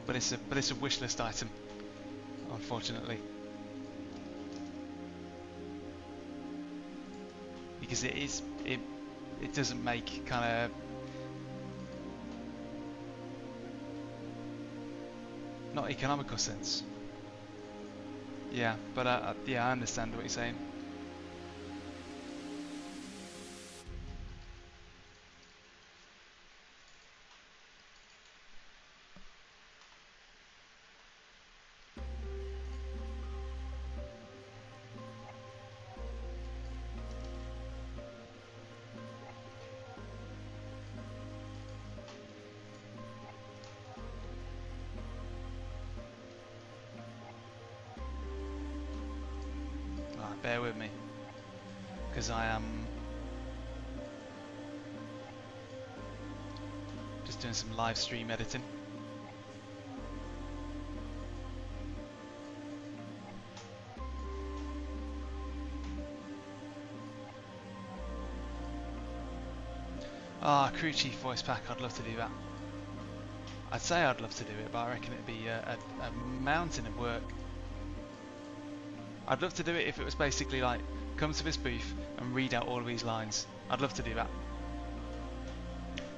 But it's a wish list item, unfortunately, because it doesn't make kind of not economical sense. Yeah, but yeah, I understand what you're saying. Bear with me, because I am just doing some live stream editing. Ah, crew chief voice pack, I'd love to do that. I'd say I'd love to do it, but I reckon it'd be a mountain of work. I'd love to do it if it was basically like, come to this booth and read out all of these lines. I'd love to do that.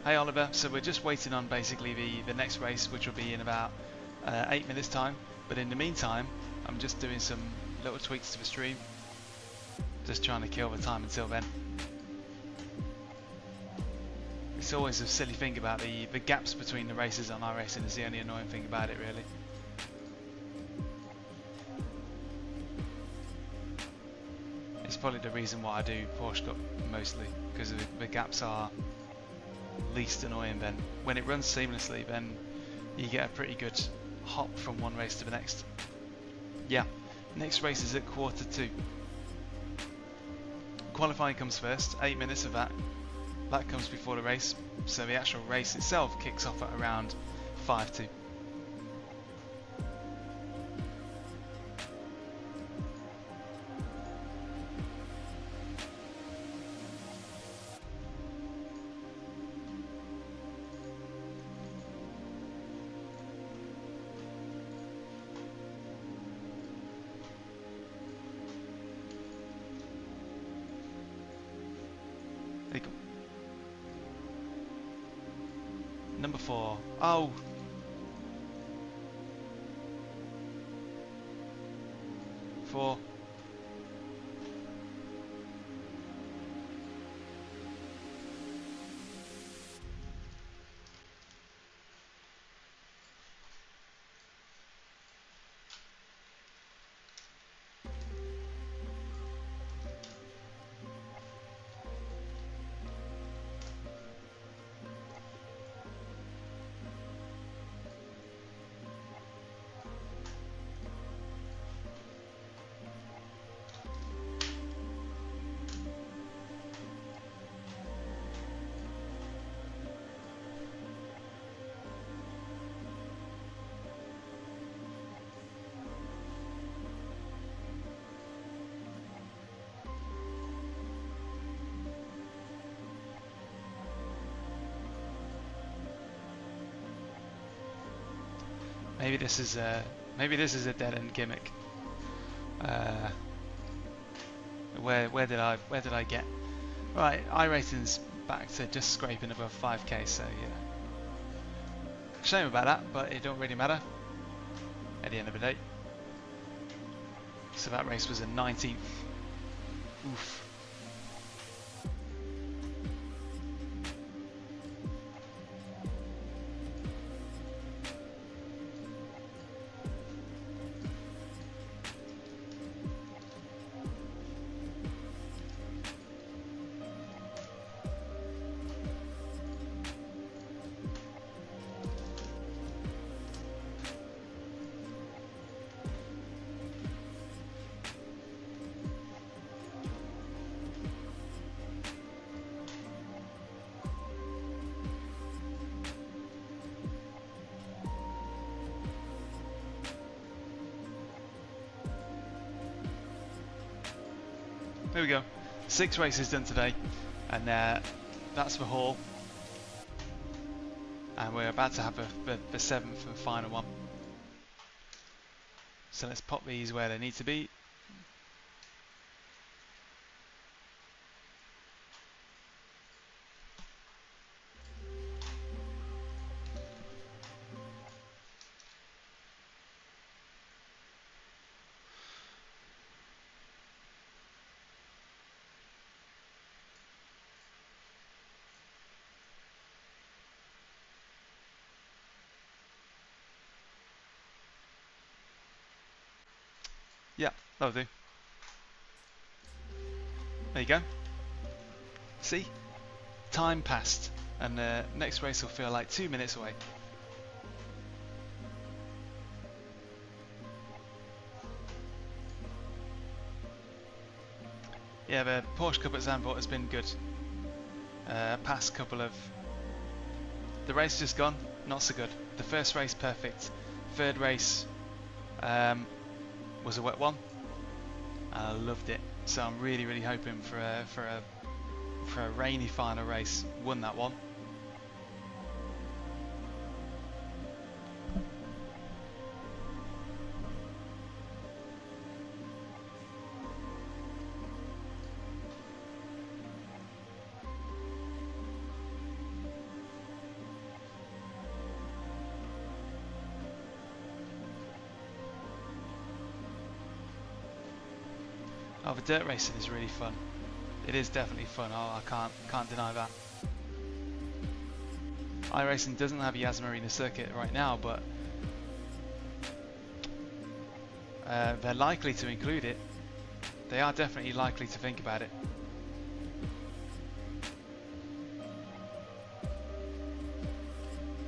Hey Oliver, so we're just waiting on basically the next race, which will be in about 8 minutes time. But in the meantime, I'm just doing some little tweaks to the stream. Just trying to kill the time until then. It's always a silly thing about the gaps between the races on iRacing is the only annoying thing about it, really. It's probably the reason why I do Porsche Cup mostly, because the gaps are least annoying. Then when it runs seamlessly, then you get a pretty good hop from one race to the next. Yeah, next race is at 1:45. Qualifying comes first, 8 minutes of that comes before the race, so the actual race itself kicks off at around 5:45. Number 4. Oh! Four. Maybe this is a dead end gimmick. Where did I get? Right, iRacing's back to just scraping above 5k. So yeah, shame about that, but it don't really matter at the end of the day. So that race was a 19th. Oof. There we go. 6 races done today, and that's the haul. And we're about to have the 7th and final one. So let's pop these where they need to be. Yeah, that'll do. There you go. See? Time passed, and the next race will feel like 2 minutes away. Yeah, the Porsche Cup at Zandvoort has been good. Past couple of... The race just gone, not so good. The first race perfect. Third race was a wet one. I loved it. So I'm really hoping for a rainy final race. Won that one. Oh, the dirt racing is really fun. It is definitely fun. Oh, I can't deny that. iRacing doesn't have a Yas Marina circuit right now, but they're likely to include it. They are definitely likely to think about it.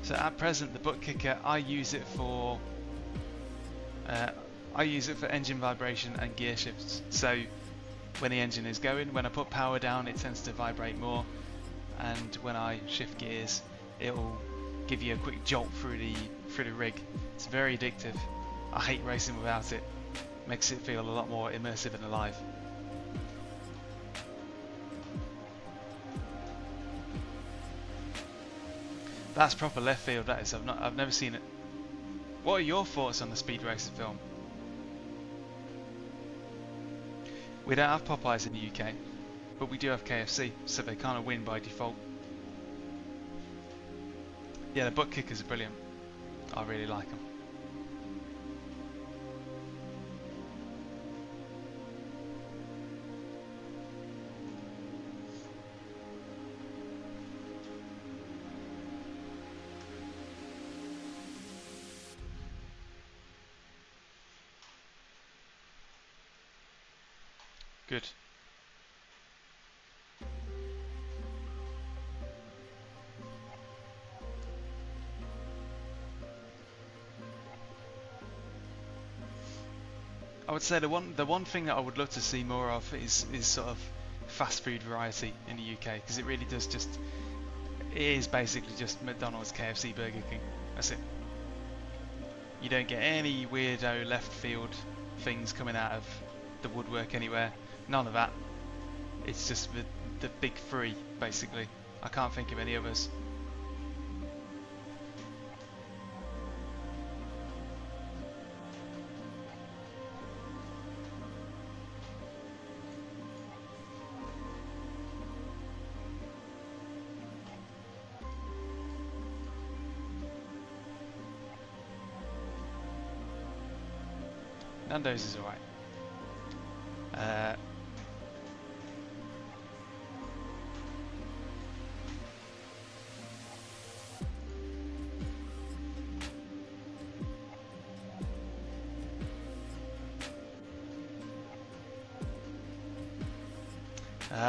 So at present, the butt kicker, I use it for engine vibration and gear shifts. So when the engine is going, when I put power down, it tends to vibrate more, and when I shift gears, it will give you a quick jolt through the rig. It's very addictive. I hate racing without it. Makes it feel a lot more immersive and alive. That's proper left field. That is. I've never seen it. What are your thoughts on the Speed Racer film? We don't have Popeyes in the UK, but we do have KFC, so they kind of win by default. Yeah, the butt kickers are brilliant. I really like them. Good. I would say the one thing that I would love to see more of is sort of fast food variety in the UK, because it really does it is basically just McDonald's, KFC, Burger King. That's it. You don't get any weirdo left field things coming out of the woodwork anywhere. None of that. It's just the big three, basically. I can't think of any others. Nando's is alright.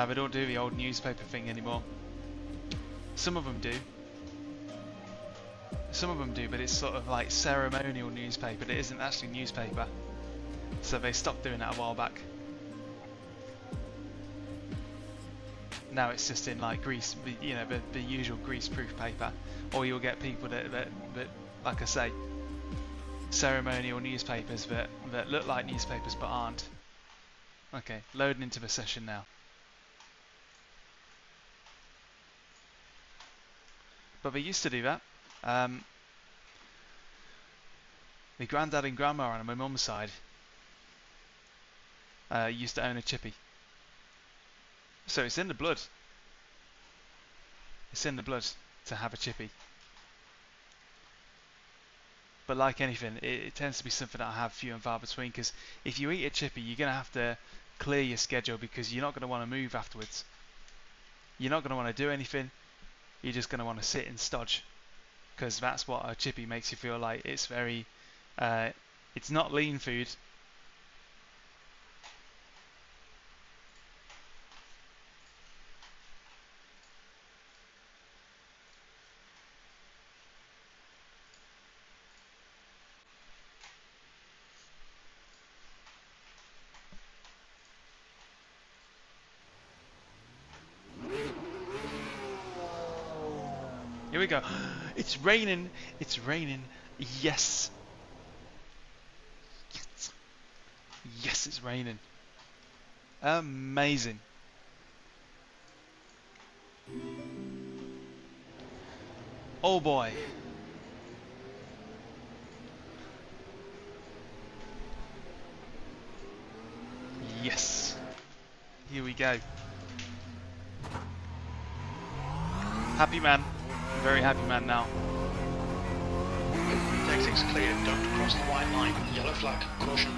We don't do the old newspaper thing anymore. Some of them do. Some of them do, but it's sort of like ceremonial newspaper. It isn't actually newspaper. So they stopped doing that a while back. Now it's just in like grease, you know, the usual grease-proof paper. Or you'll get people that, like I say, ceremonial newspapers that look like newspapers but aren't. Okay, loading into the session now. But they used to do that. My granddad and grandma on my mum's side used to own a chippy. So it's in the blood. It's in the blood to have a chippy. But like anything, it tends to be something that I have few and far between, because if you eat a chippy, you're going to have to clear your schedule, because you're not going to want to move afterwards. You're not going to want to do anything. You're just going to want to sit and stodge, because that's what a chippy makes you feel like. It's very, it's not lean food. Here we go. It's raining. It's raining. Yes. Yes. Yes, it's raining. Amazing. Oh boy. Yes. Here we go. Happy man. Very happy man now. Exit's clear, don't cross the white line. Yellow flag, caution.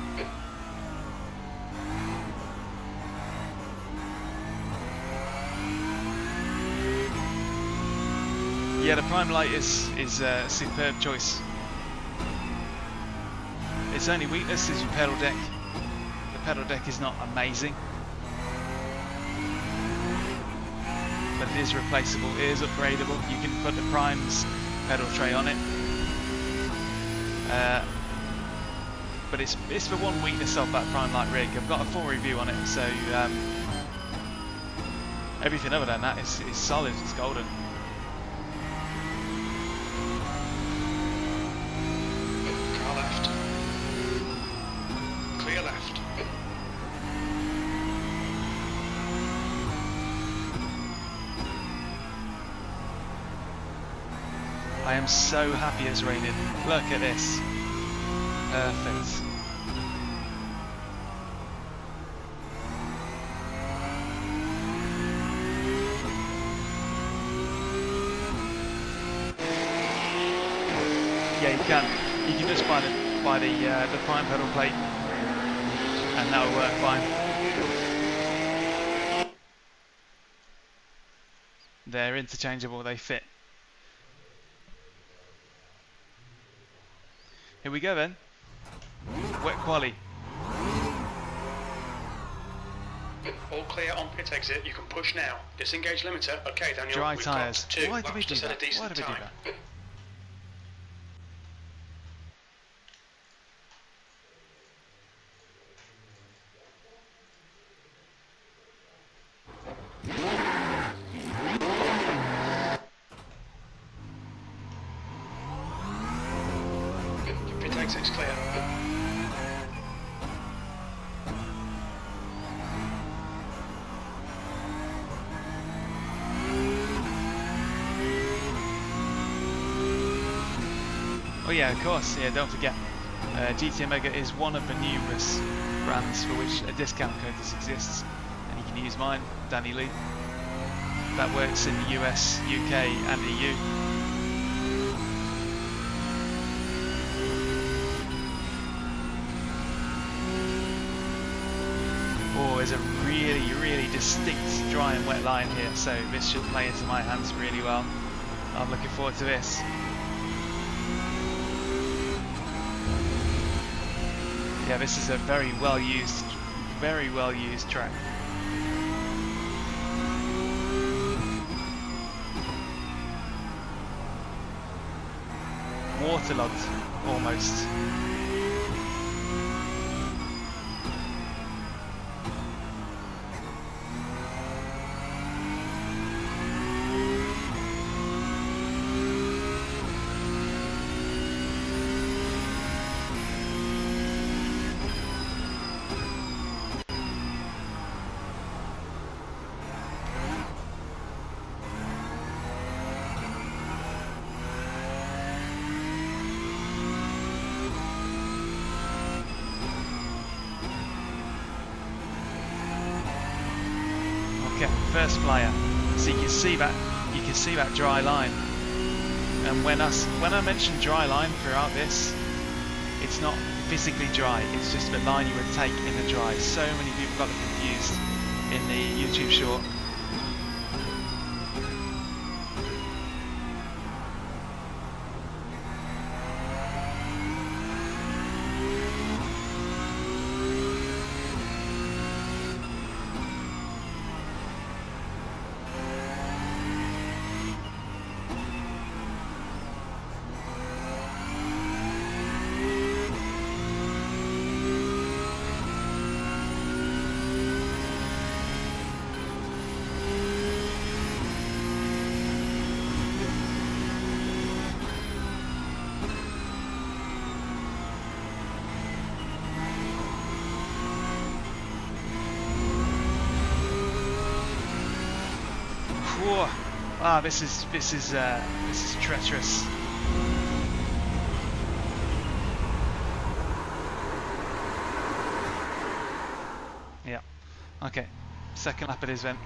Yeah, the prime light is a superb choice. Its only weakness is your pedal deck. The pedal deck is not amazing, but it is replaceable, it is upgradable. You can put the Prime's pedal tray on it. But it's the one weakness of that Prime Light rig. I've got a full review on it, so everything other than that is solid, it's golden. Car left. Clear left. I am so happy it's raining. Look at this. Perfect. Yeah, you can. You can just buy the Prime pedal plate, and that will work fine. They're interchangeable. They fit. Here we go then. Wet quali. All clear on pit exit, you can push now. Disengage limiter. Okay, Daniel. Dry we've tyres. got 2 Why do we laps do to set that? a decent Why do we do time. that? Pit exit's clear. Oh yeah, of course. Yeah, don't forget. GT Omega is one of the numerous brands for which a discount code exists, and you can use mine, Danny Lee. That works in the US, UK, and EU. is a really distinct dry and wet line here, so this should play into my hands really well. I'm looking forward to this. Yeah, this is a very well used track. Waterlogged, almost. First flyer, so you can see that dry line. And when I mention dry line throughout this, it's not physically dry, it's just the line you would take in the dry. So many people got it confused in the YouTube short. Ah, this is treacherous. Yeah. Okay. Second lap it is then.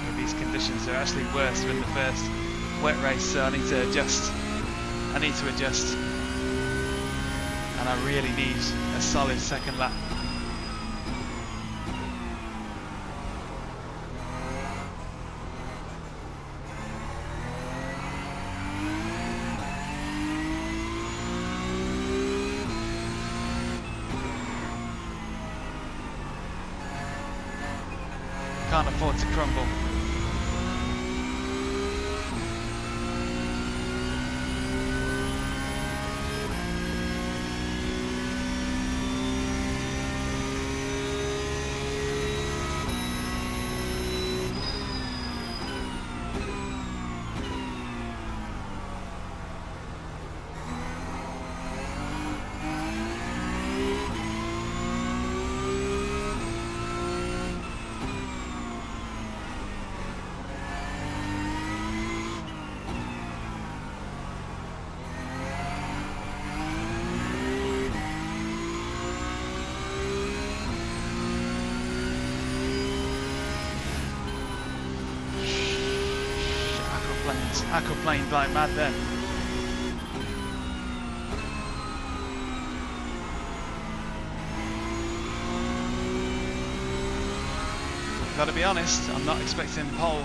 Yeah, these conditions are actually worse than the first wet race, so I need to adjust. And I really need a solid second lap. Can't afford to crumble. Aquaplane like mad then. Gotta be honest, I'm not expecting pole.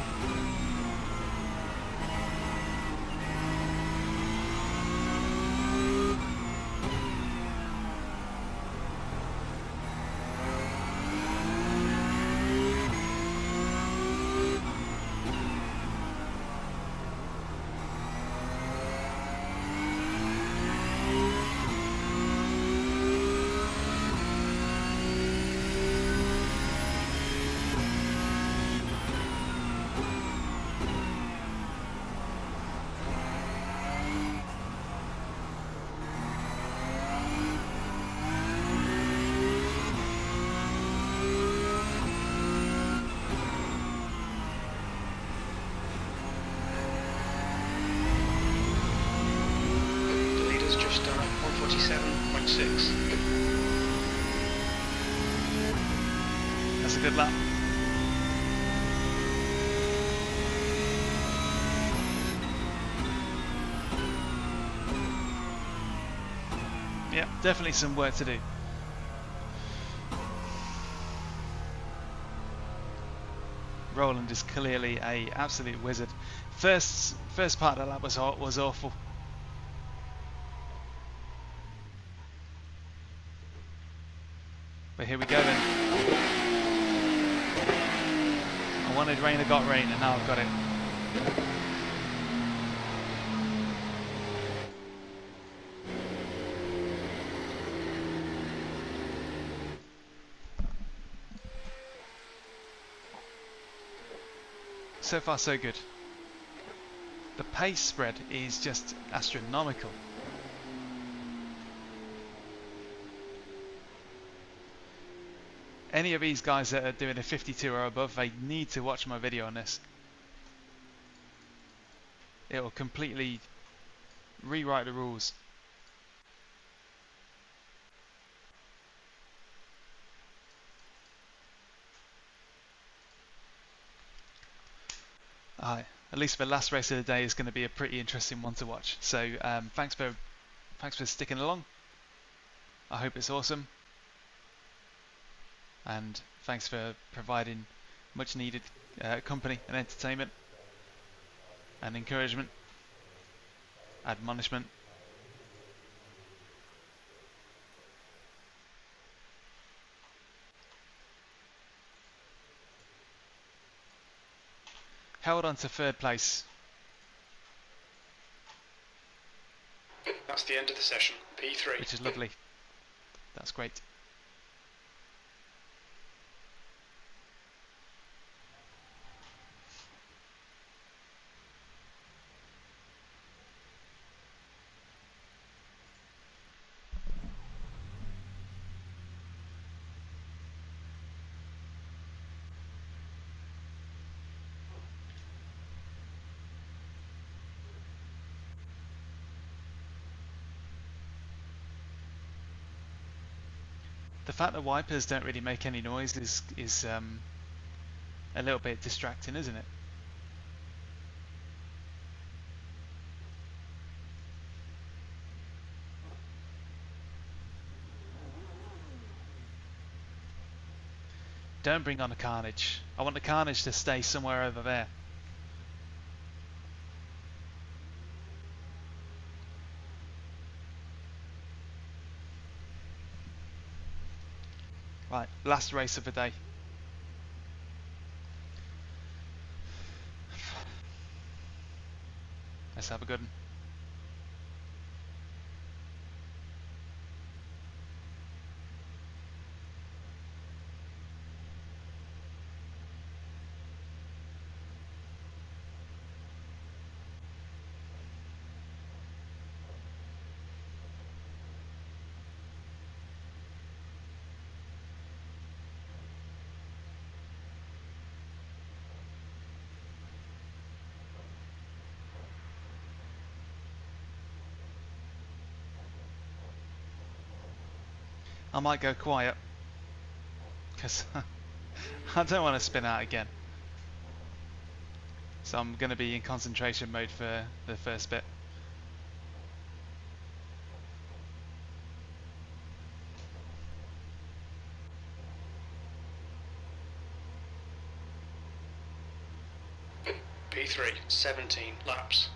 That's a good lap. Definitely some work to do. Roland is clearly a absolute wizard. First part of the lap was awful. But here we go then. I wanted rain, I got rain, and now I've got it. So far so good. The pace spread is just astronomical. Any of these guys that are doing a 52 or above, they need to watch my video on this. It will completely rewrite the rules. At least the last race of the day is going to be a pretty interesting one to watch. So thanks for sticking along. I hope it's awesome. And thanks for providing much needed company and entertainment and encouragement, admonishment. Held on to third place. That's the end of the session. P3. Which is lovely. That's great. The fact that wipers don't really make any noise is a little bit distracting, isn't it? Don't bring on the carnage. I want the carnage to stay somewhere over there. Right, last race of the day. Let's have a good one. I might go quiet because I don't want to spin out again. So I'm going to be in concentration mode for the first bit. P3, 17 laps.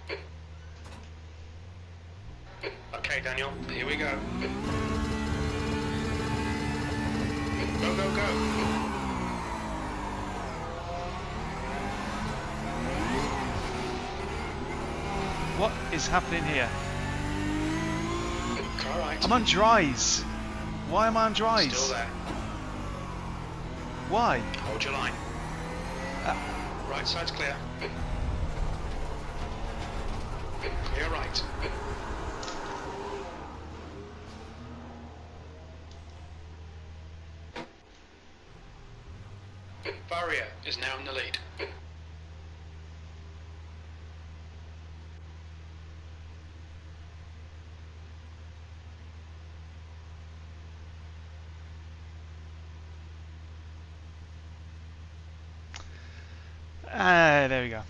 Okay, Daniel, here we go. Go, go, go. What is happening here? Car right. I'm on dries. Why am I on dries? Still there. Why? Hold your line. Right side's clear. Clear right. Barrier is now in the lead. There we go.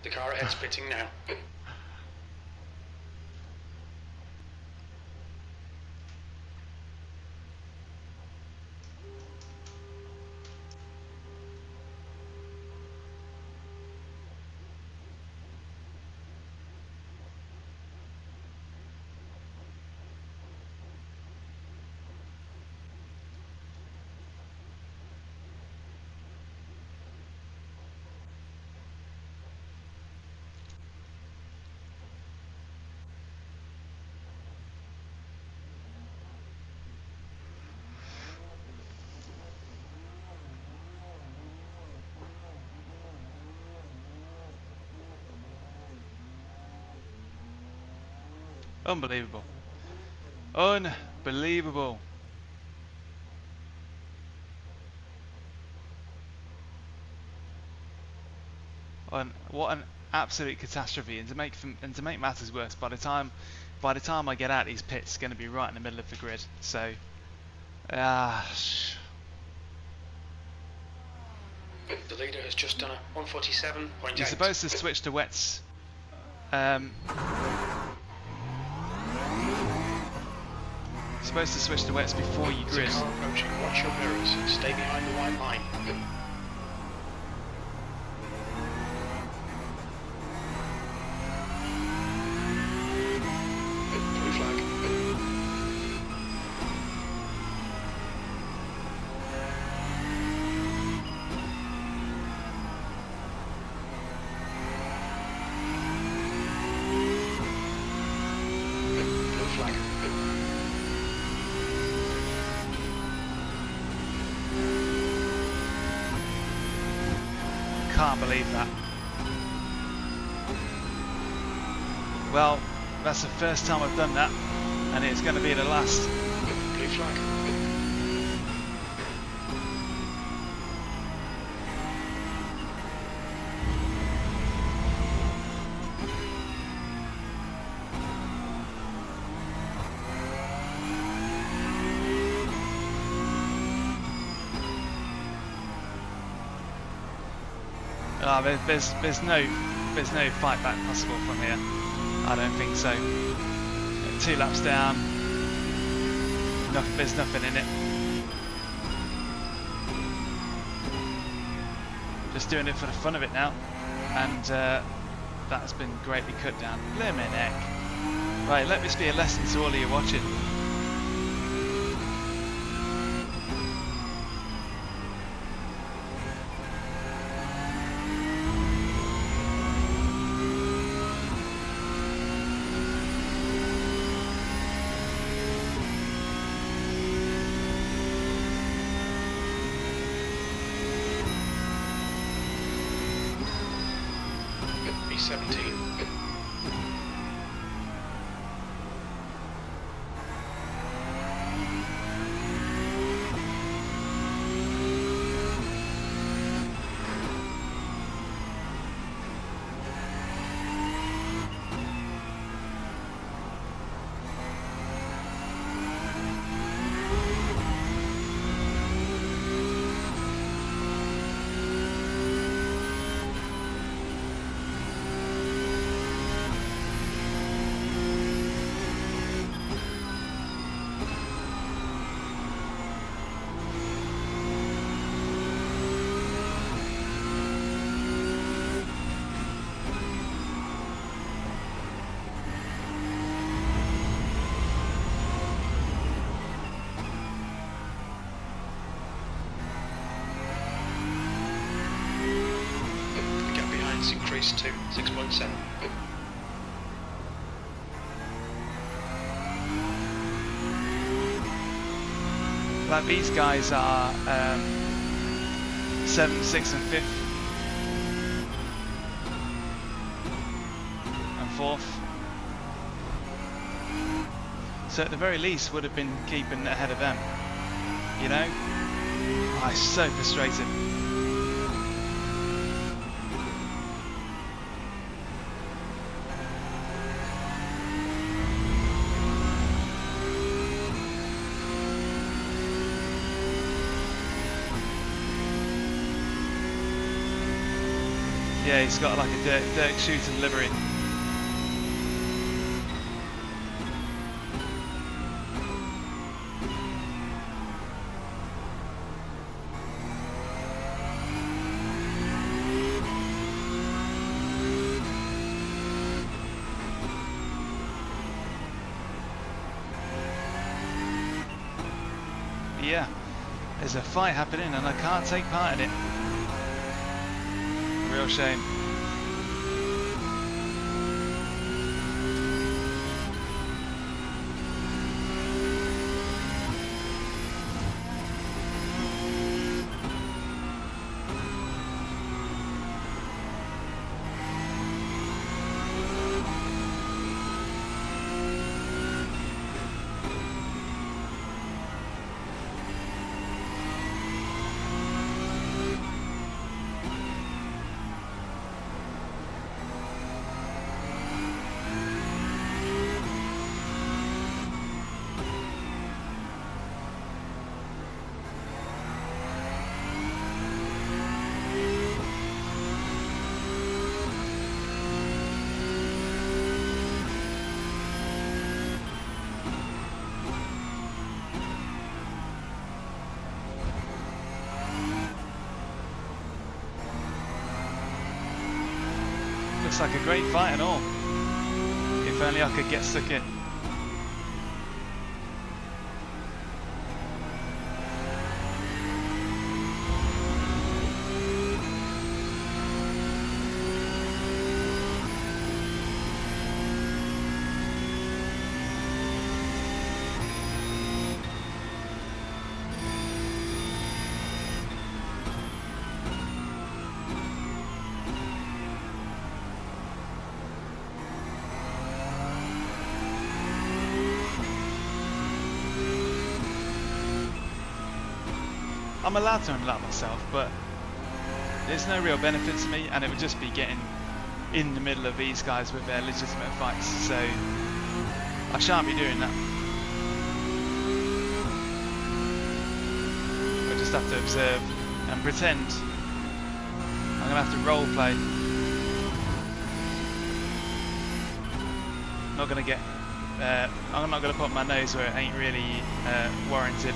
The car ahead's pitting now. Unbelievable. Unbelievable. What an absolute catastrophe, and to make matters worse, by the time I get out these pits, it's going to be right in the middle of the grid. So The leader has just done a 147.8. you're supposed to switch to wets. Supposed to switch to wets before you grid. Car approaching. Watch your mirrors. Stay behind the white line. Blue flag. Blue flag. Can't believe that. Well, that's the first time I've done that, and it's going to be the last. Blue flag. There's no fight back possible from here. I don't think so. 2 laps down. There's nothing in it. Just doing it for the fun of it now, and that's been greatly cut down. Blimmin' heck. Right, let this be a lesson to all of you watching. B17. That's increased to 6.7. Like these guys are 7th, 6th and 5th and 4th. So at the very least would have been keeping ahead of them, you know? Oh, it's so frustrating. Yeah, he's got like a dirt shooting livery. Yeah, there's a fight happening and I can't take part in it. Real shame. Looks like a great fight and all. If only I could get stuck in. I'm allowed to unlap myself, but there's no real benefit to me, and it would just be getting in the middle of these guys with their legitimate fights, so I shan't be doing that. I just have to observe and pretend. I'm gonna have to role play. Not gonna get. I'm not gonna put my nose where it ain't really warranted.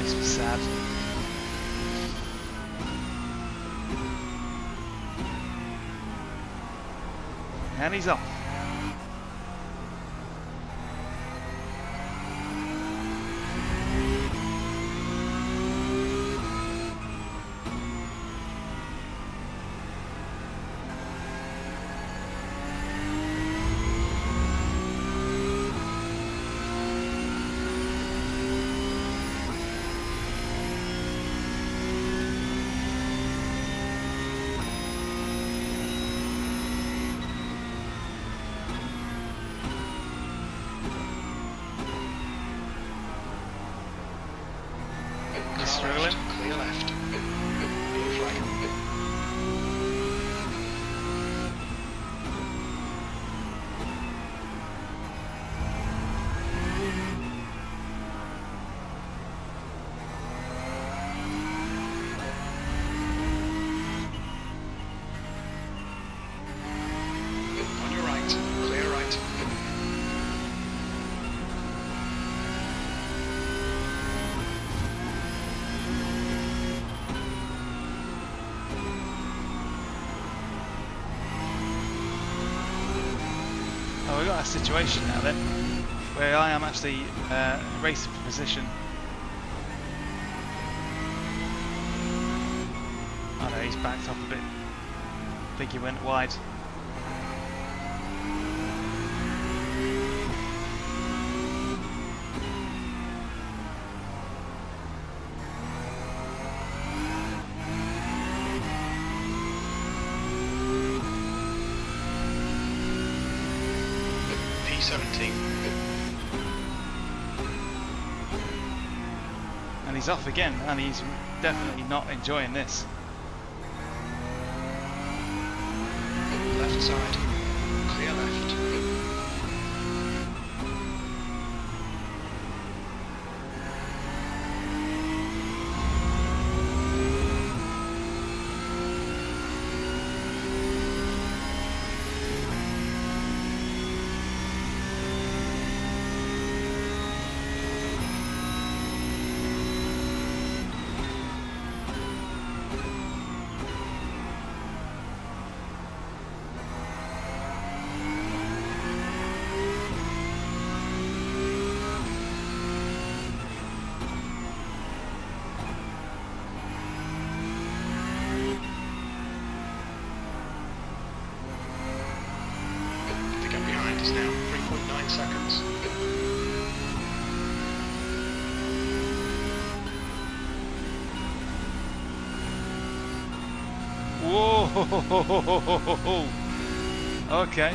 This was sad. And he's off. Struggling. Clear left. Blue flag. On your right. Clear right. Oh, we've got a situation now then, where I am actually racing for position. Oh no, he's backed off a bit. I think he went wide. P17. And he's off again, and he's definitely not enjoying this. Left side. Clear left. The gap behind is now 3.9 seconds. Whoa! Okay.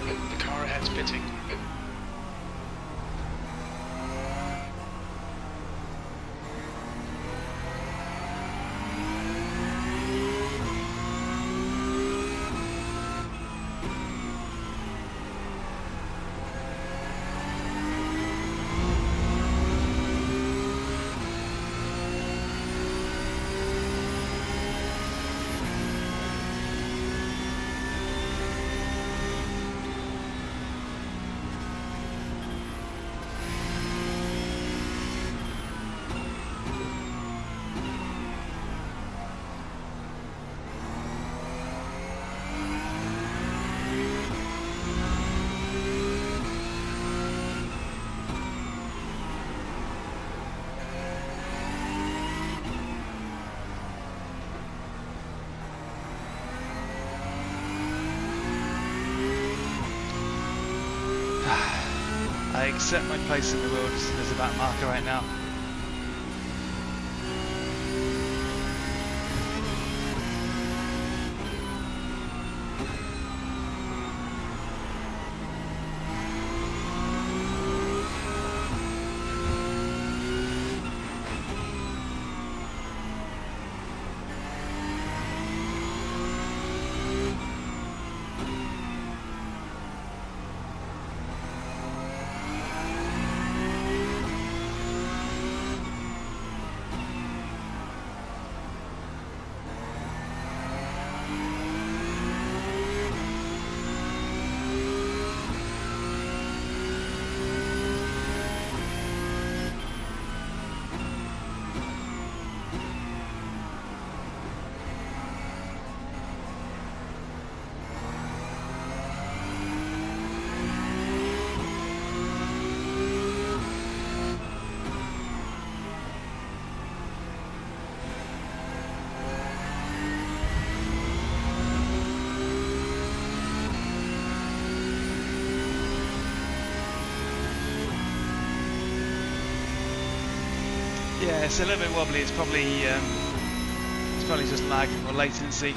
The car ahead's pitting. I accept my place in the world as a back marker right now. it's a little bit wobbly. It's probably just lag or latency.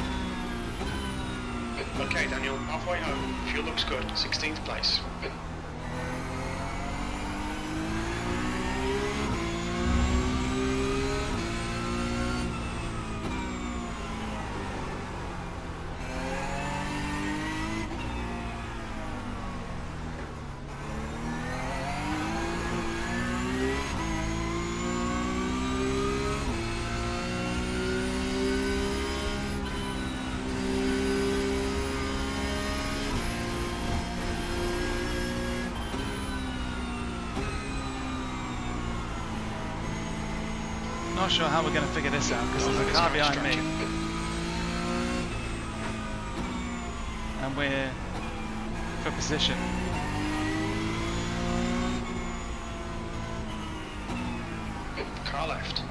Okay, Daniel, halfway home. Fuel looks good. 16th place. Not sure how we're going to figure this out because there's a car behind me and we're for position. Car left.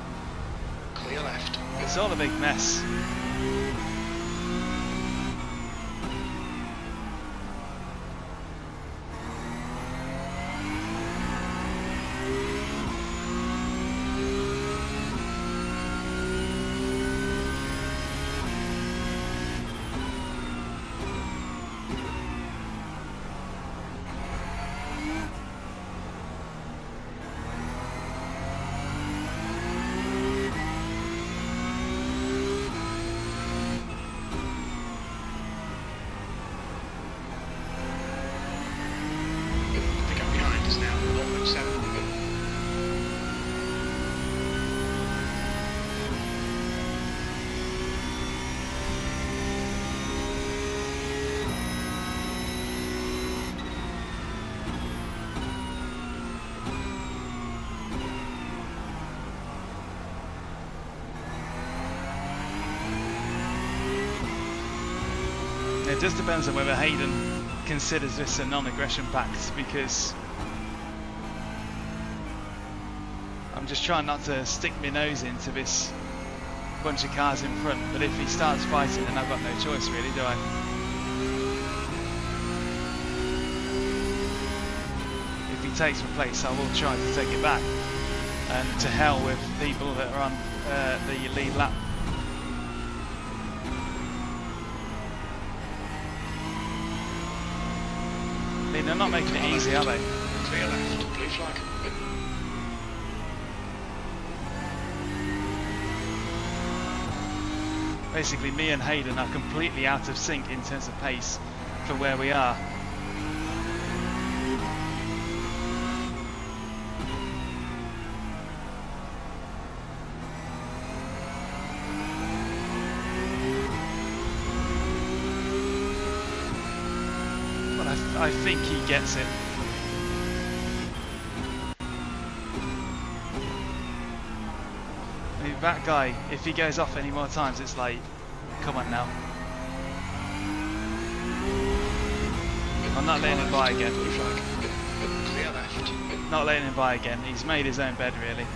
Clear left. It's all a big mess. It just depends on whether Hayden considers this a non-aggression pact, because I'm just trying not to stick my nose into this bunch of cars in front, but if he starts fighting then I've got no choice really, do I? If he takes my place I will try to take it back, and to hell with people that are on the lead lap. They're not making it easy, are they? Clear left, blue flag. Basically, me and Hayden are completely out of sync in terms of pace for where we are. I think he gets it. I mean, that guy, if he goes off any more times, it's like, come on now. I'm not letting him by again. Clear left. Not letting him by again. He's made his own bed, really.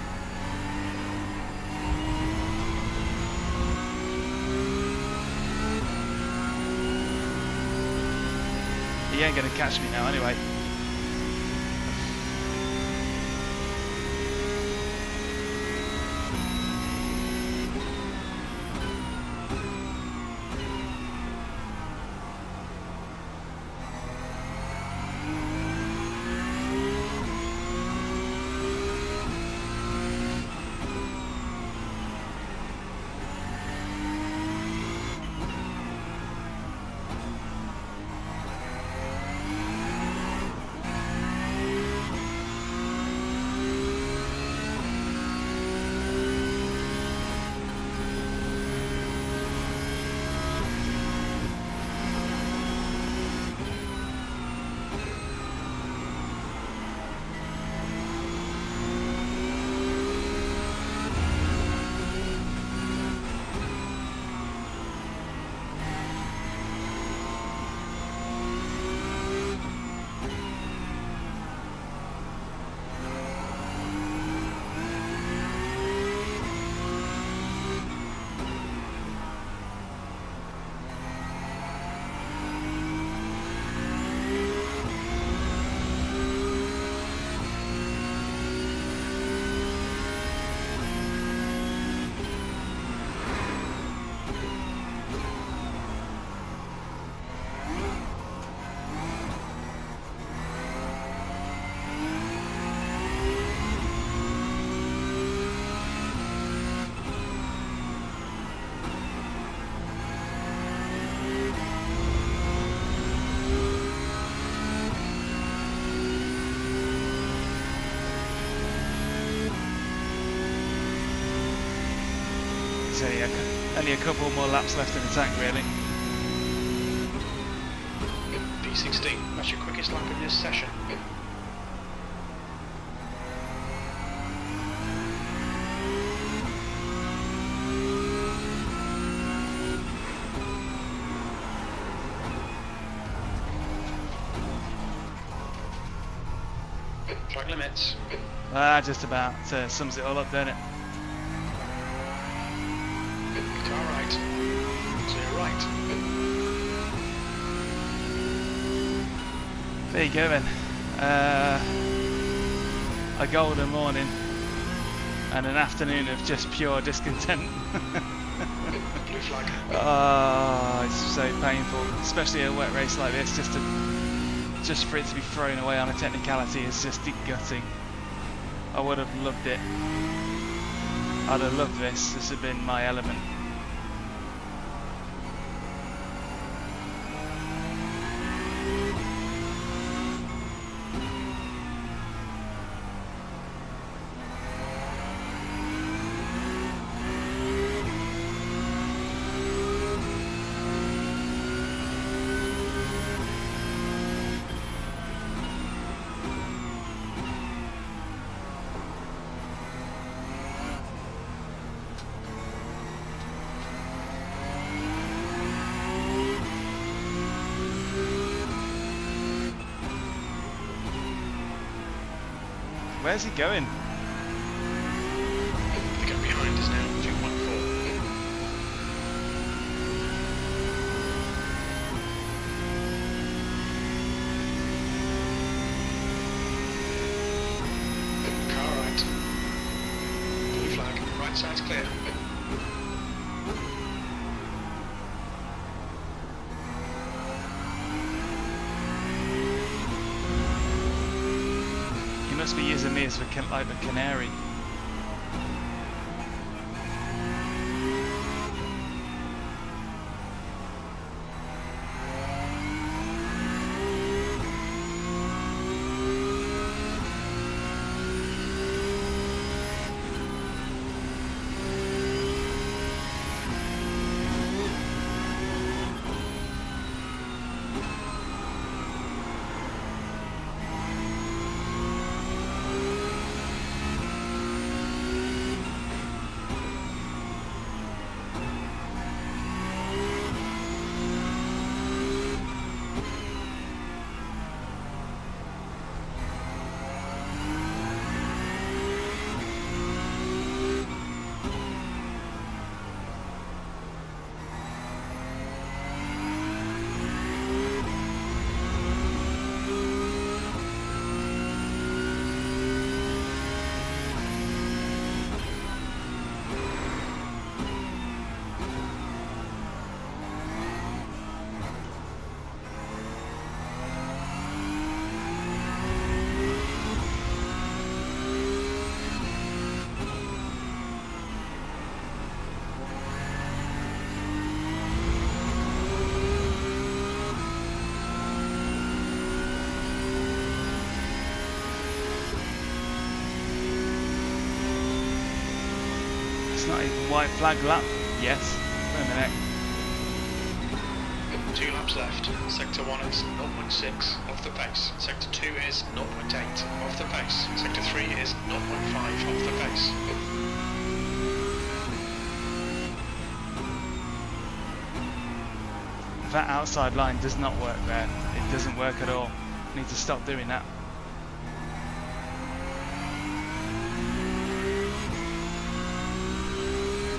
He ain't gonna catch me now anyway. only a couple more laps left in the tank, really. P16, that's your quickest lap in this session. Track limits. Just about sums it all up, don't it? Car right. To your right. There you go then. A golden morning and an afternoon of just pure discontent. Blue flag. Oh, it's so painful, especially a wet race like this. Just for it to be thrown away on a technicality is just gutting. I would have loved it. I'd have loved this. This would have been my element. Where's he going? The gap behind is now 2.4. Car right. Blue flag. Right side's clear. He must be using me as like the canary. It's not even white flag lap. Yes. Wait a minute. 2 laps left. Sector 1 is 0.6 off the pace. Sector 2 is 0.8 off the pace. Sector 3 is 0.5 off the pace. That outside line does not work there. It doesn't work at all. Need to stop doing that.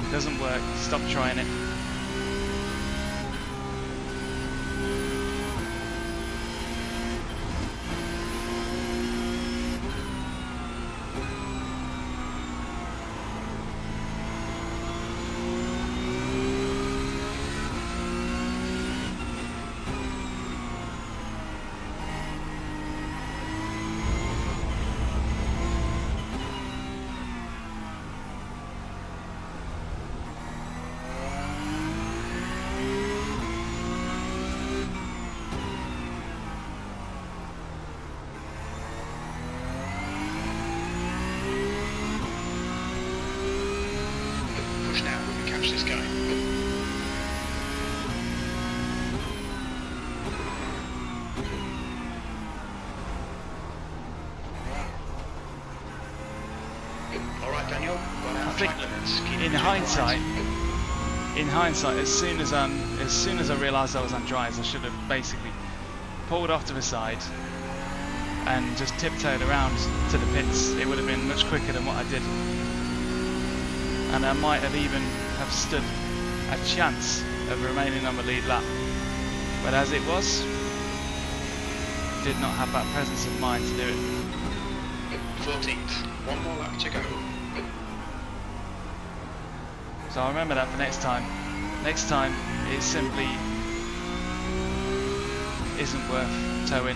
It doesn't work. Stop trying it. think track limits. Keep in to the hindsight, right. as soon as I realised I was on dries, I should have basically pulled off to the side and just tiptoed around to the pits. It would have been much quicker than what I did, and I might have even have stood a chance of remaining on the lead lap. But as it was, did not have that presence of mind to do it. 14th. One more lap to go. So I'll remember that for next time. Next time, it simply isn't worth towing.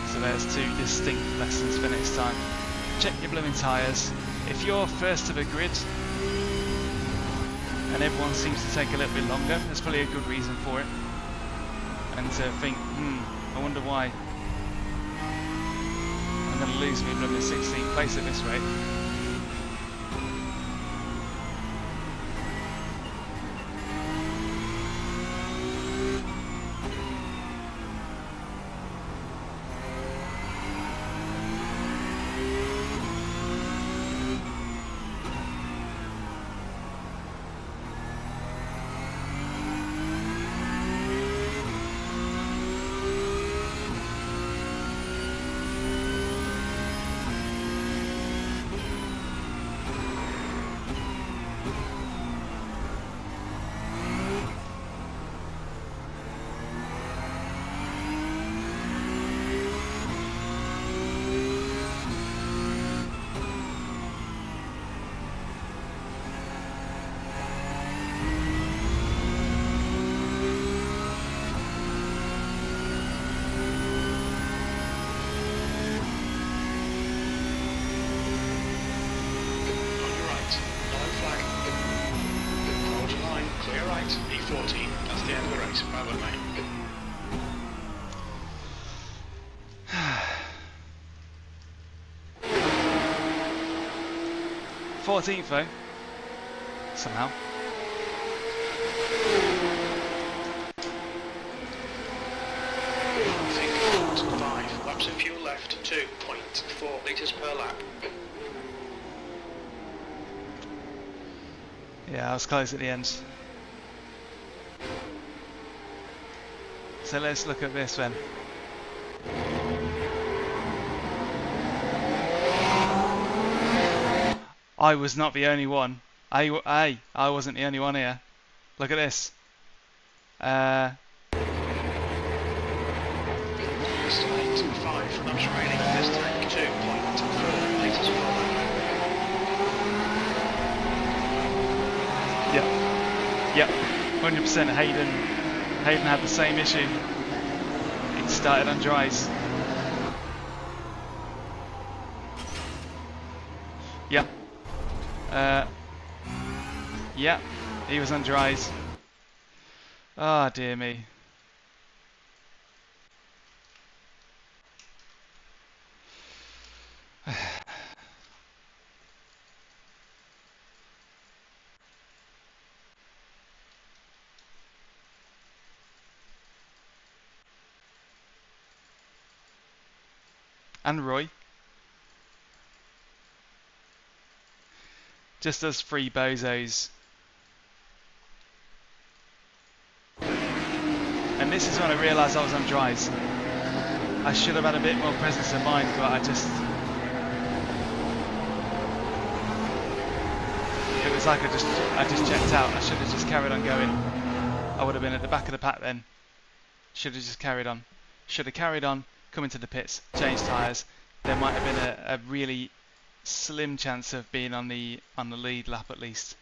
So there's two distinct lessons for next time. Check your blooming tyres. If you're first to the grid and everyone seems to take a little bit longer, there's probably a good reason for it. And to think, I wonder why I'm going to lose me blooming 16th place at this rate. E14, that's the end of the race. Well done, mate. 14th though, somehow. I think 5 laps of fuel left, 2.4 litres per lap. Yeah, I was close at the end. So let's look at this then. I was not the only one. I wasn't the only one here. Look at this. Still 5 laps remaining in this tank, 2.4 litres per lap. Yep, 100% Hayden had the same issue. He started on dries. Yep. Yep, he was on dries. Ah, dear me. And Roy. Just us three bozos. And this is when I realised I was on dries. I should have had a bit more presence of mind, but it was like I just checked out. I should have just carried on going. I would have been at the back of the pack then. Should have just carried on. Should have carried on, come into the pits, change tyres. There might have been a really slim chance of being on the lead lap at least.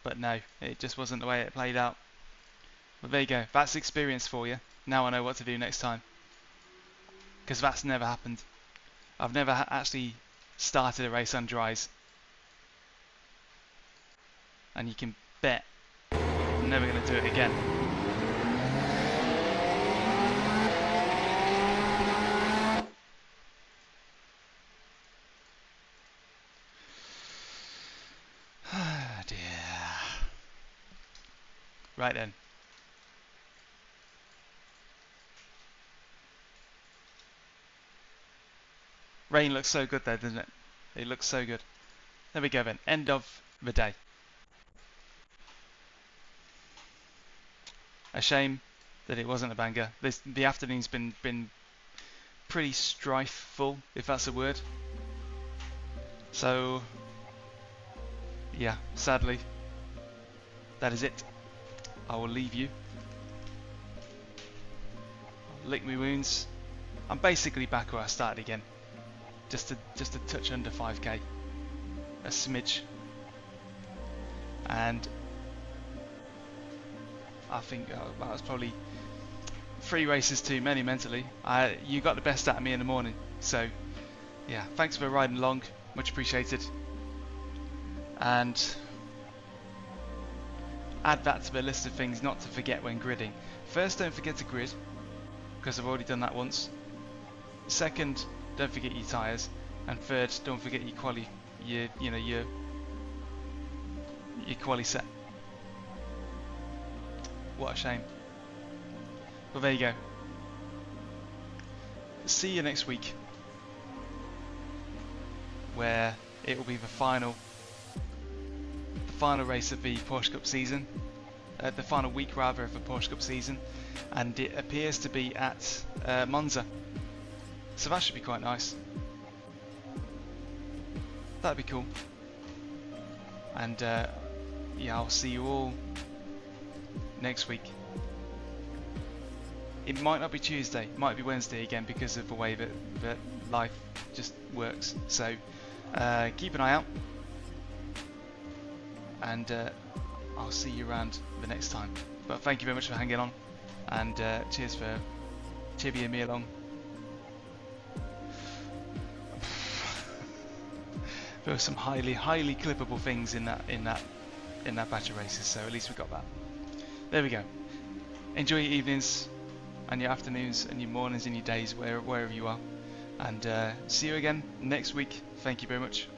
But no, it just wasn't the way it played out. But there you go. That's experience for you. Now I know what to do next time. Because that's never happened. I've never actually started a race on dries. And you can bet I'm never going to do it again. Ah, dear. Right then. Rain looks so good there, doesn't it? It looks so good. There we go then. End of the day. A shame that it wasn't a banger. The afternoon's been pretty strife-full, if that's a word. So, yeah, sadly, that is it. I will leave you. Lick me wounds. I'm basically back where I started again. Just a touch under 5k. A smidge. And I think that was probably 3 races too many mentally. You got the best out of me in the morning. So, yeah, thanks for riding along. Much appreciated. And add that to the list of things not to forget when gridding. First, don't forget to grid, because I've already done that once. Second, don't forget your tyres. And third, don't forget your quali, your quali set. What a shame. Well, there you go. See you next week, where it will be the final race of the Porsche Cup season, the final week rather of the Porsche Cup season, and it appears to be at Monza. So that should be quite nice. That'd be cool. And yeah, I'll see you all next week. It might not be Tuesday, it might be Wednesday again because of the way that life just works. So keep an eye out, and I'll see you around the next time. But thank you very much for hanging on, and cheers for chivvying me along. There were some highly clippable things in that batch of races, so at least we got that. There we go. Enjoy your evenings and your afternoons and your mornings and your days wherever you are, and see you again next week. Thank you very much.